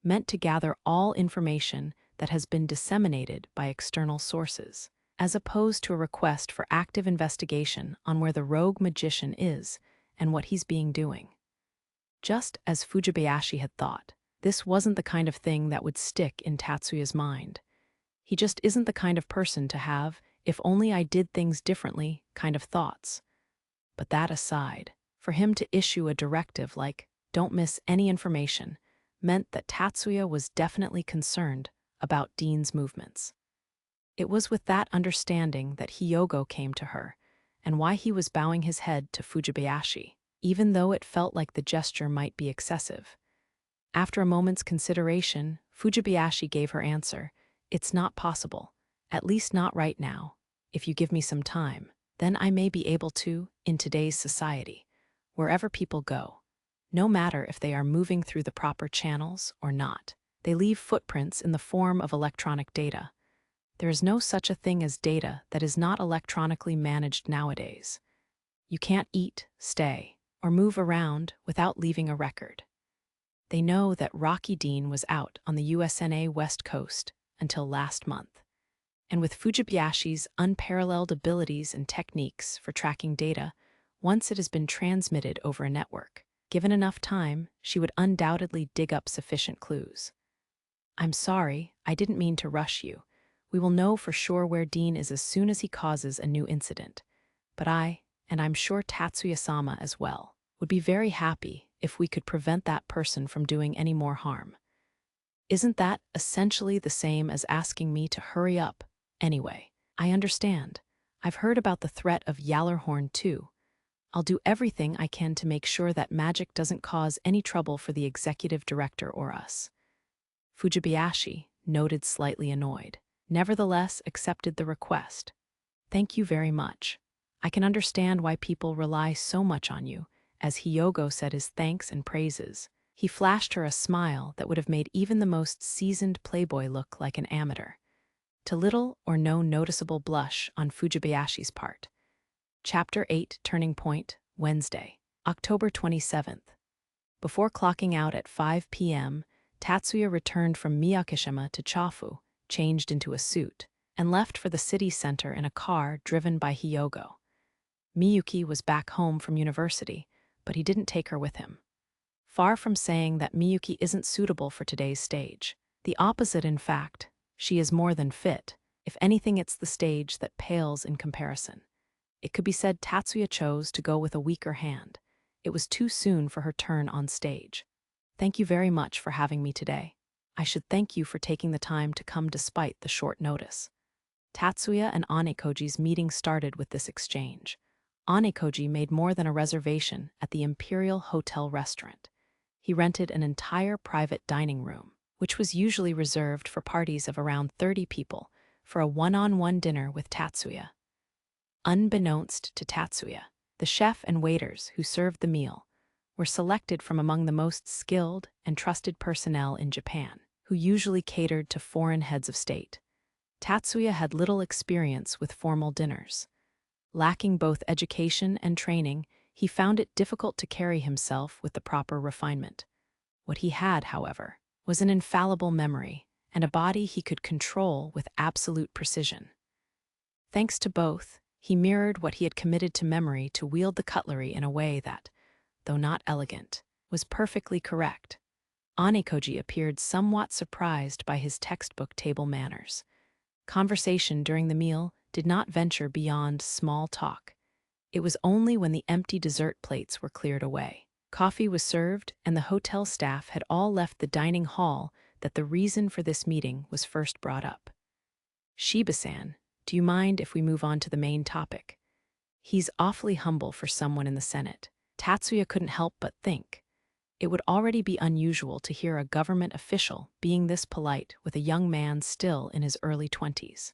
meant to gather all information that has been disseminated by external sources, as opposed to a request for active investigation on where the rogue magician is and what he's doing. Just as Fujibayashi had thought, this wasn't the kind of thing that would stick in Tatsuya's mind. He just isn't the kind of person to have, if only I did things differently, kind of thoughts. But that aside, for him to issue a directive like, don't miss any information, meant that Tatsuya was definitely concerned about Dean's movements. It was with that understanding that Hyogo came to her, and why he was bowing his head to Fujibayashi, even though it felt like the gesture might be excessive. After a moment's consideration, Fujibayashi gave her answer. It's not possible, at least not right now. If you give me some time, then I may be able to, in today's society, wherever people go, no matter if they are moving through the proper channels or not, they leave footprints in the form of electronic data. There is no such a thing as data that is not electronically managed nowadays. You can't eat, stay, or move around without leaving a record. They know that Rocky Dean was out on the USNA West Coast until last month, and with Fujibayashi's unparalleled abilities and techniques for tracking data, once it has been transmitted over a network, given enough time, she would undoubtedly dig up sufficient clues. I'm sorry, I didn't mean to rush you. We will know for sure where Dean is as soon as he causes a new incident. But I, and I'm sure Tatsuya-sama as well, would be very happy if we could prevent that person from doing any more harm. Isn't that essentially the same as asking me to hurry up? Anyway, I understand. I've heard about the threat of Yallerhorn too. I'll do everything I can to make sure that magic doesn't cause any trouble for the executive director or us. Fujibayashi, noted slightly annoyed, nevertheless accepted the request. Thank you very much. I can understand why people rely so much on you, as Hyogo said his thanks and praises. He flashed her a smile that would have made even the most seasoned playboy look like an amateur. To little or no noticeable blush on Fujibayashi's part. Chapter 8, Turning Point, Wednesday, October 27th. Before clocking out at 5 p.m., Tatsuya returned from Miyakishima to Chafu, changed into a suit, and left for the city center in a car driven by Hyogo. Miyuki was back home from university, but he didn't take her with him. Far from saying that Miyuki isn't suitable for today's stage. The opposite, in fact. She is more than fit. If anything, it's the stage that pales in comparison. It could be said Tatsuya chose to go with a weaker hand. It was too soon for her turn on stage. Thank you very much for having me today. I should thank you for taking the time to come despite the short notice. Tatsuya and Anekoji's meeting started with this exchange. Anekoji made more than a reservation at the Imperial Hotel restaurant. He rented an entire private dining room, which was usually reserved for parties of around 30 people, for a one-on-one dinner with Tatsuya. Unbeknownst to Tatsuya, the chef and waiters who served the meal were selected from among the most skilled and trusted personnel in Japan, who usually catered to foreign heads of state. Tatsuya had little experience with formal dinners. Lacking both education and training, he found it difficult to carry himself with the proper refinement. What he had, however, was an infallible memory and a body he could control with absolute precision. Thanks to both, he mirrored what he had committed to memory to wield the cutlery in a way that, though not elegant, was perfectly correct. Anekoji appeared somewhat surprised by his textbook table manners. Conversation during the meal did not venture beyond small talk. It was only when the empty dessert plates were cleared away, coffee was served, and the hotel staff had all left the dining hall that the reason for this meeting was first brought up. Shiba-san, do you mind if we move on to the main topic? He's awfully humble for someone in the Senate. Tatsuya couldn't help but think. It would already be unusual to hear a government official being this polite with a young man still in his early 20s.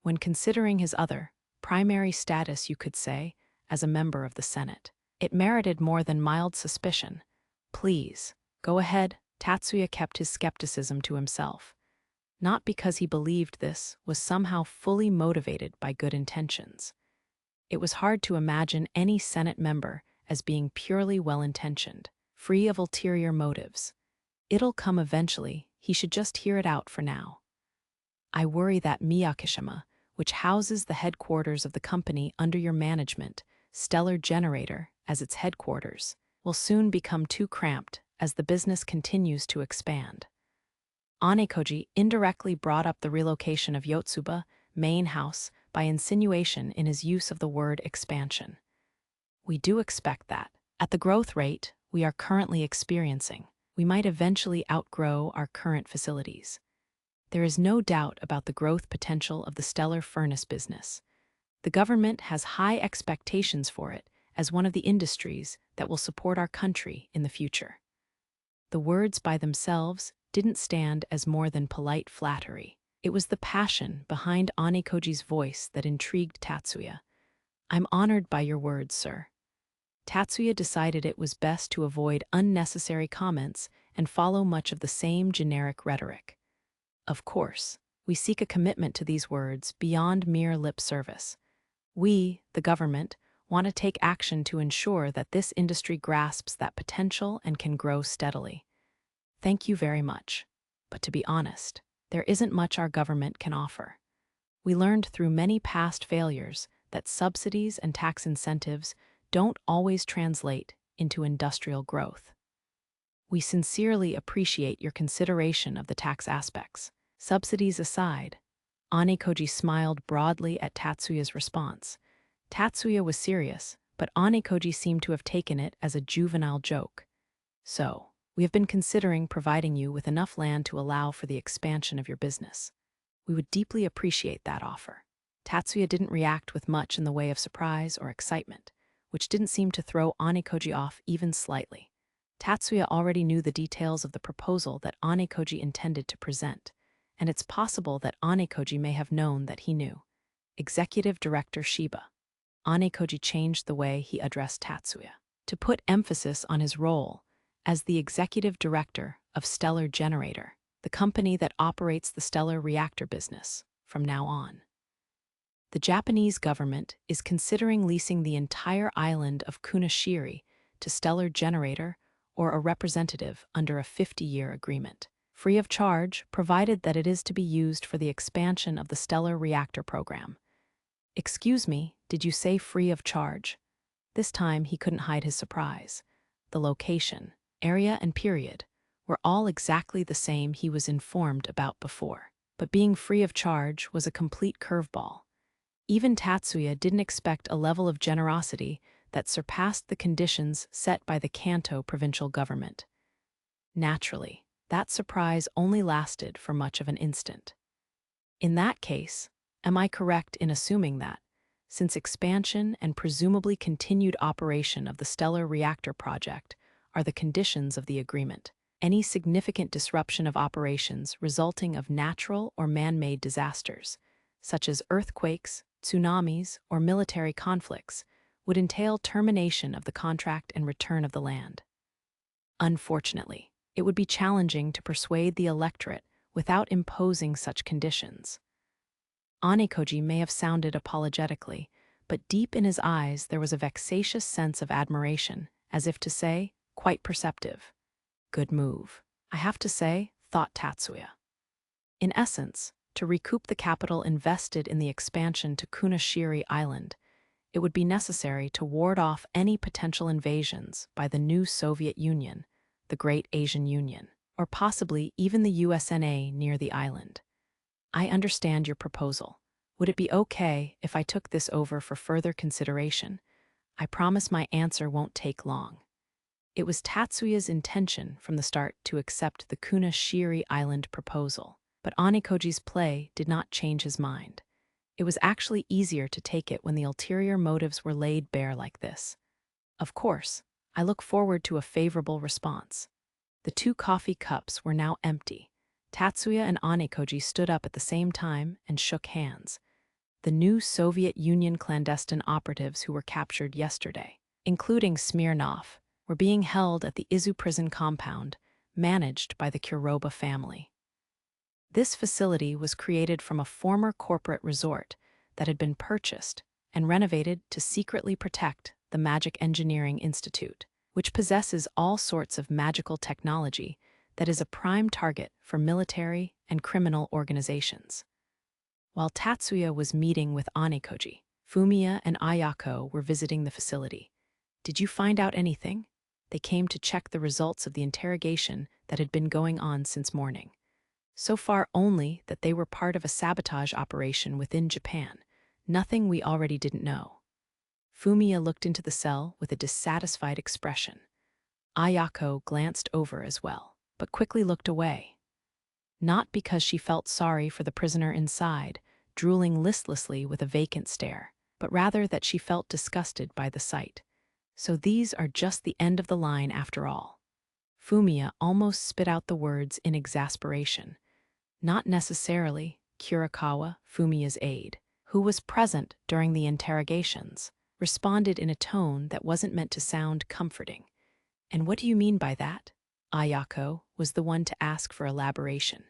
When considering his other, primary status, you could say, as a member of the Senate, it merited more than mild suspicion. Please, go ahead. Tatsuya kept his skepticism to himself. Not because he believed this was somehow fully motivated by good intentions. It was hard to imagine any Senate member as being purely well-intentioned, free of ulterior motives. It'll come eventually, he should just hear it out for now. I worry that Miyakishima, which houses the headquarters of the company under your management, Stellar Generator, as its headquarters, will soon become too cramped as the business continues to expand. Anekoji indirectly brought up the relocation of Yotsuba, main house, by insinuation in his use of the word expansion. We do expect that, at the growth rate we are currently experiencing, we might eventually outgrow our current facilities. There is no doubt about the growth potential of the stellar furnace business. The government has high expectations for it as one of the industries that will support our country in the future. The words by themselves didn't stand as more than polite flattery. It was the passion behind Anekoji's voice that intrigued Tatsuya. I'm honored by your words, sir. Tatsuya decided it was best to avoid unnecessary comments and follow much of the same generic rhetoric. Of course, we seek a commitment to these words beyond mere lip service. We, the government, want to take action to ensure that this industry grasps that potential and can grow steadily. Thank you very much. But to be honest, there isn't much our government can offer. We learned through many past failures that subsidies and tax incentives don't always translate into industrial growth. We sincerely appreciate your consideration of the tax aspects. Subsidies aside, Anekoji smiled broadly at Tatsuya's response. Tatsuya was serious, but Anekoji seemed to have taken it as a juvenile joke. So, we have been considering providing you with enough land to allow for the expansion of your business. We would deeply appreciate that offer. Tatsuya didn't react with much in the way of surprise or excitement, which didn't seem to throw Anekoji off even slightly. Tatsuya already knew the details of the proposal that Anekoji intended to present, and it's possible that Anekoji may have known that he knew. Executive Director Shiba. Anekoji changed the way he addressed Tatsuya to put emphasis on his role as the executive director of Stellar Generator, the company that operates the stellar reactor business from now on. The Japanese government is considering leasing the entire island of Kunashiri to Stellar Generator or a representative under a 50-year agreement, free of charge, provided that it is to be used for the expansion of the stellar reactor program. Excuse me, did you say free of charge? This time he couldn't hide his surprise. The location, area, and period were all exactly the same he was informed about before. But being free of charge was a complete curveball. Even Tatsuya didn't expect a level of generosity that surpassed the conditions set by the Kanto provincial government. Naturally, that surprise only lasted for much of an instant. In that case, am I correct in assuming that, since expansion and presumably continued operation of the stellar reactor project are the conditions of the agreement, any significant disruption of operations resulting of natural or man-made disasters, such as earthquakes, tsunamis, or military conflicts, would entail termination of the contract and return of the land? Unfortunately, it would be challenging to persuade the electorate without imposing such conditions. Anekoji may have sounded apologetically, but deep in his eyes there was a vexatious sense of admiration, as if to say, quite perceptive. Good move, I have to say, thought Tatsuya. In essence, to recoup the capital invested in the expansion to Kunashiri Island, it would be necessary to ward off any potential invasions by the new Soviet Union, the Great Asian Union, or possibly even the USNA near the island. I understand your proposal. Would it be okay if I took this over for further consideration? I promise my answer won't take long. It was Tatsuya's intention from the start to accept the Kunashiri Island proposal, but Anekoji's play did not change his mind. It was actually easier to take it when the ulterior motives were laid bare like this. Of course, I look forward to a favorable response. The 2 coffee cups were now empty. Tatsuya and Anekoji stood up at the same time and shook hands. The new Soviet Union clandestine operatives who were captured yesterday, including Smirnov, were being held at the Ichijou prison compound, managed by the Kuroba family. This facility was created from a former corporate resort that had been purchased and renovated to secretly protect the Magic Engineering Institute, which possesses all sorts of magical technology that is a prime target for military and criminal organizations. While Tatsuya was meeting with Anekoji, Fumiya and Ayako were visiting the facility. Did you find out anything? They came to check the results of the interrogation that had been going on since morning. So far only that they were part of a sabotage operation within Japan, nothing we already didn't know. Fumiya looked into the cell with a dissatisfied expression. Ayako glanced over as well, but quickly looked away. Not because she felt sorry for the prisoner inside, drooling listlessly with a vacant stare, but rather that she felt disgusted by the sight. So these are just the end of the line after all. Fumiya almost spit out the words in exasperation. Not necessarily, Kurikawa, Fumiya's aide, who was present during the interrogations, responded in a tone that wasn't meant to sound comforting. And what do you mean by that? Ayako was the one to ask for elaboration.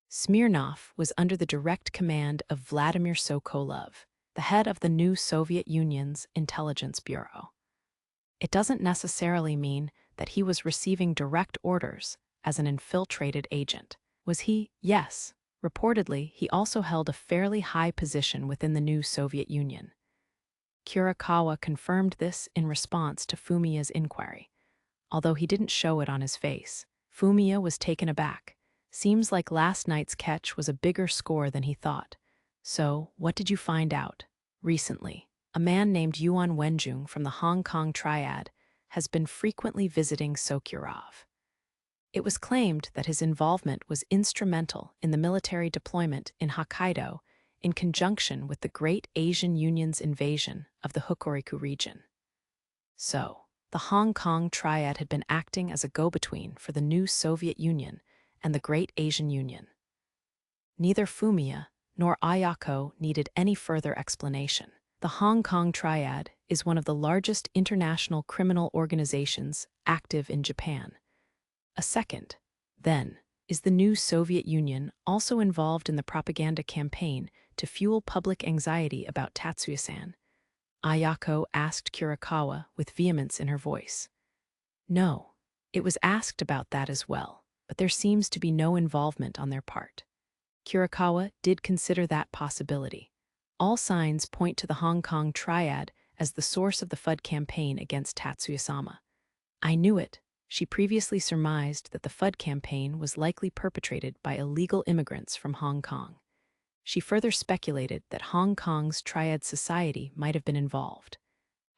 Smirnov was under the direct command of Vladimir Sokolov, the head of the new Soviet Union's intelligence bureau. It doesn't necessarily mean that he was receiving direct orders as an infiltrated agent. Was he? Yes. Reportedly, he also held a fairly high position within the new Soviet Union. Kurikawa confirmed this in response to Fumiya's inquiry. Although he didn't show it on his face, Fumiya was taken aback. Seems like last night's catch was a bigger score than he thought. So, what did you find out? Recently, a man named Yuan Wenjung from the Hong Kong Triad has been frequently visiting Sokurov. It was claimed that his involvement was instrumental in the military deployment in Hokkaido in conjunction with the Great Asian Union's invasion of the Hokuriku region. So, the Hong Kong Triad had been acting as a go-between for the new Soviet Union and the Great Asian Union. Neither Fumiya nor Ayako needed any further explanation. The Hong Kong Triad is one of the largest international criminal organizations active in Japan. A second, then, is the new Soviet Union, also involved in the propaganda campaign to fuel public anxiety about Tatsuya-san. Ayako asked Kurikawa with vehemence in her voice. No, it was asked about that as well, but there seems to be no involvement on their part. Kurikawa did consider that possibility. All signs point to the Hong Kong Triad as the source of the FUD campaign against Tatsuya-sama. I knew it. She previously surmised that the FUD campaign was likely perpetrated by illegal immigrants from Hong Kong. She further speculated that Hong Kong's Triad Society might have been involved.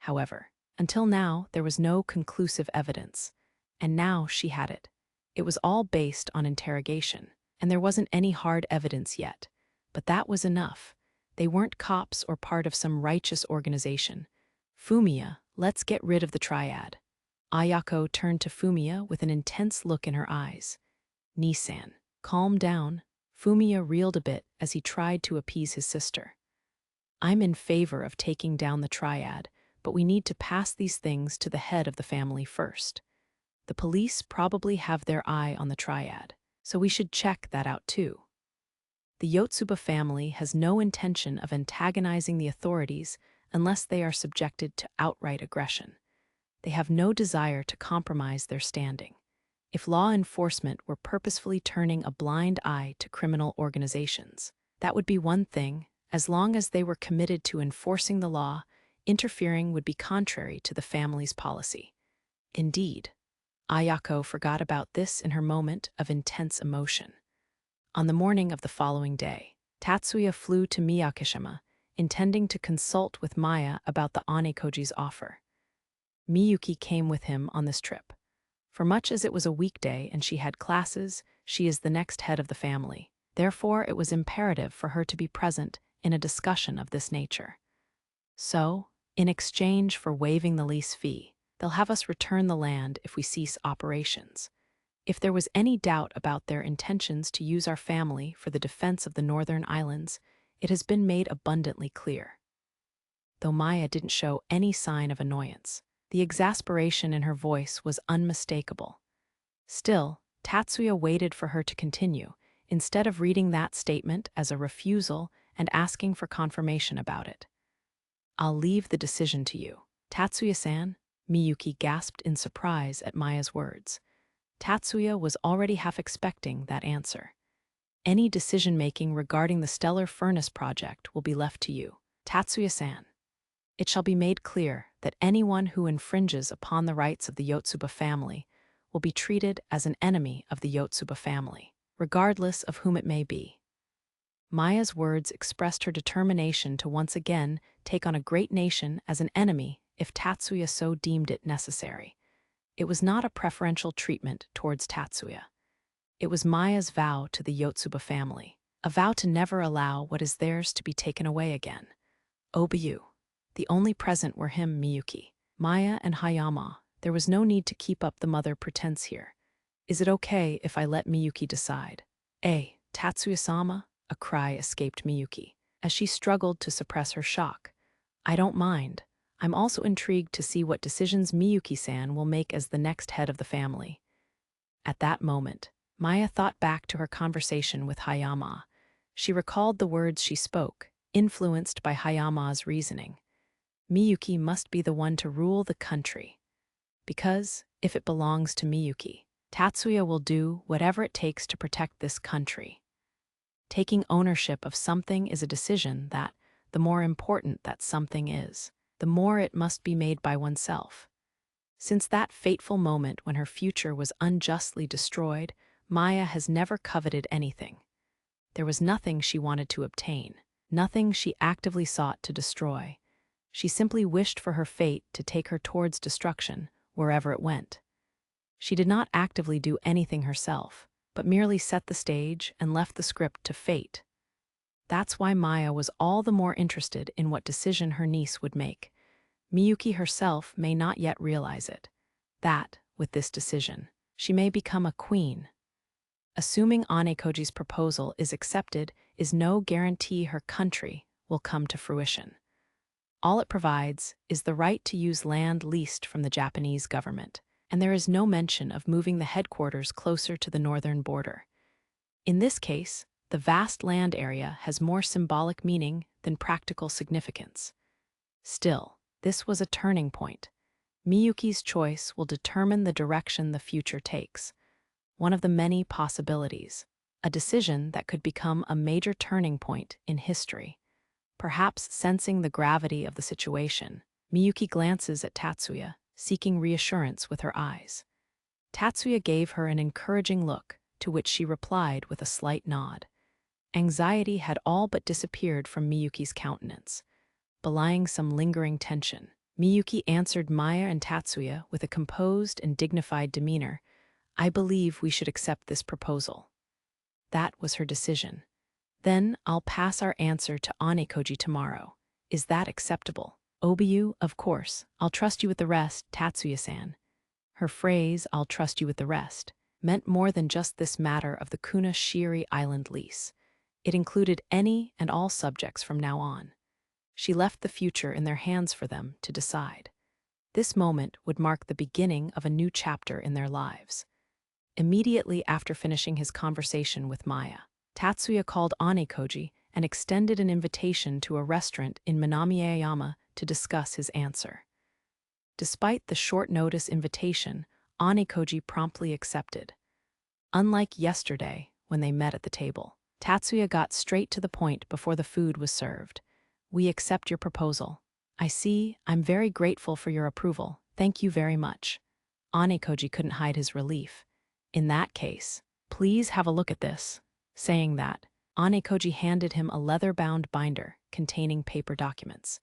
However, until now, there was no conclusive evidence. And now she had it. It was all based on interrogation, and there wasn't any hard evidence yet. But that was enough. They weren't cops or part of some righteous organization. Fumiya, let's get rid of the Triad. Ayako turned to Fumiya with an intense look in her eyes. Nisan, calm down. Fumiya reeled a bit as he tried to appease his sister. I'm in favor of taking down the Triad, but we need to pass these things to the head of the family first. The police probably have their eye on the Triad, so we should check that out too. The Yotsuba family has no intention of antagonizing the authorities unless they are subjected to outright aggression. They have no desire to compromise their standing. If law enforcement were purposefully turning a blind eye to criminal organizations, that would be one thing. As long as they were committed to enforcing the law, interfering would be contrary to the family's policy. Indeed, Ayako forgot about this in her moment of intense emotion. On the morning of the following day, Tatsuya flew to Miyakishima, intending to consult with Maya about the Anekoji's offer. Miyuki came with him on this trip. For much as it was a weekday and she had classes, she is the next head of the family. Therefore, it was imperative for her to be present in a discussion of this nature. So, in exchange for waiving the lease fee, they'll have us return the land if we cease operations. If there was any doubt about their intentions to use our family for the defense of the Northern Islands, it has been made abundantly clear. Though Maya didn't show any sign of annoyance, the exasperation in her voice was unmistakable. Still, Tatsuya waited for her to continue, instead of reading that statement as a refusal and asking for confirmation about it. I'll leave the decision to you. Tatsuya-san, Miyuki gasped in surprise at Maya's words. Tatsuya was already half expecting that answer. Any decision-making regarding the Stellar Furnace project will be left to you. Tatsuya-san, it shall be made clear that anyone who infringes upon the rights of the Yotsuba family will be treated as an enemy of the Yotsuba family, regardless of whom it may be. Maya's words expressed her determination to once again take on a great nation as an enemy if Tatsuya so deemed it necessary. It was not a preferential treatment towards Tatsuya. It was Maya's vow to the Yotsuba family, a vow to never allow what is theirs to be taken away again. Obiyu. The only present were him, Miyuki, Maya, and Hayama. There was no need to keep up the mother pretense here. Is it okay if I let Miyuki decide? Tatsuya-sama? A cry escaped Miyuki, as she struggled to suppress her shock. I don't mind. I'm also intrigued to see what decisions Miyuki-san will make as the next head of the family. At that moment, Maya thought back to her conversation with Hayama. She recalled the words she spoke, influenced by Hayama's reasoning. Miyuki must be the one to rule the country. Because, if it belongs to Miyuki, Tatsuya will do whatever it takes to protect this country. Taking ownership of something is a decision that, the more important that something is, the more it must be made by oneself. Since that fateful moment when her future was unjustly destroyed, Maya has never coveted anything. There was nothing she wanted to obtain, nothing she actively sought to destroy. She simply wished for her fate to take her towards destruction, wherever it went. She did not actively do anything herself, but merely set the stage and left the script to fate. That's why Maya was all the more interested in what decision her niece would make. Miyuki herself may not yet realize it. That, with this decision, she may become a queen. Assuming Anekoji's proposal is accepted, is no guarantee her country will come to fruition. All it provides is the right to use land leased from the Japanese government, and there is no mention of moving the headquarters closer to the northern border. In this case, the vast land area has more symbolic meaning than practical significance. Still, this was a turning point. Miyuki's choice will determine the direction the future takes. One of the many possibilities, a decision that could become a major turning point in history. Perhaps sensing the gravity of the situation, Miyuki glances at Tatsuya, seeking reassurance with her eyes. Tatsuya gave her an encouraging look, to which she replied with a slight nod. Anxiety had all but disappeared from Miyuki's countenance, belying some lingering tension. Miyuki answered Maya and Tatsuya with a composed and dignified demeanor. "I believe we should accept this proposal." That was her decision. "Then I'll pass our answer to Anekoji tomorrow. Is that acceptable?" "Obiyu, of course. I'll trust you with the rest, Tatsuya-san." Her phrase, "I'll trust you with the rest," meant more than just this matter of the Kuna Shiri Island lease. It included any and all subjects from now on. She left the future in their hands for them to decide. This moment would mark the beginning of a new chapter in their lives. Immediately after finishing his conversation with Maya, Tatsuya called Anekoji and extended an invitation to a restaurant in Minami-Aoyama to discuss his answer. Despite the short-notice invitation, Anekoji promptly accepted. Unlike yesterday, when they met at the table, Tatsuya got straight to the point before the food was served. "We accept your proposal. I see. I'm very grateful for your approval. Thank you very much." Anekoji couldn't hide his relief. "In that case, please have a look at this." Saying that, Anekoji handed him a leather-bound binder containing paper documents.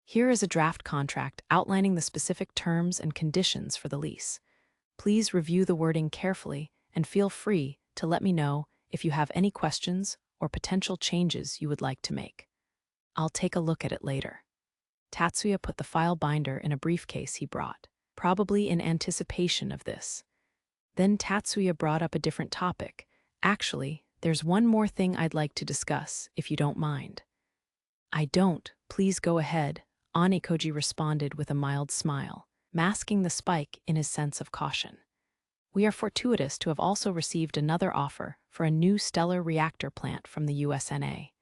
"Here is a draft contract outlining the specific terms and conditions for the lease. Please review the wording carefully and feel free to let me know if you have any questions or potential changes you would like to make. I'll take a look at it later." Tatsuya put the file binder in a briefcase he brought, probably in anticipation of this. Then Tatsuya brought up a different topic. "Actually, there's one more thing I'd like to discuss, if you don't mind." "I don't. Please go ahead," Anekoji responded with a mild smile, masking the spike in his sense of caution. "We are fortuitous to have also received another offer for a new stellar reactor plant from the USNA.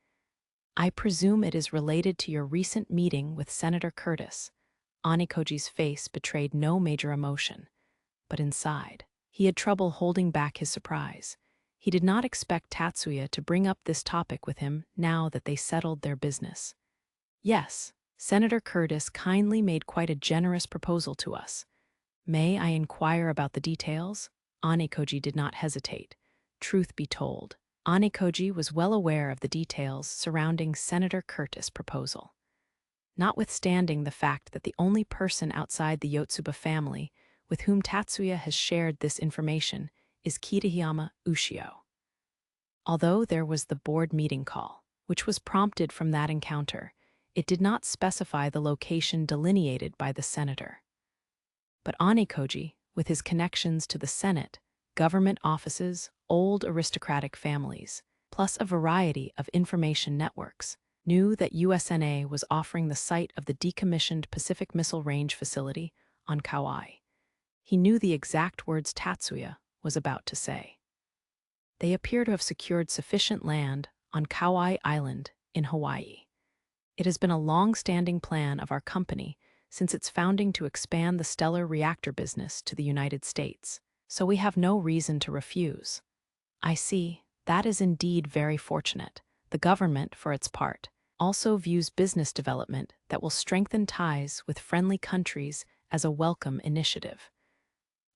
I presume it is related to your recent meeting with Senator Curtis." Anekoji's face betrayed no major emotion, but inside, he had trouble holding back his surprise. He did not expect Tatsuya to bring up this topic with him now that they settled their business. "Yes, Senator Curtis kindly made quite a generous proposal to us. May I inquire about the details?" Anekoji did not hesitate. Truth be told, Anekoji was well aware of the details surrounding Senator Curtis' proposal. Notwithstanding the fact that the only person outside the Yotsuba family with whom Tatsuya has shared this information is Kitayama Ushio. Although there was the board meeting call, which was prompted from that encounter, it did not specify the location delineated by the senator. But Anekoji, with his connections to the Senate, government offices, old aristocratic families, plus a variety of information networks, knew that USNA was offering the site of the decommissioned Pacific Missile Range facility on Kauai. He knew the exact words Tatsuya was about to say. They appear to have secured sufficient land on Kauai Island in Hawaii. It has been a long-standing plan of our company since its founding to expand the stellar reactor business to the United States, so we have no reason to refuse. I see. That is indeed very fortunate. The government, for its part, also views business development that will strengthen ties with friendly countries as a welcome initiative.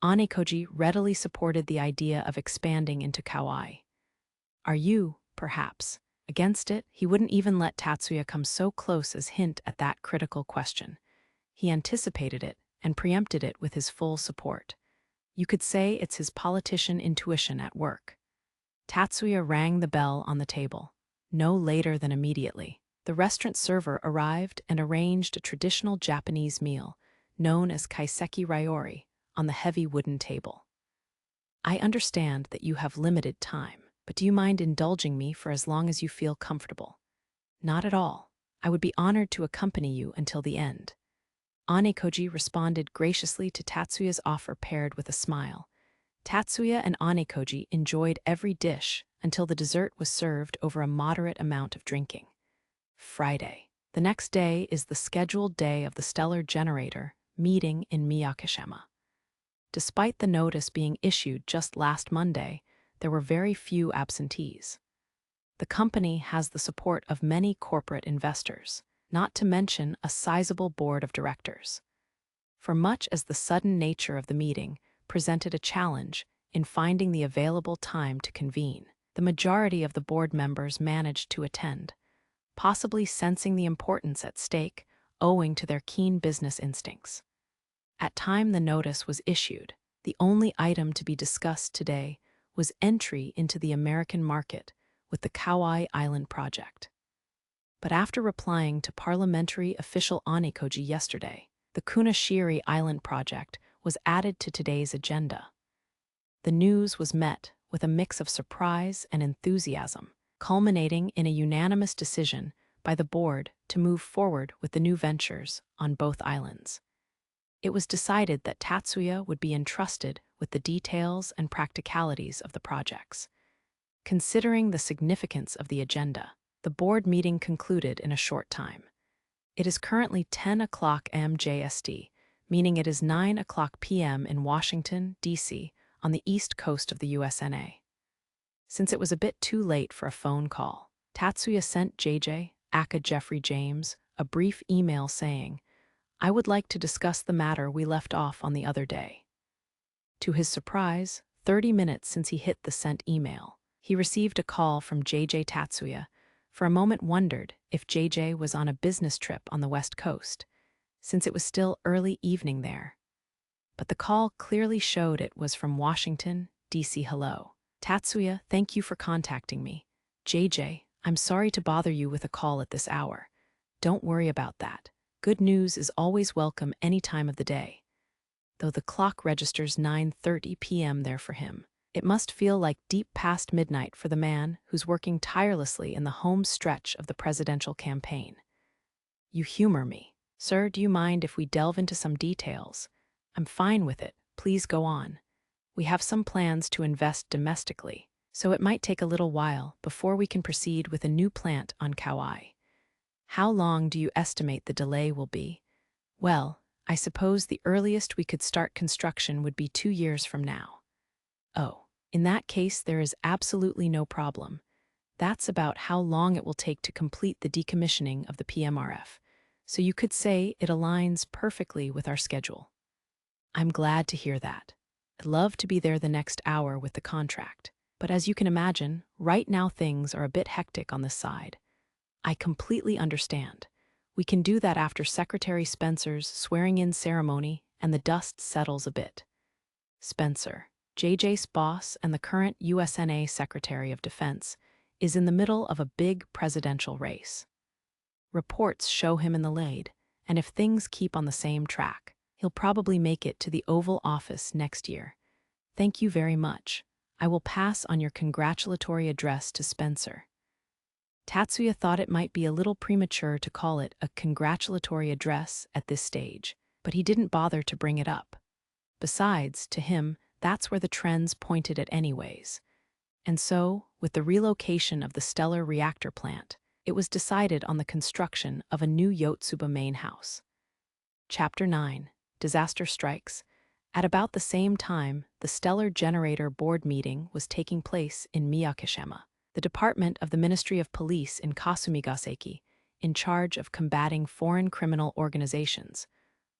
Anekoji readily supported the idea of expanding into Kauai. Are you, perhaps, against it? He wouldn't even let Tatsuya come so close as hint at that critical question. He anticipated it and preempted it with his full support. You could say it's his politician intuition at work. Tatsuya rang the bell on the table. No later than immediately, the restaurant server arrived and arranged a traditional Japanese meal, known as kaiseki ryori, on the heavy wooden table. I understand that you have limited time. but do you mind indulging me for as long as you feel comfortable? Not at all. I would be honored to accompany you until the end. Anekoji responded graciously to Tatsuya's offer paired with a smile. Tatsuya and Anekoji enjoyed every dish until the dessert was served over a moderate amount of drinking. Friday. The next day is the scheduled day of the stellar generator meeting in Miyakishima. Despite the notice being issued just last Monday, there were very few absentees. The company has the support of many corporate investors, not to mention a sizable board of directors. For much as the sudden nature of the meeting presented a challenge in finding the available time to convene, the majority of the board members managed to attend, possibly sensing the importance at stake owing to their keen business instincts. At time the notice was issued, the only item to be discussed today was entry into the American market with the Kauai Island project. But after replying to parliamentary official Anekoji yesterday, the Kunashiri Island project was added to today's agenda. The news was met with a mix of surprise and enthusiasm, culminating in a unanimous decision by the board to move forward with the new ventures on both islands. It was decided that Tatsuya would be entrusted with the details and practicalities of the projects. Considering the significance of the agenda, the board meeting concluded in a short time. It is currently 10 o'clock MJST, meaning it is 9 o'clock p.m. in Washington, D.C., on the east coast of the USNA. Since it was a bit too late for a phone call, Tatsuya sent JJ, aka Jeffrey James, a brief email saying, "I would like to discuss the matter we left off on the other day." To his surprise, 30 minutes since he hit the sent email, he received a call from JJ. Tatsuya for a moment wondered if JJ was on a business trip on the West Coast, since it was still early evening there. But the call clearly showed it was from Washington, D.C. Hello. Tatsuya, thank you for contacting me. JJ, I'm sorry to bother you with a call at this hour. Don't worry about that. Good news is always welcome any time of the day. Though the clock registers 9:30 p.m. there for him, it must feel like deep past midnight for the man who's working tirelessly in the home stretch of the presidential campaign. You humor me. Sir, do you mind if we delve into some details? I'm fine with it. Please go on. We have some plans to invest domestically, so it might take a little while before we can proceed with a new plant on Kauai. How long do you estimate the delay will be? Well, I suppose the earliest we could start construction would be 2 years from now. Oh, in that case there is absolutely no problem. That's about how long it will take to complete the decommissioning of the PMRF, so you could say it aligns perfectly with our schedule. I'm glad to hear that. I'd love to be there the next hour with the contract, but as you can imagine, right now things are a bit hectic on this side. I completely understand. We can do that after Secretary Spencer's swearing-in ceremony and the dust settles a bit. Spencer, JJ's boss and the current USNA Secretary of Defense, is in the middle of a big presidential race. Reports show him in the lead, and if things keep on the same track, he'll probably make it to the Oval Office next year. Thank you very much. I will pass on your congratulatory address to Spencer. Tatsuya thought it might be a little premature to call it a congratulatory address at this stage, but he didn't bother to bring it up. Besides, to him, that's where the trends pointed at anyways. And so, with the relocation of the stellar reactor plant, it was decided on the construction of a new Yotsuba main house. Chapter 9. Disaster Strikes. At about the same time, the stellar generator board meeting was taking place in Miyakishima. The department of the Ministry of Police in Kasumigaseki, in charge of combating foreign criminal organizations,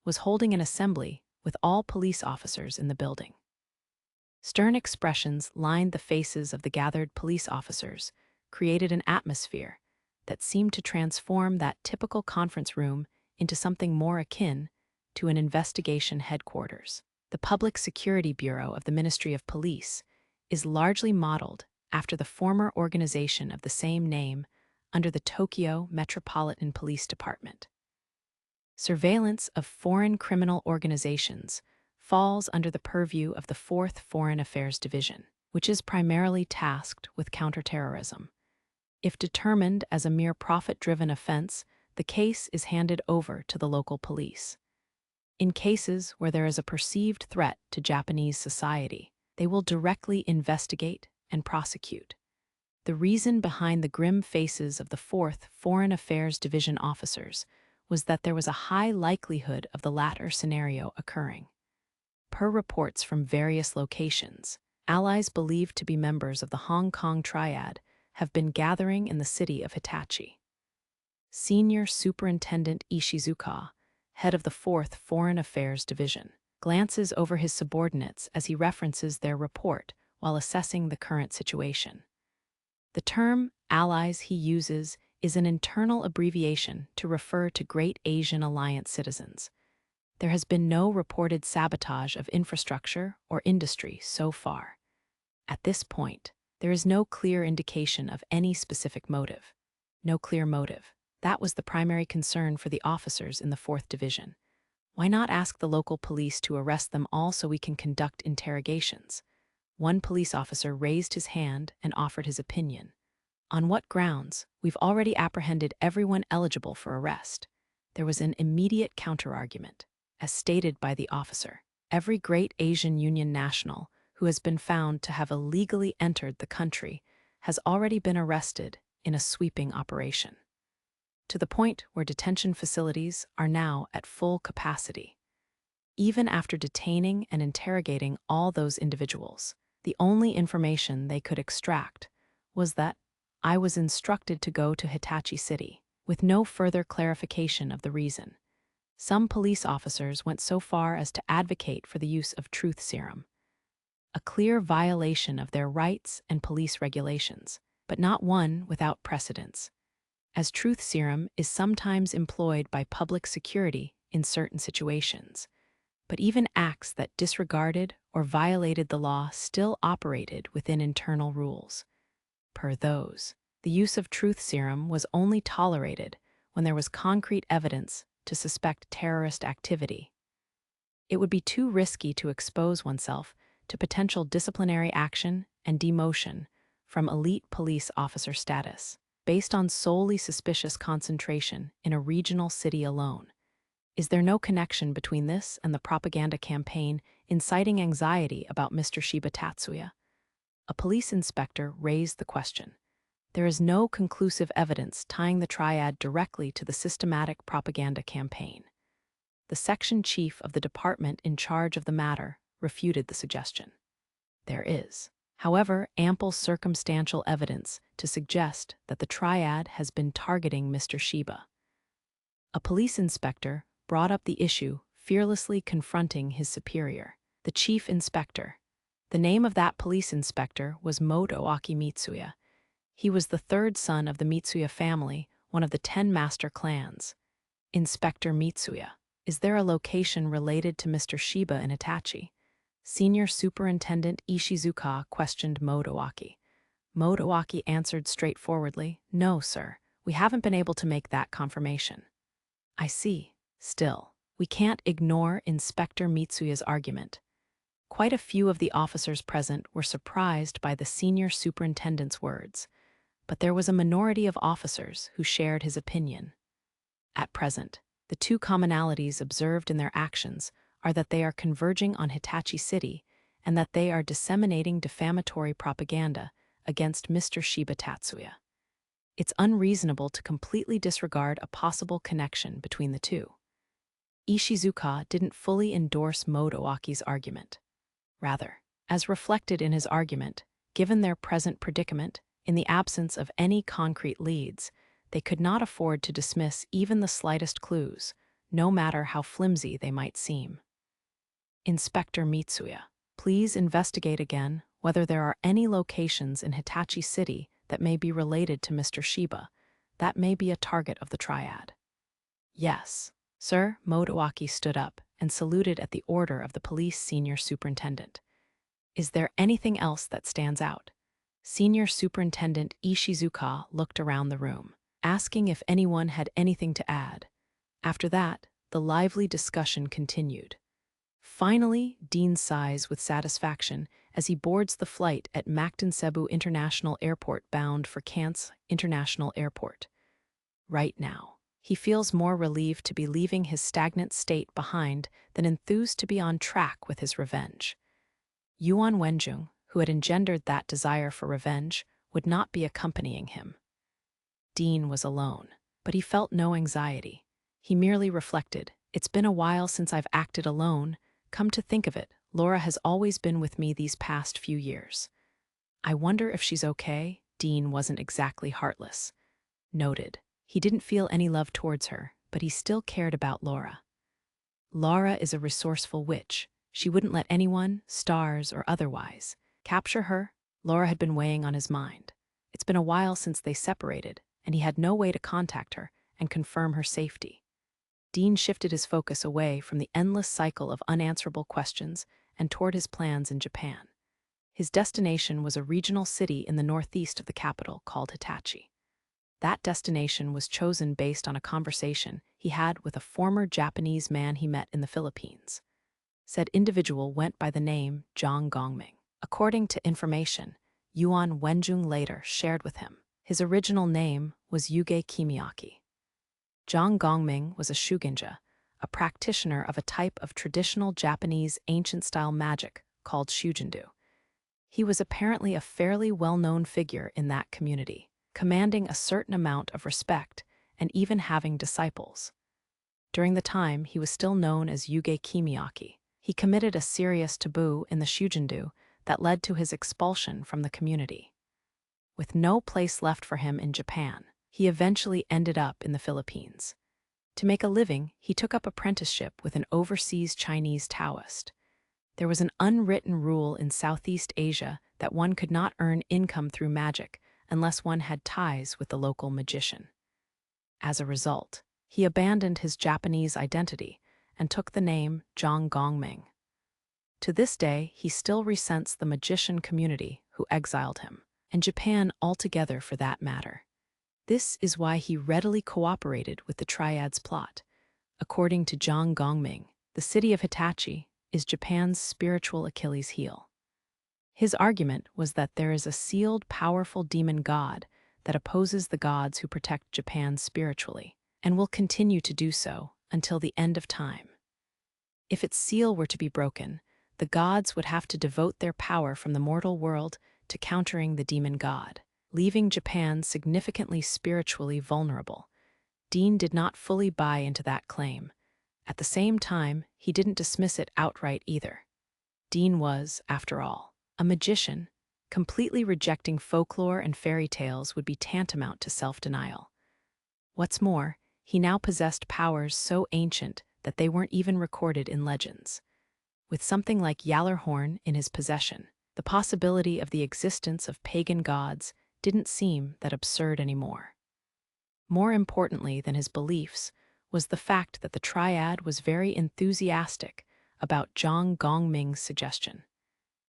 was holding an assembly with all police officers in the building. Stern expressions lined the faces of the gathered police officers, created an atmosphere that seemed to transform that typical conference room into something more akin to an investigation headquarters. The Public Security Bureau of the Ministry of Police is largely modeled after the former organization of the same name under the Tokyo Metropolitan Police Department. Surveillance of foreign criminal organizations falls under the purview of the 4th Foreign Affairs Division. which is primarily tasked with counterterrorism. If determined as a mere profit-driven offense, the case is handed over to the local police. In cases where there is a perceived threat to Japanese society, they will directly investigate and prosecute. The reason behind the grim faces of the 4th Foreign Affairs Division officers was that there was a high likelihood of the latter scenario occurring. Per reports from various locations, allies believed to be members of the Hong Kong Triad have been gathering in the city of Hitachi. Senior Superintendent Ichijou, head of the 4th Foreign Affairs Division, glances over his subordinates as he references their report while assessing the current situation. The term allies he uses is an internal abbreviation to refer to Great Asian Alliance citizens. There has been no reported sabotage of infrastructure or industry so far. At this point, there is no clear indication of any specific motive. No clear motive. That was the primary concern for the officers in the 4th Division. Why not ask the local police to arrest them all so we can conduct interrogations? One police officer raised his hand and offered his opinion. On what grounds? We've already apprehended everyone eligible for arrest. There was an immediate counterargument. As stated by the officer, every Great Asian Union national who has been found to have illegally entered the country has already been arrested in a sweeping operation, to the point where detention facilities are now at full capacity. Even after detaining and interrogating all those individuals, the only information they could extract was that I was instructed to go to Hitachi City, with no further clarification of the reason. Some police officers went so far as to advocate for the use of truth serum, a clear violation of their rights and police regulations, but not one without precedence, as truth serum is sometimes employed by public security in certain situations. But even acts that disregarded or violated the law still operated within internal rules. Per those, the use of truth serum was only tolerated when there was concrete evidence to suspect terrorist activity. It would be too risky to expose oneself to potential disciplinary action and demotion from elite police officer status, based on solely suspicious concentration in a regional city alone. Is there no connection between this and the propaganda campaign inciting anxiety about Mr. Shiba Tatsuya? A police inspector raised the question. There is no conclusive evidence tying the triad directly to the systematic propaganda campaign. The section chief of the department in charge of the matter refuted the suggestion. There is, however, ample circumstantial evidence to suggest that the triad has been targeting Mr. Shiba. A police inspector brought up the issue, fearlessly confronting his superior, the chief inspector. The name of that police inspector was Motoaki Mitsuya. He was the 3rd son of the Mitsuya family, one of the 10 master clans. Inspector Mitsuya, is there a location related to Mr. Shiba in Hitachi? Senior Superintendent Ichijou questioned Motoaki. Motoaki answered straightforwardly, "No, sir. We haven't been able to make that confirmation." I see. Still, we can't ignore Inspector Mitsuya's argument. Quite a few of the officers present were surprised by the senior superintendent's words, but there was a minority of officers who shared his opinion. At present, the two commonalities observed in their actions are that they are converging on Hitachi City and that they are disseminating defamatory propaganda against Mr. Shiba Tatsuya. It's unreasonable to completely disregard a possible connection between the two. Ichijou didn't fully endorse Motoaki's argument. Rather, as reflected in his argument, given their present predicament, in the absence of any concrete leads, they could not afford to dismiss even the slightest clues, no matter how flimsy they might seem. Inspector Mitsuya, please investigate again whether there are any locations in Hitachi City that may be related to Mr. Shiba, that may be a target of the triad. Yes, sir. Motoaki stood up and saluted at the order of the police senior superintendent. Is there anything else that stands out? Senior Superintendent Ichijou looked around the room, asking if anyone had anything to add. After that, the lively discussion continued. Finally, Dean sighs with satisfaction as he boards the flight at Mactan International Airport bound for Kans International Airport. Right now, he feels more relieved to be leaving his stagnant state behind than enthused to be on track with his revenge. Yuan Wenjing, who had engendered that desire for revenge, would not be accompanying him. Dean was alone, but he felt no anxiety. He merely reflected, "It's been a while since I've acted alone. Come to think of it, Laura has always been with me these past few years. I wonder if she's okay." Dean wasn't exactly heartless. Noted. He didn't feel any love towards her, but he still cared about Laura. Laura is a resourceful witch. She wouldn't let anyone, stars or otherwise, capture her. Laura had been weighing on his mind. It's been a while since they separated, and he had no way to contact her and confirm her safety. Dean shifted his focus away from the endless cycle of unanswerable questions and toward his plans in Japan. His destination was a regional city in the northeast of the capital called Hitachi. That destination was chosen based on a conversation he had with a former Japanese man he met in the Philippines. Said individual went by the name Zhang Gongming. According to information Yuan Wenjing later shared with him, his original name was Yuge Kimiaki. Zhang Gongming was a shugenja, a practitioner of a type of traditional Japanese ancient-style magic called shujindu. He was apparently a fairly well-known figure in that community, commanding a certain amount of respect and even having disciples. During the time he was still known as Yuge Kimiaki, he committed a serious taboo in the shujindu that led to his expulsion from the community. With no place left for him in Japan, he eventually ended up in the Philippines. To make a living, he took up apprenticeship with an overseas Chinese Taoist. There was an unwritten rule in Southeast Asia that one could not earn income through magic unless one had ties with the local magician. As a result, he abandoned his Japanese identity and took the name Zhang Gongming. To this day, he still resents the magician community who exiled him, and Japan altogether for that matter. This is why he readily cooperated with the Triad's plot. According to Zhang Gongming, the city of Hitachi is Japan's spiritual Achilles heel. His argument was that there is a sealed, powerful demon god that opposes the gods who protect Japan spiritually, and will continue to do so until the end of time. If its seal were to be broken, the gods would have to devote their power from the mortal world to countering the demon god, leaving Japan significantly spiritually vulnerable. Dean did not fully buy into that claim. At the same time, he didn't dismiss it outright either. Dean was, after all, a magician. Completely rejecting folklore and fairy tales would be tantamount to self-denial. What's more, he now possessed powers so ancient that they weren't even recorded in legends. With something like Yallerhorn in his possession, the possibility of the existence of pagan gods didn't seem that absurd anymore. More importantly than his beliefs was the fact that the Triad was very enthusiastic about Zhang Gongming's suggestion.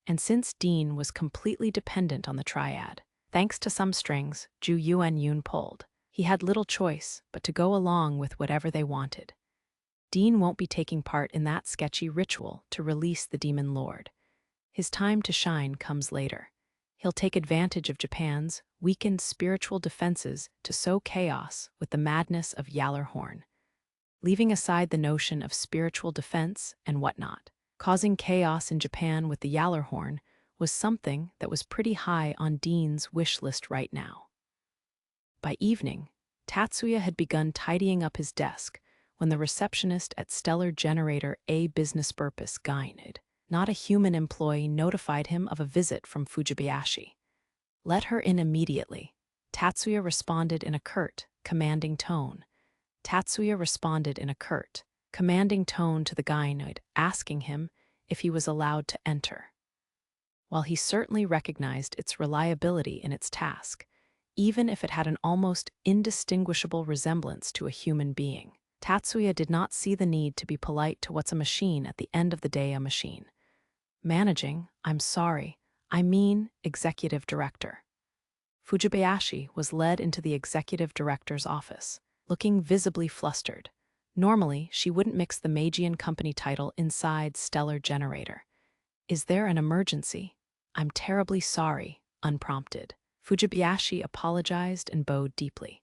And since Dean was completely dependent on the Triad, thanks to some strings Zhu Yuanyun pulled, he had little choice but to go along with whatever they wanted. Dean won't be taking part in that sketchy ritual to release the demon lord. His time to shine comes later. He'll take advantage of Japan's weakened spiritual defenses to sow chaos with the madness of Yallerhorn. Leaving aside the notion of spiritual defense and whatnot, causing chaos in Japan with the Yallerhorn was something that was pretty high on Dean's wish list right now. By evening, Tatsuya had begun tidying up his desk when the receptionist at Stellar Generator A Business Purpose Guined, not a human employee, notified him of a visit from Fujibayashi. "Let her in immediately," Tatsuya responded in a curt, commanding tone. Tatsuya responded in a curt, commanding tone to the gynoid, asking him if he was allowed to enter. While he certainly recognized its reliability in its task, even if it had an almost indistinguishable resemblance to a human being, Tatsuya did not see the need to be polite to what's a machine at the end of the day, a machine. "Managing, I'm sorry, I mean executive director." Fujibayashi was led into the executive director's office, looking visibly flustered. Normally, she wouldn't mix the Magian company title inside Stellar Generator. "Is there an emergency?" I'm terribly sorry, unprompted. Fujibayashi apologized and bowed deeply.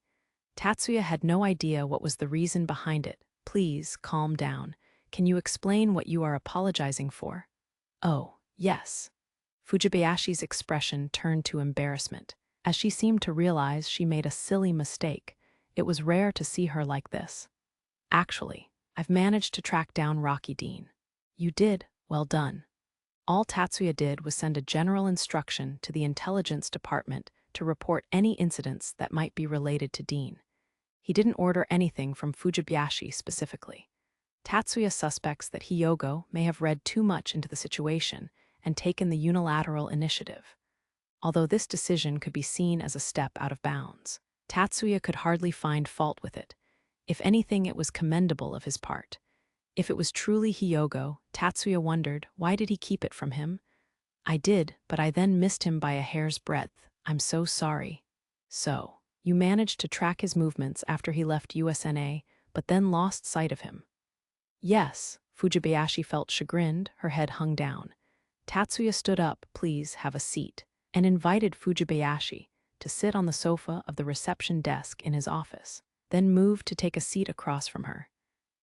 Tatsuya had no idea what was the reason behind it. Please, calm down. Can you explain what you are apologizing for? Oh, yes. Fujibayashi's expression turned to embarrassment, as she seemed to realize she made a silly mistake. It was rare to see her like this. Actually, I've managed to track down Rocky Dean. You did? Well done. All Tatsuya did was send a general instruction to the intelligence department to report any incidents that might be related to Dean. He didn't order anything from Fujibayashi specifically. Tatsuya suspects that Hyogo may have read too much into the situation and taken the unilateral initiative. Although this decision could be seen as a step out of bounds, Tatsuya could hardly find fault with it. If anything, it was commendable of his part. If it was truly Hyogo, Tatsuya wondered, why did he keep it from him? I did, but I then missed him by a hair's breadth. I'm so sorry. So, you managed to track his movements after he left USNA, but then lost sight of him. Yes, Fujibayashi felt chagrined, her head hung down. Tatsuya stood up, please have a seat, and invited Fujibayashi to sit on the sofa of the reception desk in his office, then moved to take a seat across from her.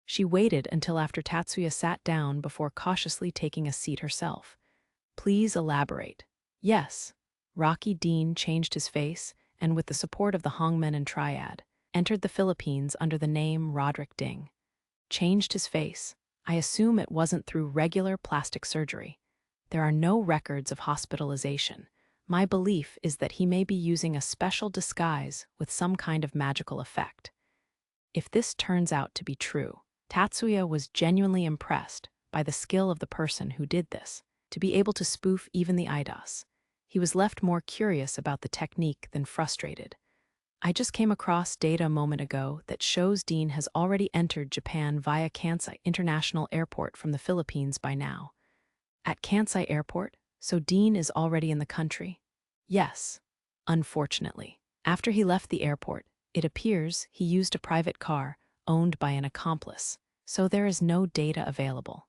She waited until after Tatsuya sat down before cautiously taking a seat herself. Please elaborate. Yes. Rocky Dean changed his face and, with the support of the Hongmen and Triad, entered the Philippines under the name Roderick Ding. Changed his face. I assume it wasn't through regular plastic surgery. There are no records of hospitalization. My belief is that he may be using a special disguise with some kind of magical effect. If this turns out to be true, Tatsuya was genuinely impressed by the skill of the person who did this, to be able to spoof even the IDOS. He was left more curious about the technique than frustrated. I just came across data a moment ago that shows Dean has already entered Japan via Kansai International Airport from the Philippines by now. At Kansai Airport, so Dean is already in the country? Yes. Unfortunately, after he left the airport, it appears he used a private car owned by an accomplice, so there is no data available.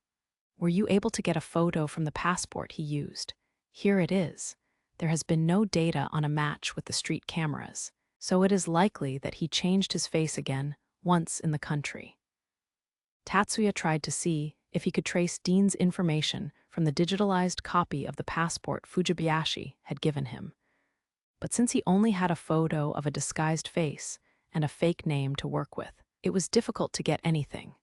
Were you able to get a photo from the passport he used? Here it is. There has been no data on a match with the street cameras, so it is likely that he changed his face again once in the country. Tatsuya tried to see if he could trace Dean's information from the digitalized copy of the passport Fujibayashi had given him. But since he only had a photo of a disguised face and a fake name to work with, it was difficult to get anything.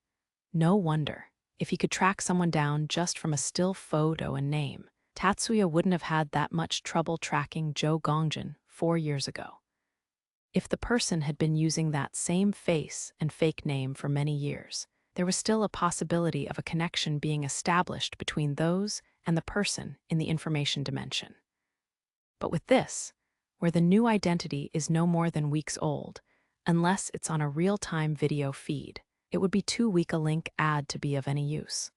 No wonder. If he could track someone down just from a still photo and name, Tatsuya wouldn't have had that much trouble tracking Zhou Gongjin 4 years ago. If the person had been using that same face and fake name for many years, there was still a possibility of a connection being established between those and the person in the information dimension. But with this, where the new identity is no more than weeks old, unless it's on a real-time video feed, it would be too weak a link ad to be of any use.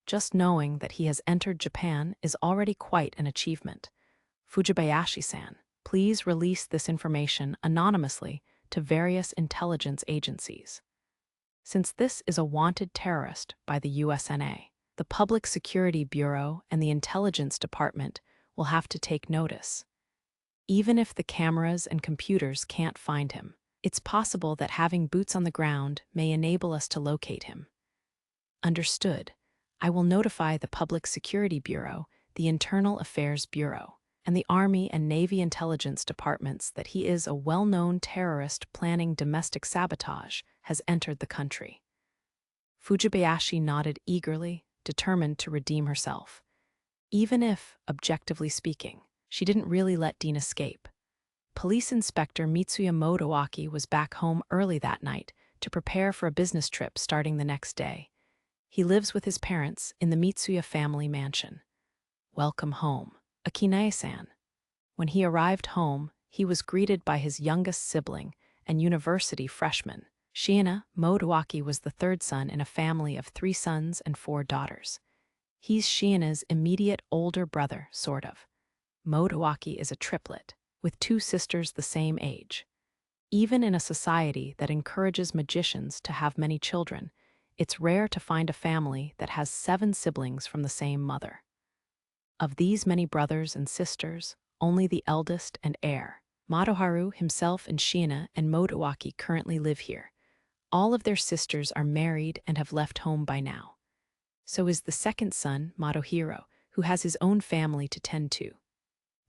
Just knowing that he has entered Japan is already quite an achievement. Fujibayashi-san, please release this information anonymously to various intelligence agencies. Since this is a wanted terrorist by the USNA, the Public Security Bureau and the Intelligence Department will have to take notice. Even if the cameras and computers can't find him, it's possible that having boots on the ground may enable us to locate him. Understood. I will notify the Public Security Bureau, the Internal Affairs Bureau, and the Army and Navy Intelligence Departments that he is a well-known terrorist planning domestic sabotage has entered the country. Fujibayashi nodded eagerly, determined to redeem herself. Even if, objectively speaking, she didn't really let Dean escape. Police Inspector Mitsuya Motoaki was back home early that night to prepare for a business trip starting the next day. He lives with his parents in the Mitsuya family mansion. Welcome home, Akinae-san. When he arrived home, he was greeted by his youngest sibling and university freshman. Shiina Motoaki was the third son in a family of 3 sons and 4 daughters. He's Shiina's immediate older brother, sort of. Motoaki is a triplet, with 2 sisters the same age. Even in a society that encourages magicians to have many children, it's rare to find a family that has 7 siblings from the same mother. Of these many brothers and sisters, only the eldest and heir, Madoharu himself and Shiina and Modowaki currently live here. All of their sisters are married and have left home by now. So is the second son, Madohiro, who has his own family to tend to.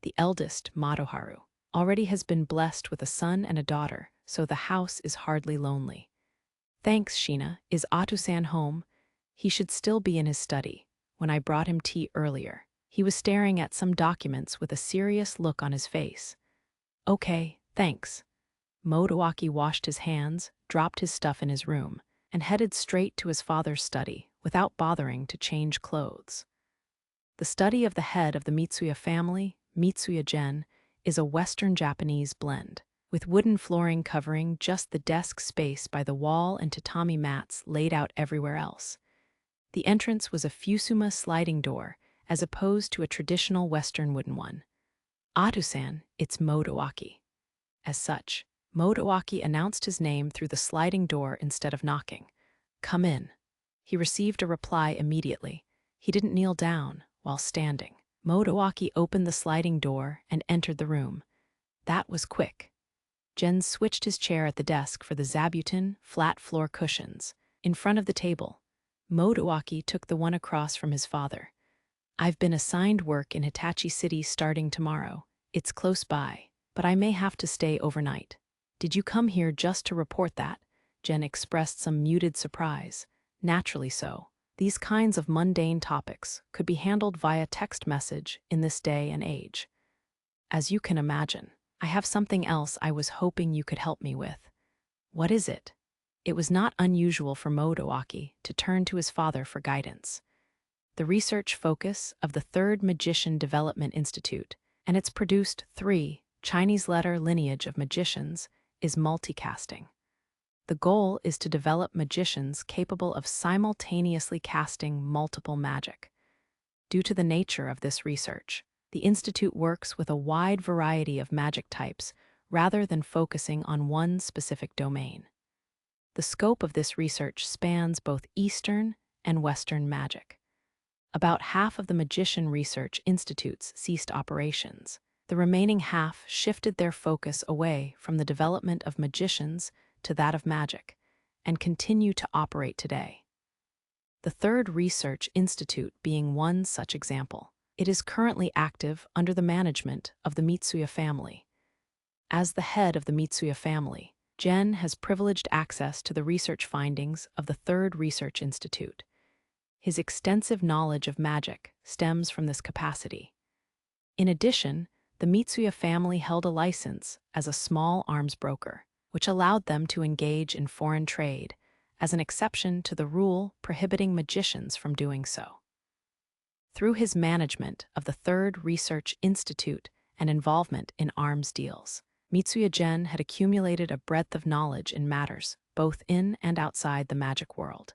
The eldest, Madoharu, already has been blessed with a son and a daughter, so the house is hardly lonely. Thanks, Shiina. Is Atu-san home? He should still be in his study. When I brought him tea earlier, he was staring at some documents with a serious look on his face. Okay, thanks. Modowaki washed his hands, dropped his stuff in his room, and headed straight to his father's study without bothering to change clothes. The study of the head of the Mitsuya family, Mitsuya Gen, is a Western Japanese blend, with wooden flooring covering just the desk space by the wall and tatami mats laid out everywhere else. The entrance was a Fusuma sliding door, as opposed to a traditional Western wooden one. Atu-san, it's Modowaki. As such, Modowaki announced his name through the sliding door instead of knocking. Come in. He received a reply immediately. He didn't kneel down while standing. Modowaki opened the sliding door and entered the room. That was quick. Gen switched his chair at the desk for the zabuton, flat floor cushions. In front of the table, Modowaki took the one across from his father. I've been assigned work in Hitachi City starting tomorrow. It's close by, but I may have to stay overnight. Did you come here just to report that? Gen expressed some muted surprise. Naturally so. These kinds of mundane topics could be handled via text message in this day and age. As you can imagine, I have something else I was hoping you could help me with. What is it? It was not unusual for Modowaki to turn to his father for guidance. The research focus of the Third Magician Development Institute and its produced 3 Chinese letter lineage of magicians is multicasting. The goal is to develop magicians capable of simultaneously casting multiple magic. Due to the nature of this research, the Institute works with a wide variety of magic types rather than focusing on one specific domain. The scope of this research spans both Eastern and Western magic. About half of the Magician Research Institutes ceased operations. The remaining half shifted their focus away from the development of magicians to that of magic, and continue to operate today. The Third Research Institute being one such example. It is currently active under the management of the Mitsuya family. As the head of the Mitsuya family, Gen has privileged access to the research findings of the Third Research Institute. His extensive knowledge of magic stems from this capacity. In addition, the Mitsuya family held a license as a small arms broker, which allowed them to engage in foreign trade, as an exception to the rule prohibiting magicians from doing so. Through his management of the Third Research Institute and involvement in arms deals, Mitsuya Gen had accumulated a breadth of knowledge in matters both in and outside the magic world.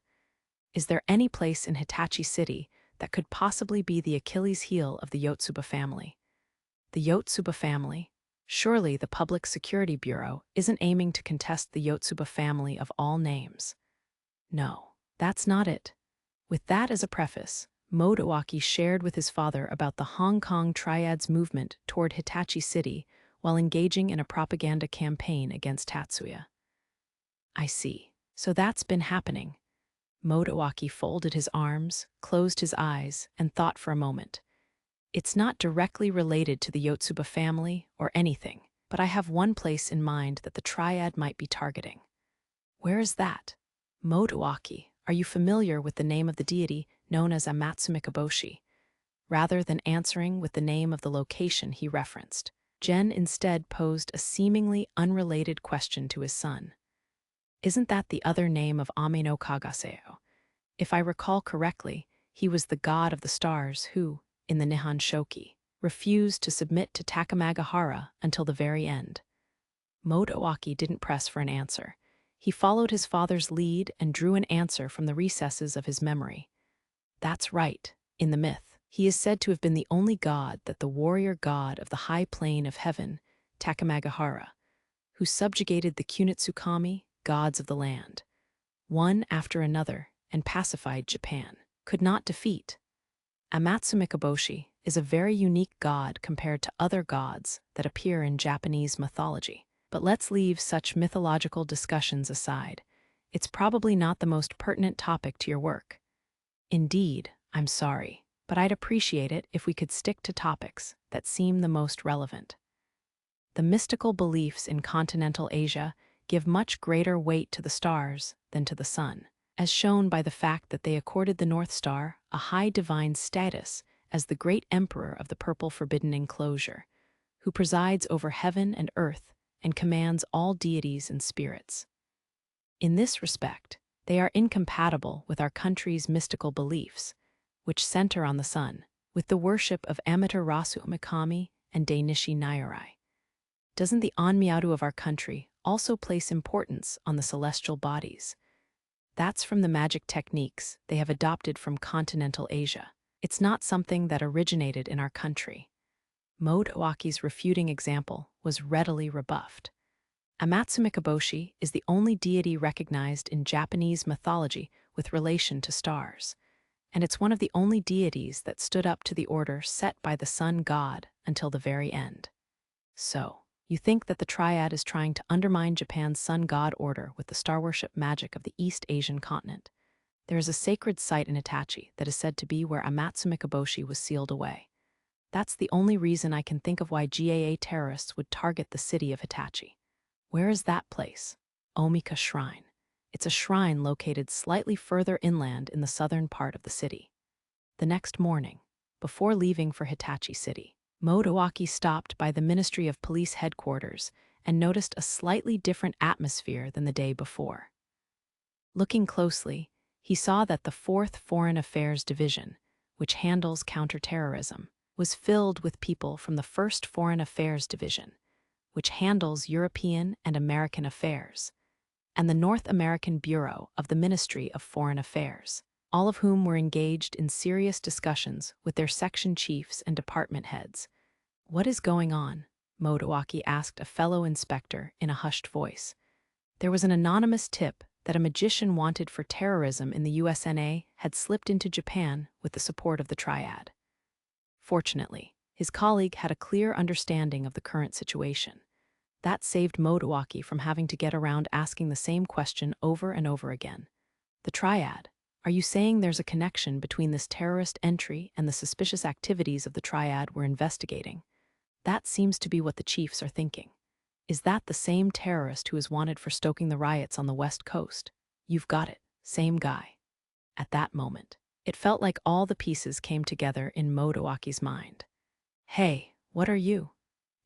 Is there any place in Hitachi City that could possibly be the Achilles heel of the Yotsuba family? The Yotsuba family? Surely the Public Security Bureau isn't aiming to contest the Yotsuba family of all names. No, that's not it. With that as a preface, Modowaki shared with his father about the Hong Kong Triad's movement toward Hitachi City while engaging in a propaganda campaign against Tatsuya. I see. So that's been happening. Modowaki folded his arms, closed his eyes, and thought for a moment. It's not directly related to the Yotsuba family or anything, but I have one place in mind that the Triad might be targeting. Where is that? Modowaki, are you familiar with the name of the deity known as Amatsu Mikoboshi? Rather than answering with the name of the location he referenced, Gen instead posed a seemingly unrelated question to his son. Isn't that the other name of Ame no Kagaseo? If I recall correctly, he was the god of the stars who, in the Nihon Shoki, refused to submit to Takamagahara until the very end. Modowaki didn't press for an answer. He followed his father's lead and drew an answer from the recesses of his memory. That's right. In the myth, he is said to have been the only god that the warrior god of the high plane of heaven, Takamagahara, who subjugated the Kunitsukami, gods of the land, one after another, and pacified Japan, could not defeat. Amatsu Mikoboshi is a very unique god compared to other gods that appear in Japanese mythology. But let's leave such mythological discussions aside. It's probably not the most pertinent topic to your work. Indeed, I'm sorry, but I'd appreciate it if we could stick to topics that seem the most relevant. The mystical beliefs in continental Asia give much greater weight to the stars than to the sun, as shown by the fact that they accorded the North Star a high divine status as the great emperor of the Purple Forbidden Enclosure, who presides over heaven and earth and commands all deities and spirits. In this respect, they are incompatible with our country's mystical beliefs, which center on the sun, with the worship of Amaterasu Mikami and Dainichi Nyorai. Doesn't the Onmyaru of our country also place importance on the celestial bodies? That's from the magic techniques they have adopted from continental Asia. It's not something that originated in our country. Motoaki's refuting example was readily rebuffed. Amatsu Mikaboshi is the only deity recognized in Japanese mythology with relation to stars, and it's one of the only deities that stood up to the order set by the sun god until the very end. So, you think that the triad is trying to undermine Japan's sun god order with the star worship magic of the East Asian continent. There is a sacred site in Hitachi that is said to be where Amatsu Mikaboshi was sealed away. That's the only reason I can think of why GAA terrorists would target the city of Hitachi. Where is that place? Omika Shrine. It's a shrine located slightly further inland in the southern part of the city. The next morning, before leaving for Hitachi City, Motoaki stopped by the Ministry of Police headquarters and noticed a slightly different atmosphere than the day before. Looking closely, he saw that the 4th Foreign Affairs Division, which handles counterterrorism, was filled with people from the 1st Foreign Affairs Division, which handles European and American affairs, and the North American Bureau of the Ministry of Foreign Affairs, all of whom were engaged in serious discussions with their section chiefs and department heads. "What is going on?" Motoaki asked a fellow inspector in a hushed voice. There was an anonymous tip that a magician wanted for terrorism in the USNA had slipped into Japan with the support of the triad. Fortunately, his colleague had a clear understanding of the current situation. That saved Motoaki from having to get around asking the same question over and over again. "The triad. Are you saying there's a connection between this terrorist entry and the suspicious activities of the triad we're investigating?" That seems to be what the chiefs are thinking. Is that the same terrorist who is wanted for stoking the riots on the West Coast? You've got it. Same guy. At that moment, it felt like all the pieces came together in Motoaki's mind. "Hey, what are you?"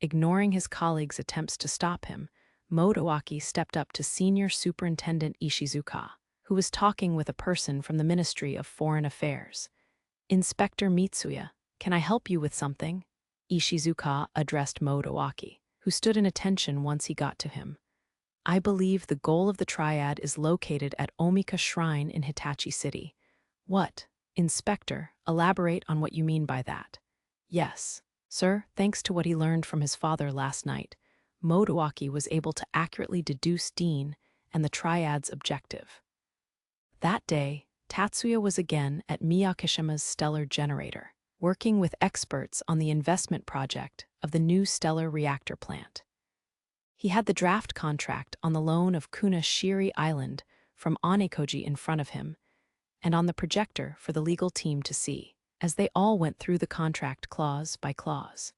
Ignoring his colleague's attempts to stop him, Motoaki stepped up to Senior Superintendent Ishizuka, who was talking with a person from the Ministry of Foreign Affairs. "Inspector Mitsuya, can I help you with something?" Ishizuka addressed Motoaki, who stood in attention once he got to him. "I believe the goal of the triad is located at Omika Shrine in Hitachi City." "What? Inspector, elaborate on what you mean by that." "Yes, sir, thanks to what he learned from his father last night, Motoaki was able to accurately deduce Dean and the triad's objective." That day, Tatsuya was again at Miyakishima's stellar generator, working with experts on the investment project of the new stellar reactor plant. He had the draft contract on the loan of Kunashiri Island from Onekoji in front of him, and on the projector for the legal team to see, as they all went through the contract clause by clause.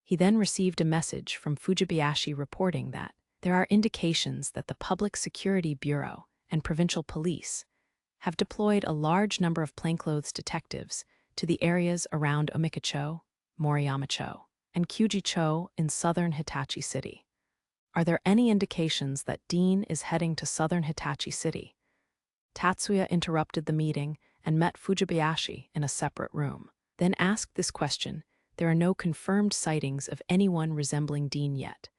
He then received a message from Fujibayashi reporting that there are indications that the Public Security Bureau and provincial police have deployed a large number of plainclothes detectives to the areas around Omikacho, Moriyamacho, and Kyujicho in southern Hitachi City. "Are there any indications that Dean is heading to southern Hitachi City?" Tatsuya interrupted the meeting and met Fujibayashi in a separate room. Then asked this question: "There are no confirmed sightings of anyone resembling Dean yet,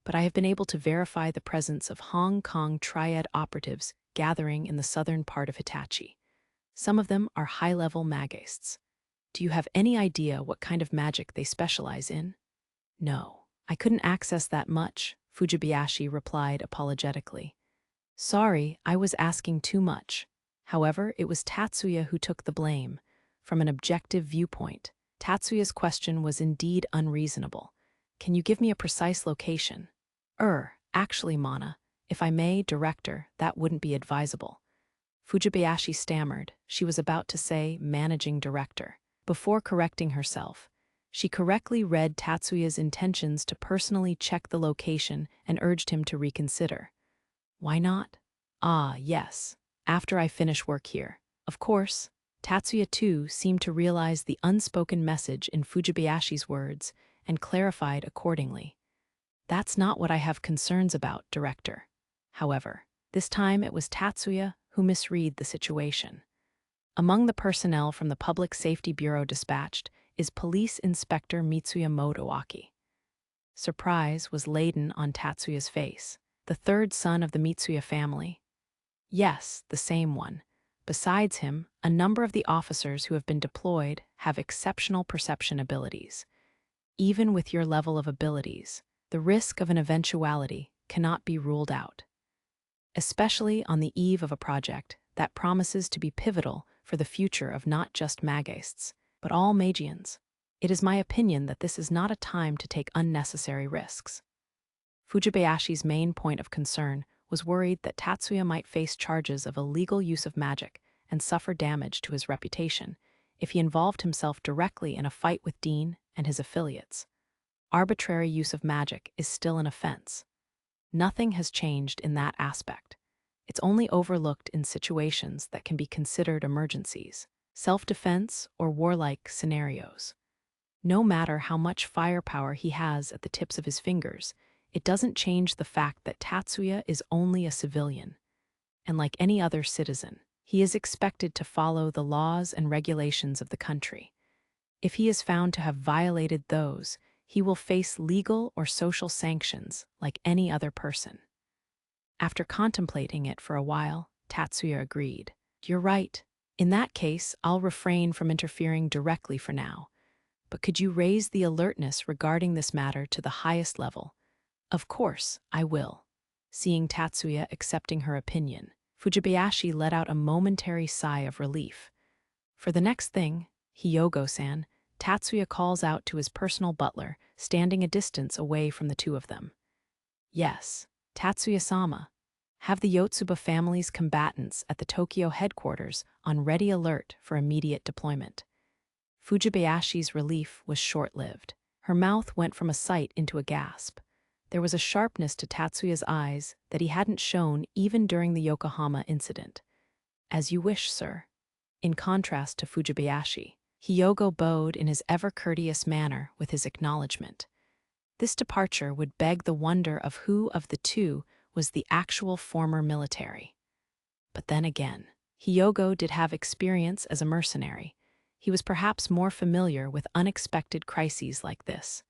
but I have been able to verify the presence of Hong Kong triad operatives gathering in the southern part of Hitachi. Some of them are high-level magists. Do you have any idea what kind of magic they specialize in?" "No, I couldn't access that much," Fujibayashi replied apologetically. "Sorry, I was asking too much." However, it was Tatsuya who took the blame. From an objective viewpoint, Tatsuya's question was indeed unreasonable. Can you give me a precise location? Actually, Mana, if I may, director, that wouldn't be advisable. Fujibayashi stammered. She was about to say managing director. Before correcting herself, she correctly read Tatsuya's intentions to personally check the location and urged him to reconsider. Why not? Yes. After I finish work here. Of course. Tatsuya too seemed to realize the unspoken message in Fujibayashi's words and clarified accordingly. That's not what I have concerns about, director. However, this time it was Tatsuya who misread the situation. Among the personnel from the Public Safety Bureau dispatched is Police Inspector Mitsuya Motoaki. Surprise was laden on Tatsuya's face. The third son of the Mitsuya family. Yes, the same one. Besides him, a number of the officers who have been deployed have exceptional perception abilities. Even with your level of abilities, the risk of an eventuality cannot be ruled out. Especially on the eve of a project that promises to be pivotal for the future of not just Magaists, but all Magians. It is my opinion that this is not a time to take unnecessary risks. Fujibayashi's main point of concern was worried that Tatsuya might face charges of illegal use of magic and suffer damage to his reputation if he involved himself directly in a fight with Dean and his affiliates. Arbitrary use of magic is still an offense. Nothing has changed in that aspect. It's only overlooked in situations that can be considered emergencies, self-defense, or warlike scenarios. No matter how much firepower he has at the tips of his fingers, it doesn't change the fact that Tatsuya is only a civilian. And like any other citizen, he is expected to follow the laws and regulations of the country. If he is found to have violated those, he will face legal or social sanctions like any other person. After contemplating it for a while, Tatsuya agreed. You're right. In that case, I'll refrain from interfering directly for now. But could you raise the alertness regarding this matter to the highest level? Of course, I will. Seeing Tatsuya accepting her opinion, Fujibayashi let out a momentary sigh of relief. For the next thing, Hyogo-san, Tatsuya calls out to his personal butler, standing a distance away from the two of them. Yes, Tatsuya-sama, have the Yotsuba family's combatants at the Tokyo headquarters on ready alert for immediate deployment. Fujibayashi's relief was short-lived. Her mouth went from a sight into a gasp. There was a sharpness to Tatsuya's eyes that he hadn't shown even during the Yokohama incident. As you wish, sir. In contrast to Fujibayashi, Hyogo bowed in his ever-courteous manner with his acknowledgement. This departure would beg the wonder of who of the two was the actual former military. But then again, Hyogo did have experience as a mercenary. He was perhaps more familiar with unexpected crises like this.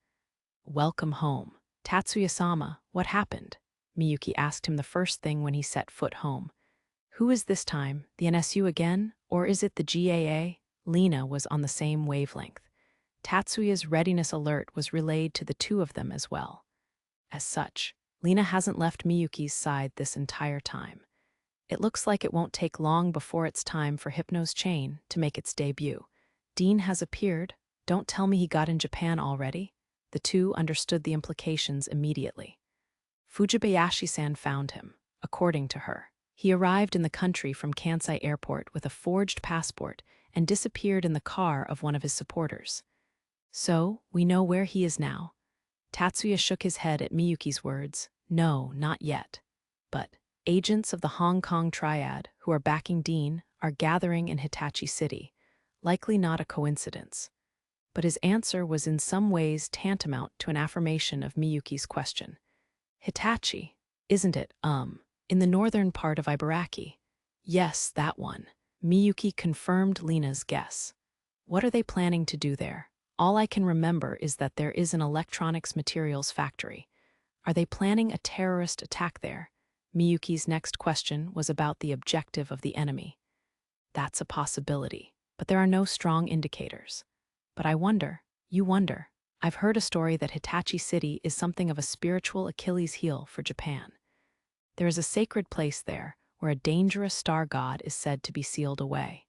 Welcome home. Tatsuya-sama, what happened? Miyuki asked him the first thing when he set foot home. Who is this time, the NSU again, or is it the GAA? Lina was on the same wavelength. Tatsuya's readiness alert was relayed to the two of them as well. As such, Lina hasn't left Miyuki's side this entire time. It looks like it won't take long before it's time for Hypno's Chain to make its debut. Dean has appeared. Don't tell me he got in Japan already. The two understood the implications immediately. Fujibayashi-san found him, according to her. He arrived in the country from Kansai Airport with a forged passport and disappeared in the car of one of his supporters. So, we know where he is now. Tatsuya shook his head at Miyuki's words. No, not yet. But agents of the Hong Kong Triad who are backing Dean are gathering in Hitachi City. Likely not a coincidence. But his answer was in some ways tantamount to an affirmation of Miyuki's question. Hitachi, isn't it, in the northern part of Ibaraki? Yes, that one. Miyuki confirmed Lina's guess. What are they planning to do there? All I can remember is that there is an electronics materials factory. Are they planning a terrorist attack there? Miyuki's next question was about the objective of the enemy. That's a possibility, but there are no strong indicators. But I wonder, you wonder. I've heard a story that Hitachi City is something of a spiritual Achilles heel for Japan. There is a sacred place there where a dangerous star god is said to be sealed away.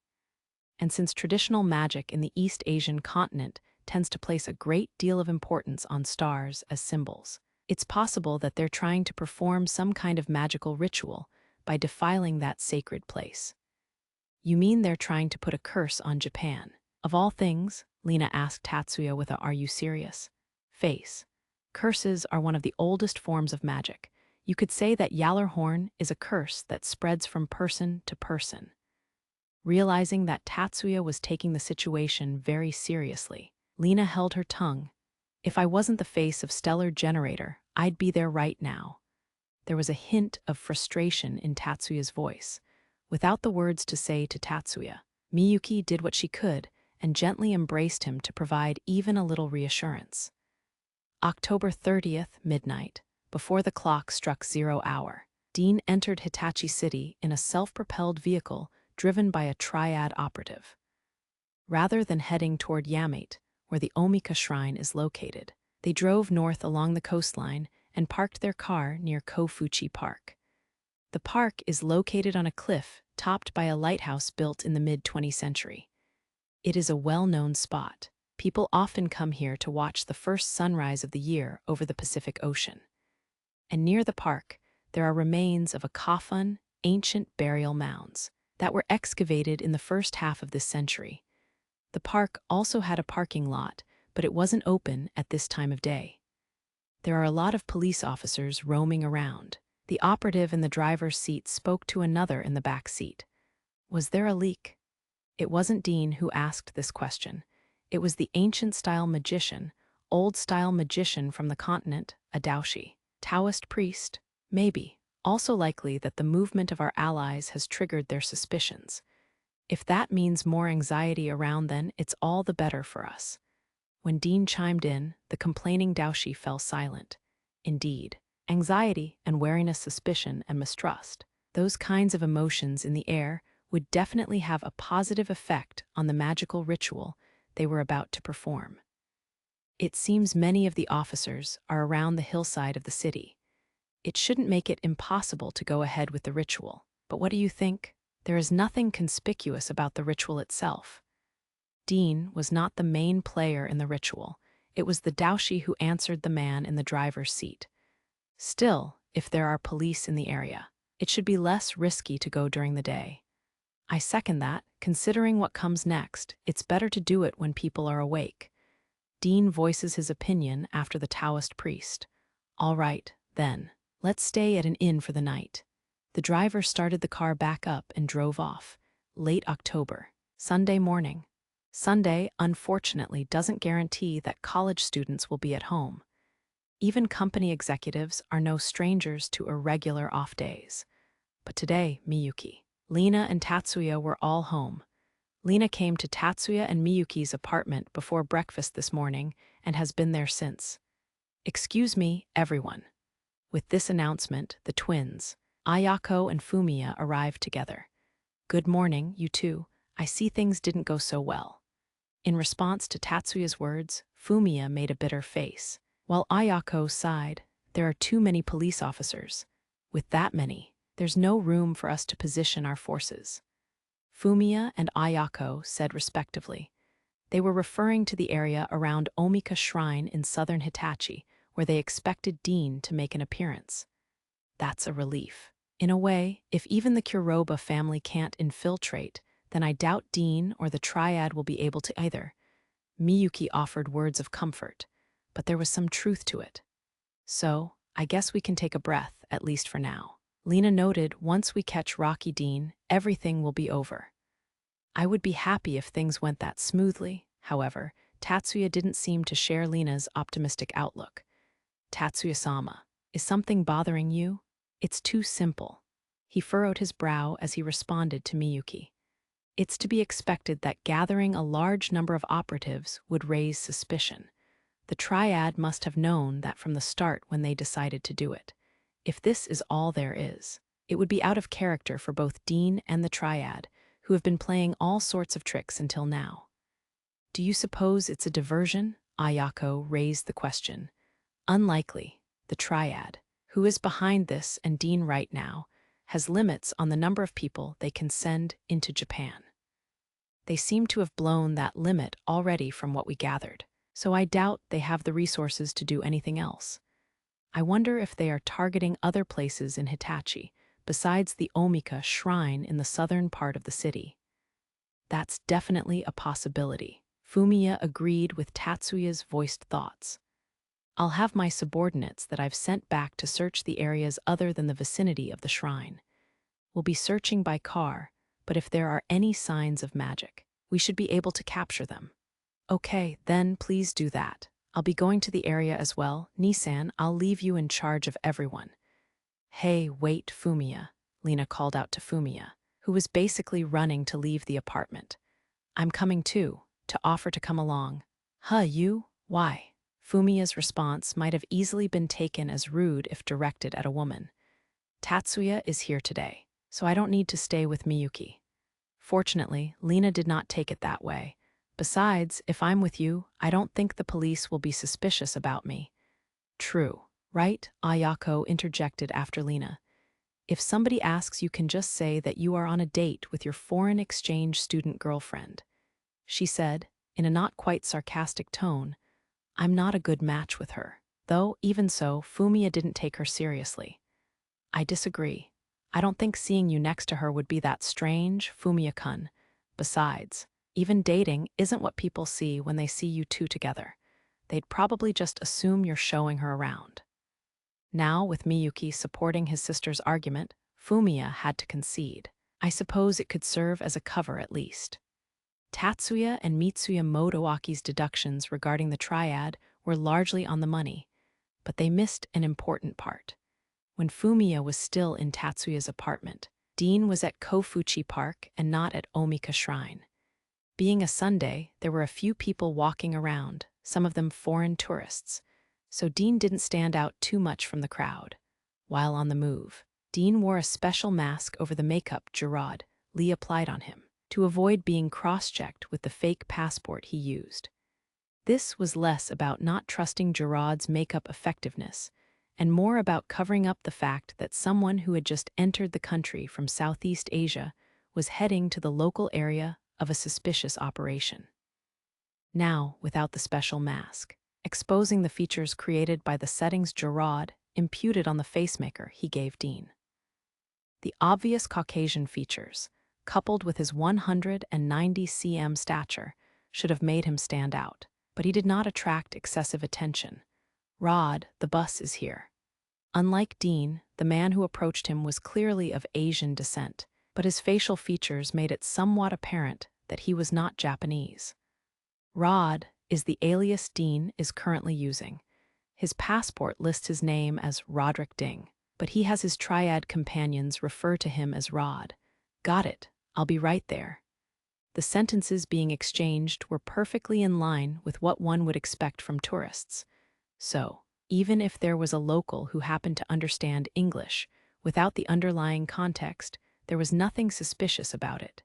And since traditional magic in the East Asian continent tends to place a great deal of importance on stars as symbols, it's possible that they're trying to perform some kind of magical ritual by defiling that sacred place. You mean they're trying to put a curse on Japan? Of all things, Lina asked Tatsuya with a "Are you serious?" face. Curses are one of the oldest forms of magic. You could say that Yallerhorn is a curse that spreads from person to person. Realizing that Tatsuya was taking the situation very seriously, Lina held her tongue. If I wasn't the face of Stellar Generator, I'd be there right now. There was a hint of frustration in Tatsuya's voice. Without the words to say to Tatsuya, Miyuki did what she could and gently embraced him to provide even a little reassurance. October 30th, midnight, before the clock struck 0 hour, Dean entered Hitachi City in a self-propelled vehicle driven by a triad operative. Rather than heading toward Yamate, where the Omika Shrine is located, they drove north along the coastline and parked their car near Kofuchi Park. The park is located on a cliff topped by a lighthouse built in the mid-20th century. It is a well-known spot. People often come here to watch the first sunrise of the year over the Pacific Ocean. And near the park, there are remains of a coffin, ancient burial mounds, that were excavated in the first half of this century. The park also had a parking lot, but it wasn't open at this time of day. There are a lot of police officers roaming around. The operative in the driver's seat spoke to another in the back seat. Was there a leak? It wasn't Dean who asked this question. It was the ancient-style magician, old-style magician from the continent, a Daoshi. Taoist priest? Maybe. Also likely that the movement of our allies has triggered their suspicions. If that means more anxiety around, then it's all the better for us. When Dean chimed in, the complaining Daoshi fell silent. Indeed, anxiety and wariness, suspicion and mistrust, those kinds of emotions in the air would definitely have a positive effect on the magical ritual they were about to perform. It seems many of the officers are around the hillside of the city. It shouldn't make it impossible to go ahead with the ritual. But what do you think? There is nothing conspicuous about the ritual itself. Dean was not the main player in the ritual. It was the Daoshi who answered the man in the driver's seat. Still, if there are police in the area, it should be less risky to go during the day. I second that. Considering what comes next, it's better to do it when people are awake. Dean voices his opinion after the Taoist priest. All right, then. Let's stay at an inn for the night. The driver started the car back up and drove off. Late October, Sunday morning. Sunday, unfortunately, doesn't guarantee that college students will be at home. Even company executives are no strangers to irregular off days. But today, Miyuki, Lina and Tatsuya were all home. Lina came to Tatsuya and Miyuki's apartment before breakfast this morning and has been there since. Excuse me, everyone. With this announcement, the twins, Ayako and Fumiya, arrived together. Good morning, you two. I see things didn't go so well. In response to Tatsuya's words, Fumiya made a bitter face, while Ayako sighed. There are too many police officers. With that many, there's no room for us to position our forces. Fumiya and Ayako said respectively. They were referring to the area around Omika Shrine in southern Hitachi, where they expected Dean to make an appearance. That's a relief. In a way, if even the Kuroba family can't infiltrate, then I doubt Dean or the Triad will be able to either. Miyuki offered words of comfort, but there was some truth to it. So, I guess we can take a breath, at least for now. Lina noted, once we catch Rocky Dean, everything will be over. I would be happy if things went that smoothly. However, Tatsuya didn't seem to share Lina's optimistic outlook. Tatsuya-sama, is something bothering you? It's too simple. He furrowed his brow as he responded to Miyuki. It's to be expected that gathering a large number of operatives would raise suspicion. The Triad must have known that from the start when they decided to do it. If this is all there is, it would be out of character for both Dean and the Triad, who have been playing all sorts of tricks until now. Do you suppose it's a diversion? Ayako raised the question. Unlikely. The Triad, who is behind this and Dean right now, has limits on the number of people they can send into Japan. They seem to have blown that limit already from what we gathered, so I doubt they have the resources to do anything else. I wonder if they are targeting other places in Hitachi, besides the Omika shrine in the southern part of the city. That's definitely a possibility. Fumiya agreed with Tatsuya's voiced thoughts. I'll have my subordinates that I've sent back to search the areas other than the vicinity of the shrine. We'll be searching by car, but if there are any signs of magic, we should be able to capture them. Okay, then please do that. I'll be going to the area as well. Nissan, I'll leave you in charge of everyone. Hey, wait, Fumiya, Lina called out to Fumiya, who was basically running to leave the apartment. I'm coming too, to offer to come along. Huh, you? Why? Fumiya's response might have easily been taken as rude if directed at a woman. Tatsuya is here today, so I don't need to stay with Miyuki. Fortunately, Lina did not take it that way. Besides, if I'm with you, I don't think the police will be suspicious about me. True, right? Ayako interjected after Lina. If somebody asks, you can just say that you are on a date with your foreign exchange student girlfriend. She said, in a not quite sarcastic tone, I'm not a good match with her. Though, even so, Fumiya didn't take her seriously. I disagree. I don't think seeing you next to her would be that strange, Fumiya-kun. Besides, even dating isn't what people see when they see you two together. They'd probably just assume you're showing her around. Now, with Miyuki supporting his sister's argument, Fumiya had to concede. I suppose it could serve as a cover at least. Tatsuya and Mitsuya Motoaki's deductions regarding the triad were largely on the money, but they missed an important part. When Fumiya was still in Tatsuya's apartment, Dean was at Kofuchi Park and not at Omika Shrine. Being a Sunday, there were a few people walking around, some of them foreign tourists, so Dean didn't stand out too much from the crowd. While on the move, Dean wore a special mask over the makeup Gerard Lee applied on him, to avoid being cross-checked with the fake passport he used. This was less about not trusting Gerard's makeup effectiveness, and more about covering up the fact that someone who had just entered the country from Southeast Asia was heading to the local area of a suspicious operation. Now, without the special mask, exposing the features created by the settings Gerard imputed on the facemaker he gave Dean. The obvious Caucasian features, coupled with his 190 cm stature, should have made him stand out, but he did not attract excessive attention. Rod, the bus is here. Unlike Dean, the man who approached him was clearly of Asian descent, but his facial features made it somewhat apparent that he was not Japanese. Rod is the alias Dean is currently using. His passport lists his name as Roderick Ding, but he has his triad companions refer to him as Rod. Got it, I'll be right there. The sentences being exchanged were perfectly in line with what one would expect from tourists. So, even if there was a local who happened to understand English, without the underlying context, there was nothing suspicious about it.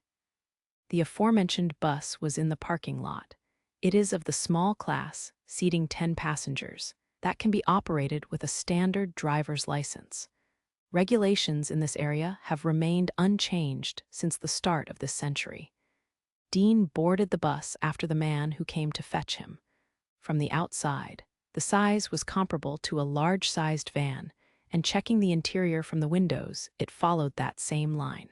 The aforementioned bus was in the parking lot. It is of the small class, seating 10 passengers, that can be operated with a standard driver's license. Regulations in this area have remained unchanged since the start of this century. Dean boarded the bus after the man who came to fetch him. From the outside, the size was comparable to a large-sized van, and checking the interior from the windows, it followed that same line.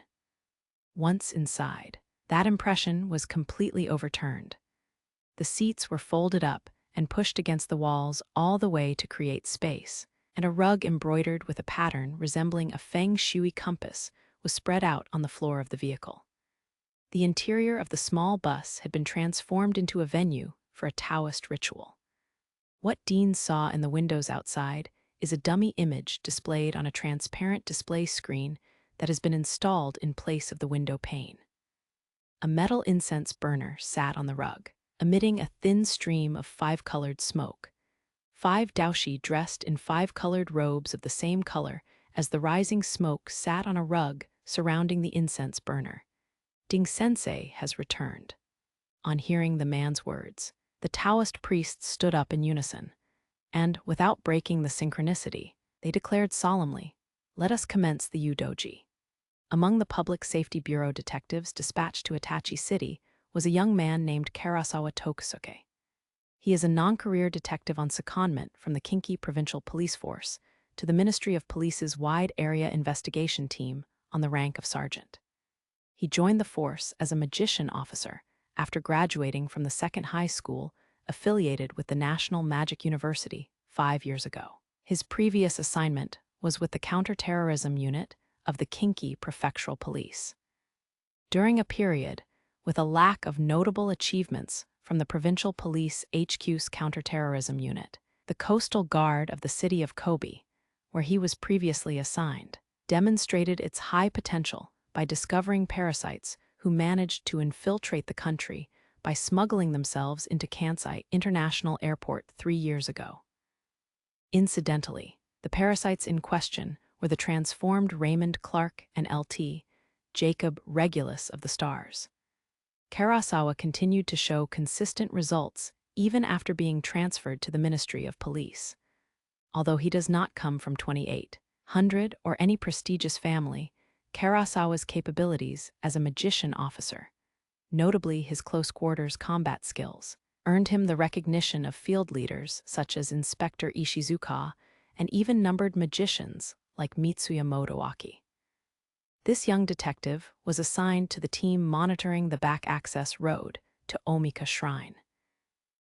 Once inside, that impression was completely overturned. The seats were folded up and pushed against the walls all the way to create space, and a rug embroidered with a pattern resembling a feng shui compass was spread out on the floor of the vehicle. The interior of the small bus had been transformed into a venue for a Taoist ritual. What Dean saw in the windows outside is a dummy image displayed on a transparent display screen that has been installed in place of the window pane. A metal incense burner sat on the rug, emitting a thin stream of 5-colored smoke. 5 daoshi dressed in 5-colored robes of the same color as the rising smoke sat on a rug surrounding the incense burner. Ding-sensei has returned. On hearing the man's words, the Taoist priests stood up in unison, and, without breaking the synchronicity, they declared solemnly, "Let us commence the Yu-doji." Among the Public Safety Bureau detectives dispatched to Itachi City was a young man named Karasawa Tokusuke. He is a non-career detective on secondment from the Kinki Provincial Police Force to the Ministry of Police's Wide Area Investigation Team on the rank of sergeant. He joined the force as a magician officer after graduating from the second high school affiliated with the National Magic University 5 years ago. His previous assignment was with the Counterterrorism Unit of the Kinki Prefectural Police. During a period with a lack of notable achievements from the Provincial Police HQ's Counterterrorism Unit, the Coastal Guard of the city of Kobe, where he was previously assigned, demonstrated its high potential by discovering parasites who managed to infiltrate the country by smuggling themselves into Kansai International Airport 3 years ago. Incidentally, the parasites in question were the transformed Raymond Clark and LT Jacob Regulus of the Stars. Karasawa continued to show consistent results even after being transferred to the Ministry of Police. Although he does not come from 2800 or any prestigious family, Karasawa's capabilities as a magician officer, notably his close-quarters combat skills, earned him the recognition of field leaders such as Inspector Ishizuka and even numbered magicians like Mitsuya Motoaki. This young detective was assigned to the team monitoring the back access road to Omika Shrine.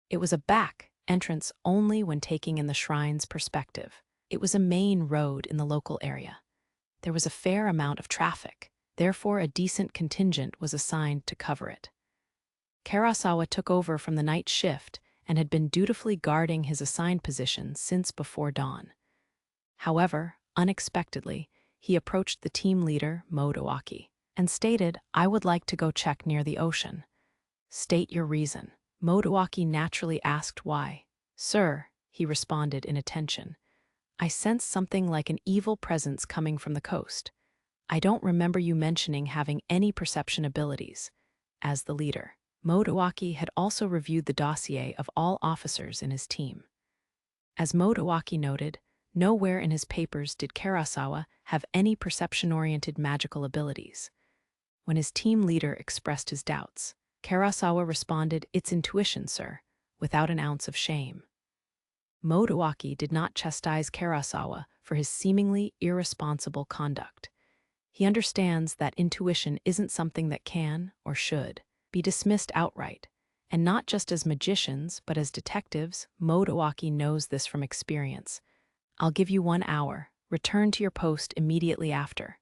It was a back entrance only when taking in the shrine's perspective. It was a main road in the local area. There was a fair amount of traffic, therefore a decent contingent was assigned to cover it. Karasawa took over from the night shift and had been dutifully guarding his assigned position since before dawn. However, unexpectedly, he approached the team leader, Motoaki, and stated, "I would like to go check near the ocean." "State your reason." Motoaki naturally asked why. "Sir," he responded in attention, "I sense something like an evil presence coming from the coast. I don't remember you mentioning having any perception abilities." As the leader, Motoaki had also reviewed the dossier of all officers in his team. As Motoaki noted, nowhere in his papers did Karasawa have any perception-oriented magical abilities. When his team leader expressed his doubts, Karasawa responded, "It's intuition, sir," without an ounce of shame. Motoaki did not chastise Karasawa for his seemingly irresponsible conduct. He understands that intuition isn't something that can, or should, be dismissed outright, and not just as magicians, but as detectives, Motoaki knows this from experience. "I'll give you 1 hour. Return to your post immediately after."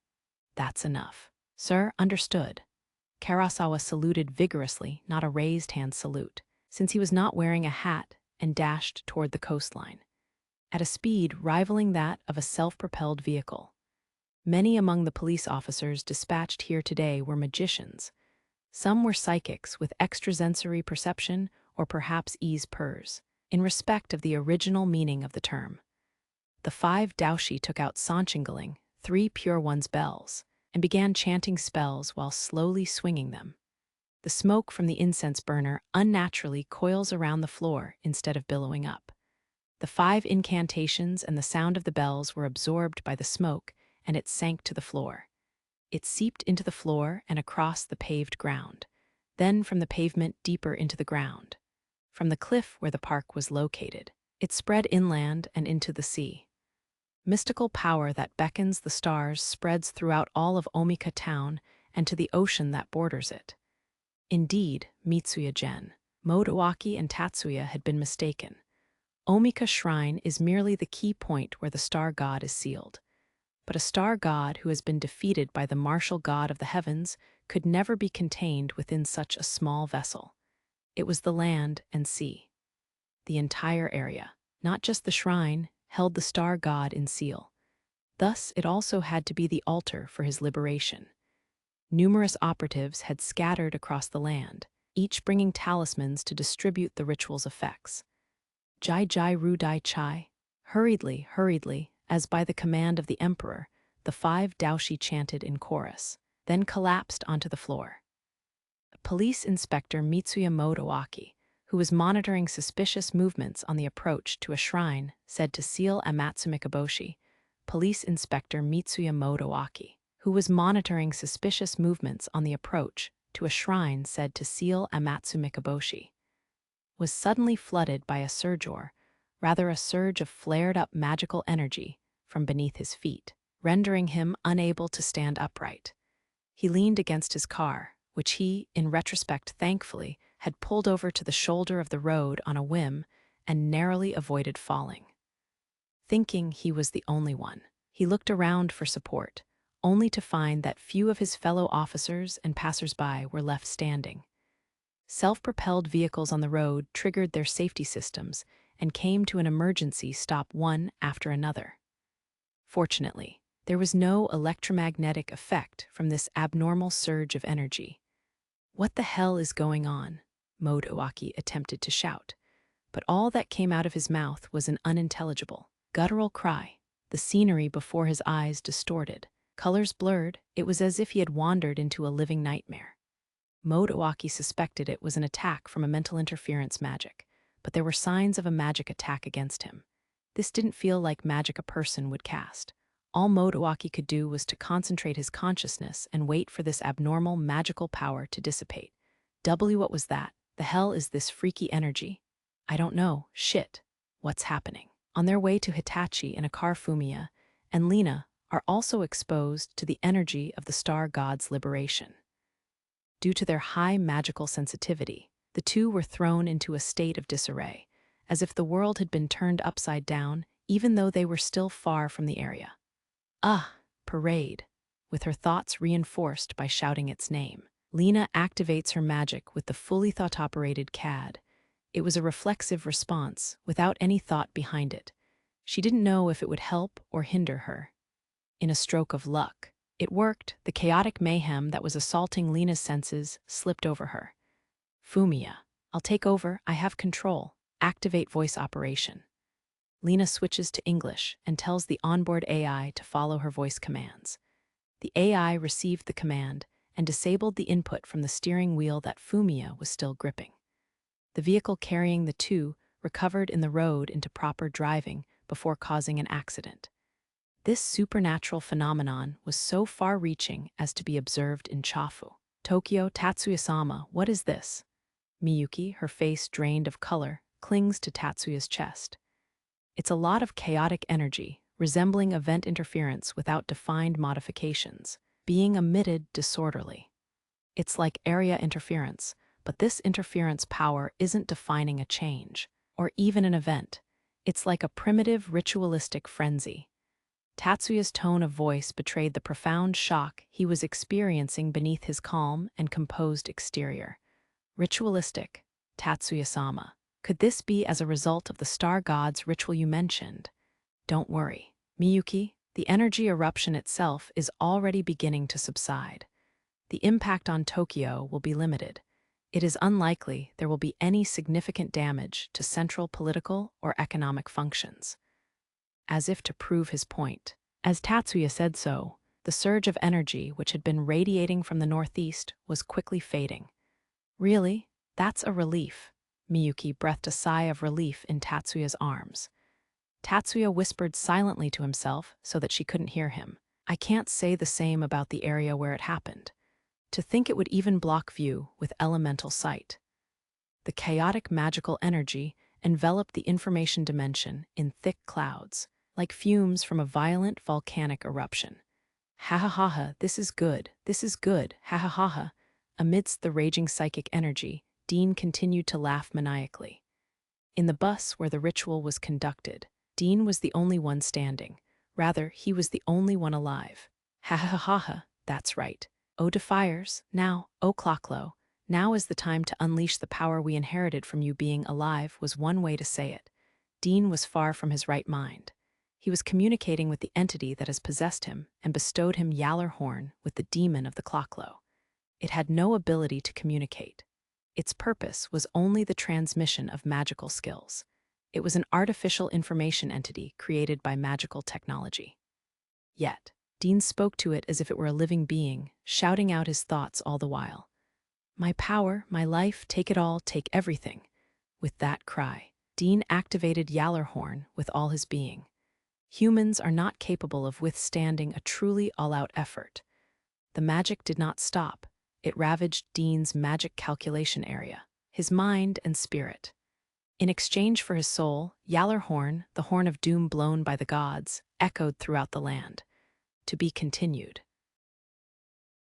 "That's enough." "Sir, understood." Karasawa saluted vigorously, not a raised hand salute, since he was not wearing a hat, and dashed toward the coastline, at a speed rivaling that of a self-propelled vehicle. Many among the police officers dispatched here today were magicians. Some were psychics with extrasensory perception or perhaps pers, in respect of the original meaning of the term. The 5 Daoshi took out Sanchingaling, 3 Pure One's bells, and began chanting spells while slowly swinging them. The smoke from the incense burner unnaturally coils around the floor instead of billowing up. The 5 incantations and the sound of the bells were absorbed by the smoke, and it sank to the floor. It seeped into the floor and across the paved ground, then from the pavement deeper into the ground. From the cliff where the park was located, it spread inland and into the sea. Mystical power that beckons the stars spreads throughout all of Omika town and to the ocean that borders it. Indeed, Mitsuya-gen, Motoaki and Tatsuya had been mistaken. Omika Shrine is merely the key point where the star god is sealed. But a star god who has been defeated by the martial god of the heavens could never be contained within such a small vessel. It was the land and sea. The entire area, not just the shrine, held the star god in seal. Thus, it also had to be the altar for his liberation. Numerous operatives had scattered across the land, each bringing talismans to distribute the ritual's effects. Jai Jai Ru Dai Chai. Hurriedly, as by the command of the emperor, the 5 Daoshi chanted in chorus, then collapsed onto the floor. Police Inspector Mitsuya Motoaki, who was monitoring suspicious movements on the approach to a shrine, said to Seal Amatsu Mikaboshi, Police Inspector Mitsuya Motoaki, who was monitoring suspicious movements on the approach to a shrine said to seal Amatsu Mikaboshi, was suddenly flooded by a surge of flared-up magical energy from beneath his feet, rendering him unable to stand upright. He leaned against his car, which he, in retrospect thankfully, had pulled over to the shoulder of the road on a whim and narrowly avoided falling. Thinking he was the only one, he looked around for support, only to find that few of his fellow officers and passers-by were left standing. Self-propelled vehicles on the road triggered their safety systems and came to an emergency stop one after another. Fortunately, there was no electromagnetic effect from this abnormal surge of energy. "What the hell is going on?" Motoaki attempted to shout, but all that came out of his mouth was an unintelligible, guttural cry. The scenery before his eyes distorted. Colors blurred. It was as if he had wandered into a living nightmare. Motoaki suspected it was an attack from a mental interference magic, but there were signs of a magic attack against him. This didn't feel like magic a person would cast. All Motoaki could do was to concentrate his consciousness and wait for this abnormal magical power to dissipate. What was that? The hell is this freaky energy? I don't know. Shit. What's happening? On their way to Hitachi in a car, Fumiya and Lina are also exposed to the energy of the star god's liberation. Due to their high magical sensitivity, the two were thrown into a state of disarray, as if the world had been turned upside down, even though they were still far from the area. Parade, with her thoughts reinforced by shouting its name. Lina activates her magic with the fully thought-operated CAD. It was a reflexive response, without any thought behind it. She didn't know if it would help or hinder her. In a stroke of luck, it worked. The chaotic mayhem that was assaulting Lina's senses slipped over her. "Fumiya, I'll take over. I have control. Activate voice operation." Lina switches to English and tells the onboard AI to follow her voice commands. The AI received the command and disabled the input from the steering wheel that Fumiya was still gripping. The vehicle carrying the two recovered in the road into proper driving before causing an accident. This supernatural phenomenon was so far-reaching as to be observed in Chafu. "Tokyo, Tatsuya-sama, what is this?" Miyuki, her face drained of color, clings to Tatsuya's chest. "It's a lot of chaotic energy, resembling event interference without defined modifications, being emitted disorderly. It's like area interference, but this interference power isn't defining a change, or even an event. It's like a primitive ritualistic frenzy." Tatsuya's tone of voice betrayed the profound shock he was experiencing beneath his calm and composed exterior. "Ritualistic, Tatsuya-sama. Could this be as a result of the star god's ritual you mentioned?" "Don't worry, Miyuki, the energy eruption itself is already beginning to subside. The impact on Tokyo will be limited. It is unlikely there will be any significant damage to central political or economic functions." As if to prove his point. As Tatsuya said so, the surge of energy which had been radiating from the northeast was quickly fading. "Really? That's a relief." Miyuki breathed a sigh of relief in Tatsuya's arms. Tatsuya whispered silently to himself so that she couldn't hear him. "I can't say the same about the area where it happened. To think it would even block view with elemental sight." The chaotic magical energy enveloped the information dimension in thick clouds, like fumes from a violent volcanic eruption. "Ha ha ha ha, this is good, ha ha ha ha." Amidst the raging psychic energy, Dean continued to laugh maniacally. In the bus where the ritual was conducted, Dean was the only one standing. Rather, he was the only one alive. "Ha ha ha ha, that's right. Oh defiers, now, oh Clocklow, now is the time to unleash the power we inherited from you." Being alive was one way to say it. Dean was far from his right mind. He was communicating with the entity that has possessed him and bestowed him Yallerhorn with the demon of the Clocklow. It had no ability to communicate. Its purpose was only the transmission of magical skills. It was an artificial information entity created by magical technology. Yet, Dean spoke to it as if it were a living being, shouting out his thoughts all the while. "My power, my life, take it all, take everything." With that cry, Dean activated Yallerhorn with all his being. Humans are not capable of withstanding a truly all-out effort. The magic did not stop. it ravaged Dean's magic calculation area, his mind and spirit. In exchange for his soul, Horn, the horn of doom blown by the gods, echoed throughout the land. To be continued.